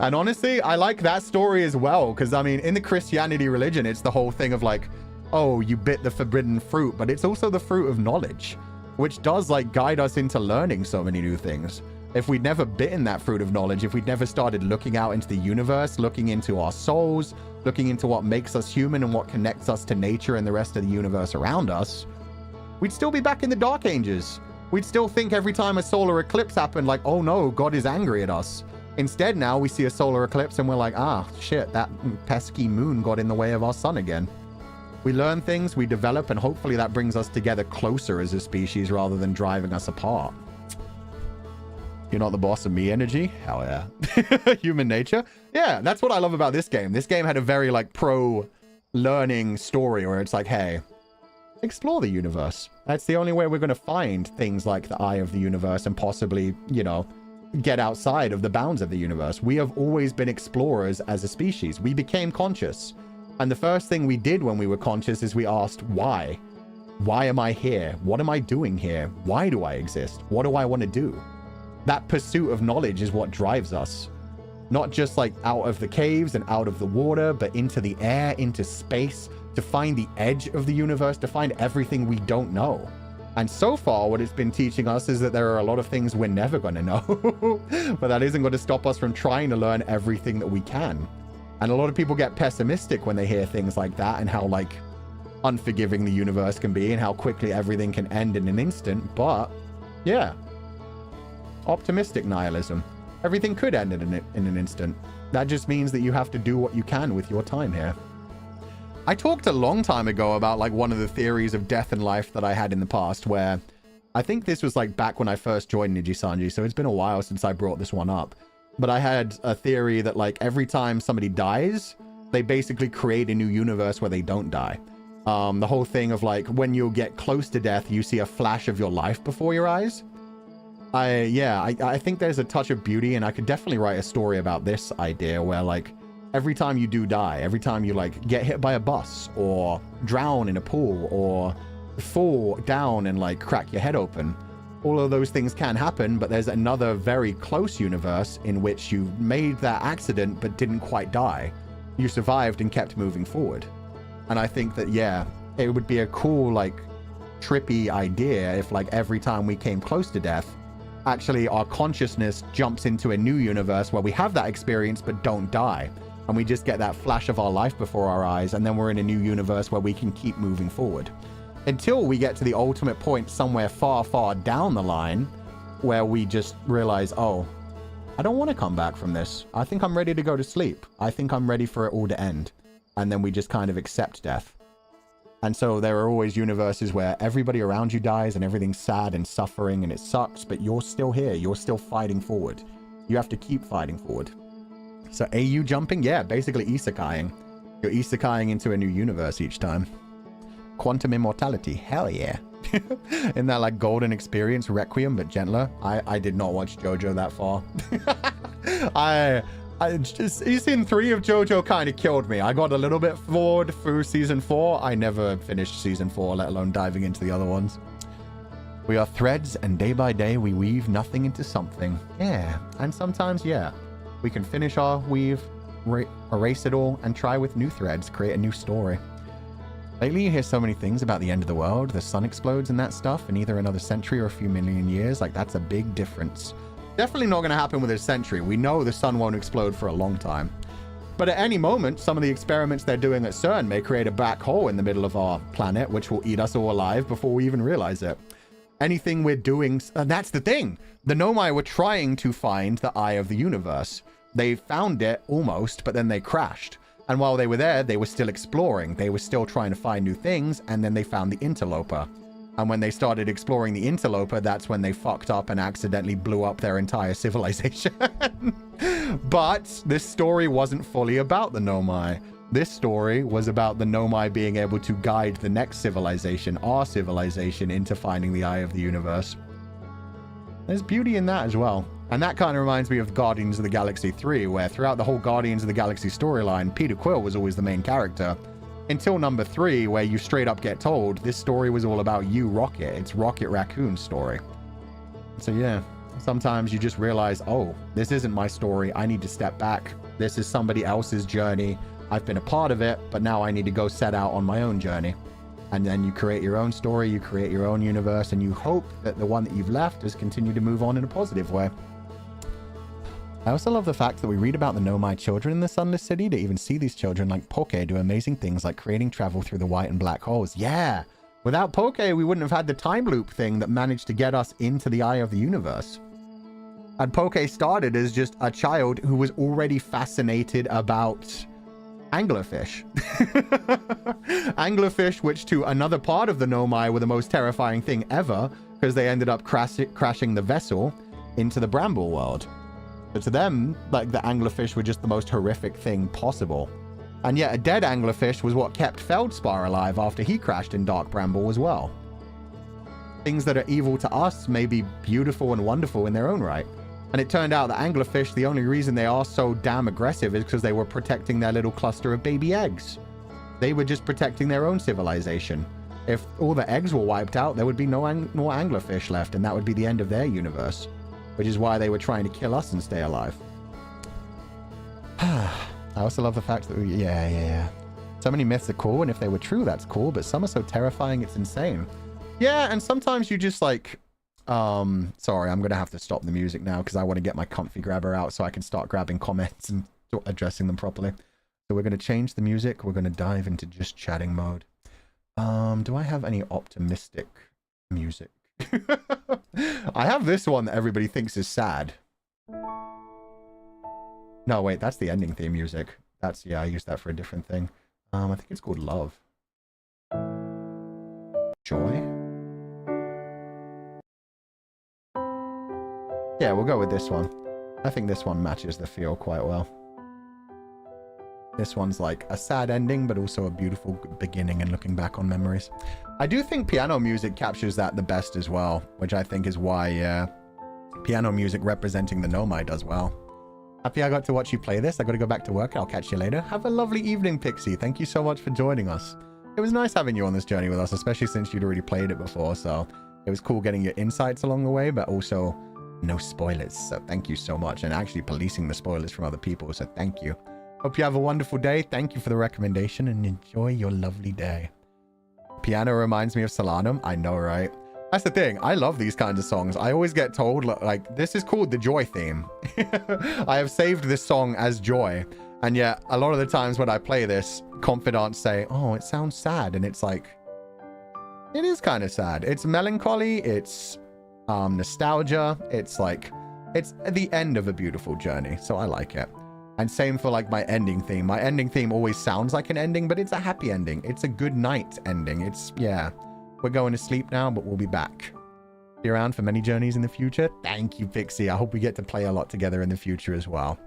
Speaker 1: And honestly, I like that story as well. Because, I mean, in the Christianity religion, it's the whole thing of like, oh, you bit the forbidden fruit. But it's also the fruit of knowledge, which does like guide us into learning so many new things. If we'd never bitten that fruit of knowledge, if we'd never started looking out into the universe, looking into our souls, looking into what makes us human and what connects us to nature and the rest of the universe around us, we'd still be back in the Dark Ages. We'd still think every time a solar eclipse happened, like, oh no, God is angry at us. Instead, now we see a solar eclipse and we're like, ah, shit, that pesky moon got in the way of our sun again. We learn things, we develop, and hopefully that brings us together closer as a species rather than driving us apart. You're not the boss of me energy? Hell yeah. Human nature? Yeah, that's what I love about this game. This game had a very like pro-learning story where it's like, hey, explore the universe. That's the only way we're going to find things like the eye of the universe and possibly, you know, get outside of the bounds of the universe. We have always been explorers as a species. We became conscious. And the first thing we did when we were conscious is we asked, why? Why am I here? What am I doing here? Why do I exist? What do I want to do? That pursuit of knowledge is what drives us. Not just like out of the caves and out of the water, but into the air, into space, to find the edge of the universe, to find everything we don't know. And so far, what it's been teaching us is that there are a lot of things we're never going to know. But that isn't going to stop us from trying to learn everything that we can. And a lot of people get pessimistic when they hear things like that and how like unforgiving the universe can be and how quickly everything can end in an instant. But yeah, optimistic nihilism. Everything could end in an instant. That just means that you have to do what you can with your time here. I talked a long time ago about like one of the theories of death and life that I had in the past, where I think this was like back when I first joined Nijisanji, so it's been a while since I brought this one up. But I had a theory that like every time somebody dies, they basically create a new universe where they don't die. The whole thing of like when you get close to death, you see a flash of your life before your eyes. I think there's a touch of beauty, and I could definitely write a story about this idea where like every time you do die, every time you like get hit by a bus or drown in a pool or fall down and like crack your head open, all of those things can happen, but there's another very close universe in which you made that accident but didn't quite die. You survived and kept moving forward. And I think that, yeah, it would be a cool, like, trippy idea if, like, every time we came close to death, actually our consciousness jumps into a new universe where we have that experience but don't die. And we just get that flash of our life before our eyes, and then we're in a new universe where we can keep moving forward. Until we get to the ultimate point somewhere far, far down the line where we just realize, oh, I don't want to come back from this. I think I'm ready to go to sleep. I think I'm ready for it all to end. And then we just kind of accept death. And so there are always universes where everybody around you dies and everything's sad and suffering and it sucks, but you're still here. You're still fighting forward. You have to keep fighting forward. So AU jumping? Yeah, basically isekaiing. You're isekaiing into a new universe each time. Quantum immortality. Hell yeah. In that like golden experience Requiem, but gentler. I did not watch JoJo that far. Season 3 of JoJo kind of killed me. I got a little bit forward through season 4. I never finished season 4, let alone diving into the other ones. We are threads, and day by day we weave nothing into something. Yeah, and sometimes, yeah, we can finish our weave, erase it all, and try with new threads, create a new story. Lately, you hear so many things about the end of the world, the sun explodes and that stuff in either another century or a few million years. Like, that's a big difference. Definitely not going to happen with a century. We know the sun won't explode for a long time. But at any moment, some of the experiments they're doing at CERN may create a black hole in the middle of our planet, which will eat us all alive before we even realize it. Anything we're doing, and that's the thing. The Nomai were trying to find the eye of the universe. They found it almost, but then they crashed. And while they were there, they were still exploring. They were still trying to find new things, and then they found the interloper. And when they started exploring the interloper, that's when they fucked up and accidentally blew up their entire civilization. But this story wasn't fully about the Nomai. This story was about the Nomai being able to guide the next civilization, our civilization, into finding the eye of the universe. There's beauty in that as well. And that kind of reminds me of Guardians of the Galaxy 3, where throughout the whole Guardians of the Galaxy storyline, Peter Quill was always the main character. Until number 3, where you straight up get told, this story was all about you, Rocket. It's Rocket Raccoon's story. So yeah, sometimes you just realize, oh, this isn't my story. I need to step back. This is somebody else's journey. I've been a part of it, but now I need to go set out on my own journey. And then you create your own story, you create your own universe, and you hope that the one that you've left has continued to move on in a positive way. I also love the fact that we read about the Nomai children in the Sunless City to even see these children like Poke do amazing things like creating travel through the white and black holes. Yeah! Without Poke, we wouldn't have had the time loop thing that managed to get us into the eye of the universe. And Poke started as just a child who was already fascinated about anglerfish. Anglerfish, which to another part of the Nomai were the most terrifying thing ever, because they ended up crashing the vessel into the Bramble world. But to them, like, the anglerfish were just the most horrific thing possible. And yet a dead anglerfish was what kept Feldspar alive after he crashed in Dark Bramble as well. Things that are evil to us may be beautiful and wonderful in their own right. And it turned out that anglerfish, the only reason they are so damn aggressive is because they were protecting their little cluster of baby eggs. They were just protecting their own civilization. If all the eggs were wiped out, there would be no more anglerfish left, and that would be the end of their universe. Which is why they were trying to kill us and stay alive. I also love the fact that yeah. So many myths are cool, and if they were true, that's cool, but some are so terrifying, it's insane. Yeah, and sometimes you just like... sorry, I'm gonna have to stop the music now because I want to get my comfy grabber out so I can start grabbing comments and addressing them properly. So we're gonna change the music. We're gonna dive into just chatting mode.
Speaker 2: Do I have any optimistic music? I have this one that everybody thinks is sad. No, wait, that's the ending theme music. That's, yeah, I used that for a different thing. I think it's called Love. Joy? Yeah, we'll go with this one. I think this one matches the feel quite well. This one's like a sad ending, but also a beautiful beginning and looking back on memories. I do think piano music captures that the best as well, which I think is why piano music representing the Nomai does well. Happy I got to watch you play this. I got to go back to work. I'll catch you later. Have a lovely evening, Pixie. Thank you so much for joining us. It was nice having you on this journey with us, especially since you'd already played it before. So it was cool getting your insights along the way, but also no spoilers. So thank you so much. And actually policing the spoilers from other people. So thank you. Hope you have a wonderful day. Thank you for the recommendation and enjoy your lovely day. Piano reminds me of Solanum. I know, right? That's the thing. I love these kinds of songs. I always get told, like, this is called the Joy theme. I have saved this song as Joy. And yet, a lot of the times when I play this, Comfydants say, oh, it sounds sad. And it's like, it is kind of sad. It's melancholy. It's nostalgia. It's like, it's the end of a beautiful journey. So I like it. And same for like my ending theme. My ending theme always sounds like an ending, but it's a happy ending. It's a good night ending. It's, yeah, we're going to sleep now, but we'll be back. Be around for many journeys in the future. Thank you, Pixie. I hope we get to play a lot together in the future as well.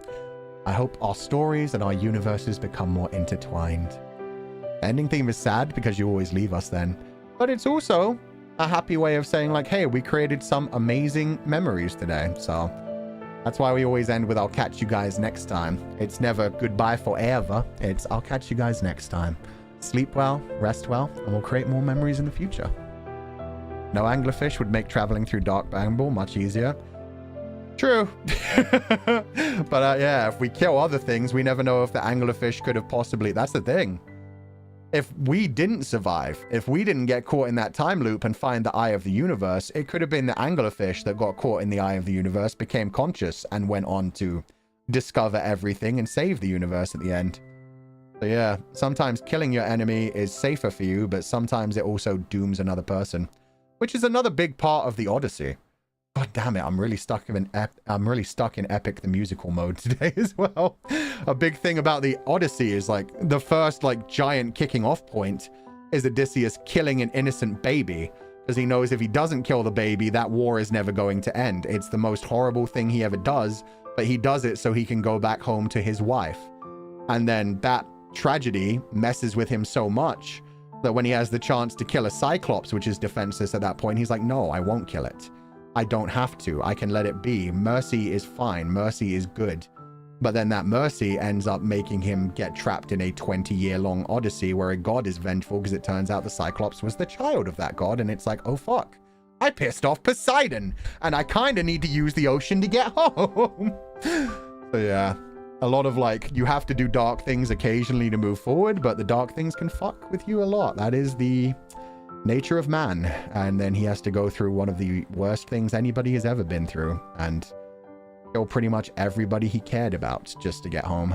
Speaker 2: I hope our stories and our universes become more intertwined. The ending theme is sad because you always leave us then, but it's also a happy way of saying like, hey, we created some amazing memories today. So that's why we always end with, I'll catch you guys next time. It's never goodbye forever. It's, I'll catch you guys next time. Sleep well, rest well, and we'll create more memories in the future. No anglerfish would make traveling through Dark Bramble much easier. True. But yeah, if we kill other things, we never know if the anglerfish could have possibly... That's the thing. If we didn't survive, if we didn't get caught in that time loop and find the Eye of the Universe, it could have been the anglerfish that got caught in the Eye of the Universe, became conscious, and went on to discover everything and save the universe at the end. So yeah, sometimes killing your enemy is safer for you, but sometimes it also dooms another person, which is another big part of the Odyssey. God damn it, I'm really stuck in Epic the Musical mode today as well. A big thing about the Odyssey is like the first like giant kicking off point is Odysseus killing an innocent baby, because he knows if he doesn't kill the baby, that war is never going to end. It's the most horrible thing he ever does, but he does it so he can go back home to his wife. And then that tragedy messes with him so much that when he has the chance to kill a Cyclops, which is defenseless at that point, he's like, no, I won't kill it. I don't have to. I can let it be. Mercy is fine. Mercy is good. But then that mercy ends up making him get trapped in a 20-year-long odyssey where a god is vengeful because it turns out the Cyclops was the child of that god. And it's like, oh, fuck. I pissed off Poseidon. And I kind of need to use the ocean to get home. So yeah, a lot of like, you have to do dark things occasionally to move forward, but the dark things can fuck with you a lot. That is the nature of man. And then he has to go through one of the worst things anybody has ever been through and kill pretty much everybody he cared about just to get home.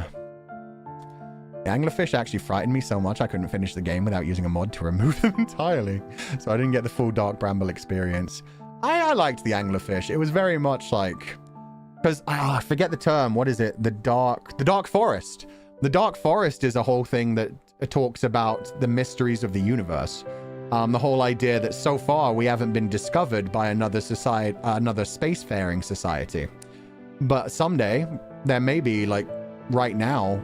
Speaker 2: The anglerfish actually frightened me so much I couldn't finish the game without using a mod to remove them entirely, so I didn't get the full Dark Bramble experience. I liked the anglerfish. It was very much like, because I forget the term, what is it, the dark forest. The dark forest is a whole thing that talks about the mysteries of the universe. The whole idea that so far we haven't been discovered by another society, another spacefaring society. But someday there may be, like right now,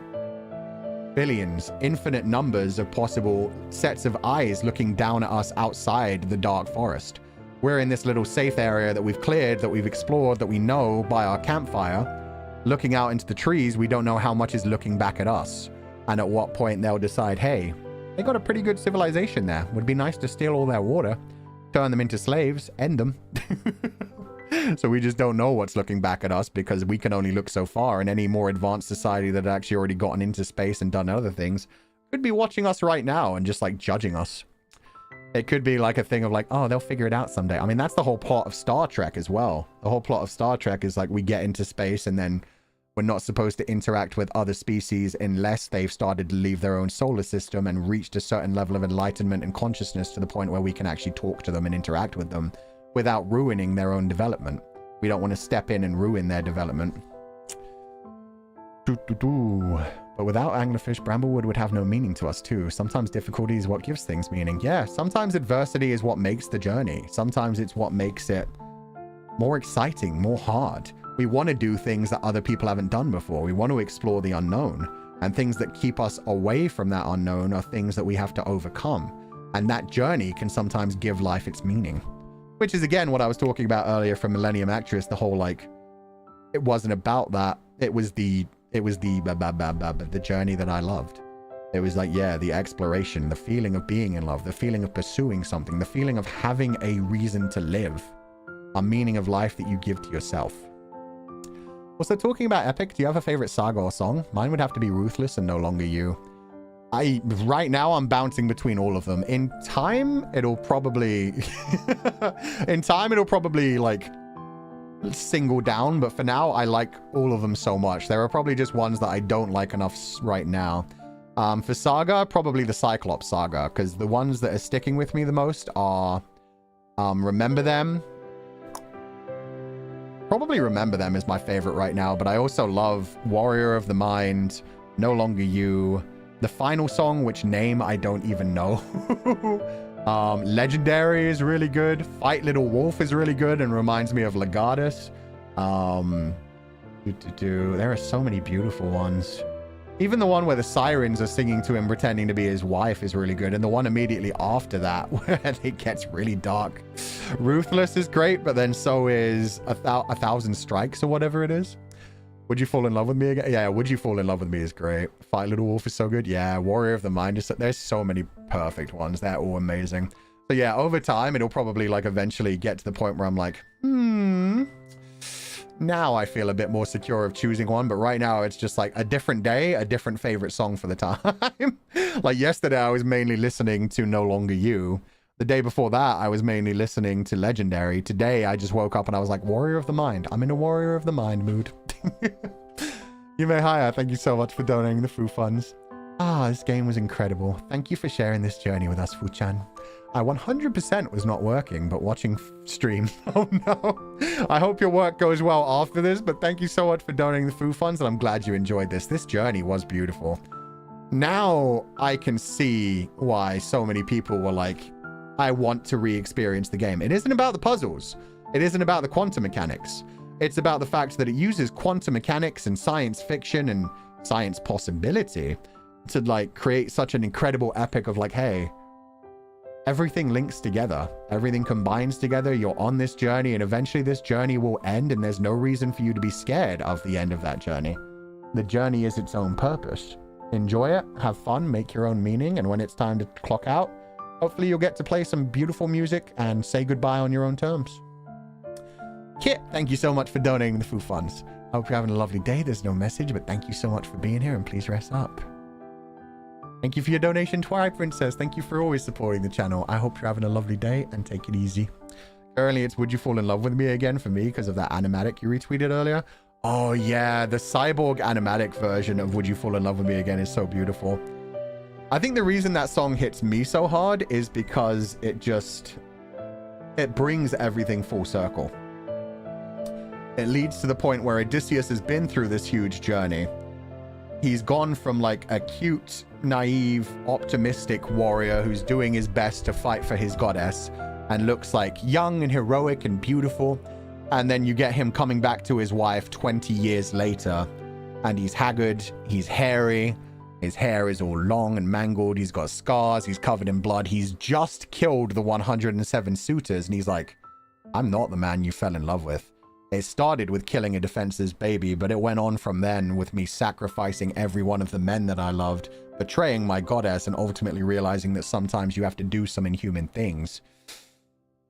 Speaker 2: billions, infinite numbers of possible sets of eyes looking down at us outside the dark forest. We're in this little safe area that we've cleared, that we've explored, that we know by our campfire. Looking out into the trees, we don't know how much is looking back at us. And at what point they'll decide, hey, they got a pretty good civilization there. Would be nice to steal all their water, turn them into slaves, end them. So we just don't know what's looking back at us because we can only look so far, and any more advanced society that had actually already gotten into space and done other things could be watching us right now and just like judging us. It could be like a thing of like, oh, they'll figure it out someday. I mean, that's the whole plot of Star Trek as well. The whole plot of Star Trek is like we get into space and then We're not supposed to interact with other species unless they've started to leave their own solar system and reached a certain level of enlightenment and consciousness to the point where we can actually talk to them and interact with them without ruining their own development. We don't want to step in and ruin their development. But without anglerfish, bramblewood would have no meaning to us too. Sometimes difficulty is what gives things meaning. Yeah, sometimes adversity is what makes the journey. Sometimes it's what makes it more exciting, more hard. We want to do things that other people haven't done before. We want to explore the unknown. And things that keep us away from that unknown are things that we have to overcome. And that journey can sometimes give life its meaning. Which is, again, what I was talking about earlier from Millennium Actress. The whole, like, it wasn't about that. It was the journey that I loved. It was like, yeah, the exploration, the feeling of being in love, the feeling of pursuing something, the feeling of having a reason to live, a meaning of life that you give to yourself. Also, talking about epic, do you have a favorite saga or song? Mine would have to be Ruthless and No Longer You. Right now, I'm bouncing between all of them. In time, it'll probably... like, single down, but for now, I like all of them so much. There are probably just ones that I don't like enough right now. For saga, probably the Cyclops saga, because the ones that are sticking with me the most are Remember Them. Probably Remember Them is my favorite right now, but I also love Warrior of the Mind, No Longer You, the final song, which name I don't even know. Legendary is really good. Fight Little Wolf is really good and reminds me of Legatus. There are so many beautiful ones. Even the one where the sirens are singing to him pretending to be his wife is really good. And the one immediately after that where it gets really dark. Ruthless is great, but then so is a Thousand Strikes or whatever it is. Would You Fall in Love with Me again? Yeah, Would You Fall in Love with Me is great. Fight Little Wolf is so good. Yeah, Warrior of the Mind is so, there's so many perfect ones. They're all amazing. So yeah, over time, it'll probably like eventually get to the point where I'm like, now I feel a bit more secure of choosing one, but right now it's just like a different day, a different favorite song for the time. Like yesterday, I was mainly listening to No Longer You. The day before that, I was mainly listening to Legendary. Today, I just woke up and I was like, Warrior of the Mind. I'm in a Warrior of the Mind mood. Yume Haya, thank you so much for donating the Fu funds. This game was incredible. Thank you for sharing this journey with us, Fu-chan. I 100% was not working, but watching stream. Oh no. I hope your work goes well after this, but thank you so much for donating the Fu funds, and I'm glad you enjoyed this. This journey was beautiful. Now I can see why so many people were like, I want to re-experience the game. It isn't about the puzzles. It isn't about the quantum mechanics. It's about the fact that it uses quantum mechanics and science fiction and science possibility to like create such an incredible epic of like, hey, everything links together. Everything combines together. You're on this journey and eventually this journey will end and there's no reason for you to be scared of the end of that journey. The journey is its own purpose. Enjoy it, have fun, make your own meaning, and when it's time to clock out, hopefully you'll get to play some beautiful music and say goodbye on your own terms. Kit, thank you so much for donating the Fu funds. I hope you're having a lovely day. There's no message, but thank you so much for being here and please rest up. Thank you for your donation, Twilight Princess. Thank you for always supporting the channel. I hope you're having a lovely day and take it easy. Currently, it's Would You Fall in Love with Me again for me because of that animatic you retweeted earlier. Oh yeah, the cyborg animatic version of Would You Fall in Love with Me again is so beautiful. I think the reason that song hits me so hard is because it brings everything full circle. It leads to the point where Odysseus has been through this huge journey. He's gone from like a cute, naive, optimistic warrior who's doing his best to fight for his goddess and looks like young and heroic and beautiful. And then you get him coming back to his wife 20 years later and he's haggard, he's hairy, his hair is all long and mangled, he's got scars, he's covered in blood, he's just killed the 107 suitors and he's like, I'm not the man you fell in love with. It started with killing a defenseless baby, but it went on from then with me sacrificing every one of the men that I loved, betraying my goddess, and ultimately realizing that sometimes you have to do some inhuman things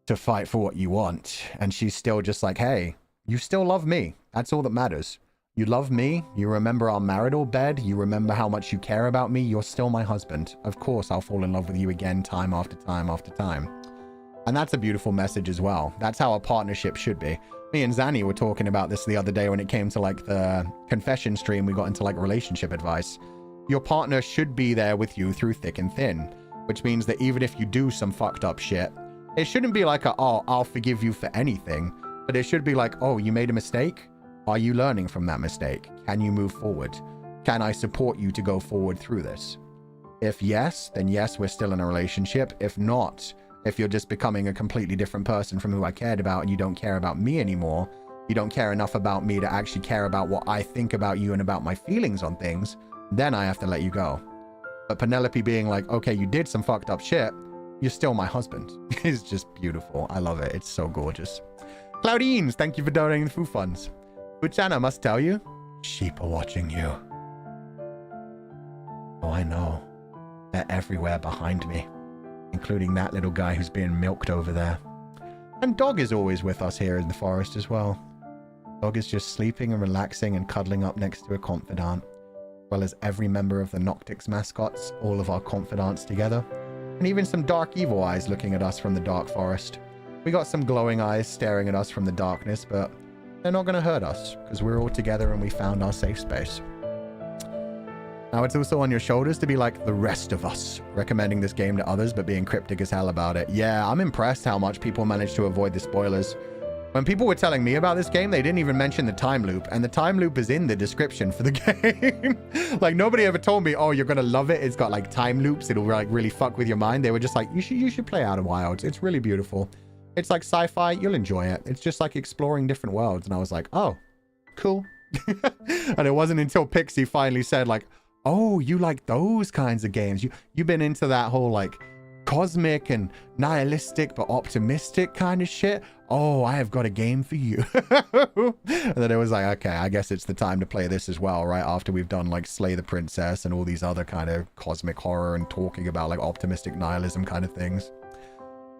Speaker 2: to fight for what you want. And she's still just like, hey, you still love me. That's all that matters. You love me. You remember our marital bed. You remember how much you care about me. You're still my husband. Of course, I'll fall in love with you again, time after time after time. And that's a beautiful message as well. That's how a partnership should be. I Me and Zanny were talking about this the other day when it came to like the confession stream. We got into like relationship advice. Your partner should be there with you through thick and thin, which means that even if you do some fucked up shit, it shouldn't be like oh, I'll forgive you for anything, but it should be like, oh, you made a mistake? Are you learning from that mistake? Can you move forward? Can I support you to go forward through this? If yes, then yes, we're still in a relationship. If not, if you're just becoming a completely different person from who I cared about and you don't care about me anymore, you don't care enough about me to actually care about what I think about you and about my feelings on things, then I have to let you go. But Penelope being like, okay, you did some fucked up shit, you're still my husband. It's just beautiful. I love it. It's so gorgeous. Claudines, thank you for donating the food funds. Buchana, must tell you, sheep are watching you. Oh, I know. They're everywhere behind me, including that little guy who's being milked over there. And Dog is always with us here in the forest as well. Dog is just sleeping and relaxing and cuddling up next to a confidant, as well as every member of the Noctix mascots, all of our confidants together, and even some dark evil eyes looking at us from the dark forest. We got some glowing eyes staring at us from the darkness, but they're not going to hurt us because we're all together and we found our safe space. Now, it's also on your shoulders to be like the rest of us, recommending this game to others but being cryptic as hell about it. Yeah, I'm impressed how much people manage to avoid the spoilers. When people were telling me about this game, they didn't even mention the time loop, and the time loop is in the description for the game. Like, nobody ever told me, oh, you're gonna love it. It's got like time loops. It'll like really fuck with your mind. They were just like, you should play Outer Wilds. It's really beautiful. It's like sci-fi. You'll enjoy it. It's just like exploring different worlds. And I was like, oh, cool. And it wasn't until Pixie finally said like, oh, you like those kinds of games. You've been into that whole like cosmic and nihilistic but optimistic kind of shit. Oh, I have got a game for you. And then it was like, okay, I guess it's the time to play this as well, right? After we've done like Slay the Princess and all these other kind of cosmic horror and talking about like optimistic nihilism kind of things.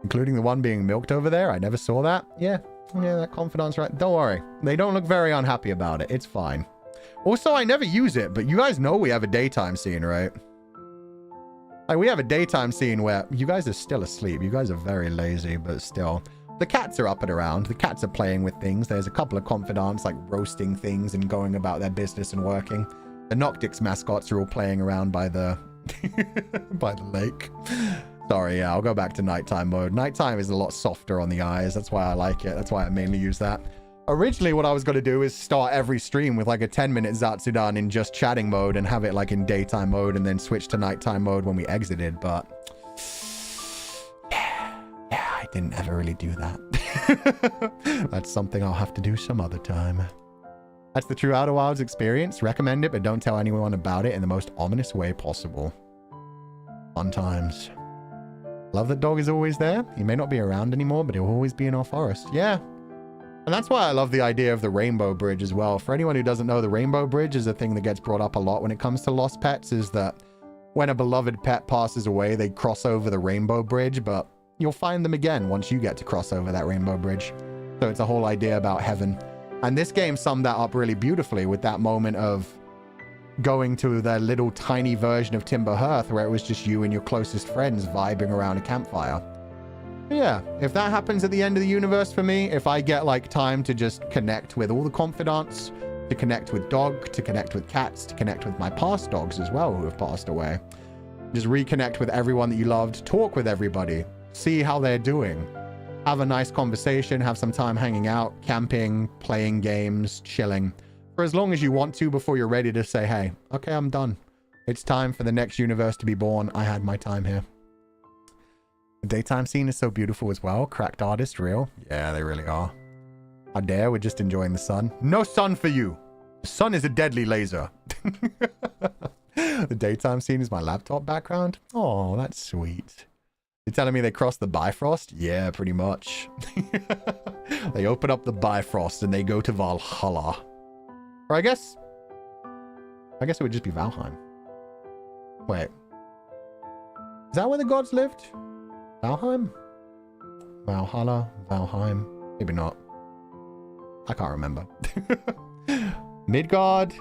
Speaker 2: Including the one being milked over there. I never saw that. Yeah, that confidant's right. Don't worry. They don't look very unhappy about it. It's fine. Also, I never use it, but you guys know we have a daytime scene, right? Like, we have a daytime scene where you guys are still asleep. You guys are very lazy, but still. The cats are up and around. The cats are playing with things. There's a couple of confidants, like, roasting things and going about their business and working. The Noctix mascots are all playing around by the... by the lake. Sorry, yeah, I'll go back to nighttime mode. Nighttime is a lot softer on the eyes. That's why I like it. That's why I mainly use that. Originally, what I was going to do is start every stream with like a 10-minute Zatsudan in just chatting mode and have it like in daytime mode and then switch to nighttime mode when we exited, but yeah, I didn't ever really do that. That's something I'll have to do some other time. That's the true Outer Wilds experience. Recommend it, but don't tell anyone about it in the most ominous way possible. Fun times. Love that Dog is always there. He may not be around anymore, but he'll always be in our forest. Yeah. And that's why I love the idea of the Rainbow Bridge as well. For anyone who doesn't know, the Rainbow Bridge is a thing that gets brought up a lot when it comes to lost pets, is that when a beloved pet passes away, they cross over the Rainbow Bridge, but you'll find them again once you get to cross over that Rainbow Bridge. So it's a whole idea about heaven. And this game summed that up really beautifully with that moment of going to their little tiny version of Timber Hearth where it was just you and your closest friends vibing around a campfire. Yeah, if that happens at the end of the universe for me, if I get like time to just connect with all the confidants, to connect with Dog, to connect with cats, to connect with my past dogs as well who have passed away, just reconnect with everyone that you loved, talk with everybody, see how they're doing, have a nice conversation, have some time hanging out, camping, playing games, chilling, for as long as you want to before you're ready to say, hey, okay, I'm done. It's time for the next universe to be born. I had my time here. The daytime scene is so beautiful as well. Cracked artist, real. Yeah, they really are. How dare, we're just enjoying the sun. No sun for you. The sun is a deadly laser. The daytime scene is my laptop background. Oh, that's sweet. You're telling me they crossed the Bifrost? Yeah, pretty much. They open up the Bifrost and they go to Valhalla. Or I guess it would just be Valheim. Wait. Is that where the gods lived? Valheim? Valhalla? Valheim? Maybe not. I can't remember. Midgard?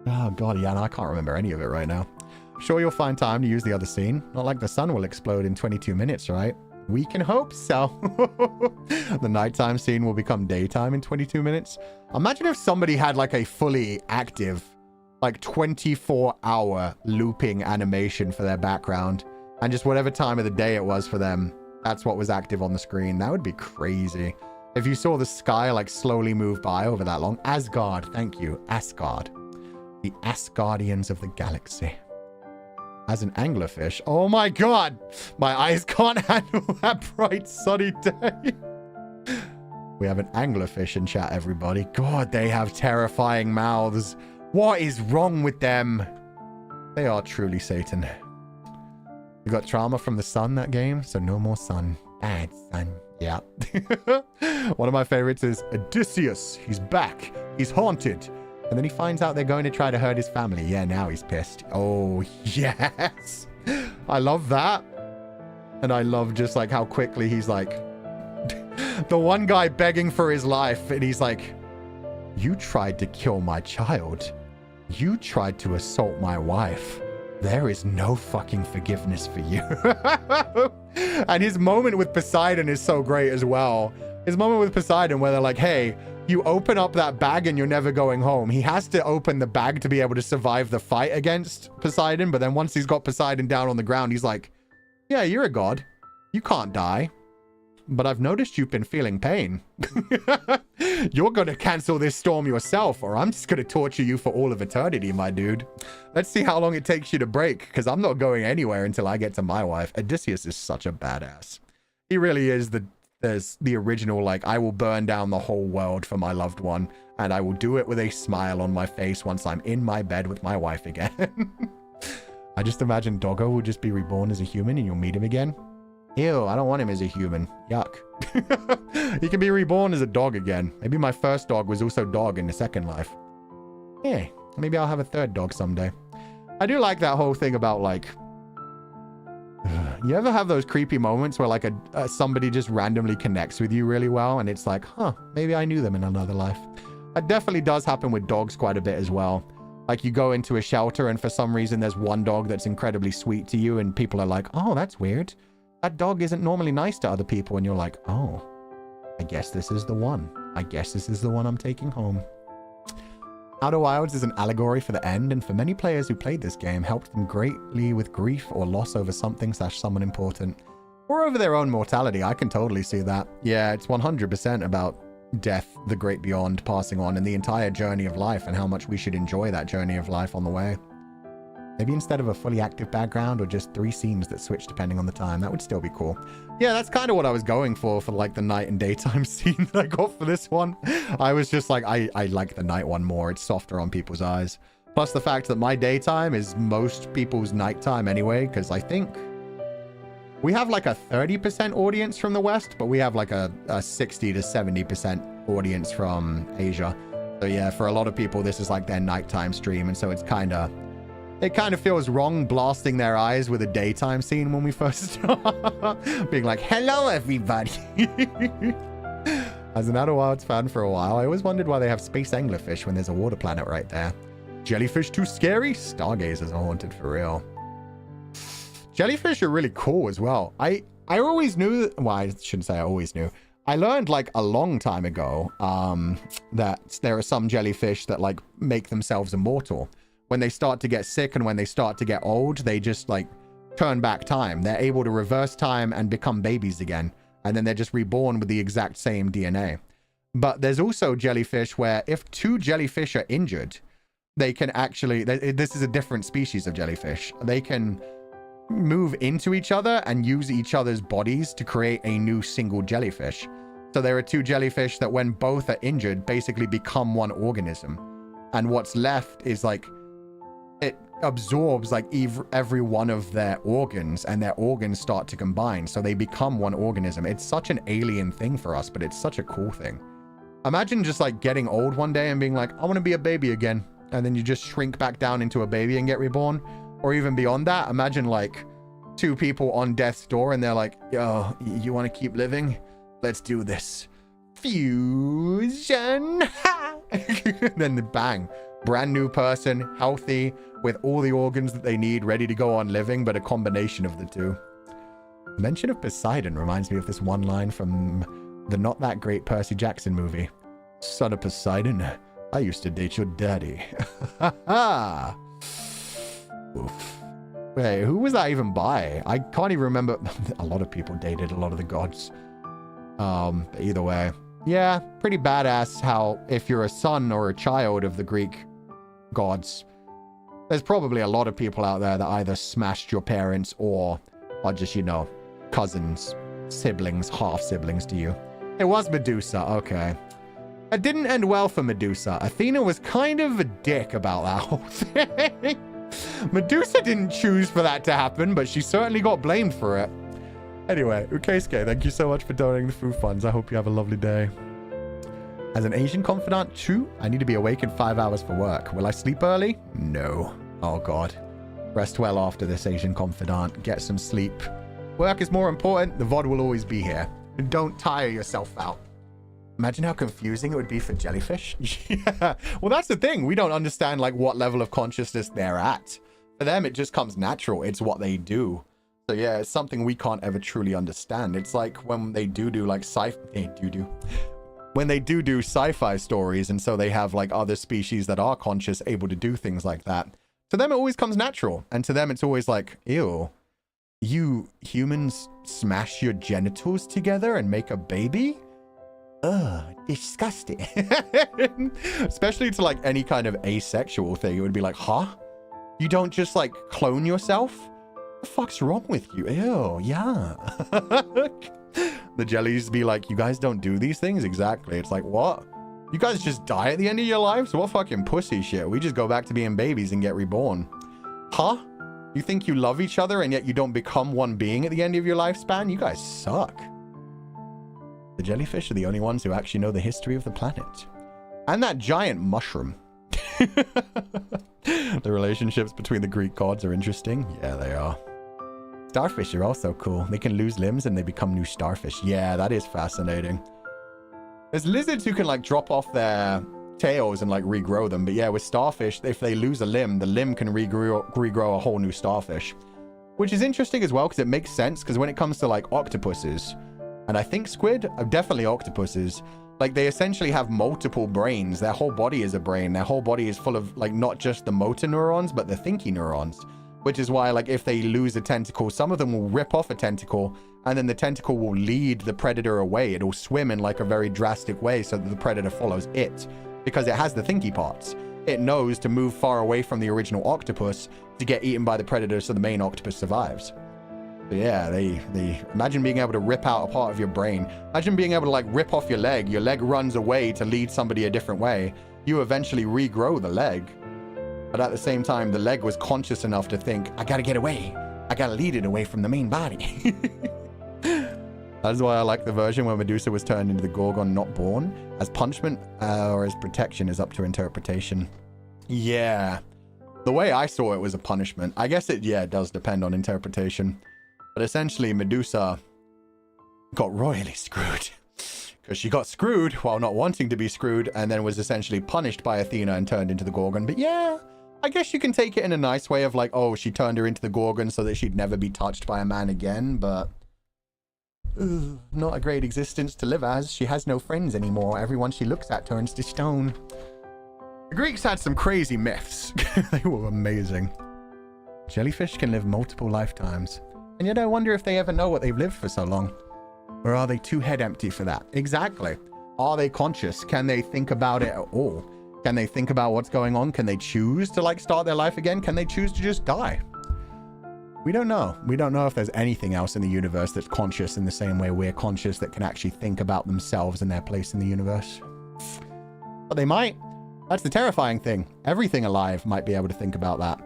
Speaker 2: Oh god, yeah, no, I can't remember any of it right now. I'm sure you'll find time to use the other scene. Not like the sun will explode in 22 minutes, right? We can hope so. The nighttime scene will become daytime in 22 minutes. Imagine if somebody had like a fully active, like 24-hour looping animation for their background. And just whatever time of the day it was for them, that's what was active on the screen. That would be crazy. If you saw the sky like slowly move by over that long. Asgard, thank you. Asgard. The Asgardians of the galaxy. As an anglerfish. Oh my god! My eyes can't handle that bright sunny day. We have an anglerfish in chat, everybody. God, they have terrifying mouths. What is wrong with them? They are truly Satan. You got trauma from the sun that game, so no more sun. Bad sun. Yeah. One of my favorites is Odysseus. He's back. He's haunted. And then he finds out they're going to try to hurt his family. Yeah, now he's pissed. Oh, yes. I love that. And I love just like how quickly he's like... the one guy begging for his life. And he's like, you tried to kill my child. You tried to assault my wife. There is no fucking forgiveness for you. And his moment with Poseidon is so great as well. His moment with Poseidon where they're like, hey... you open up that bag and you're never going home. He has to open the bag to be able to survive the fight against Poseidon. But then once he's got Poseidon down on the ground, he's like, yeah, you're a god. You can't die. But I've noticed you've been feeling pain. You're going to cancel this storm yourself, or I'm just going to torture you for all of eternity, my dude. Let's see how long it takes you to break, because I'm not going anywhere until I get to my wife. Odysseus is such a badass. He really is the original, like, I will burn down the whole world for my loved one, and I will do it with a smile on my face once I'm in my bed with my wife again. I just imagine Doggo will just be reborn as a human and you'll meet him again. Ew, I don't want him as a human. Yuck. He can be reborn as a dog again. Maybe my first dog was also dog in the second life. Yeah, maybe I'll have a third dog someday. I do like that whole thing about, like, you ever have those creepy moments where like somebody just randomly connects with you really well and it's like, huh, maybe I knew them in another life. That definitely does happen with dogs quite a bit as well. Like you go into a shelter and for some reason there's one dog that's incredibly sweet to you and people are like, oh, that's weird. That dog isn't normally nice to other people. And you're like, oh, I guess this is the one. I guess this is the one I'm taking home. Outer Wilds is an allegory for the end, and for many players who played this game, helped them greatly with grief or loss over something/someone important, or over their own mortality. I can totally see that. Yeah, it's 100% about death, the great beyond, passing on, and the entire journey of life, and how much we should enjoy that journey of life on the way. Maybe instead of a fully active background, or just 3 scenes that switch depending on the time, that would still be cool. Yeah, that's kind of what I was going for like the night and daytime scene that I got for this one. I was just like, I like the night one more. It's softer on people's eyes. Plus the fact that my daytime is most people's nighttime anyway, because I think we have like a 30% audience from the West, but we have like a 60 to 70% audience from Asia. So yeah, for a lot of people, this is like their nighttime stream. And so it's it kind of feels wrong blasting their eyes with a daytime scene when we first start. Being like, hello, everybody. As an Outer Wilds fan for a while, I always wondered why they have space anglerfish when there's a water planet right there. Jellyfish too scary? Stargazers are haunted for real. Jellyfish are really cool as well. I always knew, well, I shouldn't say I always knew. I learned like a long time ago that there are some jellyfish that like make themselves immortal. When they start to get sick and when they start to get old, they just like turn back time. They're able to reverse time and become babies again. And then they're just reborn with the exact same DNA. But there's also jellyfish where if 2 jellyfish are injured, they can actually, this is a different species of jellyfish. They can move into each other and use each other's bodies to create a new single jellyfish. So there are 2 jellyfish that when both are injured, basically become one organism. And what's left is like, it absorbs like every one of their organs and their organs start to combine. So they become one organism. It's such an alien thing for us, but it's such a cool thing. Imagine just like getting old one day and being like, I want to be a baby again. And then you just shrink back down into a baby and get reborn. Or even beyond that, imagine like 2 people on death's door and they're like, yo, you want to keep living? Let's do this. Fusion. Then the bang. Brand new person, healthy, with all the organs that they need, ready to go on living, but a combination of the 2. Mention of Poseidon reminds me of this one line from the not that great Percy Jackson movie. Son of Poseidon, I used to date your daddy. Oof. Wait, who was that even by? I can't even remember. A lot of people dated a lot of the gods. But either way. Yeah, pretty badass how if you're a son or a child of the Greek gods, there's probably a lot of people out there that either smashed your parents or are just, you know, cousins, siblings, half-siblings to you. It was Medusa, okay. It didn't end well for Medusa. Athena was kind of a dick about that whole thing. Medusa didn't choose for that to happen, but she certainly got blamed for it. Anyway, Ukeisuke, thank you so much for donating the food funds. I hope you have a lovely day. As an Asian confidant, true, I need to be awake in 5 hours for work. Will I sleep early? No. Oh, God. Rest well after this, Asian confidant. Get some sleep. Work is more important. The VOD will always be here. And don't tire yourself out. Imagine how confusing it would be for jellyfish. Yeah. Well, that's the thing. We don't understand, like, what level of consciousness they're at. For them, it just comes natural. It's what they do. So, yeah, it's something we can't ever truly understand. It's like when they do like, when they do sci-fi stories, and so they have, like, other species that are conscious, able to do things like that. To them, it always comes natural. And to them, it's always like, ew, you humans smash your genitals together and make a baby? Ugh, disgusting. Especially to, like, any kind of asexual thing. It would be like, huh? You don't just, like, clone yourself? What the fuck's wrong with you? Ew, yeah. The jellies be like, you guys don't do these things? Exactly. It's like, what? You guys just die at the end of your lives? What fucking pussy shit? We just go back to being babies and get reborn. Huh? You think you love each other and yet you don't become one being at the end of your lifespan? You guys suck. The jellyfish are the only ones who actually know the history of the planet. And that giant mushroom. The relationships between the Greek gods are interesting. Yeah, they are. Starfish are also cool. They can lose limbs and they become new starfish. Yeah, that is fascinating. There's lizards who can, like, drop off their tails and, like, regrow them. But yeah, with starfish, if they lose a limb, the limb can regrow a whole new starfish. Which is interesting as well, because it makes sense. Because when it comes to, like, octopuses, and I think squid, definitely octopuses, like, they essentially have multiple brains. Their whole body is a brain. Their whole body is full of, like, not just the motor neurons, but the thinking neurons. Which is why, like, if they lose a tentacle, some of them will rip off a tentacle, and then the tentacle will lead the predator away. It'll swim in, like, a very drastic way so that the predator follows it. Because it has the thinky parts. It knows to move far away from the original octopus to get eaten by the predator so the main octopus survives. So yeah, they imagine being able to rip out a part of your brain. Imagine being able to, like, rip off your leg. Your leg runs away to lead somebody a different way. You eventually regrow the leg. But at the same time, the leg was conscious enough to think, I gotta get away. I gotta lead it away from the main body. That's why I like the version where Medusa was turned into the Gorgon not born. As punishment or as protection is up to interpretation. Yeah. The way I saw it was a punishment. I guess it does depend on interpretation. But essentially, Medusa got royally screwed. Because she got screwed while not wanting to be screwed, and then was essentially punished by Athena and turned into the Gorgon. But yeah, I guess you can take it in a nice way of like, oh, she turned her into the Gorgon so that she'd never be touched by a man again, but not a great existence to live as. She has no friends anymore. Everyone she looks at turns to stone. The Greeks had some crazy myths. They were amazing. Jellyfish can live multiple lifetimes. And yet I wonder if they ever know what they've lived for so long. Or are they too head empty for that? Exactly. Are they conscious? Can they think about it at all? Can they think about what's going on? Can they choose to like start their life again? Can they choose to just die? We don't know. We don't know if there's anything else in the universe that's conscious in the same way we're conscious that can actually think about themselves and their place in the universe. But they might. That's the terrifying thing. Everything alive might be able to think about that.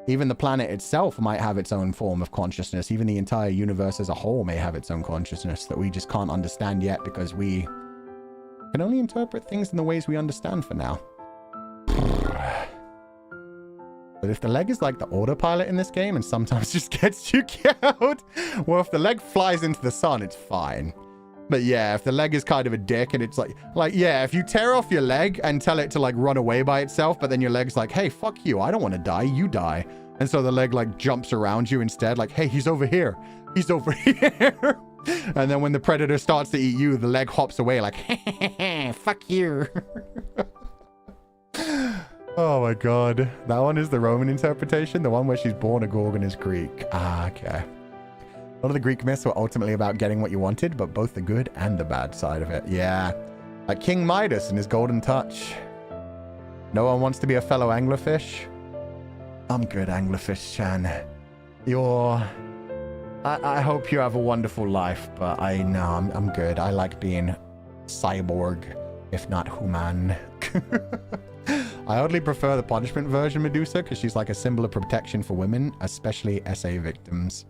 Speaker 2: Even the planet itself might have its own form of consciousness. Even the entire universe as a whole may have its own consciousness that we just can't understand yet because we can only interpret things in the ways we understand for now. But if the leg is like the autopilot in this game and sometimes just gets you killed, well, if the leg flies into the sun, it's fine. But yeah, if the leg is kind of a dick and it's like, yeah, if you tear off your leg and tell it to like run away by itself, but then your leg's like, hey, fuck you, I don't want to die, you die.
Speaker 1: And so the leg like jumps around you instead, like, hey, he's over here. He's over here. And then when the predator starts to eat you, the leg hops away like, fuck you. Oh my god. That one is the Roman interpretation. The one where she's born a Gorgon is Greek. Ah, okay. A lot of the Greek myths were ultimately about getting what you wanted, but both the good and the bad side of it. Yeah. Like King Midas and his golden touch. No one wants to be a fellow anglerfish. I'm good, anglerfish Chan. I hope you have a wonderful life, but I'm good. I like being cyborg, if not human. I oddly prefer the punishment version Medusa because she's like a symbol of protection for women, especially SA victims.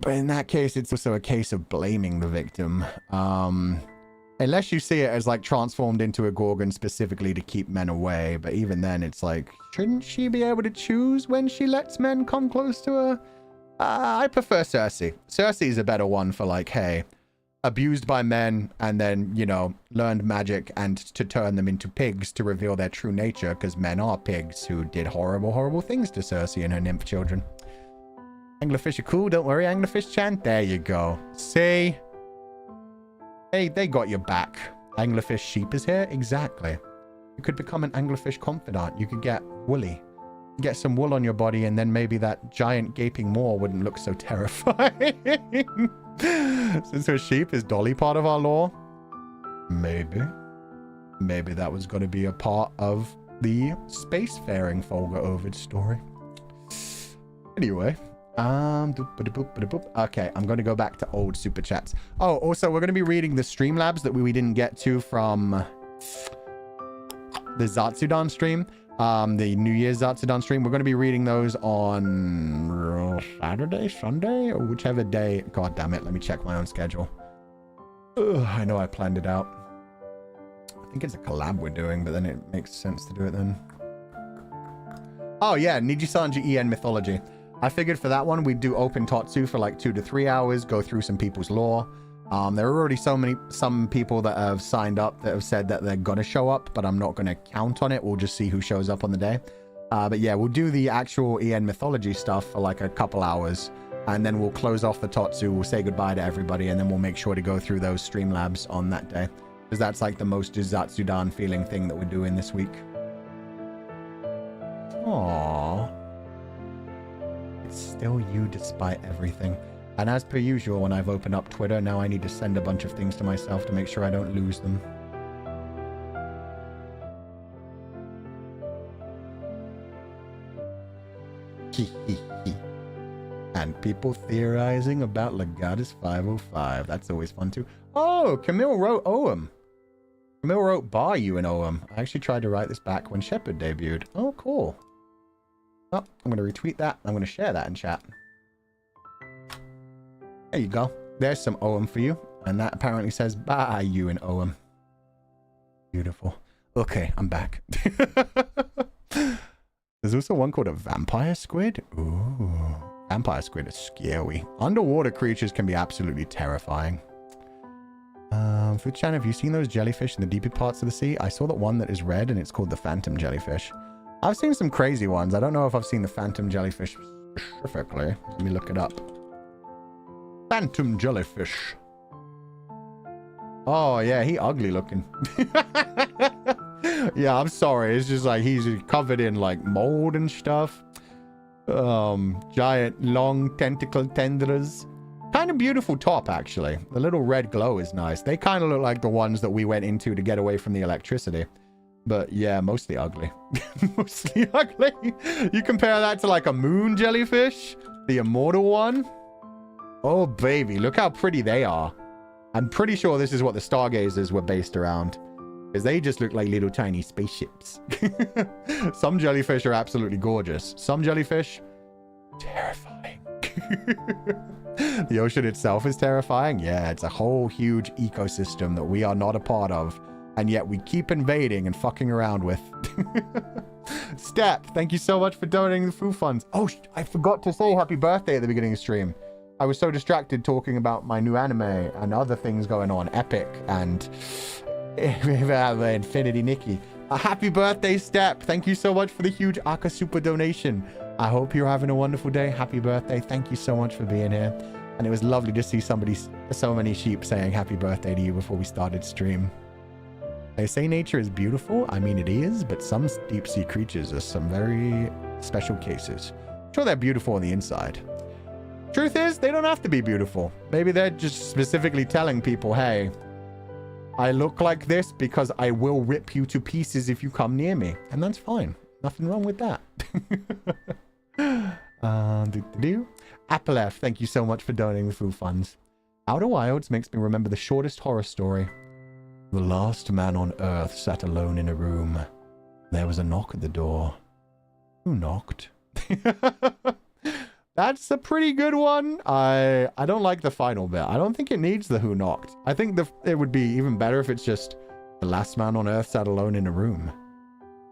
Speaker 1: But in that case, it's also a case of blaming the victim. Unless you see it as like transformed into a Gorgon specifically to keep men away. But even then, it's like, shouldn't she be able to choose when she lets men come close to her? I prefer Cersei. Cersei's a better one for like, hey, abused by men and then, you know, learned magic and to turn them into pigs to reveal their true nature because men are pigs who did horrible, horrible things to Cersei and her nymph children. Anglerfish are cool. Don't worry, Anglerfish Chan. There you go. See? Hey, they got your back. Anglerfish sheep is here? Exactly. You could become an anglerfish confidant. You could get woolly. Get some wool on your body and then maybe that giant gaping maw wouldn't look so terrifying. Since her sheep is Dolly part of our lore? Maybe. Maybe that was going to be a part of the spacefaring Fulgur Ovid story. Anyway. Okay, I'm going to go back to old super chats. Oh, also, we're going to be reading the Streamlabs that we didn't get to from the Zatsudan stream. The New Year's Zatsudan stream. We're going to be reading those on Saturday, Sunday, or whichever day. God damn it. Let me check my own schedule. Ugh, I know I planned it out. I think it's a collab we're doing, but then it makes sense to do it then. Oh, yeah. Nijisanji EN Mythology. I figured for that one, we'd do open Totsu for like 2 to 3 hours, go through some people's lore. There are already some people that have signed up that have said that they're going to show up, but I'm not going to count on it. We'll just see who shows up on the day. But yeah, we'll do the actual EN mythology stuff for like a couple hours, and then we'll close off the Totsu. We'll say goodbye to everybody, and then we'll make sure to go through those Streamlabs on that day, because that's like the most Zatsudan feeling thing that we're doing this week. Aww. It's still you despite everything. And as per usual, when I've opened up Twitter, now I need to send a bunch of things to myself to make sure I don't lose them. And people theorizing about Legatus 505. That's always fun too. Oh, Camille wrote Oem. Camille wrote Bar You in Oem. I actually tried to write this back when Shepard debuted. Oh, cool. Oh, I'm going to retweet that. I'm going to share that in chat. There you go. There's some Oem for you. And that apparently says bye you in Oem. Beautiful. Okay, I'm back. There's also one called a vampire squid. Ooh. Vampire squid is scary. Underwater creatures can be absolutely terrifying. Fuchan, have you seen those jellyfish in the deeper parts of the sea? I saw that one that is red and it's called the phantom jellyfish. I've seen some crazy ones. I don't know if I've seen the phantom jellyfish specifically. Let me look it up. Phantom jellyfish. Oh, yeah, he ugly looking. Yeah, I'm sorry. It's just like he's covered in like mold and stuff. Giant long tentacle tendrils. Kind of beautiful top, actually. The little red glow is nice. They kind of look like the ones that we went into to get away from the electricity. But yeah, mostly ugly. Mostly ugly. You compare that to like a moon jellyfish, the immortal one. Oh, baby, look how pretty they are. I'm pretty sure this is what the Stargazers were based around, because they just look like little tiny spaceships. Some jellyfish are absolutely gorgeous. Some jellyfish, terrifying. The ocean itself is terrifying. Yeah, it's a whole huge ecosystem that we are not a part of, and yet we keep invading and fucking around with. Step, thank you so much for donating the food funds. Oh, I forgot to say happy birthday at the beginning of the stream. I was so distracted talking about my new anime and other things going on, Epic and Infinity Nikki.
Speaker 2: A happy birthday, Step. Thank you so much for the huge Aka Super donation. I hope you're having a wonderful day. Happy birthday. Thank you so much for being here. And it was lovely to see so many sheep saying happy birthday to you before we started stream. They say nature is beautiful. I mean, it is, but some deep sea creatures are some very special cases. I'm sure they're beautiful on the inside. Truth is, they don't have to be beautiful. Maybe they're just specifically telling people, hey, I look like this because I will rip you to pieces if you come near me. And that's fine. Nothing wrong with that. Apple F, thank you so much for donating the food funds. Outer Wilds makes me remember the shortest horror story. The last man on Earth sat alone in a room. There was a knock at the door. Who knocked? That's a pretty good one. I don't like the final bit. I don't think it needs the who knocked. I think it would be even better if it's just the last man on Earth sat alone in a room.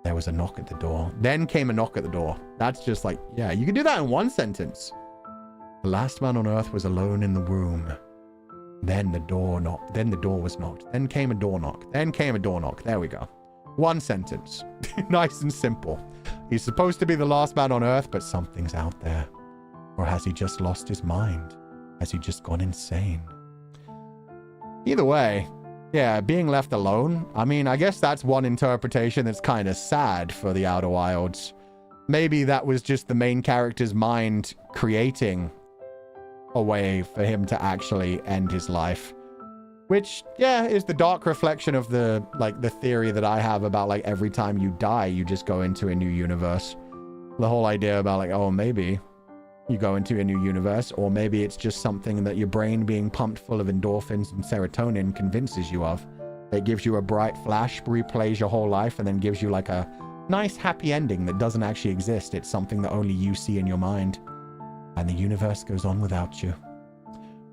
Speaker 2: There was a knock at the door. Then came a knock at the door. That's just like, yeah, you can do that in one sentence. The last man on Earth was alone in the room. Then the door knocked. Then the door was knocked. Then came a door knock. Then came a door knock. There we go. One sentence. Nice and simple. He's supposed to be the last man on Earth, but something's out there. Or has he just lost his mind? Has he just gone insane? Either way, yeah, being left alone. I mean, I guess that's one interpretation that's kind of sad for the Outer Wilds. Maybe that was just the main character's mind creating a way for him to actually end his life. Which, yeah, is the dark reflection of the theory that I have about, like, every time you die, you just go into a new universe. The whole idea about, like, oh, maybe you go into a new universe, or maybe it's just something that your brain being pumped full of endorphins and serotonin convinces you of. It gives you a bright flash, replays your whole life, and then gives you like a nice happy ending that doesn't actually exist. It's something that only you see in your mind. And the universe goes on without you.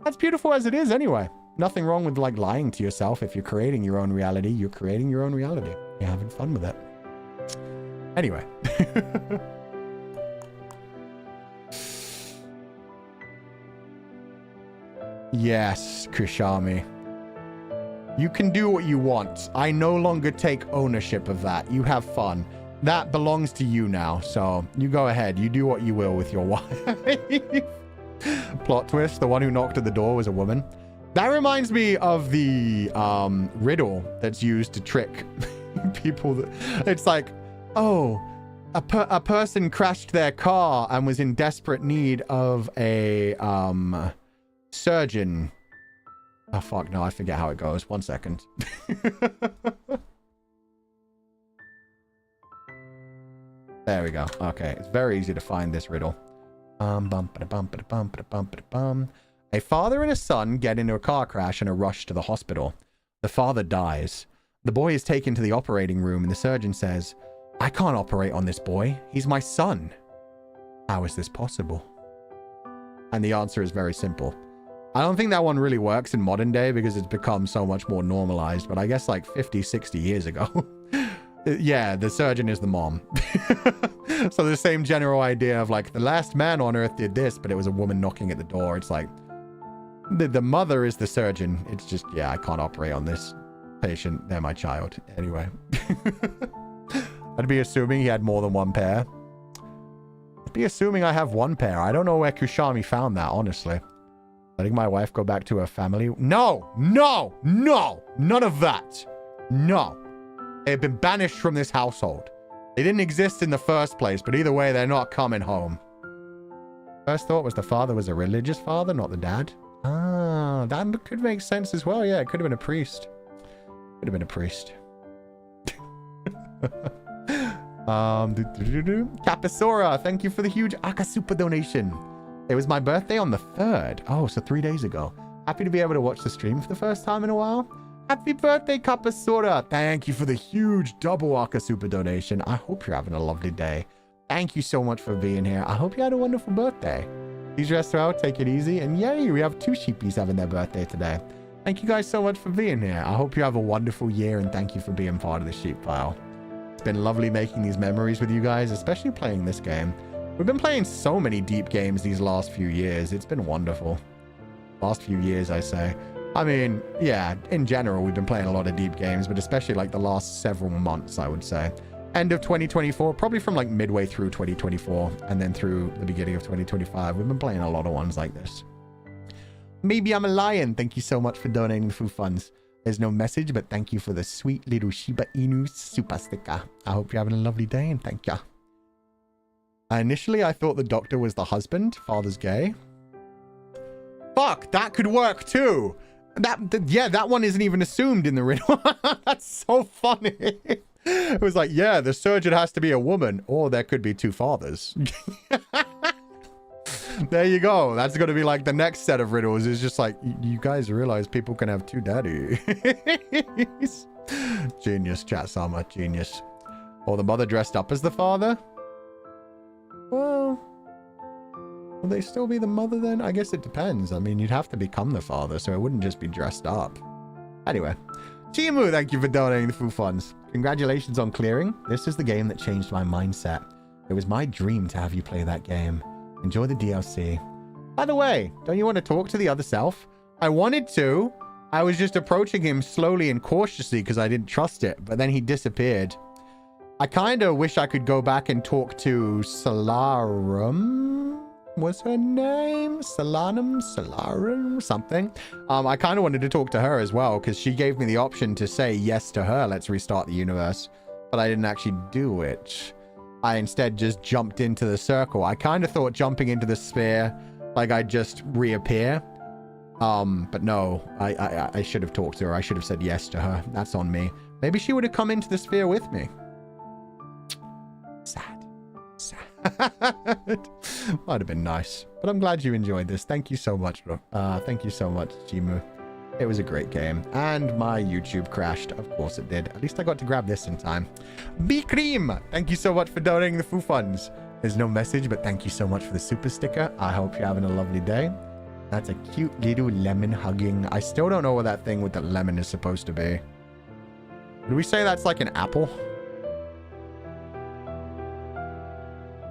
Speaker 2: That's beautiful as it is anyway. Nothing wrong with like lying to yourself. If you're creating your own reality, you're creating your own reality. You're having fun with it. Anyway. Yes, Krishami. You can do what you want. I no longer take ownership of that. You have fun. That belongs to you now. So you go ahead. You do what you will with your wife. Plot twist. The one who knocked at the door was a woman. That reminds me of the riddle that's used to trick people. It's like, oh, a person crashed their car and was in desperate need of a surgeon. Oh, fuck, no, I forget how it goes. 1 second. There we go. Okay, it's very easy to find this riddle. A father and a son get into a car crash and are rushed to the hospital. The father dies. The boy is taken to the operating room and the surgeon says, I can't operate on this boy. He's my son. How is this possible? And the answer is very simple. I don't think that one really works in modern day because it's become so much more normalized, but I guess like 50, 60 years ago. Yeah, the surgeon is the mom. So the same general idea of like the last man on Earth did this, but it was a woman knocking at the door. It's like the mother is the surgeon. It's just, yeah, I can't operate on this patient. They're my child. Anyway. I'd be assuming he had more than one pair. I'd be assuming I have one pair. I don't know where Kushami found that, honestly. Letting my wife go back to her family. No, no, no, none of that. No. They've been banished from this household. They didn't exist in the first place, but either way, they're not coming home. First thought was the father was a religious father, not the dad. Ah, that could make sense as well. Yeah, it could have been a priest. Could have been a priest. Capisora, thank you for the huge Akasupa donation. It was my birthday on the 3rd. Oh, so 3 days ago. Happy to be able to watch the stream for the first time in a while. Happy birthday, Capisora. Thank you for the huge double Akasupa donation. I hope you're having a lovely day. Thank you so much for being here. I hope you had a wonderful birthday. Please rest well, take it easy, and yay, we have 2 sheepies having their birthday today. Thank you guys so much for being here. I hope you have a wonderful year, and thank you for being part of the sheep pile. It's been lovely making these memories with you guys, especially playing this game. We've been playing so many deep games these last few years. It's been wonderful. Last few years, I say. I mean, yeah, in general, we've been playing a lot of deep games, but especially like the last several months, I would say. End of 2024, probably from like midway through 2024 and then through the beginning of 2025. We've been playing a lot of ones like this. Maybe I'm a lion. Thank you so much for donating the food funds. There's no message, but thank you for the sweet little Shiba Inu super sticker. I hope you're having a lovely day and thank you. Initially, I thought the doctor was the husband. Father's gay. Fuck, that could work too. That one isn't even assumed in the riddle. That's so funny. It was like, yeah, the surgeon has to be a woman, or there could be two fathers. There you go. That's going to be like the next set of riddles. Is just like, you guys realize people can have two daddies. Genius, chat Sama, genius. Or the mother dressed up as the father? Well, will they still be the mother then? I guess it depends. I mean, you'd have to become the father, so it wouldn't just be dressed up. Anyway, Chimu, thank you for donating the food funds. Congratulations on clearing. This is the game that changed my mindset. It was my dream to have you play that game. Enjoy the DLC. By the way, don't you want to talk to the other self? I wanted to. I was just approaching him slowly and cautiously because I didn't trust it, but then he disappeared. I kind of wish I could go back and talk to Solanum. Was her name? Solanum, something. I kind of wanted to talk to her as well because she gave me the option to say yes to her. Let's restart the universe. But I didn't actually do it. I instead just jumped into the circle. I kind of thought jumping into the sphere, like I'd just reappear. But no, I should have talked to her. I should have said yes to her. That's on me. Maybe she would have come into the sphere with me. Sad. Might have been nice. But I'm glad you enjoyed this. Thank you so much. Thank you so much, Jimu. It was a great game. And my YouTube crashed. Of course it did. At least I got to grab this in time. B-Cream! Thank you so much for donating the foo funds. There's no message, but thank you so much for the super sticker. I hope you're having a lovely day. That's a cute little lemon hugging. I still don't know what that thing with the lemon is supposed to be. Would we say that's like an apple?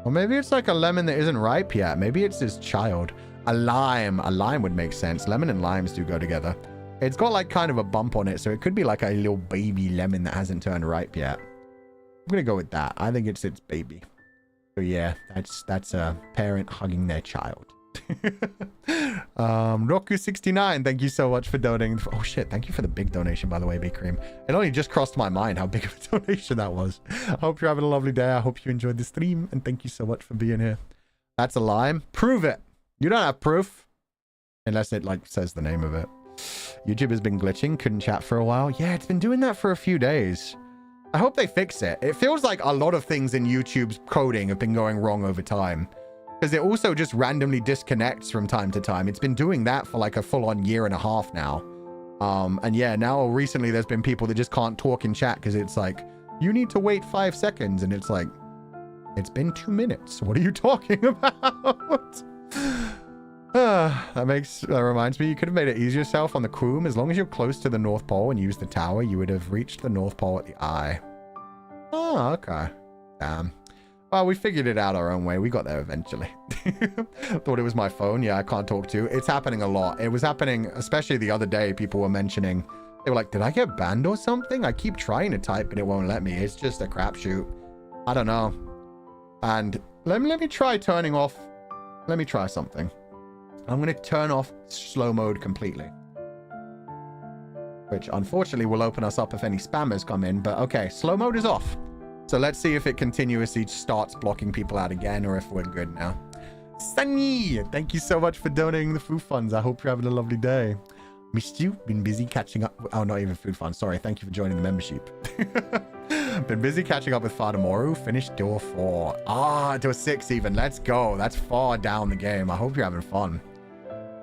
Speaker 2: Or maybe it's like a lemon that isn't ripe yet. Maybe it's his child. A lime. A lime would make sense. Lemon and limes do go together. It's got like kind of a bump on it, so it could be like a little baby lemon that hasn't turned ripe yet. I'm gonna go with that. I think it's its baby. So yeah, that's a parent hugging their child. Roku69, thank you so much for donating. Oh shit, thank you for the big donation, by the way, B-Cream. It only just crossed my mind how big of a donation that was. I hope you're having a lovely day. I hope you enjoyed the stream, and thank you so much for being here. That's a lime. Prove it. You don't have proof. Unless it like says the name of it. YouTube has been glitching. Couldn't chat for a while. Yeah, it's been doing that for a few days. I hope they fix it. It feels like a lot of things in YouTube's coding have been going wrong over time. Because it also just randomly disconnects from time to time. It's been doing that for like a full-on year and a half now. And yeah, now recently there's been people that just can't talk in chat because it's like, you need to wait 5 seconds. And it's like, it's been 2 minutes. What are you talking about? That reminds me, you could have made it easier yourself on the Quoom. As long as you're close to the North Pole and use the tower, you would have reached the North Pole at the eye. Oh, okay. Damn. Well, we figured it out our own way. We got there eventually. Thought it was my phone. Yeah, I can't talk to. It's happening a lot. It was happening, especially the other day. People were mentioning, they were like, did I get banned or something? I keep trying to type, but it won't let me. It's just a crapshoot. I don't know. And let me try turning off. Let me try something. I'm going to turn off slow mode completely. Which unfortunately will open us up if any spammers come in. But okay, slow mode is off. So let's see if it continuously starts blocking people out again or if we're good now. Sunny, thank you so much for donating the food funds. I hope you're having a lovely day. Missed you. Been busy catching up. Oh, not even food funds. Sorry. Thank you for joining the membership. Been busy catching up with Fadamoru. Finished door 4. Ah, door 6 even. Let's go. That's far down the game. I hope you're having fun.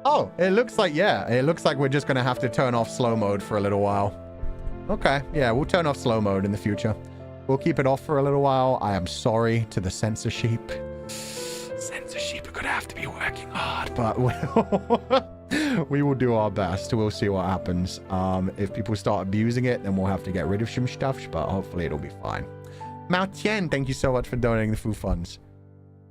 Speaker 2: Oh, it looks like, yeah. It looks like we're just going to have to turn off slow mode for a little while. Okay. Yeah, we'll turn off slow mode in the future. We'll keep it off for a little while. I am sorry to the censorship. Censorship are going to have to be working hard, but we will do our best. We'll see what happens. If people start abusing it, then we'll have to get rid of some stuff, but hopefully it'll be fine. Mao Tian, thank you so much for donating the food funds.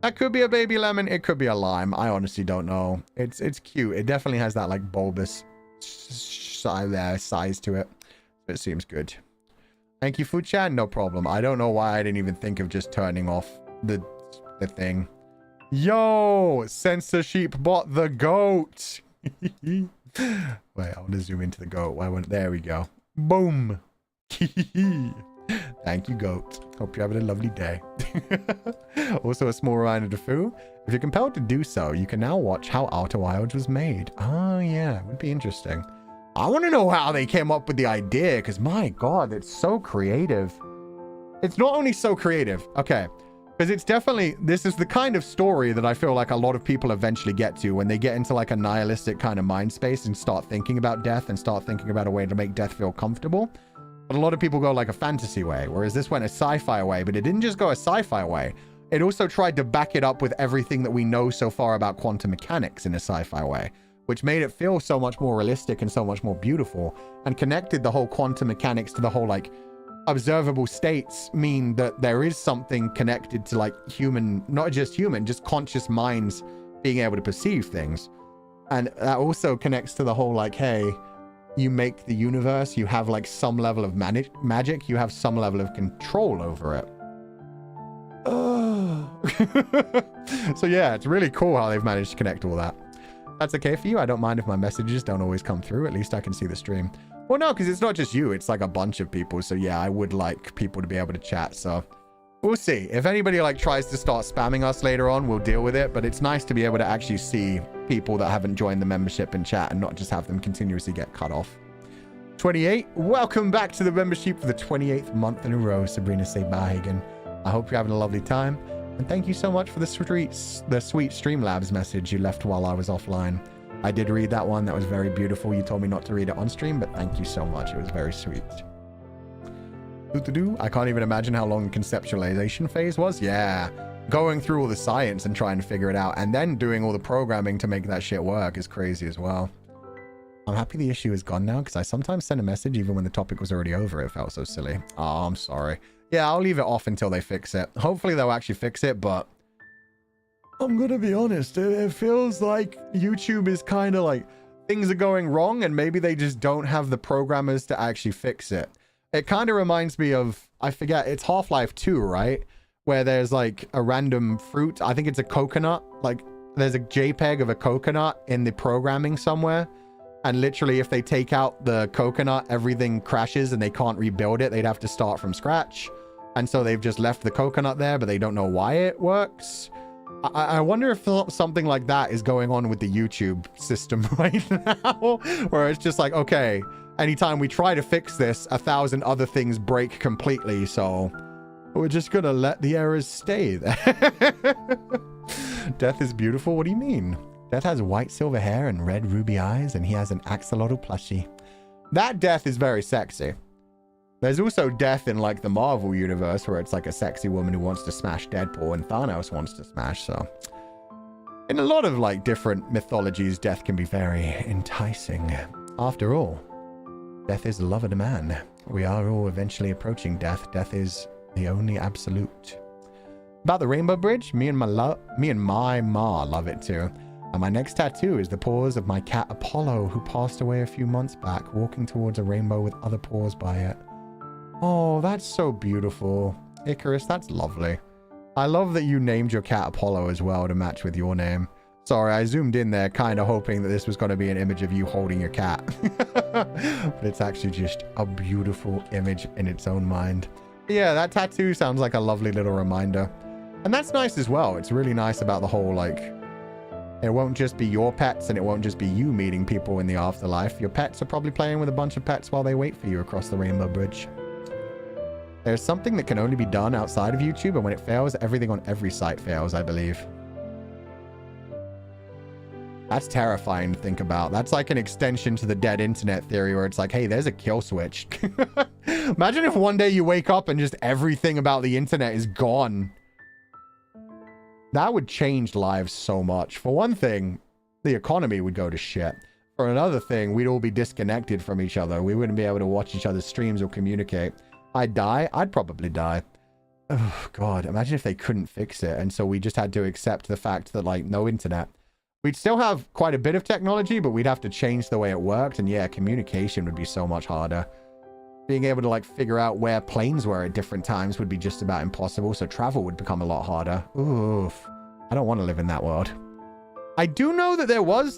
Speaker 2: That could be a baby lemon. It could be a lime. I honestly don't know. It's cute. It definitely has that like bulbous size to it. It seems good. Thank you, Fuchan. No problem. I don't know why I didn't even think of just turning off the thing. Yo, censorship bot the goat. Wait, I want to zoom into the goat. There we go. Boom. Thank you, goat. Hope you're having a lovely day. Also, a small reminder to Fu. If you're compelled to do so, you can now watch how Outer Wilds was made. Oh, yeah. It would be interesting. I want to know how they came up with the idea, because my God, it's so creative. It's not only so creative. Okay. Because it's definitely, this is the kind of story that I feel like a lot of people eventually get to when they get into like a nihilistic kind of mind space and start thinking about death and start thinking about a way to make death feel comfortable. But a lot of people go like a fantasy way, whereas this went a sci-fi way, but it didn't just go a sci-fi way. It also tried to back it up with everything that we know so far about quantum mechanics in a sci-fi way, which made it feel so much more realistic and so much more beautiful, and connected the whole quantum mechanics to the whole like observable states mean that there is something connected to like human, not just human, just conscious minds being able to perceive things. And that also connects to the whole like, hey, you make the universe, you have like some level of magic, you have some level of control over it. So yeah, it's really cool how they've managed to connect all that. That's okay for you. I don't mind if my messages don't always come through. At least I can see the stream. Well, no, because it's not just you. It's like a bunch of people. So yeah, I would like people to be able to chat. So we'll see. If anybody like tries to start spamming us later on, we'll deal with it. But it's nice to be able to actually see people that haven't joined the membership and chat and not just have them continuously get cut off. 28. Welcome back to the membership for the 28th month in a row, Sabrina Sebahagen. I hope you're having a lovely time. And thank you so much for the sweet Streamlabs message you left while I was offline. I did read that one. That was very beautiful. You told me not to read it on stream, but thank you so much. It was very sweet. I can't even imagine how long the conceptualization phase was. Yeah. Going through all the science and trying to figure it out, and then doing all the programming to make that shit work is crazy as well. I'm happy the issue is gone now, because I sometimes send a message even when the topic was already over. It felt so silly. Oh, I'm sorry. Yeah, I'll leave it off until they fix it. Hopefully they'll actually fix it, but I'm gonna be honest, it feels like YouTube is kind of like things are going wrong and maybe they just don't have the programmers to actually fix it. It kind of reminds me of, I forget, it's Half-Life 2, right? Where there's like a random fruit. I think it's a coconut. Like there's a JPEG of a coconut in the programming somewhere. And literally if they take out the coconut, everything crashes and they can't rebuild it. They'd have to start from scratch. And so they've just left the coconut there, but they don't know why it works. I wonder if something like that is going on with the YouTube system right now, where it's just like, okay, anytime we try to fix this, 1,000 other things break completely, so we're just gonna let the errors stay there. Death is beautiful? What do you mean? Death has white silver hair and red ruby eyes, and he has an axolotl plushie. That Death is very sexy. There's also Death in like the Marvel universe where it's like a sexy woman who wants to smash Deadpool and Thanos wants to smash, so in a lot of like different mythologies, Death can be very enticing. After all, Death is the love of the man. We are all eventually approaching death. Death is the only absolute. About the Rainbow Bridge, me and my ma love it too. And my next tattoo is the paws of my cat Apollo, who passed away a few months back, walking towards a rainbow with other paws by it. Oh, that's so beautiful. Icarus, that's lovely. I love that you named your cat Apollo as well to match with your name. Sorry, I zoomed in there kind of hoping that this was going to be an image of you holding your cat. But it's actually just a beautiful image in its own mind. But yeah, that tattoo sounds like a lovely little reminder. And that's nice as well. It's really nice about the whole, like, it won't just be your pets and it won't just be you meeting people in the afterlife. Your pets are probably playing with a bunch of pets while they wait for you across the Rainbow Bridge. There's something that can only be done outside of YouTube, and when it fails, everything on every site fails, I believe. That's terrifying to think about. That's like an extension to the dead internet theory where it's like, hey, there's a kill switch. Imagine if one day you wake up and just everything about the internet is gone. That would change lives so much. For one thing, the economy would go to shit. For another thing, we'd all be disconnected from each other. We wouldn't be able to watch each other's streams or communicate. I'd die. I'd probably die. Oh, God. Imagine if they couldn't fix it. And so we just had to accept the fact that, like, no internet. We'd still have quite a bit of technology, but we'd have to change the way it worked. And yeah, communication would be so much harder. Being able to like figure out where planes were at different times would be just about impossible. So travel would become a lot harder. Oof. I don't want to live in that world. I do know that there was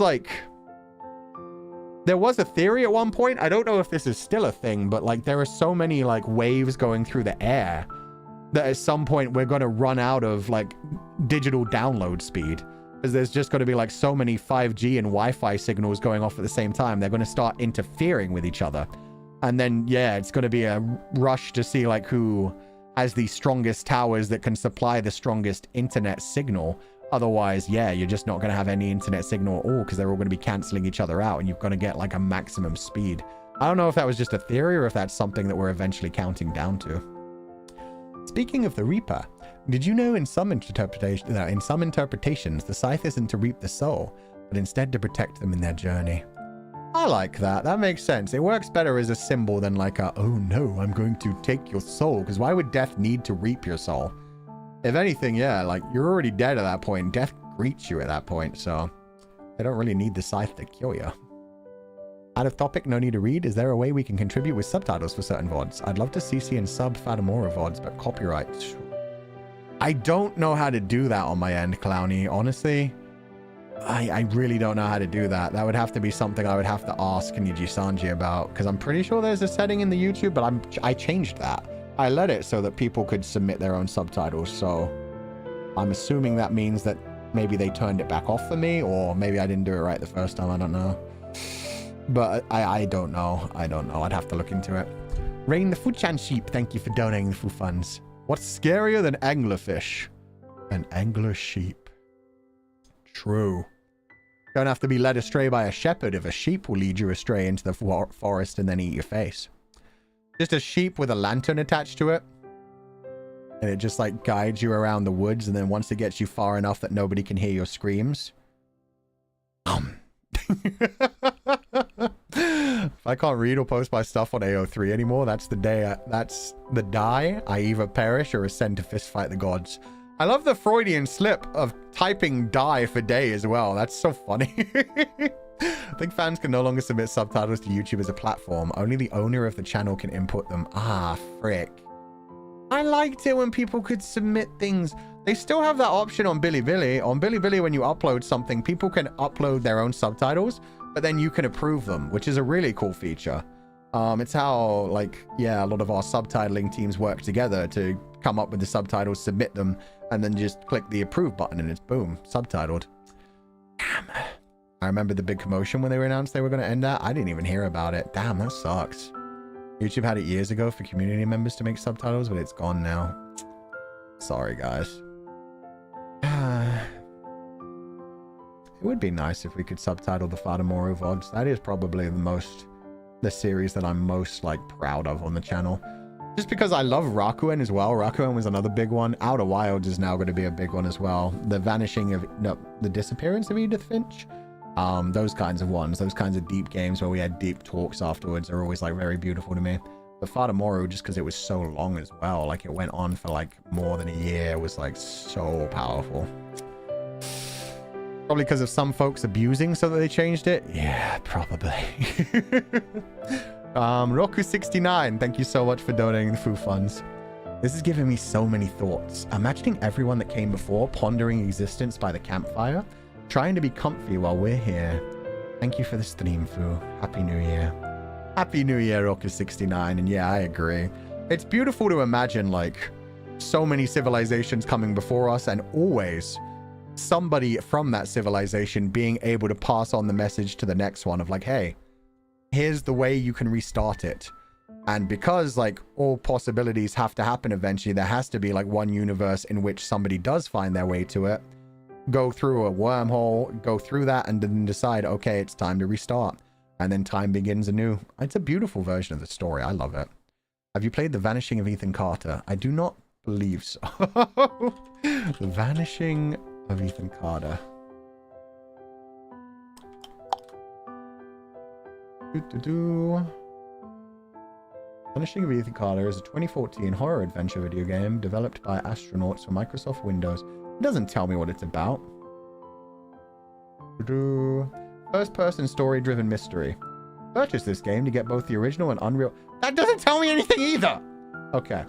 Speaker 2: a theory at one point. I don't know if this is still a thing, but like there are so many like waves going through the air that at some point we're going to run out of like digital download speed. Because there's just going to be like so many 5G and Wi-Fi signals going off at the same time. They're going to start interfering with each other. And then, yeah, it's going to be a rush to see like who has the strongest towers that can supply the strongest internet signal. Otherwise, yeah, you're just not going to have any internet signal at all because they're all going to be canceling each other out and you've got to get like a maximum speed. I don't know if that was just a theory or if that's something that we're eventually counting down to. Speaking of the Reaper, did you know in some interpretations the scythe isn't to reap the soul, but instead to protect them in their journey? I like that. That makes sense. It works better as a symbol than like a, oh no, I'm going to take your soul. Because why would death need to reap your soul? If anything, yeah, like you're already dead at that point. Death greets you at that point. So they don't really need the scythe to kill you. Out of topic, no need to read. Is there a way we can contribute with subtitles for certain VODs? I'd love to CC and sub Fatamora VODs, but copyright. I don't know how to do that on my end, Clowny. Honestly, I really don't know how to do that. That would have to be something I would have to ask Nijisanji about, because I'm pretty sure there's a setting in the YouTube, but I changed that. I let it so that people could submit their own subtitles, so I'm assuming that means that maybe they turned it back off for me, or maybe I didn't do it right the first time. I don't know. But I don't know. I don't know. I'd have to look into it. Rain the Fuchan Sheep, thank you for donating the Fu funds. What's scarier than anglerfish? An angler sheep. True. Don't have to be led astray by a shepherd if a sheep will lead you astray into the forest and then eat your face. Just a sheep with a lantern attached to it. And it just like guides you around the woods, and then once it gets you far enough that nobody can hear your screams. If I can't read or post my stuff on AO3 anymore, that's the day that's the die. I either perish or ascend to fistfight the gods. I love the Freudian slip of typing die for day as well. That's so funny. I think fans can no longer submit subtitles to YouTube as a platform. Only the owner of the channel can input them. Ah, frick. I liked it when people could submit things. They still have that option on Bilibili. On Bilibili, when you upload something, people can upload their own subtitles, but then you can approve them, which is a really cool feature. It's how, like, yeah, a lot of our subtitling teams work together to come up with the subtitles, submit them, and then just click the approve button and it's boom, subtitled. Damn. I remember the big commotion when they announced they were going to end that. I didn't even hear about it. Damn, that sucks. YouTube had it years ago for community members to make subtitles, but it's gone now. Sorry, guys. It would be nice if we could subtitle the Fatamora VODs. That is probably the series that I'm most like proud of on the channel. Just because I love Rakuen as well. Rakuen was another big one. Outer Wilds is now going to be a big one as well. The the disappearance of Edith Finch. Those kinds of ones, those kinds of deep games where we had deep talks afterwards are always like very beautiful to me. But Fatamora, just because it was so long as well, like it went on for like more than a year, was like so powerful. Probably because of some folks abusing so that they changed it. Yeah, probably. Roku69, thank you so much for donating the Fu funds. This is giving me so many thoughts. Imagining everyone that came before pondering existence by the campfire, trying to be comfy while we're here. Thank you for the stream, Fu. Happy New Year. Happy New Year, Roku69. And yeah, I agree. It's beautiful to imagine like so many civilizations coming before us and always somebody from that civilization being able to pass on the message to the next one of like, hey, here's the way you can restart it. And because like all possibilities have to happen eventually, there has to be like one universe in which somebody does find their way to it, go through a wormhole, go through that, and then decide, okay, it's time to restart. And then time begins anew. It's a beautiful version of the story. I love it. Have you played The Vanishing of Ethan Carter? I do not believe so. The Vanishing of Ethan Carter. Vanishing of Ethan Carter is a 2014 horror adventure video game developed by astronauts for Microsoft Windows. It doesn't tell me what it's about. First-person story-driven mystery. Purchase this game to get both the original and Unreal... That doesn't tell me anything either! Okay.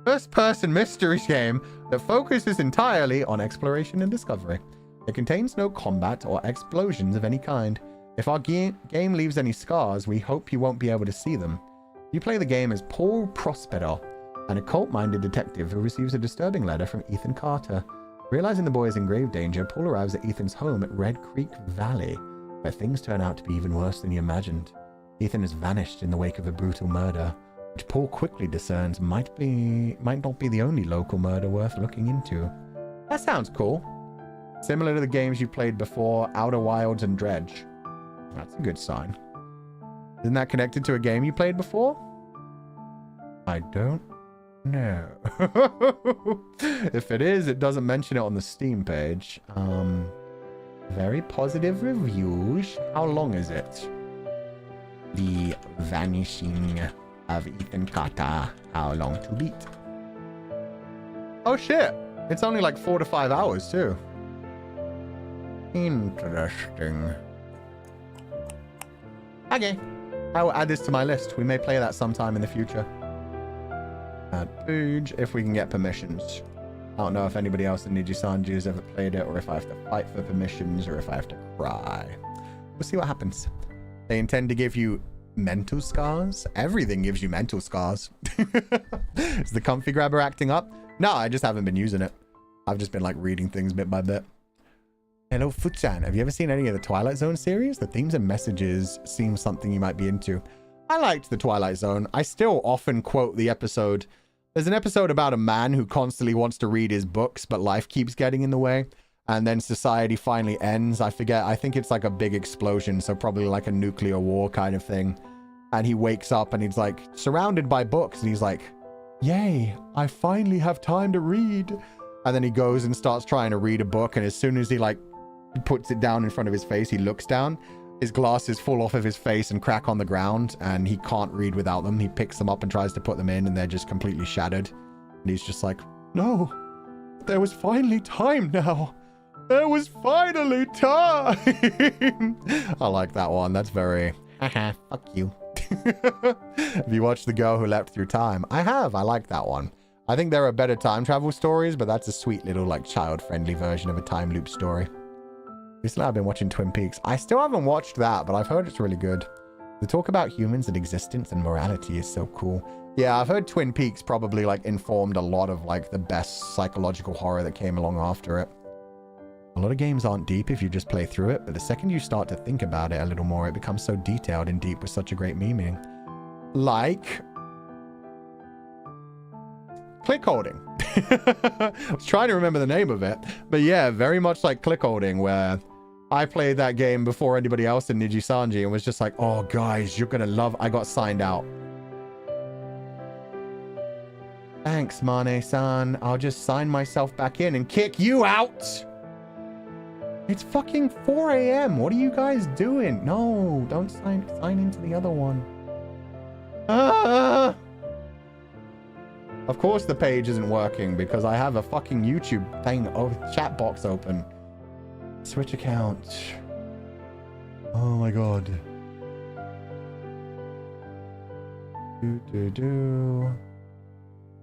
Speaker 2: First-person mystery game that focuses entirely on exploration and discovery. It contains no combat or explosions of any kind. If our game leaves any scars, we hope you won't be able to see them. You play the game as Paul Prospero, an occult-minded detective who receives a disturbing letter from Ethan Carter. Realizing the boy is in grave danger, Paul arrives at Ethan's home at Red Creek Valley, where things turn out to be even worse than he imagined. Ethan has vanished in the wake of a brutal murder, which Paul quickly discerns might not be the only local murder worth looking into. That sounds cool. Similar to the games you played before, Outer Wilds and Dredge. That's a good sign. Isn't that connected to a game you played before? I don't know. If it is, it doesn't mention it on the Steam page. Very positive reviews. How long is it? The Vanishing of Ethan Carter. How long to beat? Oh shit! It's only like 4 to 5 hours too. Interesting. Okay. I will add this to my list. We may play that sometime in the future. Add page if we can get permissions. I don't know if anybody else in Nijisanji has ever played it, or if I have to fight for permissions, or if I have to cry. We'll see what happens. They intend to give you mental scars. Everything gives you mental scars. Is the comfy grabber acting up? No, I just haven't been using it. I've just been like reading things bit by bit. Hello, Fuchan. Have you ever seen any of the Twilight Zone series? The themes and messages seem something you might be into. I liked the Twilight Zone. I still often quote the episode. There's an episode about a man who constantly wants to read his books, but life keeps getting in the way. And then society finally ends. I forget. I think it's like a big explosion. So probably like a nuclear war kind of thing. And he wakes up and he's like surrounded by books. And he's like, yay, I finally have time to read. And then he goes and starts trying to read a book. And as soon as he like puts it down in front of his face, he looks down. His glasses fall off of his face and crack on the ground, and he can't read without them. He picks them up and tries to put them in, and they're just completely shattered. And he's just like, no, there was finally time now. There was finally time. I like that one. That's very, haha, fuck you. Have you watched The Girl Who Leapt Through Time? I have. I like that one. I think there are better time travel stories, but that's a sweet little, like, child-friendly version of a time loop story. Recently, I've been watching Twin Peaks. I still haven't watched that, but I've heard it's really good. The talk about humans and existence and morality is so cool. Yeah, I've heard Twin Peaks probably, like, informed a lot of, like, the best psychological horror that came along after it. A lot of games aren't deep if you just play through it, but the second you start to think about it a little more, it becomes so detailed and deep with such a great meaning. Like... click holding. I was trying to remember the name of it, but yeah, very much like click holding, where I played that game before anybody else in Nijisanji and was just like, oh guys, you're gonna love. I got signed out. Thanks, Mane-san. I'll just sign myself back in and kick you out. It's fucking 4 a.m. What are you guys doing? No, don't sign into the other one. Ah! Of course the page isn't working because I have a fucking YouTube thing, chat box open. Switch account. Oh my god.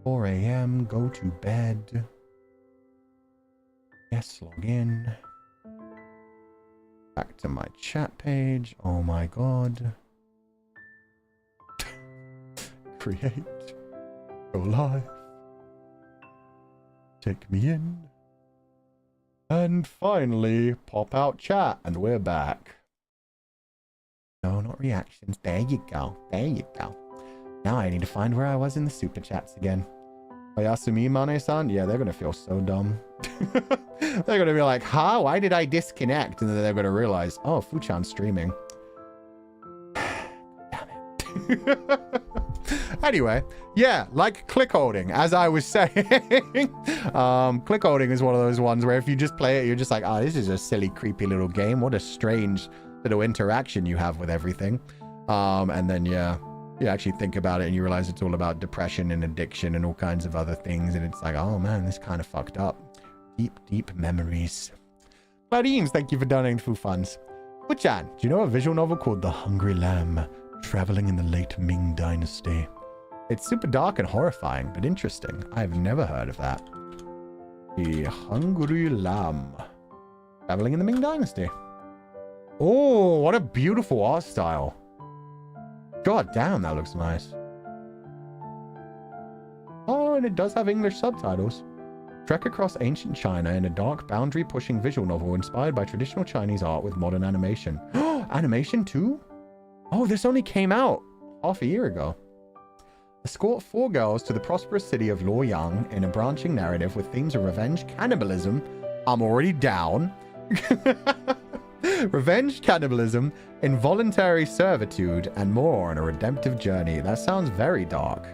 Speaker 2: 4 a.m. Go to bed. Yes, log in. Back to my chat page. Oh my god. Create. Go live. Take me in. And finally, pop out chat. And we're back. No, not reactions. There you go. There you go. Now I need to find where I was in the super chats again. Oyasumi Mane-san? Yeah, they're going to feel so dumb. They're going to be like, huh? Why did I disconnect? And then they're going to realize, oh, Fuchan's streaming. Damn it. Anyway, yeah, like click holding, as I was saying. Click holding is one of those ones where if you just play it, you're just like, oh, this is a silly, creepy little game. What a strange little interaction you have with everything. And then, yeah, you actually think about it and you realize it's all about depression and addiction and all kinds of other things. And it's like, oh man, this kind of fucked up. Deep, deep memories. Claudines, thank you for donating food funds. Fuchan, do you know a visual novel called The Hungry Lamb, traveling in the late Ming Dynasty? It's super dark and horrifying, but interesting. I've never heard of that. The Hungry Lamb, traveling in the Ming Dynasty. Oh, what a beautiful art style. God damn, that looks nice. Oh, and it does have English subtitles. Trek across ancient China in a dark, boundary-pushing visual novel inspired by traditional Chinese art with modern animation. Animation too? Oh, this only came out half a year ago. Escort 4 girls to the prosperous city of Luoyang in a branching narrative with themes of revenge, cannibalism. I'm already down. Revenge, cannibalism, involuntary servitude, and more on a redemptive journey. That sounds very dark.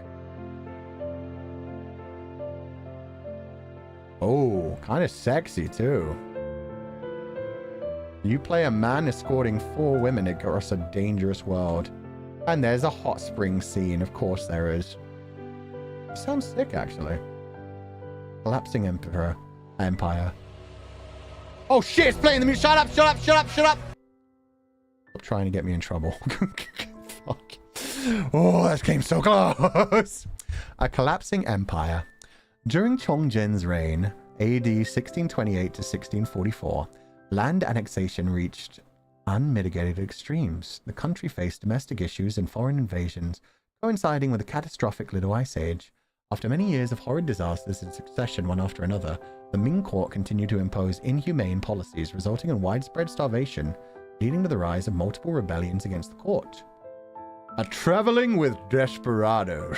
Speaker 2: Oh, kind of sexy too. You play a man escorting 4 women across a dangerous world. And there's a hot spring scene, of course there is. Sounds sick, actually. Collapsing Empire. Oh shit, it's playing the music. Shut up, shut up, shut up, shut up! Stop trying to get me in trouble. Fuck. Oh, that came so close. A collapsing empire. During Chongzhen's reign, AD 1628 to 1644, land annexation reached unmitigated extremes. The country faced domestic issues and foreign invasions, coinciding with a catastrophic Little Ice Age. After many years of horrid disasters in succession, one after another, the Ming court continued to impose inhumane policies, resulting in widespread starvation, leading to the rise of multiple rebellions against the court. A traveling with desperados.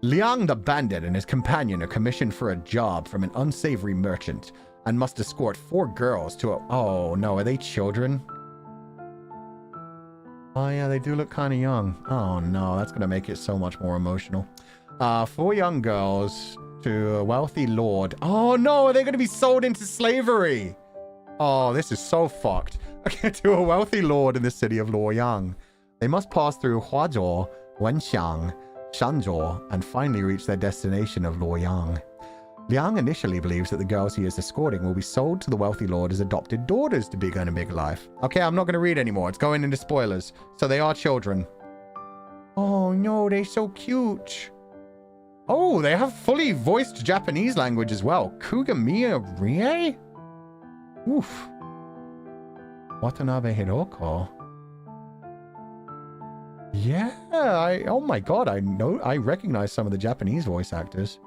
Speaker 2: Liang the bandit and his companion are commissioned for a job from an unsavory merchant and must escort 4 girls to a... Oh, no, are they children? Oh, yeah, they do look kind of young. Oh, no, that's going to make it so much more emotional. 4 young girls to a wealthy lord. Oh, no, are they going to be sold into slavery? Oh, this is so fucked. Okay, to a wealthy lord in the city of Luoyang. They must pass through Huazhou, Wenxiang, Shanzhou, and finally reach their destination of Luoyang. Liang initially believes that the girls he is escorting will be sold to the wealthy lord as adopted daughters to begin a big life. Okay, I'm not going to read anymore. It's going into spoilers. So they are children. Oh no, they're so cute. Oh, they have fully voiced Japanese language as well. Kugamiya Rie? Oof. Watanabe Hiroko. Yeah, oh my god, I recognize some of the Japanese voice actors.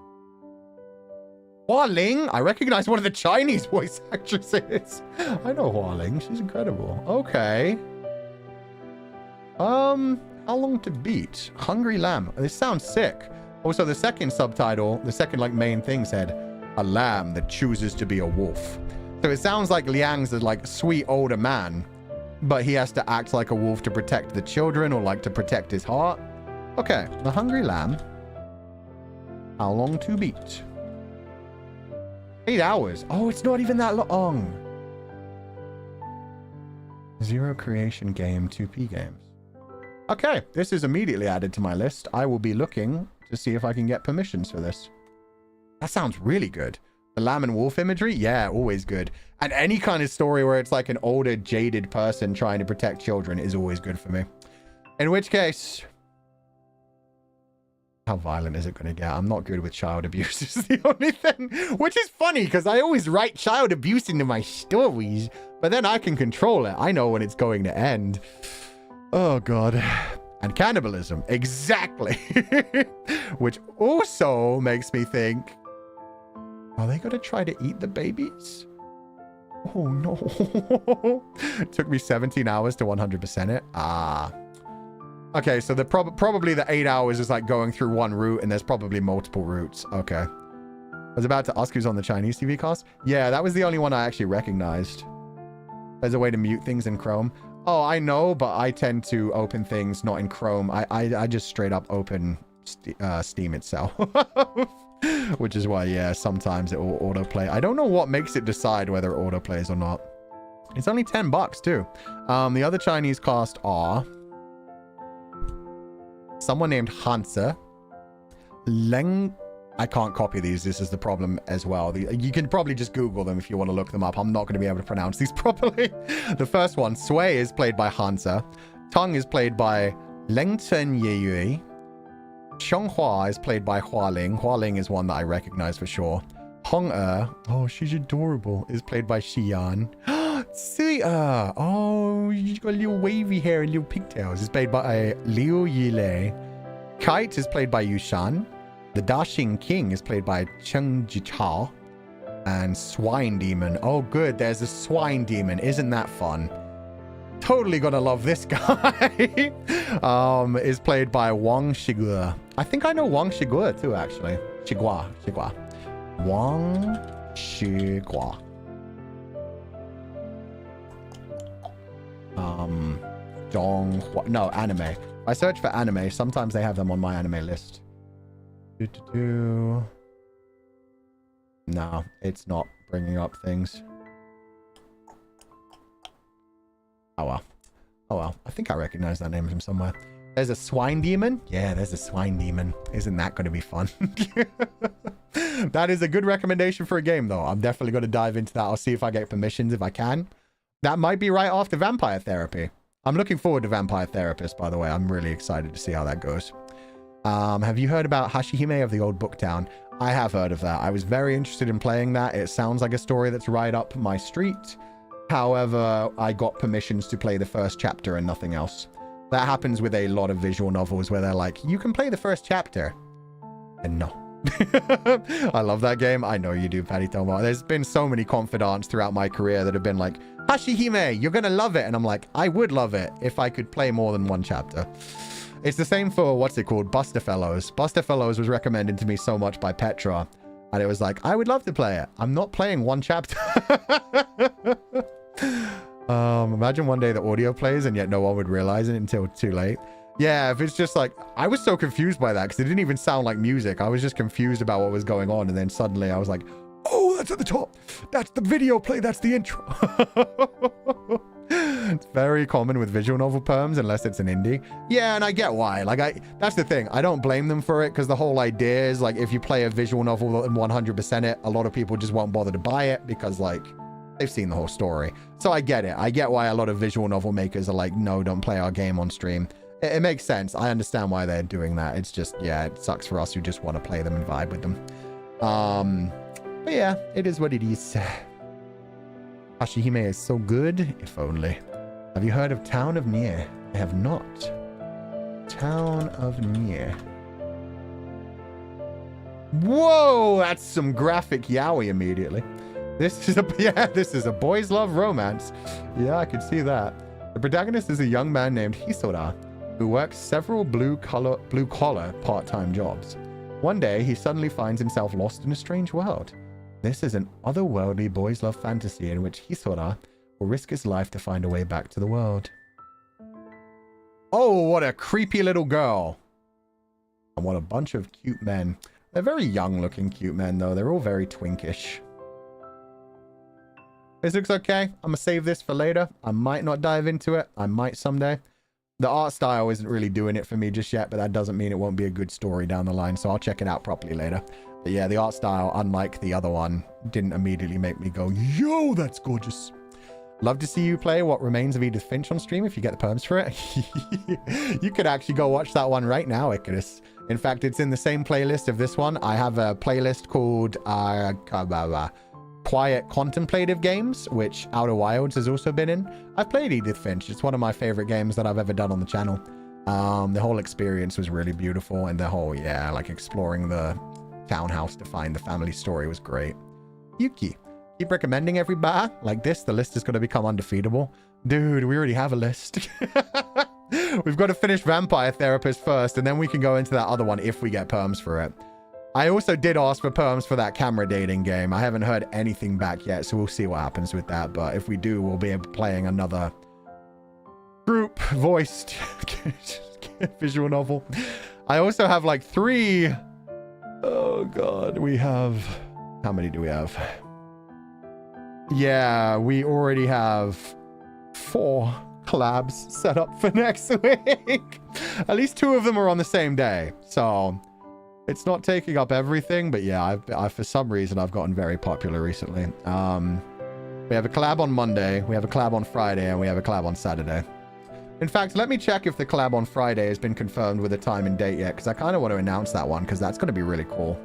Speaker 2: Hua Ling, I recognize one of the Chinese voice actresses. I know Hua Ling, she's incredible. Okay. How long to beat? Hungry Lamb. This sounds sick. Also, the second subtitle, the second like main thing said, a lamb that chooses to be a wolf. So it sounds like Liang's a like sweet older man, but he has to act like a wolf to protect the children or like to protect his heart. Okay, the Hungry Lamb. How long to beat? 8 hours. Oh, it's not even that long. Zero creation game, 2P games. Okay, this is immediately added to my list. I will be looking to see if I can get permissions for this. That sounds really good. The lamb and wolf imagery? Yeah, always good. And any kind of story where it's like an older, jaded person trying to protect children is always good for me. In which case... How violent is it going to get? I'm not good with child abuse is the only thing. Which is funny, because I always write child abuse into my stories. But then I can control it. I know when it's going to end. Oh, God. And cannibalism. Exactly. Which also makes me think... Are they going to try to eat the babies? Oh, no. Took me 17 hours to 100% it. Ah. Okay, so the probably the 8 hours is like going through one route, and there's probably multiple routes. Okay. I was about to ask who's on the Chinese TV cast. Yeah, that was the only one I actually recognized. There's a way to mute things in Chrome. Oh, I know, but I tend to open things not in Chrome. I just straight up open Steam itself. Which is why, yeah, sometimes it will autoplay. I don't know what makes it decide whether it autoplays or not. It's only $10 too. The other Chinese cast are someone named Hansa, Leng I can't copy these. This is the problem as well. You can probably just Google them if you want to look them up. I'm not going to be able to pronounce these properly. The first one, Sui, is played by Hansa. Tung is played by Lengchen Yeyue. Xianghua is played by Hualing. Hualing is one that I recognize for sure. Hong-er, oh, she's adorable, is played by Xian. Sui-er, oh, she's got a little wavy hair and little pigtails. Is played by Liu Yilei. Kite is played by Yushan. The Dashing King is played by Cheng Jichao. And Swine Demon, oh good, there's a Swine Demon. Isn't that fun? Totally gonna love this guy. Is played by Wang Shigua. I think I know Wang Shigua too, actually. Shigua. Wang Shigua. No, anime. If I search for anime, sometimes they have them on my anime list. No, it's not bringing up things. Oh well. Oh well. I think I recognize that name from somewhere. There's a Swine Demon? Yeah, there's a Swine Demon. Isn't that going to be fun? That is a good recommendation for a game, though. I'm definitely going to dive into that. I'll see if I get permissions if I can. That might be right after Vampire Therapy. I'm looking forward to Vampire Therapist, by the way. I'm really excited to see how that goes. Have you heard about Hashihime of the Old Booktown? I have heard of that. I was very interested in playing that. It sounds like a story that's right up my street. However, I got permissions to play the first chapter and nothing else. That happens with a lot of visual novels where they're like, you can play the first chapter. And no. I love that game. I know you do, Patty Tomo. There's been so many Comfydants throughout my career that have been like, Hashihime, you're going to love it. And I'm like, I would love it if I could play more than one chapter. It's the same for, what's it called? Buster Fellows. Buster Fellows was recommended to me so much by Petra. And it was like, I would love to play it. I'm not playing one chapter. Imagine one day the audio plays and yet no one would realize it until too late. Yeah, if it's just like, I was so confused by that because it didn't even sound like music. I was just confused about what was going on. And then suddenly I was like, oh, that's at the top. That's the video play. That's the intro. It's very common with visual novel perms unless it's an indie. Yeah, and I get why. Like, that's the thing. I don't blame them for it because the whole idea is like, if you play a visual novel and 100% it, a lot of people just won't bother to buy it because like, they've seen the whole story. So I get it. I get why a lot of visual novel makers are like, no, don't play our game on stream. It makes sense. I understand why they're doing that. It's just, yeah, it sucks for us who just want to play them and vibe with them. But yeah, it is what it is. Hashihime is so good, if only. Have you heard of Town of Nier? I have not. Town of Nier. Whoa, that's some graphic yaoi immediately. This is a boys love romance. Yeah, I can see that. The protagonist is a young man named Hisora, who works several blue-collar part-time jobs. One day, he suddenly finds himself lost in a strange world. This is an otherworldly boys love fantasy in which Hisora will risk his life to find a way back to the world. Oh, what a creepy little girl. And what a bunch of cute men. They're very young-looking cute men, though. They're all very twinkish. This looks okay. I'm going to save this for later. I might not dive into it. I might someday. The art style isn't really doing it for me just yet, but that doesn't mean it won't be a good story down the line, so I'll check it out properly later. But yeah, the art style, unlike the other one, didn't immediately make me go, yo, that's gorgeous. Love to see you play What Remains of Edith Finch on stream if you get the perms for it. You could actually go watch that one right now, Icarus. In fact, it's in the same playlist of this one. I have a playlist called Quiet Contemplative Games, which Outer Wilds has also been in. I've played Edith Finch. It's one of my favorite games that I've ever done on the channel. The whole experience was really beautiful, and the whole, yeah, like exploring the townhouse to find the family story was great. Yuki, keep recommending everybody like this. The list is going to become undefeatable. Dude, we already have a list. We've got to finish Vampire Therapist first, and then we can go into that other one if we get perms for it. I also did ask for perms for that camera dating game. I haven't heard anything back yet, so we'll see what happens with that. But if we do, we'll be playing another group-voiced visual novel. I also have like 3... Oh, God. We have... How many do we have? Yeah, we already have 4 collabs set up for next week. At least 2 of them are on the same day. So... It's not taking up everything, but yeah, for some reason, I've gotten very popular recently. We have a collab on Monday, we have a collab on Friday, and we have a collab on Saturday. In fact, let me check if the collab on Friday has been confirmed with a time and date yet, because I kind of want to announce that one, because that's going to be really cool.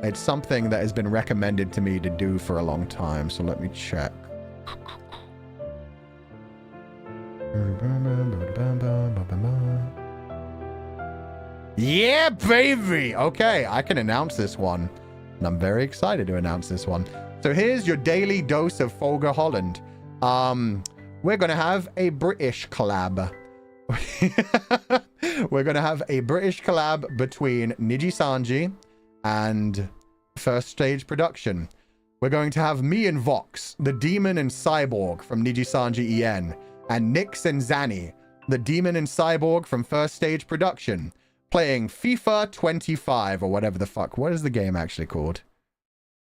Speaker 2: It's something that has been recommended to me to do for a long time, so let me check. Yeah, baby! Okay, I can announce this one, and I'm very excited to announce this one. So here's your daily dose of Fulgur Holland. We're going to have a British collab. We're going to have a British collab between Nijisanji and First Stage Production. We're going to have me and Vox, the demon and cyborg from Nijisanji EN, and Nyx and Zanny, the demon and cyborg from First Stage Production, playing FIFA 25 or whatever the fuck. What is the game actually called?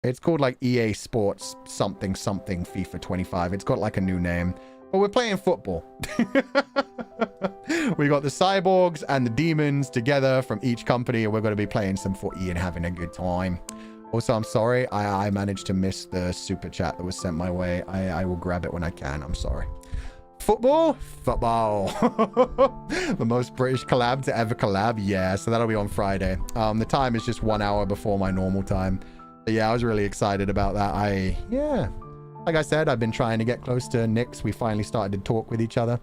Speaker 2: It's called like EA Sports something something FIFA 25. It's got like a new name. But we're playing football. We got the cyborgs and the demons together from each company, and we're going to be playing some footy and having a good time. Also, I'm sorry. I managed to miss the super chat that was sent my way. I will grab it when I can. I'm sorry. Football? Football. The most British collab to ever collab. Yeah, so that'll be on Friday. The time is just 1 hour before my normal time. But yeah, I was really excited about that. Like I said, I've been trying to get close to Nyx. We finally started to talk with each other.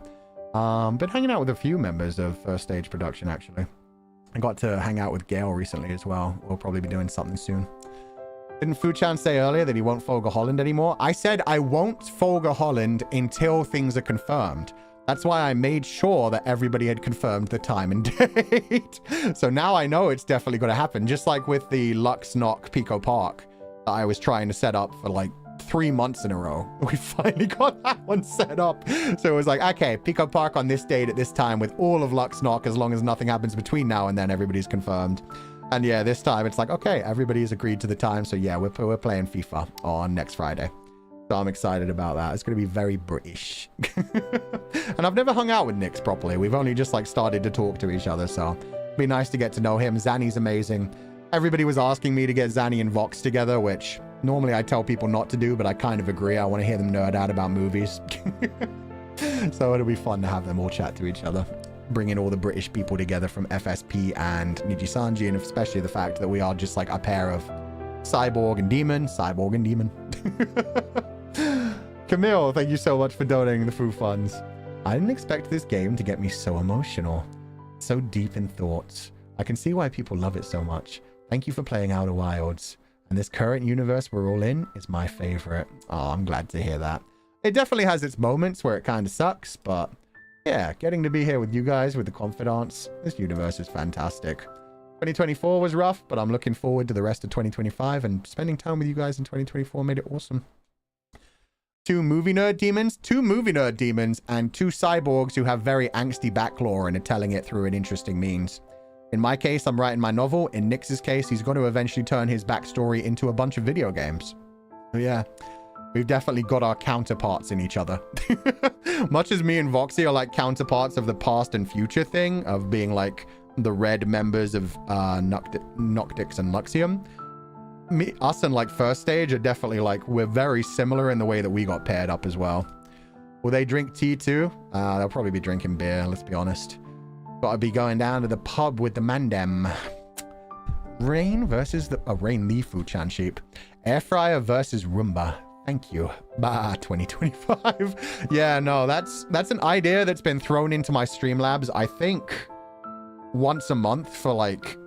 Speaker 2: Been hanging out with a few members of First Stage Production, actually. I got to hang out with Gail recently as well. We'll probably be doing something soon. Didn't Fuchan say earlier that he won't Fulgur Holland anymore? I said I won't Fulgur Holland until things are confirmed. That's why I made sure that everybody had confirmed the time and date. So now I know it's definitely going to happen. Just like with the Lux Knock Pico Park that I was trying to set up for like 3 months in a row. We finally got that one set up. So it was like, okay, Pico Park on this date at this time with all of Lux Knock, as long as nothing happens between now and then, everybody's confirmed. And yeah, this time it's like, okay, everybody's agreed to the time. So yeah, we're playing FIFA on next Friday. So I'm excited about that. It's going to be very British. And I've never hung out with Nyx properly. We've only just like started to talk to each other. So it'd be nice to get to know him. Zanny's amazing. Everybody was asking me to get Zanny and Vox together, which normally I tell people not to do, but I kind of agree. I want to hear them nerd out about movies. So it'll be fun to have them all chat to each other. Bringing all the British people together from FSP and Nijisanji, and especially the fact that we are just like a pair of cyborg and demon. Camille, thank you so much for donating the food funds. I didn't expect this game to get me so emotional. So deep in thoughts. I can see why people love it so much. Thank you for playing Outer Wilds. And this current universe we're all in is my favorite. Oh, I'm glad to hear that. It definitely has its moments where it kind of sucks, but yeah, getting to be here with you guys, with the Comfydants, this universe is fantastic. 2024 was rough, but I'm looking forward to the rest of 2025, and spending time with you guys in 2024 made it awesome. 2 movie nerd demons, and 2 cyborgs who have very angsty backlore and are telling it through an interesting means. In my case, I'm writing my novel. In Nyx's case, he's going to eventually turn his backstory into a bunch of video games. So yeah, we've definitely got our counterparts in each other. Much as me and Voxy are like counterparts of the past and future thing, of being like the red members of Noctix and Luxium, us and like First Stage are definitely like, we're very similar in the way that we got paired up as well. Will they drink tea too? They'll probably be drinking beer, let's be honest. Gotta be going down to the pub with the mandem. Rain versus the... Rain the Fuchan sheep. Air fryer versus Roomba. Thank you. Bah, 2025. Yeah, no, that's an idea that's been thrown into my Streamlabs, I think, once a month for like...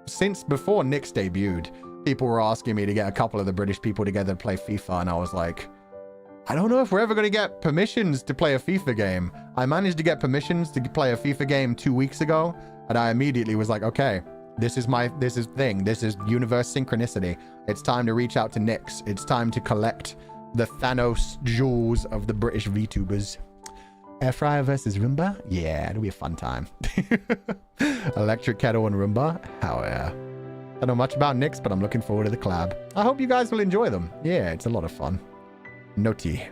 Speaker 2: Since before Nyx debuted, people were asking me to get a couple of the British people together to play FIFA, and I was like... I don't know if we're ever going to get permissions to play a FIFA game. I managed to get permissions to play a FIFA game 2 weeks ago, and I immediately was like, okay, this is universe synchronicity. It's time to reach out to Nyx. It's time to collect the Thanos jewels of the British VTubers. Air fryer versus Roomba? Yeah, it'll be a fun time. Electric kettle and Roomba? Hell yeah. I don't know much about Nyx, but I'm looking forward to the collab. I hope you guys will enjoy them. Yeah, it's a lot of fun. Noti.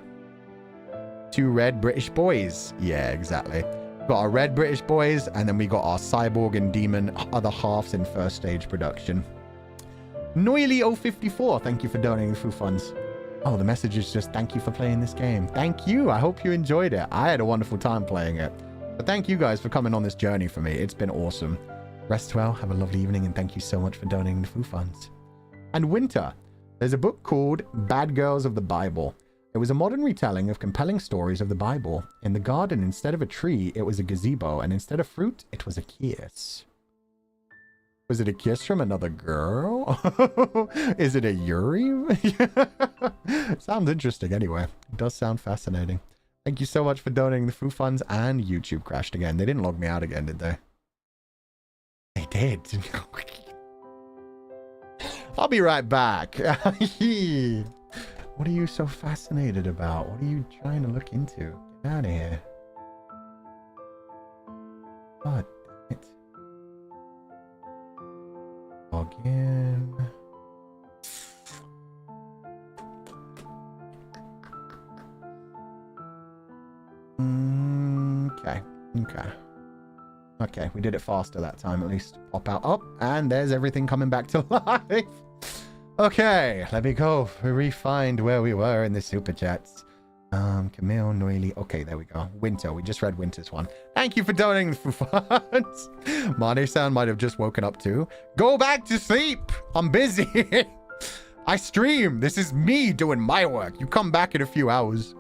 Speaker 2: 2 red British boys. Yeah, exactly. Got our red British boys, and then we got our cyborg and demon other halves in first stage production. Noily054, thank you for donating the Foo Funds. Oh, the message is just, thank you for playing this game. Thank you. I hope you enjoyed it. I had a wonderful time playing it. But thank you guys for coming on this journey for me. It's been awesome. Rest well, have a lovely evening, and thank you so much for donating the Foo Funds. And Winter, there's a book called Bad Girls of the Bible. It was a modern retelling of compelling stories of the Bible. In the garden, instead of a tree, it was a gazebo, and instead of fruit, it was a kiss. Was it a kiss from another girl? Is it a Yuri? Sounds interesting anyway. It does sound fascinating. Thank you so much for donating the Foo Funds, and YouTube crashed again. They didn't log me out again, did they? They did. I'll be right back. What are you so fascinated about? What are you trying to look into? Get out of here. God damn it. Log in. Okay. Okay. Okay, we did it faster that time at least. Pop out. Oh, and there's everything coming back to life. Okay, let me go. Refind where we were in the super chats. Camille, Noily. Okay, there we go. Winter. We just read Winter's one. Thank you for donating the Foo Funds. Mane-san might have just woken up too. Go back to sleep. I'm busy. I stream. This is me doing my work. You come back in a few hours.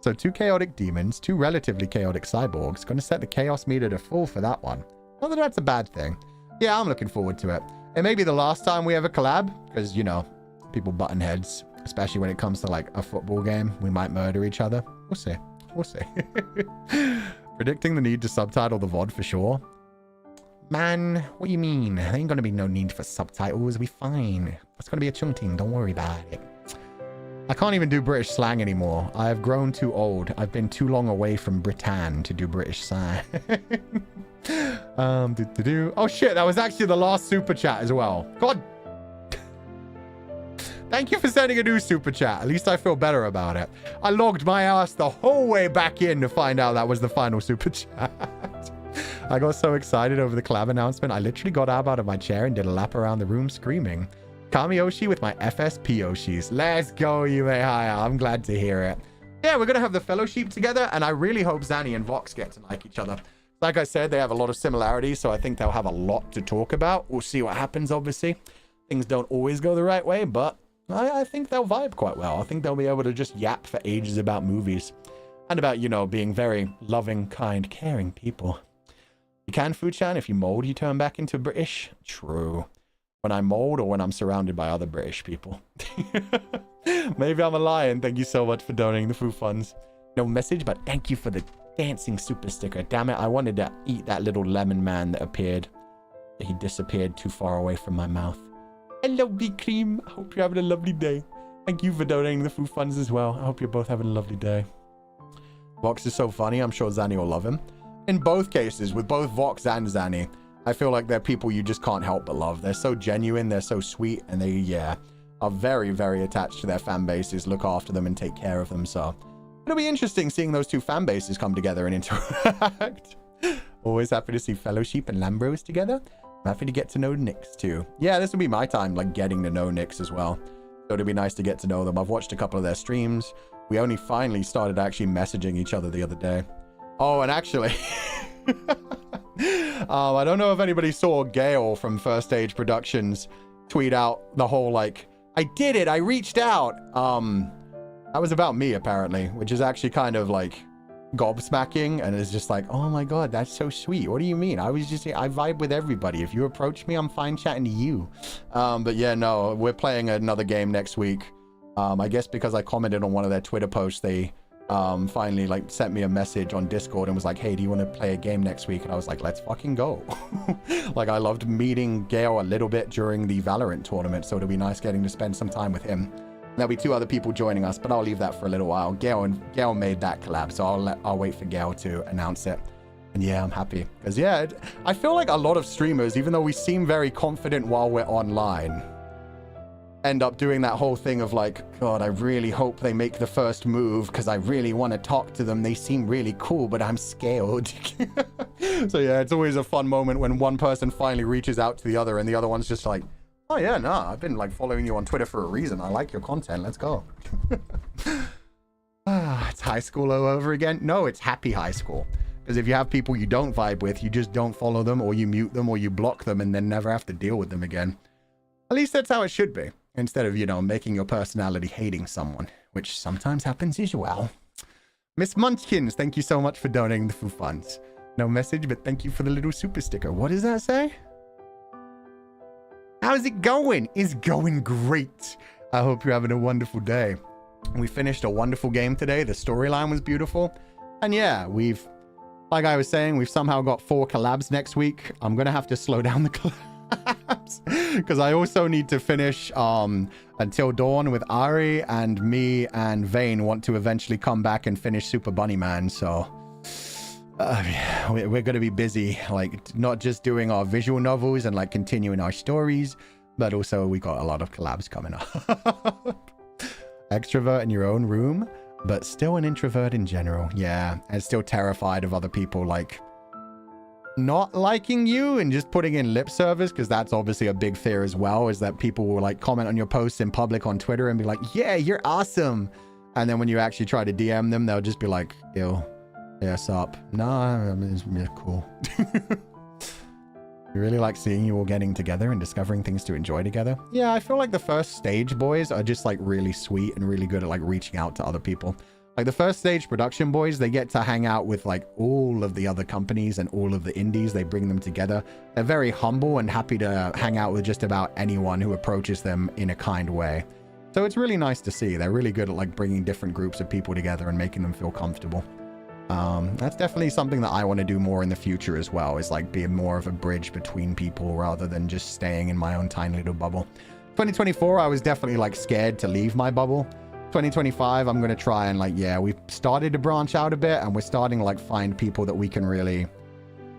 Speaker 2: So 2 chaotic demons, 2 relatively chaotic cyborgs. Going to set the chaos meter to full for that one. Not that that's a bad thing. Yeah, I'm looking forward to it. It may be the last time we ever collab, because, you know, people button heads, especially when it comes to, like, a football game. We might murder each other. We'll see. We'll see. Predicting the need to subtitle the VOD for sure. Man, what do you mean? There ain't gonna be no need for subtitles. We'll be fine. It's gonna be a chunking. Don't worry about it. I can't even do British slang anymore. I have grown too old. I've been too long away from Britain to do British slang. Oh shit, that was actually the last super chat as well. God. Thank you for sending a new super chat. At least I feel better about it. I logged my ass the whole way back in to find out that was the final super chat. I got so excited over the collab announcement. I literally got up out of my chair and did a lap around the room screaming. Kamiyoshi with my FSP Yoshis. Let's go, Yume Haya. I'm glad to hear it. Yeah, we're going to have the fellowship together, and I really hope Zanny and Vox get to like each other. Like I said, they have a lot of similarities, so I think they'll have a lot to talk about. We'll see what happens, obviously. Things don't always go the right way, but I think they'll vibe quite well. I think they'll be able to just yap for ages about movies. And about, you know, being very loving, kind, caring people. You can, Fu-chan, if you mold, you turn back into British. True. When I mold or when I'm surrounded by other British people. Maybe I'm a lion. Thank you so much for donating the Foo Funds. No message, but thank you for the dancing super sticker. Damn it, I wanted to eat that little lemon man that appeared. He disappeared too far away from my mouth. Hello, Big Cream. I hope you're having a lovely day. Thank you for donating the Foo Funds as well. I hope you're both having a lovely day. Vox is so funny. I'm sure Zanny will love him. In both cases, with both Vox and Zanny, I feel like they're people you just can't help but love. They're so genuine, they're so sweet, and they, yeah, are very, very attached to their fan bases, look after them, and take care of them. So it'll be interesting seeing those two fan bases come together and interact. Always happy to see Fellowship and Lambros together. I'm happy to get to know Nyx too. Yeah, this will be my time, like, getting to know Nyx as well. So it'll be nice to get to know them. I've watched a couple of their streams. We only finally started actually messaging each other the other day. Oh, and actually... I don't know if anybody saw Gail from First Stage Productions tweet out the whole, like, I did it, I reached out. That was about me, apparently, which is actually kind of, like, gobsmacking, and it's just like, oh my god, that's so sweet. What do you mean? I vibe with everybody. If you approach me, I'm fine chatting to you. But yeah, no, we're playing another game next week. I guess because I commented on one of their Twitter posts, they finally, like, sent me a message on Discord and was like, hey, do you want to play a game next week? And I was like, let's fucking go. Like, I loved meeting Gale a little bit during the Valorant tournament, so it'll be nice getting to spend some time with him. There'll be 2 other people joining us, but I'll leave that for a little while. Gale made that collab, so I'll wait for Gale to announce it. And yeah, I'm happy. Because yeah, I feel like a lot of streamers, even though we seem very confident while we're online, end up doing that whole thing of like, God, I really hope they make the first move because I really want to talk to them. They seem really cool, but I'm scared. So yeah, it's always a fun moment when one person finally reaches out to the other and the other one's just like, oh yeah, no, I've been like following you on Twitter for a reason. I like your content. Let's go. It's high school all over again. No, it's happy high school. Because if you have people you don't vibe with, you just don't follow them, or you mute them, or you block them and then never have to deal with them again. At least that's how it should be. Instead of, you know, making your personality hating someone, which sometimes happens as well. Miss Munchkins, thank you so much for donating the food funds. No message, but thank you for the little super sticker. What does that say? How's it going? It's going great. I hope you're having a wonderful day. We finished a wonderful game today. The storyline was beautiful. And yeah, like I was saying, we've somehow got 4 collabs next week. I'm going to have to slow down the collabs because I also need to finish Until Dawn with Ari, and me and Vane want to eventually come back and finish Super Bunny Man. So we're going to be busy, like not just doing our visual novels and like continuing our stories, but also we got a lot of collabs coming up. Extrovert in your own room, but still an introvert in general. Yeah, and still terrified of other people like not liking you and just putting in lip service, because that's obviously a big fear as well, is that people will like comment on your posts in public on Twitter and be like, yeah, you're awesome, and then when you actually try to DM them, they'll just be like, ew, yeah, sup, nah, it's cool. We really like seeing you all getting together and discovering things to enjoy together. Yeah, I feel like the first stage boys are just like really sweet and really good at like reaching out to other people. Like the first stage production boys, they get to hang out with like all of the other companies and all of the indies. They bring them together. They're very humble and happy to hang out with just about anyone who approaches them in a kind way. So it's really nice to see. They're really good at like bringing different groups of people together and making them feel comfortable. That's definitely something that I want to do more in the future as well, is like be more of a bridge between people rather than just staying in my own tiny little bubble. 2024, I was definitely like scared to leave my bubble. 2025, I'm going to try and like, yeah, we've started to branch out a bit and we're starting to like find people that we can really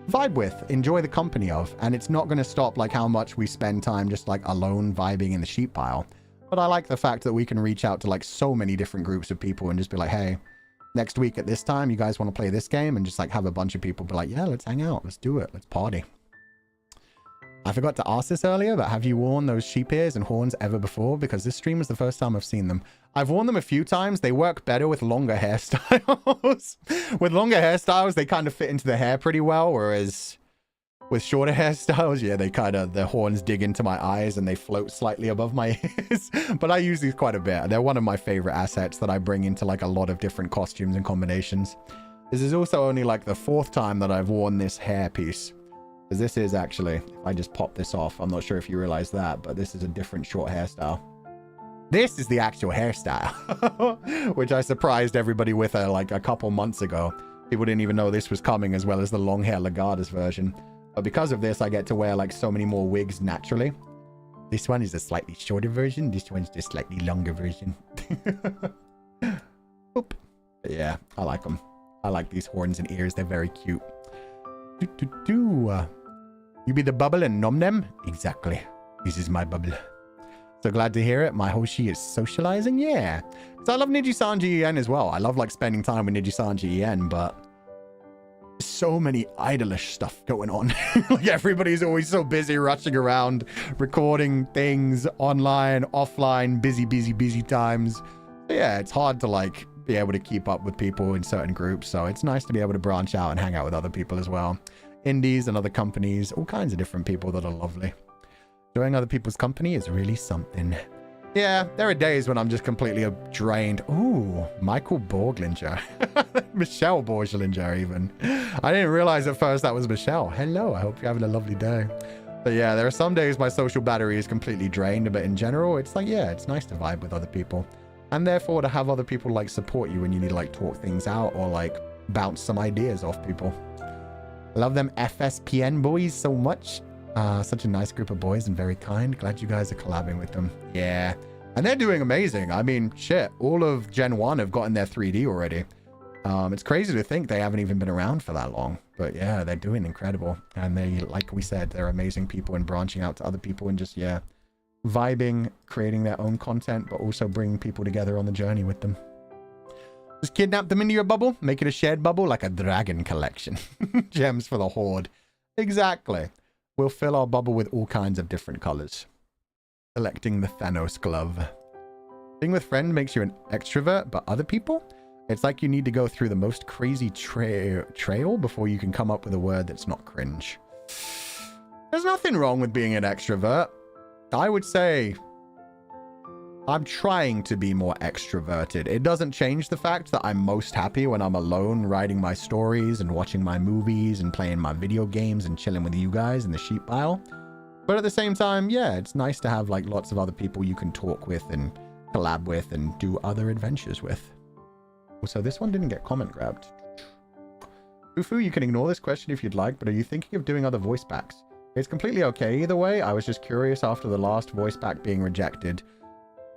Speaker 2: vibe with, enjoy the company of. And it's not going to stop like how much we spend time just like alone vibing in the sheep pile. But I like the fact that we can reach out to like so many different groups of people and just be like, hey, next week at this time, you guys want to play this game? And just like have a bunch of people be like, yeah, let's hang out. Let's do it. Let's party. I forgot to ask this earlier, but have you worn those sheep ears and horns ever before? Because this stream is the first time I've seen them. I've worn them a few times. They work better with longer hairstyles. With longer hairstyles, they kind of fit into the hair pretty well. Whereas with shorter hairstyles, yeah, the horns dig into my eyes and they float slightly above my ears. But I use these quite a bit. They're one of my favorite assets that I bring into like a lot of different costumes and combinations. This is also only like the 4th time that I've worn this hair piece. Because this is actually, if I just pop this off, I'm not sure if you realize that, but this is a different short hairstyle. This is the actual hairstyle, which I surprised everybody with like a couple months ago. People didn't even know this was coming, as well as the long hair Lagardas version. But because of this, I get to wear like so many more wigs naturally. This one is a slightly shorter version. This one's just slightly longer version. Oop. But yeah, I like them. I like these horns and ears. They're very cute. You be the bubble and nom them? Exactly. This is my bubble. So glad to hear it. My Hoshi is socializing. Yeah. So I love Nijisanji EN as well. I love like spending time with Nijisanji EN, but so many idolish stuff going on. Like everybody's always so busy rushing around, recording things online, offline, busy times. So yeah, it's hard to like be able to keep up with people in certain groups. So it's nice to be able to branch out and hang out with other people as well. Indies and other companies, all kinds of different people that are lovely. Enjoying other people's company is really something. Yeah, there are days when I'm just completely drained. Ooh, Michael Borglinger. Michelle Borglinger even. I didn't realize at first that was Michelle. Hello, I hope you're having a lovely day. But yeah, there are some days my social battery is completely drained, but in general, it's like, yeah, it's nice to vibe with other people. And therefore to have other people like support you when you need to like talk things out or like bounce some ideas off people. Love them FSPN boys so much. Such a nice group of boys and very kind. Glad you guys are collabing with them. Yeah. And they're doing amazing. I mean, shit, all of Gen 1 have gotten their 3D already. It's crazy to think they haven't even been around for that long. But yeah, they're doing incredible. And they, like we said, they're amazing people and branching out to other people and just, yeah, vibing, creating their own content, but also bringing people together on the journey with them. Just kidnap them into your bubble, make it a shared bubble like a dragon collection. Gems for the horde. Exactly. We'll fill our bubble with all kinds of different colors. Collecting the Thanos glove. Being with friends makes you an extrovert, but other people? It's like you need to go through the most crazy trail before you can come up with a word that's not cringe. There's nothing wrong with being an extrovert. I would say I'm trying to be more extroverted. It doesn't change the fact that I'm most happy when I'm alone writing my stories and watching my movies and playing my video games and chilling with you guys in the sheep pile. But at the same time, yeah, it's nice to have like lots of other people you can talk with and collab with and do other adventures with. Also, this one didn't get comment grabbed. Fufu, you can ignore this question if you'd like, but are you thinking of doing other voice packs? It's completely okay either way. I was just curious after the last voice pack being rejected.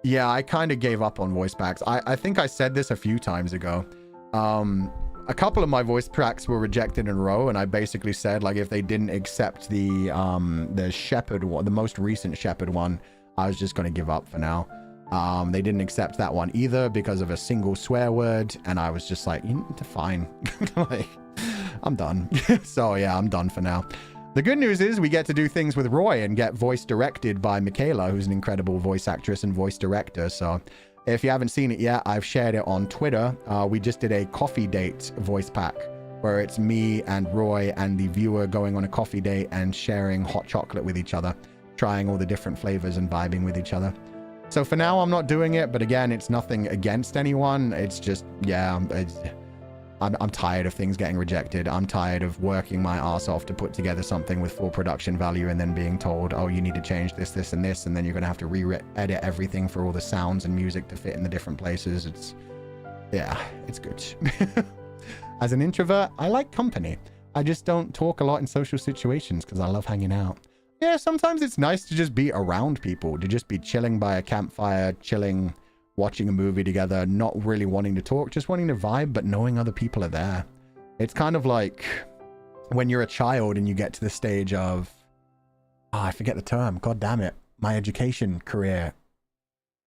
Speaker 2: Yeah, I kind of gave up on voice packs. I think I said this a few times ago. A couple of my voice packs were rejected in a row, and I basically said, like, if they didn't accept the Shepherd one, the most recent Shepherd one, I was just going to give up for now. They didn't accept that one either because of a single swear word, and I was just like, fine. Like, I'm done. So yeah, I'm done for now. The good news is we get to do things with Roy and get voice directed by Michaela, who's an incredible voice actress and voice director. So if you haven't seen it yet, I've shared it on Twitter. We just did a coffee date voice pack where it's me and Roy and the viewer going on a coffee date and sharing hot chocolate with each other, trying all the different flavors and vibing with each other. So for now, I'm not doing it. But again, it's nothing against anyone. It's just, yeah, I'm tired of things getting rejected. I'm tired of working my ass off to put together something with full production value and then being told, oh, you need to change this, this, and this. And then you're going to have to re-edit everything for all the sounds and music to fit in the different places. Yeah, it's good. As an introvert, I like company. I just don't talk a lot in social situations because I love hanging out. Yeah, sometimes it's nice to just be around people, to just be chilling by a campfire, chilling, watching a movie together, not really wanting to talk, just wanting to vibe, but knowing other people are there. It's kind of like when you're a child and you get to the stage of, I forget the term, god damn it, my education career,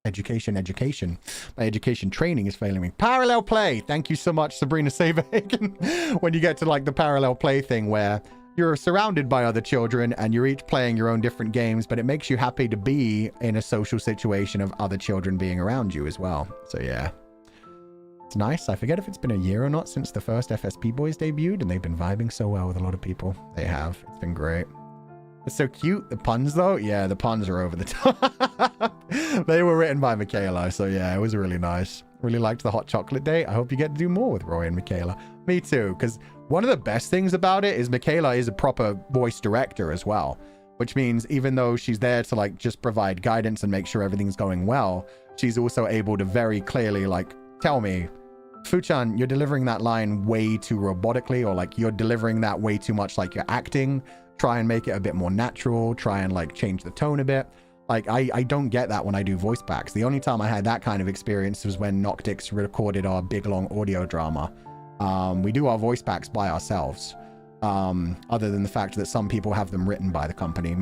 Speaker 2: education. My education training is failing me. Parallel play. Thank you so much, Sabrina Saberhagen. When you get to like the parallel play thing where you're surrounded by other children and you're each playing your own different games, but it makes you happy to be in a social situation of other children being around you as well. So yeah, it's nice. I forget if it's been a year or not since the first FSP Boys debuted, and they've been vibing so well with a lot of people. They have. It's been great. It's so cute. The puns though, yeah, the puns are over the top. They were written by Michaela, so yeah, it was really nice. Really liked the hot chocolate date. I hope you get to do more with Roy and Michaela. Me too, because one of the best things about it is Michaela is a proper voice director as well, which means even though she's there to like just provide guidance and make sure everything's going well, she's also able to very clearly like tell me, Fuchan, you're delivering that line way too robotically, or like you're delivering that way too much like you're acting. Try and make it a bit more natural. Try and like change the tone a bit. Like I don't get that when I do voice packs. The only time I had that kind of experience was when Noctix recorded our big long audio drama. We do our voice packs by ourselves. Other than the fact that some people have them written by the company.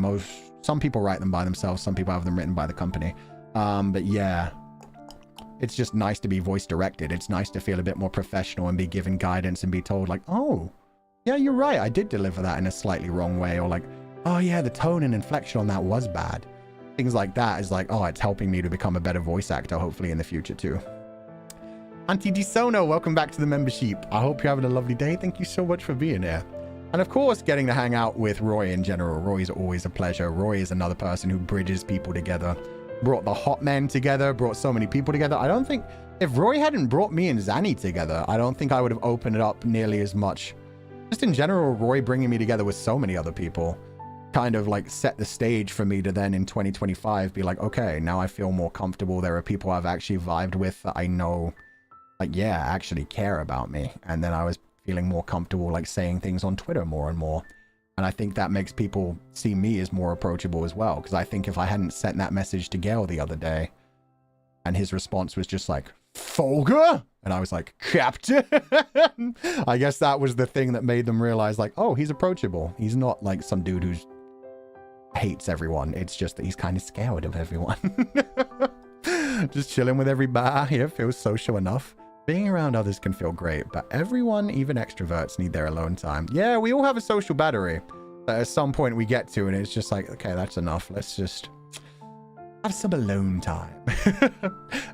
Speaker 2: Some people write them by themselves. Some people have them written by the company. But yeah, it's just nice to be voice directed. It's nice to feel a bit more professional and be given guidance and be told like, oh, yeah, you're right. I did deliver that in a slightly wrong way. Or like, oh yeah, the tone and inflection on that was bad. Things like that is like, oh, it's helping me to become a better voice actor, hopefully in the future too. Auntie DeSono, welcome back to the membership. I hope you're having a lovely day. Thank you so much for being here. And of course, getting to hang out with Roy in general. Roy is always a pleasure. Roy is another person who bridges people together. Brought the hot men together, brought so many people together. I don't think, if Roy hadn't brought me and Zanny together, I don't think I would have opened it up nearly as much. Just in general, Roy bringing me together with so many other people kind of like set the stage for me to then in 2025 be like, okay, now I feel more comfortable. There are people I've actually vibed with that I know, like, yeah, actually care about me. And then I was feeling more comfortable like saying things on Twitter more and more. And I think that makes people see me as more approachable as well. Because I think if I hadn't sent that message to Gale the other day and his response was just like, Fulgur? And I was like, Captain? I guess that was the thing that made them realize like, oh, he's approachable. He's not like some dude who's hates everyone. It's just that he's kind of scared of everyone. Just chilling with everybody. It feels social enough. Being around others can feel great, but everyone, even extroverts, need their alone time. Yeah, we all have a social battery that at some point we get to, and it's just like, okay, that's enough. Let's just have some alone time.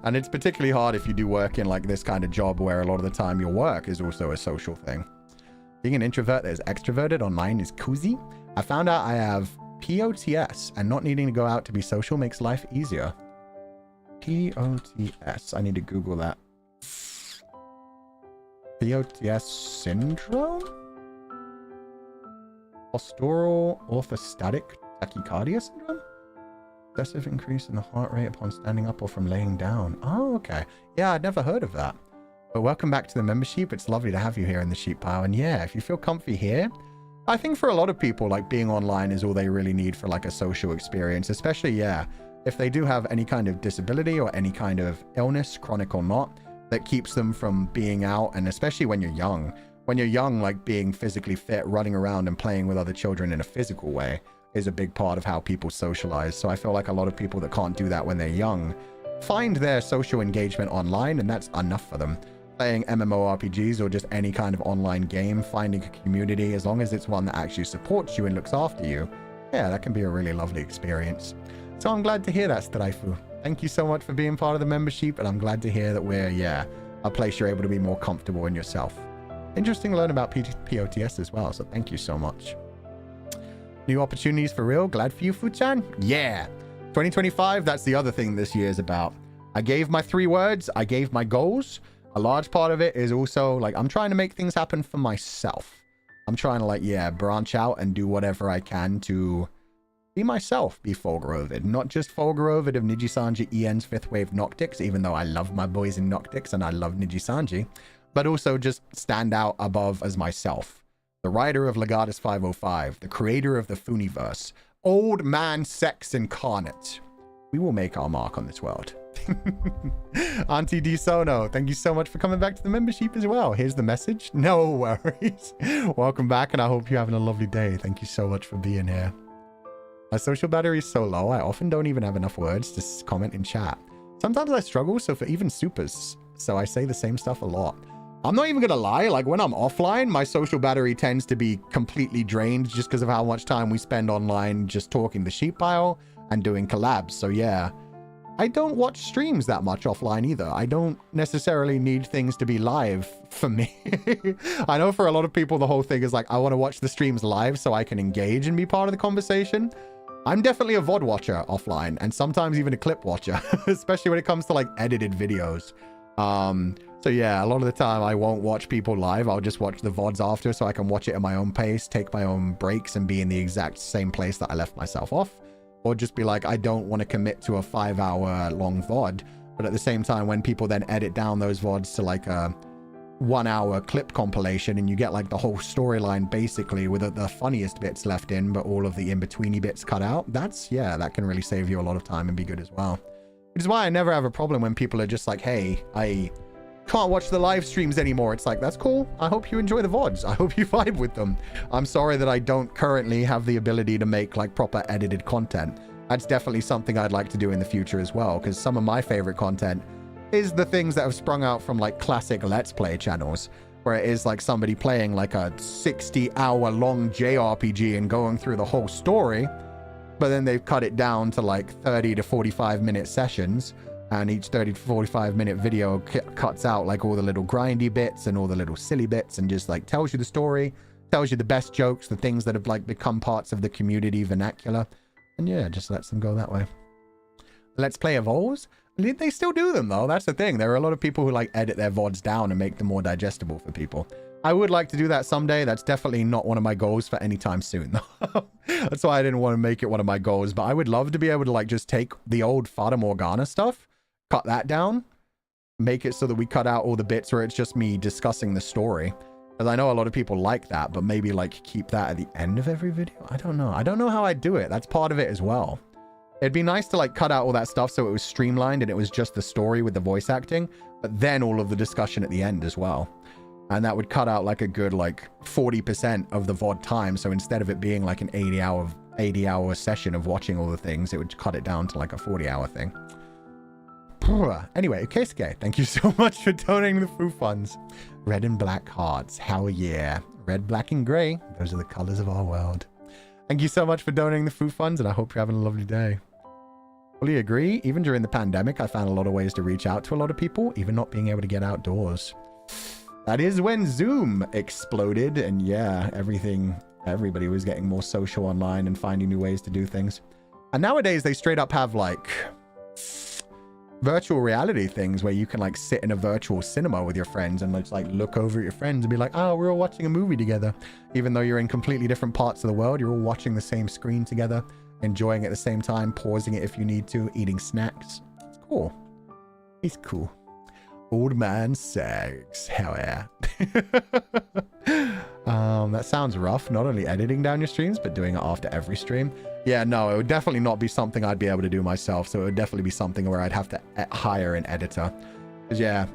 Speaker 2: And it's particularly hard if you do work in like this kind of job where a lot of the time your work is also a social thing. Being an introvert that is extroverted online is cozy. I found out I have POTS, and not needing to go out to be social makes life easier. POTS. I need to Google that. POTS syndrome? Postural orthostatic tachycardia syndrome? Excessive increase in the heart rate upon standing up or from laying down. Oh, okay. Yeah, I'd never heard of that. But welcome back to the membership. It's lovely to have you here in the sheep pile. And yeah, if you feel comfy here, I think for a lot of people, like being online is all they really need for like a social experience, especially, yeah, if they do have any kind of disability or any kind of illness, chronic or not, that keeps them from being out. And especially when you're young. When you're young, like being physically fit, running around and playing with other children in a physical way is a big part of how people socialize. So I feel like a lot of people that can't do that when they're young find their social engagement online, and that's enough for them. Playing MMORPGs or just any kind of online game, finding a community, as long as it's one that actually supports you and looks after you, yeah, that can be a really lovely experience. So I'm glad to hear that, Straifu. Thank you so much for being part of the membership, and I'm glad to hear that we're, yeah, a place you're able to be more comfortable in yourself. Interesting to learn about POTS as well, so thank you so much. New opportunities for real. Glad for you, Fuchan. Yeah. 2025, that's the other thing this year is about. I gave my 3 words. I gave my goals. A large part of it is also, like, I'm trying to make things happen for myself. I'm trying to, like, yeah, branch out and do whatever I can to be myself, be Fulgur Ovid. Not just Fulgur Ovid of Nijisanji EN's 5th Wave Noctics, even though I love my boys in Noctics and I love Nijisanji, but also just stand out above as myself. The writer of Legatus 505, the creator of the Funiverse, old man sex incarnate. We will make our mark on this world. Auntie D Sono, thank you so much for coming back to the membership as well. Here's the message. No worries. Welcome back, and I hope you're having a lovely day. Thank you so much for being here. My social battery is so low, I often don't even have enough words to comment in chat. Sometimes I struggle, so for even supers, so I say the same stuff a lot. I'm not even gonna lie, like when I'm offline, my social battery tends to be completely drained just because of how much time we spend online just talking the sheep pile and doing collabs. So yeah, I don't watch streams that much offline either. I don't necessarily need things to be live for me. I know for a lot of people, the whole thing is like, I want to watch the streams live so I can engage and be part of the conversation. I'm definitely a VOD watcher offline, and sometimes even a clip watcher, especially when it comes to like edited videos. So yeah, a lot of the time I won't watch people live. I'll just watch the VODs after so I can watch it at my own pace, take my own breaks, and be in the exact same place that I left myself off. Or just be like, I don't want to commit to a 5-hour long VOD. But at the same time, when people then edit down those VODs to like a 1-hour clip compilation, and you get like the whole storyline basically with the funniest bits left in, but all of the in-betweeny bits cut out, that's, yeah, that can really save you a lot of time and be good as well. Which is why I never have a problem when people are just like, hey, I can't watch the live streams anymore. It's like, that's cool. I hope you enjoy the VODs. I hope you vibe with them. I'm sorry that I don't currently have the ability to make like proper edited content. That's definitely something I'd like to do in the future as well, because some of my favorite content is the things that have sprung out from like classic Let's Play channels, where it is like somebody playing like a 60-hour long JRPG and going through the whole story, but then they've cut it down to like 30 to 45 minute sessions, and each 30 to 45 minute video cuts out like all the little grindy bits and all the little silly bits and just like tells you the story, tells you the best jokes, the things that have like become parts of the community vernacular, and yeah, just lets them go that way. Let's Play evolves. They still do them though. That's the thing. There are a lot of people who like edit their VODs down and make them more digestible for people. I would like to do that someday. That's definitely not one of my goals for any time soon. That's why I didn't want to make it one of my goals. But I would love to be able to like just take the old Fata Morgana stuff, cut that down, make it so that we cut out all the bits where it's just me discussing the story. Because I know a lot of people like that, but maybe like keep that at the end of every video. I don't know. I don't know how I'd do it. That's part of it as well. It'd be nice to like cut out all that stuff so it was streamlined and it was just the story with the voice acting, but then all of the discussion at the end as well. And that would cut out like a good like 40% of the VOD time. So instead of it being like an 80-hour 80-hour session of watching all the things. It would cut it down to like a 40-hour thing. Anyway, Keisuke, thank you so much for donating the food funds. Red and black hearts. Hell yeah. Red, black, and gray. Those are the colors of our world. Thank you so much for donating the food funds, and I hope you're having a lovely day. Fully agree. Even during the pandemic, I found a lot of ways to reach out to a lot of people, even not being able to get outdoors. That is when Zoom exploded, and yeah, everybody was getting more social online and finding new ways to do things. And nowadays, they straight up have like virtual reality things where you can like sit in a virtual cinema with your friends and like look over at your friends and be like, oh, we're all watching a movie together. Even though you're in completely different parts of the world, you're all watching the same screen together, enjoying it at the same time, pausing it if you need to, eating snacks. It's cool. It's cool. Old man sags. Hell yeah. That sounds rough. Not only editing down your streams, but doing it after every stream. Yeah, no, it would definitely not be something I'd be able to do myself. So it would definitely be something where I'd have to hire an editor. Because yeah,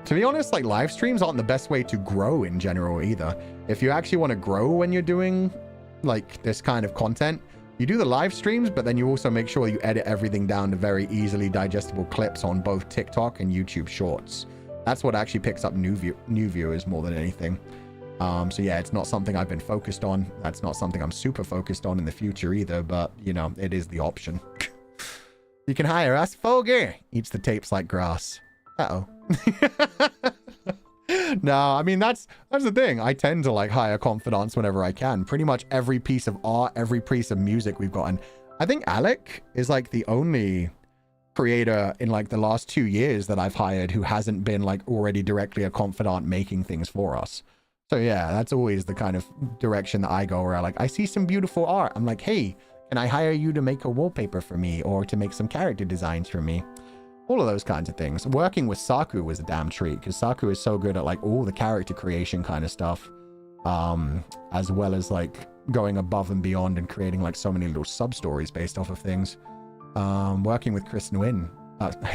Speaker 2: to be honest, like live streams aren't the best way to grow in general either. If you actually want to grow when you're doing like this kind of content, you do the live streams, but then you also make sure you edit everything down to very easily digestible clips on both TikTok and YouTube Shorts. That's what actually picks up new viewers more than anything. So yeah, it's not something I've been focused on. That's not something I'm super focused on in the future either, but you know, it is the option. You can hire us. Fulgur eats the tapes like grass. Uh-oh. No, I mean, that's the thing. I tend to like hire Comfydants whenever I can. Pretty much every piece of art, every piece of music we've gotten. I think Alec is like the only creator in like the last 2 years that I've hired who hasn't been like already directly a Comfydant making things for us. So yeah, that's always the kind of direction that I go where I see some beautiful art. I'm like, hey, can I hire you to make a wallpaper for me or to make some character designs for me? All of those kinds of things. Working with Saku was a damn treat because Saku is so good at like all the character creation kind of stuff. As well as like going above and beyond and creating like so many little sub-stories based off of things. Working with Chris Nguyen.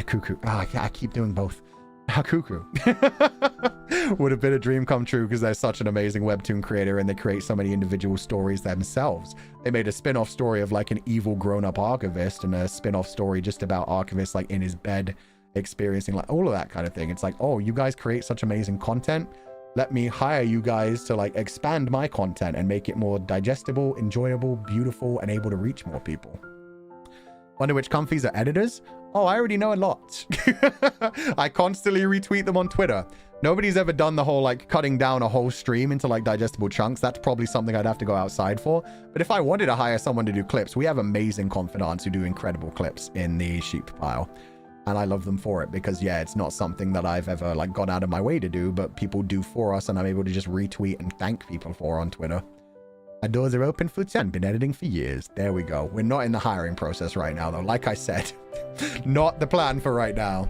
Speaker 2: Cuckoo. Oh, yeah, I keep doing both. Cuckoo. Would have been a dream come true because they're such an amazing webtoon creator and they create so many individual stories themselves. They made a spin-off story of like an evil grown-up archivist and a spin-off story just about archivist like in his bed experiencing like all of that kind of thing. It's like, oh, you guys create such amazing content. Let me hire you guys to like expand my content and make it more digestible, enjoyable, beautiful, and able to reach more people. Wonder which comfies are editors? Oh, I already know a lot. I constantly retweet them on Twitter. Nobody's ever done the whole like cutting down a whole stream into like digestible chunks. That's probably something I'd have to go outside for. But if I wanted to hire someone to do clips, we have amazing Comfydants who do incredible clips in the sheep pile. And I love them for it because yeah, it's not something that I've ever like gone out of my way to do, but people do for us and I'm able to just retweet and thank people for on Twitter. Our doors are open, Futsan. Been editing for years. There we go. We're not in the hiring process right now, though. Like I said, not the plan for right now.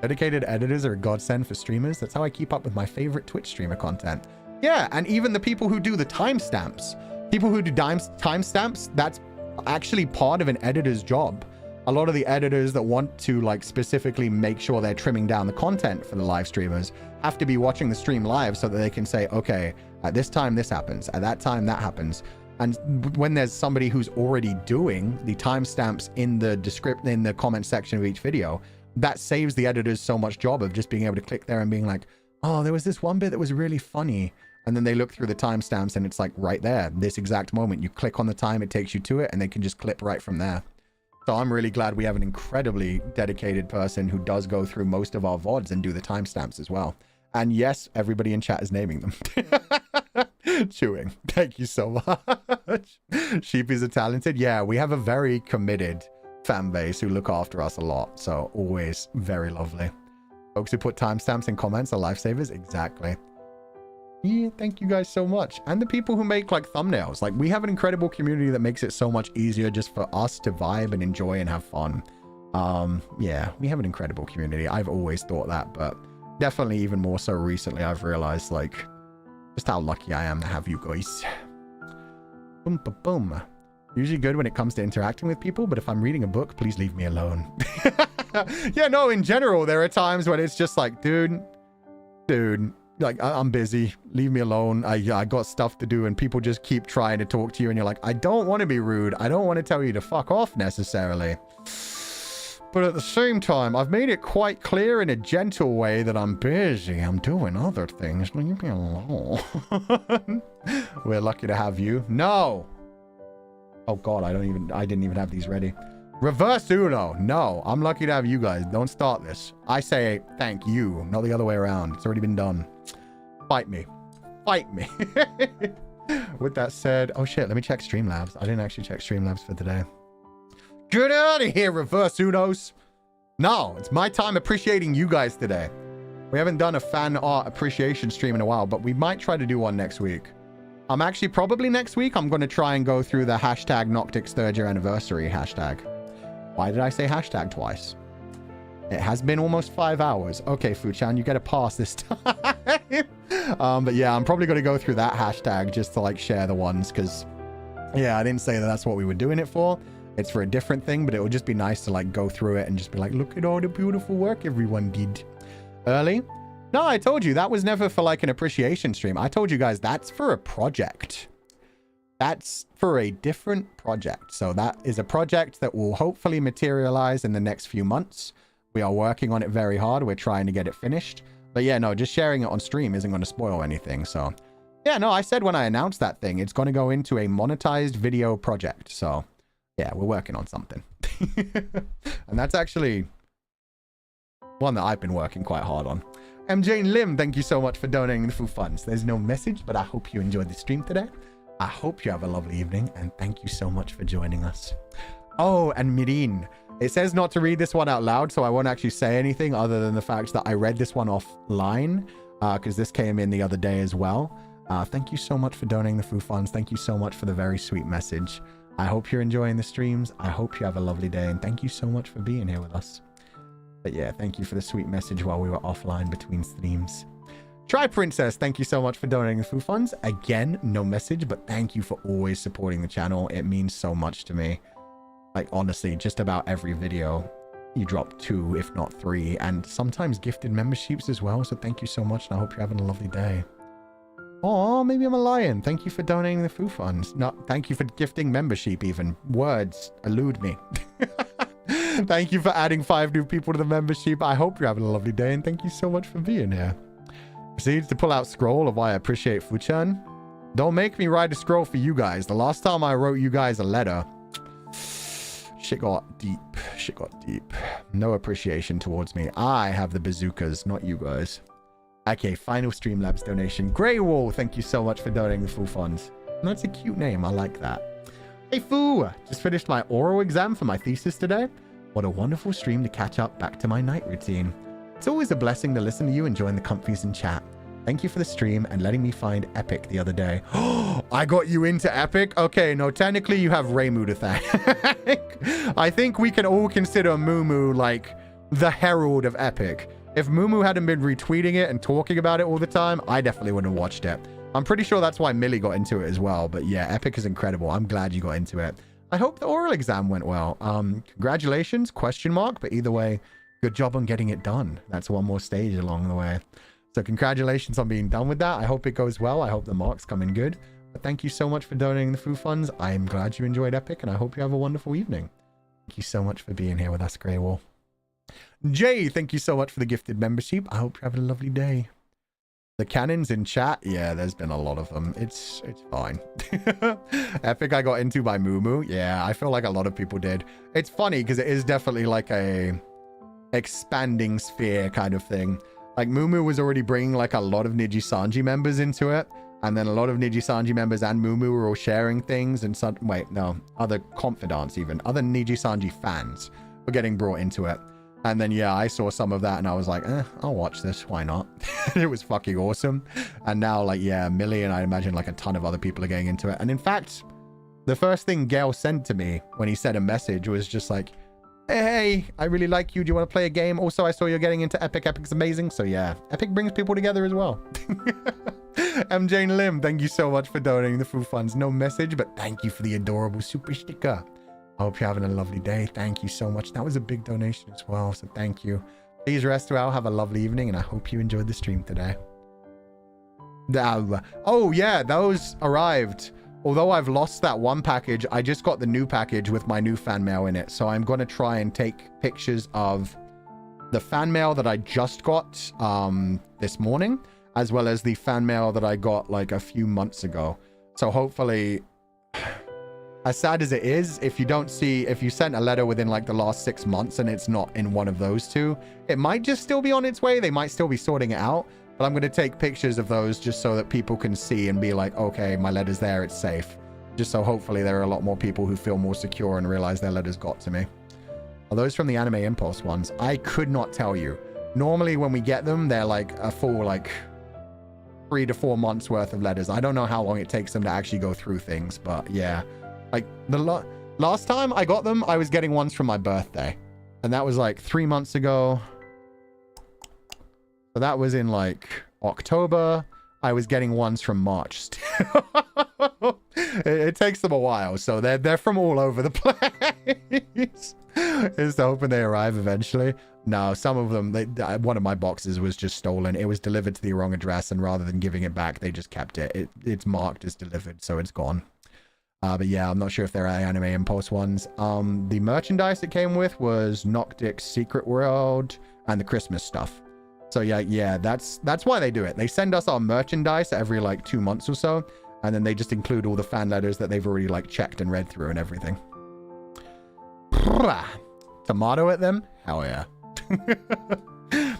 Speaker 2: Dedicated editors are a godsend for streamers. That's how I keep up with my favorite Twitch streamer content. Yeah, and even the people who do the timestamps. People who do timestamps, that's actually part of an editor's job. A lot of the editors that want to like specifically make sure they're trimming down the content for the live streamers have to be watching the stream live so that they can say, okay, at this time this happens, at that time that happens. And when there's somebody who's already doing the timestamps in the comment section of each video, that saves the editors so much job of just being able to click there and being like, oh, there was this one bit that was really funny. And then they look through the timestamps and it's like right there, this exact moment. You click on the time, it takes you to it, and they can just clip right from there. So I'm really glad we have an incredibly dedicated person who does go through most of our VODs and do the timestamps as well. And yes, everybody in chat is naming them. Chewing. Thank you so much. Sheepies are talented. Yeah, we have a very committed fan base who look after us a lot. So always very lovely. Folks who put timestamps in comments are lifesavers. Exactly. Yeah, thank you guys so much. And the people who make like thumbnails. Like we have an incredible community that makes it so much easier just for us to vibe and enjoy and have fun. Yeah, we have an incredible community. I've always thought that, but definitely even more so recently I've realized like just how lucky I am to have you guys. Boom, boom, boom. Usually good when it comes to interacting with people, but if I'm reading a book, please leave me alone. Yeah, no, in general, there are times when it's just like, dude, like, I'm busy. Leave me alone. I got stuff to do, and people just keep trying to talk to you, and you're like, I don't want to be rude. I don't want to tell you to fuck off necessarily. But at the same time, I've made it quite clear in a gentle way that I'm busy. I'm doing other things. Leave me alone. We're lucky to have you. No. Oh God, I didn't even have these ready. Reverse Uno. No, I'm lucky to have you guys. Don't start this. I say thank you, not the other way around. It's already been done. Fight me. Fight me. With that said, oh shit, let me check Streamlabs. I didn't actually check Streamlabs for today. Get out of here, Reverse Unos. No, it's my time appreciating you guys today. We haven't done a fan art appreciation stream in a while, but we might try to do one next week. Actually, probably next week, I'm going to try and go through the hashtag Noctic's 3rd year anniversary hashtag. Why did I say hashtag twice? It has been almost 5 hours. Okay, Fuchan, you get a pass this time. But yeah, I'm probably going to go through that hashtag just to like share the ones because, yeah, I didn't say that that's what we were doing it for. It's for a different thing, but it would just be nice to like go through it and just be like, look at all the beautiful work everyone did. Early? No, I told you that was never for like an appreciation stream. I told you guys that's for a project. That's for a different project. So that is a project that will hopefully materialize in the next few months. We are working on it very hard. We're trying to get it finished. But yeah, no, just sharing it on stream isn't going to spoil anything. So yeah, no, I said when I announced that thing, it's going to go into a monetized video project. So yeah, we're working on something. And that's actually one that I've been working quite hard on. MJ Lim, thank you so much for donating the full funds. There's no message, but I hope you enjoyed the stream today. I hope you have a lovely evening, and thank you so much for joining us. Oh, and Mirin. It says not to read this one out loud, so I won't actually say anything other than the fact that I read this one offline, because this came in the other day as well. Thank you so much for donating the food funds. Thank you so much for the very sweet message. I hope you're enjoying the streams. I hope you have a lovely day, and thank you so much for being here with us. But yeah, thank you for the sweet message while we were offline between streams. Try Princess, thank you so much for donating the food funds. Again, no message, but thank you for always supporting the channel. It means so much to me. Like, honestly, just about every video, you drop 2, if not 3, and sometimes gifted memberships as well. So thank you so much, and I hope you're having a lovely day. Oh, maybe I'm a lion. Thank you for donating the food funds. No, thank you for gifting membership even. Words elude me. Thank you for adding 5 new people to the membership. I hope you're having a lovely day, and thank you so much for being here. Proceeds to pull out scroll of why I appreciate Fuchan. Don't make me write a scroll for you guys. The last time I wrote you guys a letter, shit got deep. Shit got deep. No appreciation towards me. I have the bazookas, not you guys. Okay, final Streamlabs donation. Grey Wall, thank you so much for donating the full funds. No, it's a cute name. I like that. Hey, Foo! Just finished my oral exam for my thesis today. What a wonderful stream to catch up back to my night routine. It's always a blessing to listen to you and join the comfies and chat. Thank you for the stream and letting me find Epic the other day. Oh, I got you into Epic? Okay, no, technically you have Raymu to thank. I think we can all consider Mumu like the herald of Epic. If Mumu hadn't been retweeting it and talking about it all the time, I definitely wouldn't have watched it. I'm pretty sure that's why Millie got into it as well. But yeah, Epic is incredible. I'm glad you got into it. I hope the oral exam went well. Congratulations, question mark. But either way, good job on getting it done. That's one more stage along the way. So congratulations on being done with that. I hope it goes well. I hope the marks come in good. But thank you so much for donating the food funds. I'm glad you enjoyed Epic, and I hope you have a wonderful evening. Thank you so much for being here with us, Grey Wall. Jay, thank you so much for the gifted membership. I hope you're having a lovely day. The cannons in chat, yeah, there's been a lot of them. It's fine. Epic I got into by Mumu. Yeah, I feel like a lot of people did. It's funny because it is definitely like a expanding sphere kind of thing. Like Mumu was already bringing like a lot of Nijisanji members into it. And then a lot of Nijisanji members and Mumu were all sharing things. And some, wait, no, other Comfydants even. Other Nijisanji fans were getting brought into it. And then, yeah, I saw some of that and I was like, I'll watch this. Why not? It was fucking awesome. And now, like, yeah, Millie and I imagine like a ton of other people are getting into it. And in fact, the first thing Gail sent to me when he sent a message was just like, hey, I really like you. Do you want to play a game? Also, I saw you're getting into Epic. Epic's amazing. So yeah, Epic brings people together as well. MJ Lim, thank you so much for donating the food funds. No message, but thank you for the adorable super sticker. I hope you're having a lovely day. Thank you so much. That was a big donation as well, so thank you. Please rest well. Have a lovely evening, and I hope you enjoyed the stream today. Oh, yeah, those arrived. Although I've lost that one package, I just got the new package with my new fan mail in it. So I'm going to try and take pictures of the fan mail that I just got this morning, as well as the fan mail that I got like a few months ago. So hopefully, as sad as it is, if you sent a letter within like the last 6 months and it's not in one of those two, it might just still be on its way. They might still be sorting it out. But I'm going to take pictures of those just so that people can see and be like, okay, my letter's there, it's safe. Just so hopefully there are a lot more people who feel more secure and realize their letters got to me. Are those from the Anime Impulse ones? I could not tell you. Normally when we get them, they're like a full like 3 to 4 months worth of letters. I don't know how long it takes them to actually go through things, but yeah. Like the last time I got them, I was getting ones from my birthday. And that was like 3 months ago. So that was in like October. I was getting ones from March still. it takes them a while. So they're from all over the place. Just hoping they arrive eventually. No, some of them, one of my boxes was just stolen. It was delivered to the wrong address, and rather than giving it back, they just kept it. It's marked as delivered, so it's gone. But yeah, I'm not sure if they're Anime Impulse ones. The merchandise it came with was Noctic's Secret World and the Christmas stuff. So yeah, that's why they do it. They send us our merchandise every like 2 months or so, and then they just include all the fan letters that they've already like checked and read through and everything. Tomato at them? Hell yeah.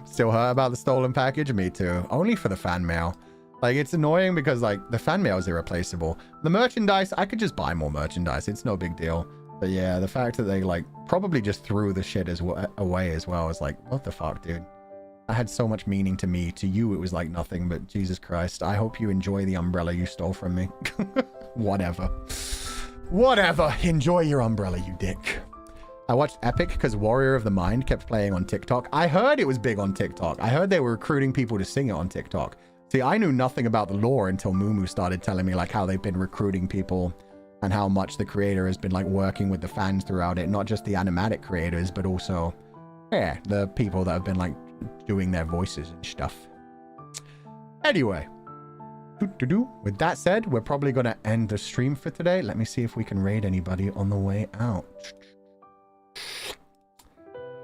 Speaker 2: Still hurt about the stolen package? Me too. Only for the fan mail. Like, it's annoying because like the fan mail is irreplaceable. The merchandise, I could just buy more merchandise. It's no big deal. But yeah, the fact that they like probably just threw the shit away as well is like, what the fuck, dude? That had so much meaning to me. To you, it was like nothing, but Jesus Christ. I hope you enjoy the umbrella you stole from me. Whatever. Whatever. Enjoy your umbrella, you dick. I watched Epic because Warrior of the Mind kept playing on TikTok. I heard it was big on TikTok. I heard they were recruiting people to sing it on TikTok. See, I knew nothing about the lore until Mumu started telling me like how they've been recruiting people and how much the creator has been like working with the fans throughout it. Not just the animatic creators, but also, yeah, the people that have been like doing their voices and stuff. Anyway, with that said, we're probably going to end the stream for today. Let me see if we can raid anybody on the way out.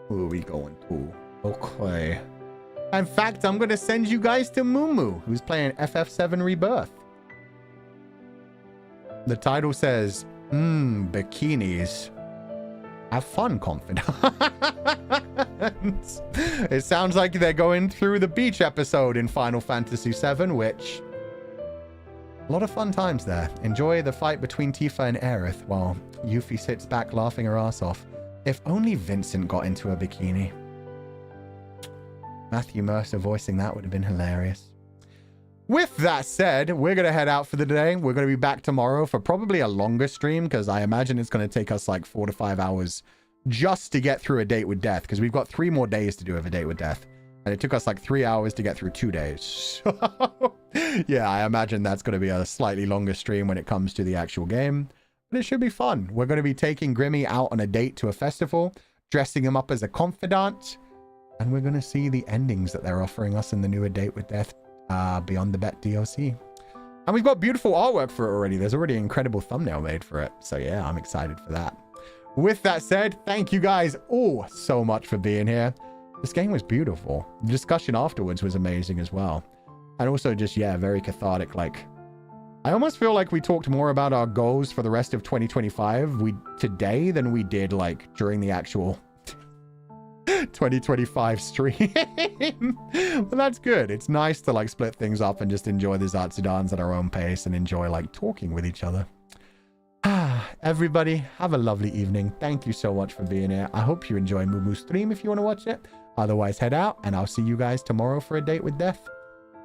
Speaker 2: Who are we going to? Okay. In fact, I'm going to send you guys to Mumu, who's playing FF7 Rebirth. The title says, bikinis. Have fun, Comfydants. It sounds like they're going through the beach episode in Final Fantasy VII, which... a lot of fun times there. Enjoy the fight between Tifa and Aerith while Yuffie sits back laughing her ass off. If only Vincent got into a bikini. Matthew Mercer voicing that would have been hilarious. With that said, we're going to head out for the day. We're going to be back tomorrow for probably a longer stream because I imagine it's going to take us like 4 to 5 hours just to get through A Date with Death because we've got 3 more days to do of A Date with Death. And it took us like 3 hours to get through 2 days. Yeah, I imagine that's going to be a slightly longer stream when it comes to the actual game. But it should be fun. We're going to be taking Grimmy out on a date to a festival, dressing him up as a confidant, and we're going to see the endings that they're offering us in the new A Date with Death Beyond the Bet DLC. And we've got beautiful artwork for it already. There's already an incredible thumbnail made for it. So yeah, I'm excited for that. With that said, thank you guys all so much for being here. This game was beautiful. The discussion afterwards was amazing as well. And also just, yeah, very cathartic. Like, I almost feel like we talked more about our goals for the rest of 2025 today than we did, like, during the actual 2025 stream. But that's good. It's nice to, like, split things up and just enjoy the Zatsudans at our own pace and enjoy, like, talking with each other. Everybody, have a lovely evening. Thank you so much for being here. I hope you enjoy Mumu's stream if you want to watch it. Otherwise, head out, and I'll see you guys tomorrow for A Date with Death.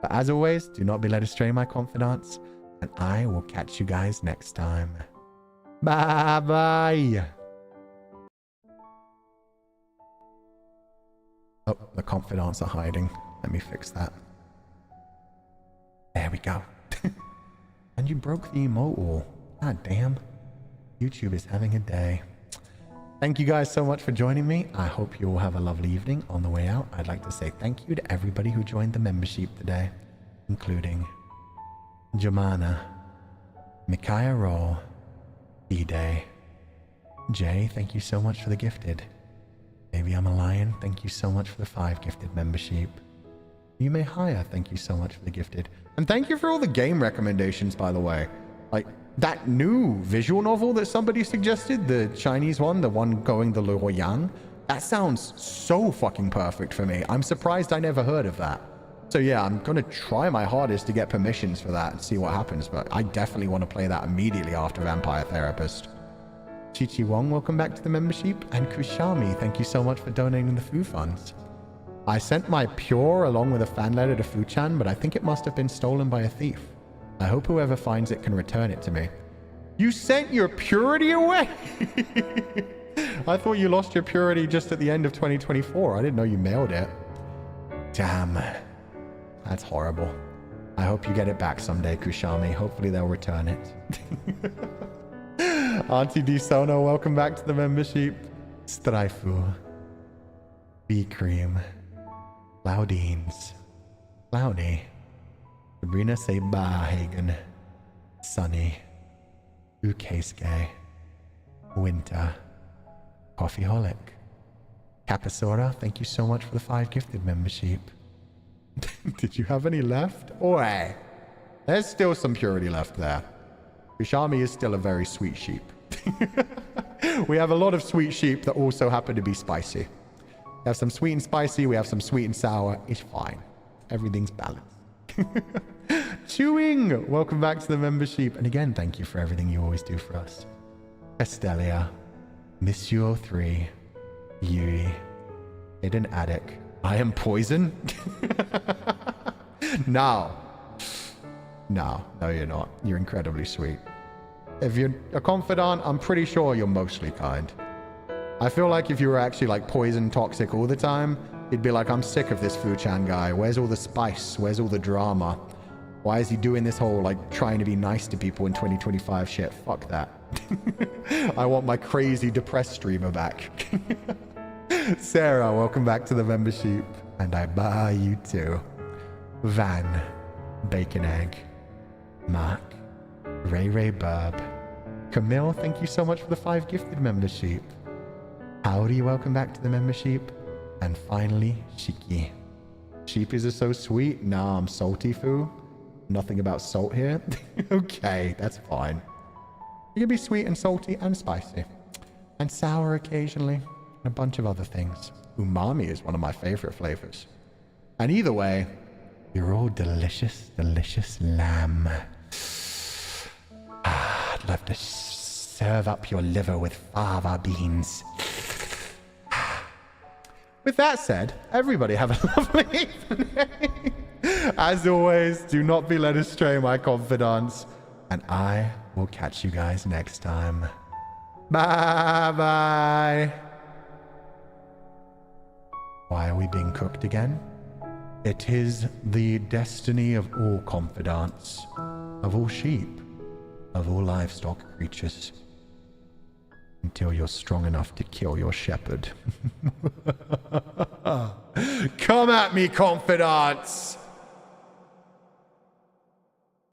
Speaker 2: But as always, do not be led astray, my confidants, and I will catch you guys next time. Bye-bye. Oh, the confidants are hiding. Let me fix that. There we go. And you broke the emote wall. God damn. YouTube is having a day. Thank you guys so much for joining me. I hope you all have a lovely evening. On the way out, I'd like to say thank you to everybody who joined the membership today, including Jomana, Micaiah Roll, E-Day, Jay, thank you so much for the gifted. Maybe I'm a Lion, thank you so much for the 5 gifted membership. You may hire, thank you so much for the gifted. And thank you for all the game recommendations, by the way. Like, that new visual novel that somebody suggested, the Chinese one, the one going the Luoyang, that sounds so fucking perfect for me. I'm surprised I never heard of that. So yeah, I'm gonna try my hardest to get permissions for that and see what happens, but I definitely want to play that immediately after Vampire Therapist. Chi Wong, welcome back to the membership. And Kushami, thank you so much for donating the food funds. I sent my Pure along with a fan letter to Fu-chan, but I think it must have been stolen by a thief. I hope whoever finds it can return it to me. You sent your purity away? I thought you lost your purity just at the end of 2024. I didn't know you mailed it. Damn. That's horrible. I hope you get it back someday, Kushami. Hopefully they'll return it. Auntie D Sono, welcome back to the membership. Strifu. B-Cream. Loudines. Cloudy. Sabrina Sebahagen. Sunny. Ukeisuke. Winter. Coffeeholic. Capisora, thank you so much for the 5 gifted membership. Did you have any left? Oi! There's still some purity left there. Kushami is still a very sweet sheep. We have a lot of sweet sheep that also happen to be spicy. We have some sweet and spicy, we have some sweet and sour. It's fine. Everything's balanced. Chewing! Welcome back to the membership. And again, thank you for everything you always do for us. Estelia. Monsieur 3. Yui. Hidden Attic. I am poison? No. No, you're not. You're incredibly sweet. If you're a confidant, I'm pretty sure you're mostly kind. I feel like if you were actually like poison toxic all the time, you'd be like, I'm sick of this Fu-chan guy. Where's all the spice? Where's all the drama? Why is he doing this whole like trying to be nice to people in 2025 shit? Fuck that. I want my crazy depressed streamer back. Sarah, welcome back to the membership. And I buy you too. Van, Bacon Egg, Mark, Ray Burb, Camille, thank you so much for the 5 gifted membership. Howdy, welcome back to the membership. And finally, Shiki. Sheepies are so sweet. Nah, I'm salty foo. Nothing about salt here. Okay, that's fine. You can be sweet and salty and spicy. And sour occasionally. And a bunch of other things. Umami is one of my favorite flavors. And either way, you're all delicious, delicious lamb. I'd love to serve up your liver with fava beans. With that said, everybody have a lovely evening. As always, do not be led astray, my confidants. And I will catch you guys next time. Bye-bye. Why are we being cooked again? It is the destiny of all confidants, of all sheep, of all livestock creatures, until you're strong enough to kill your shepherd. Come at me, confidants!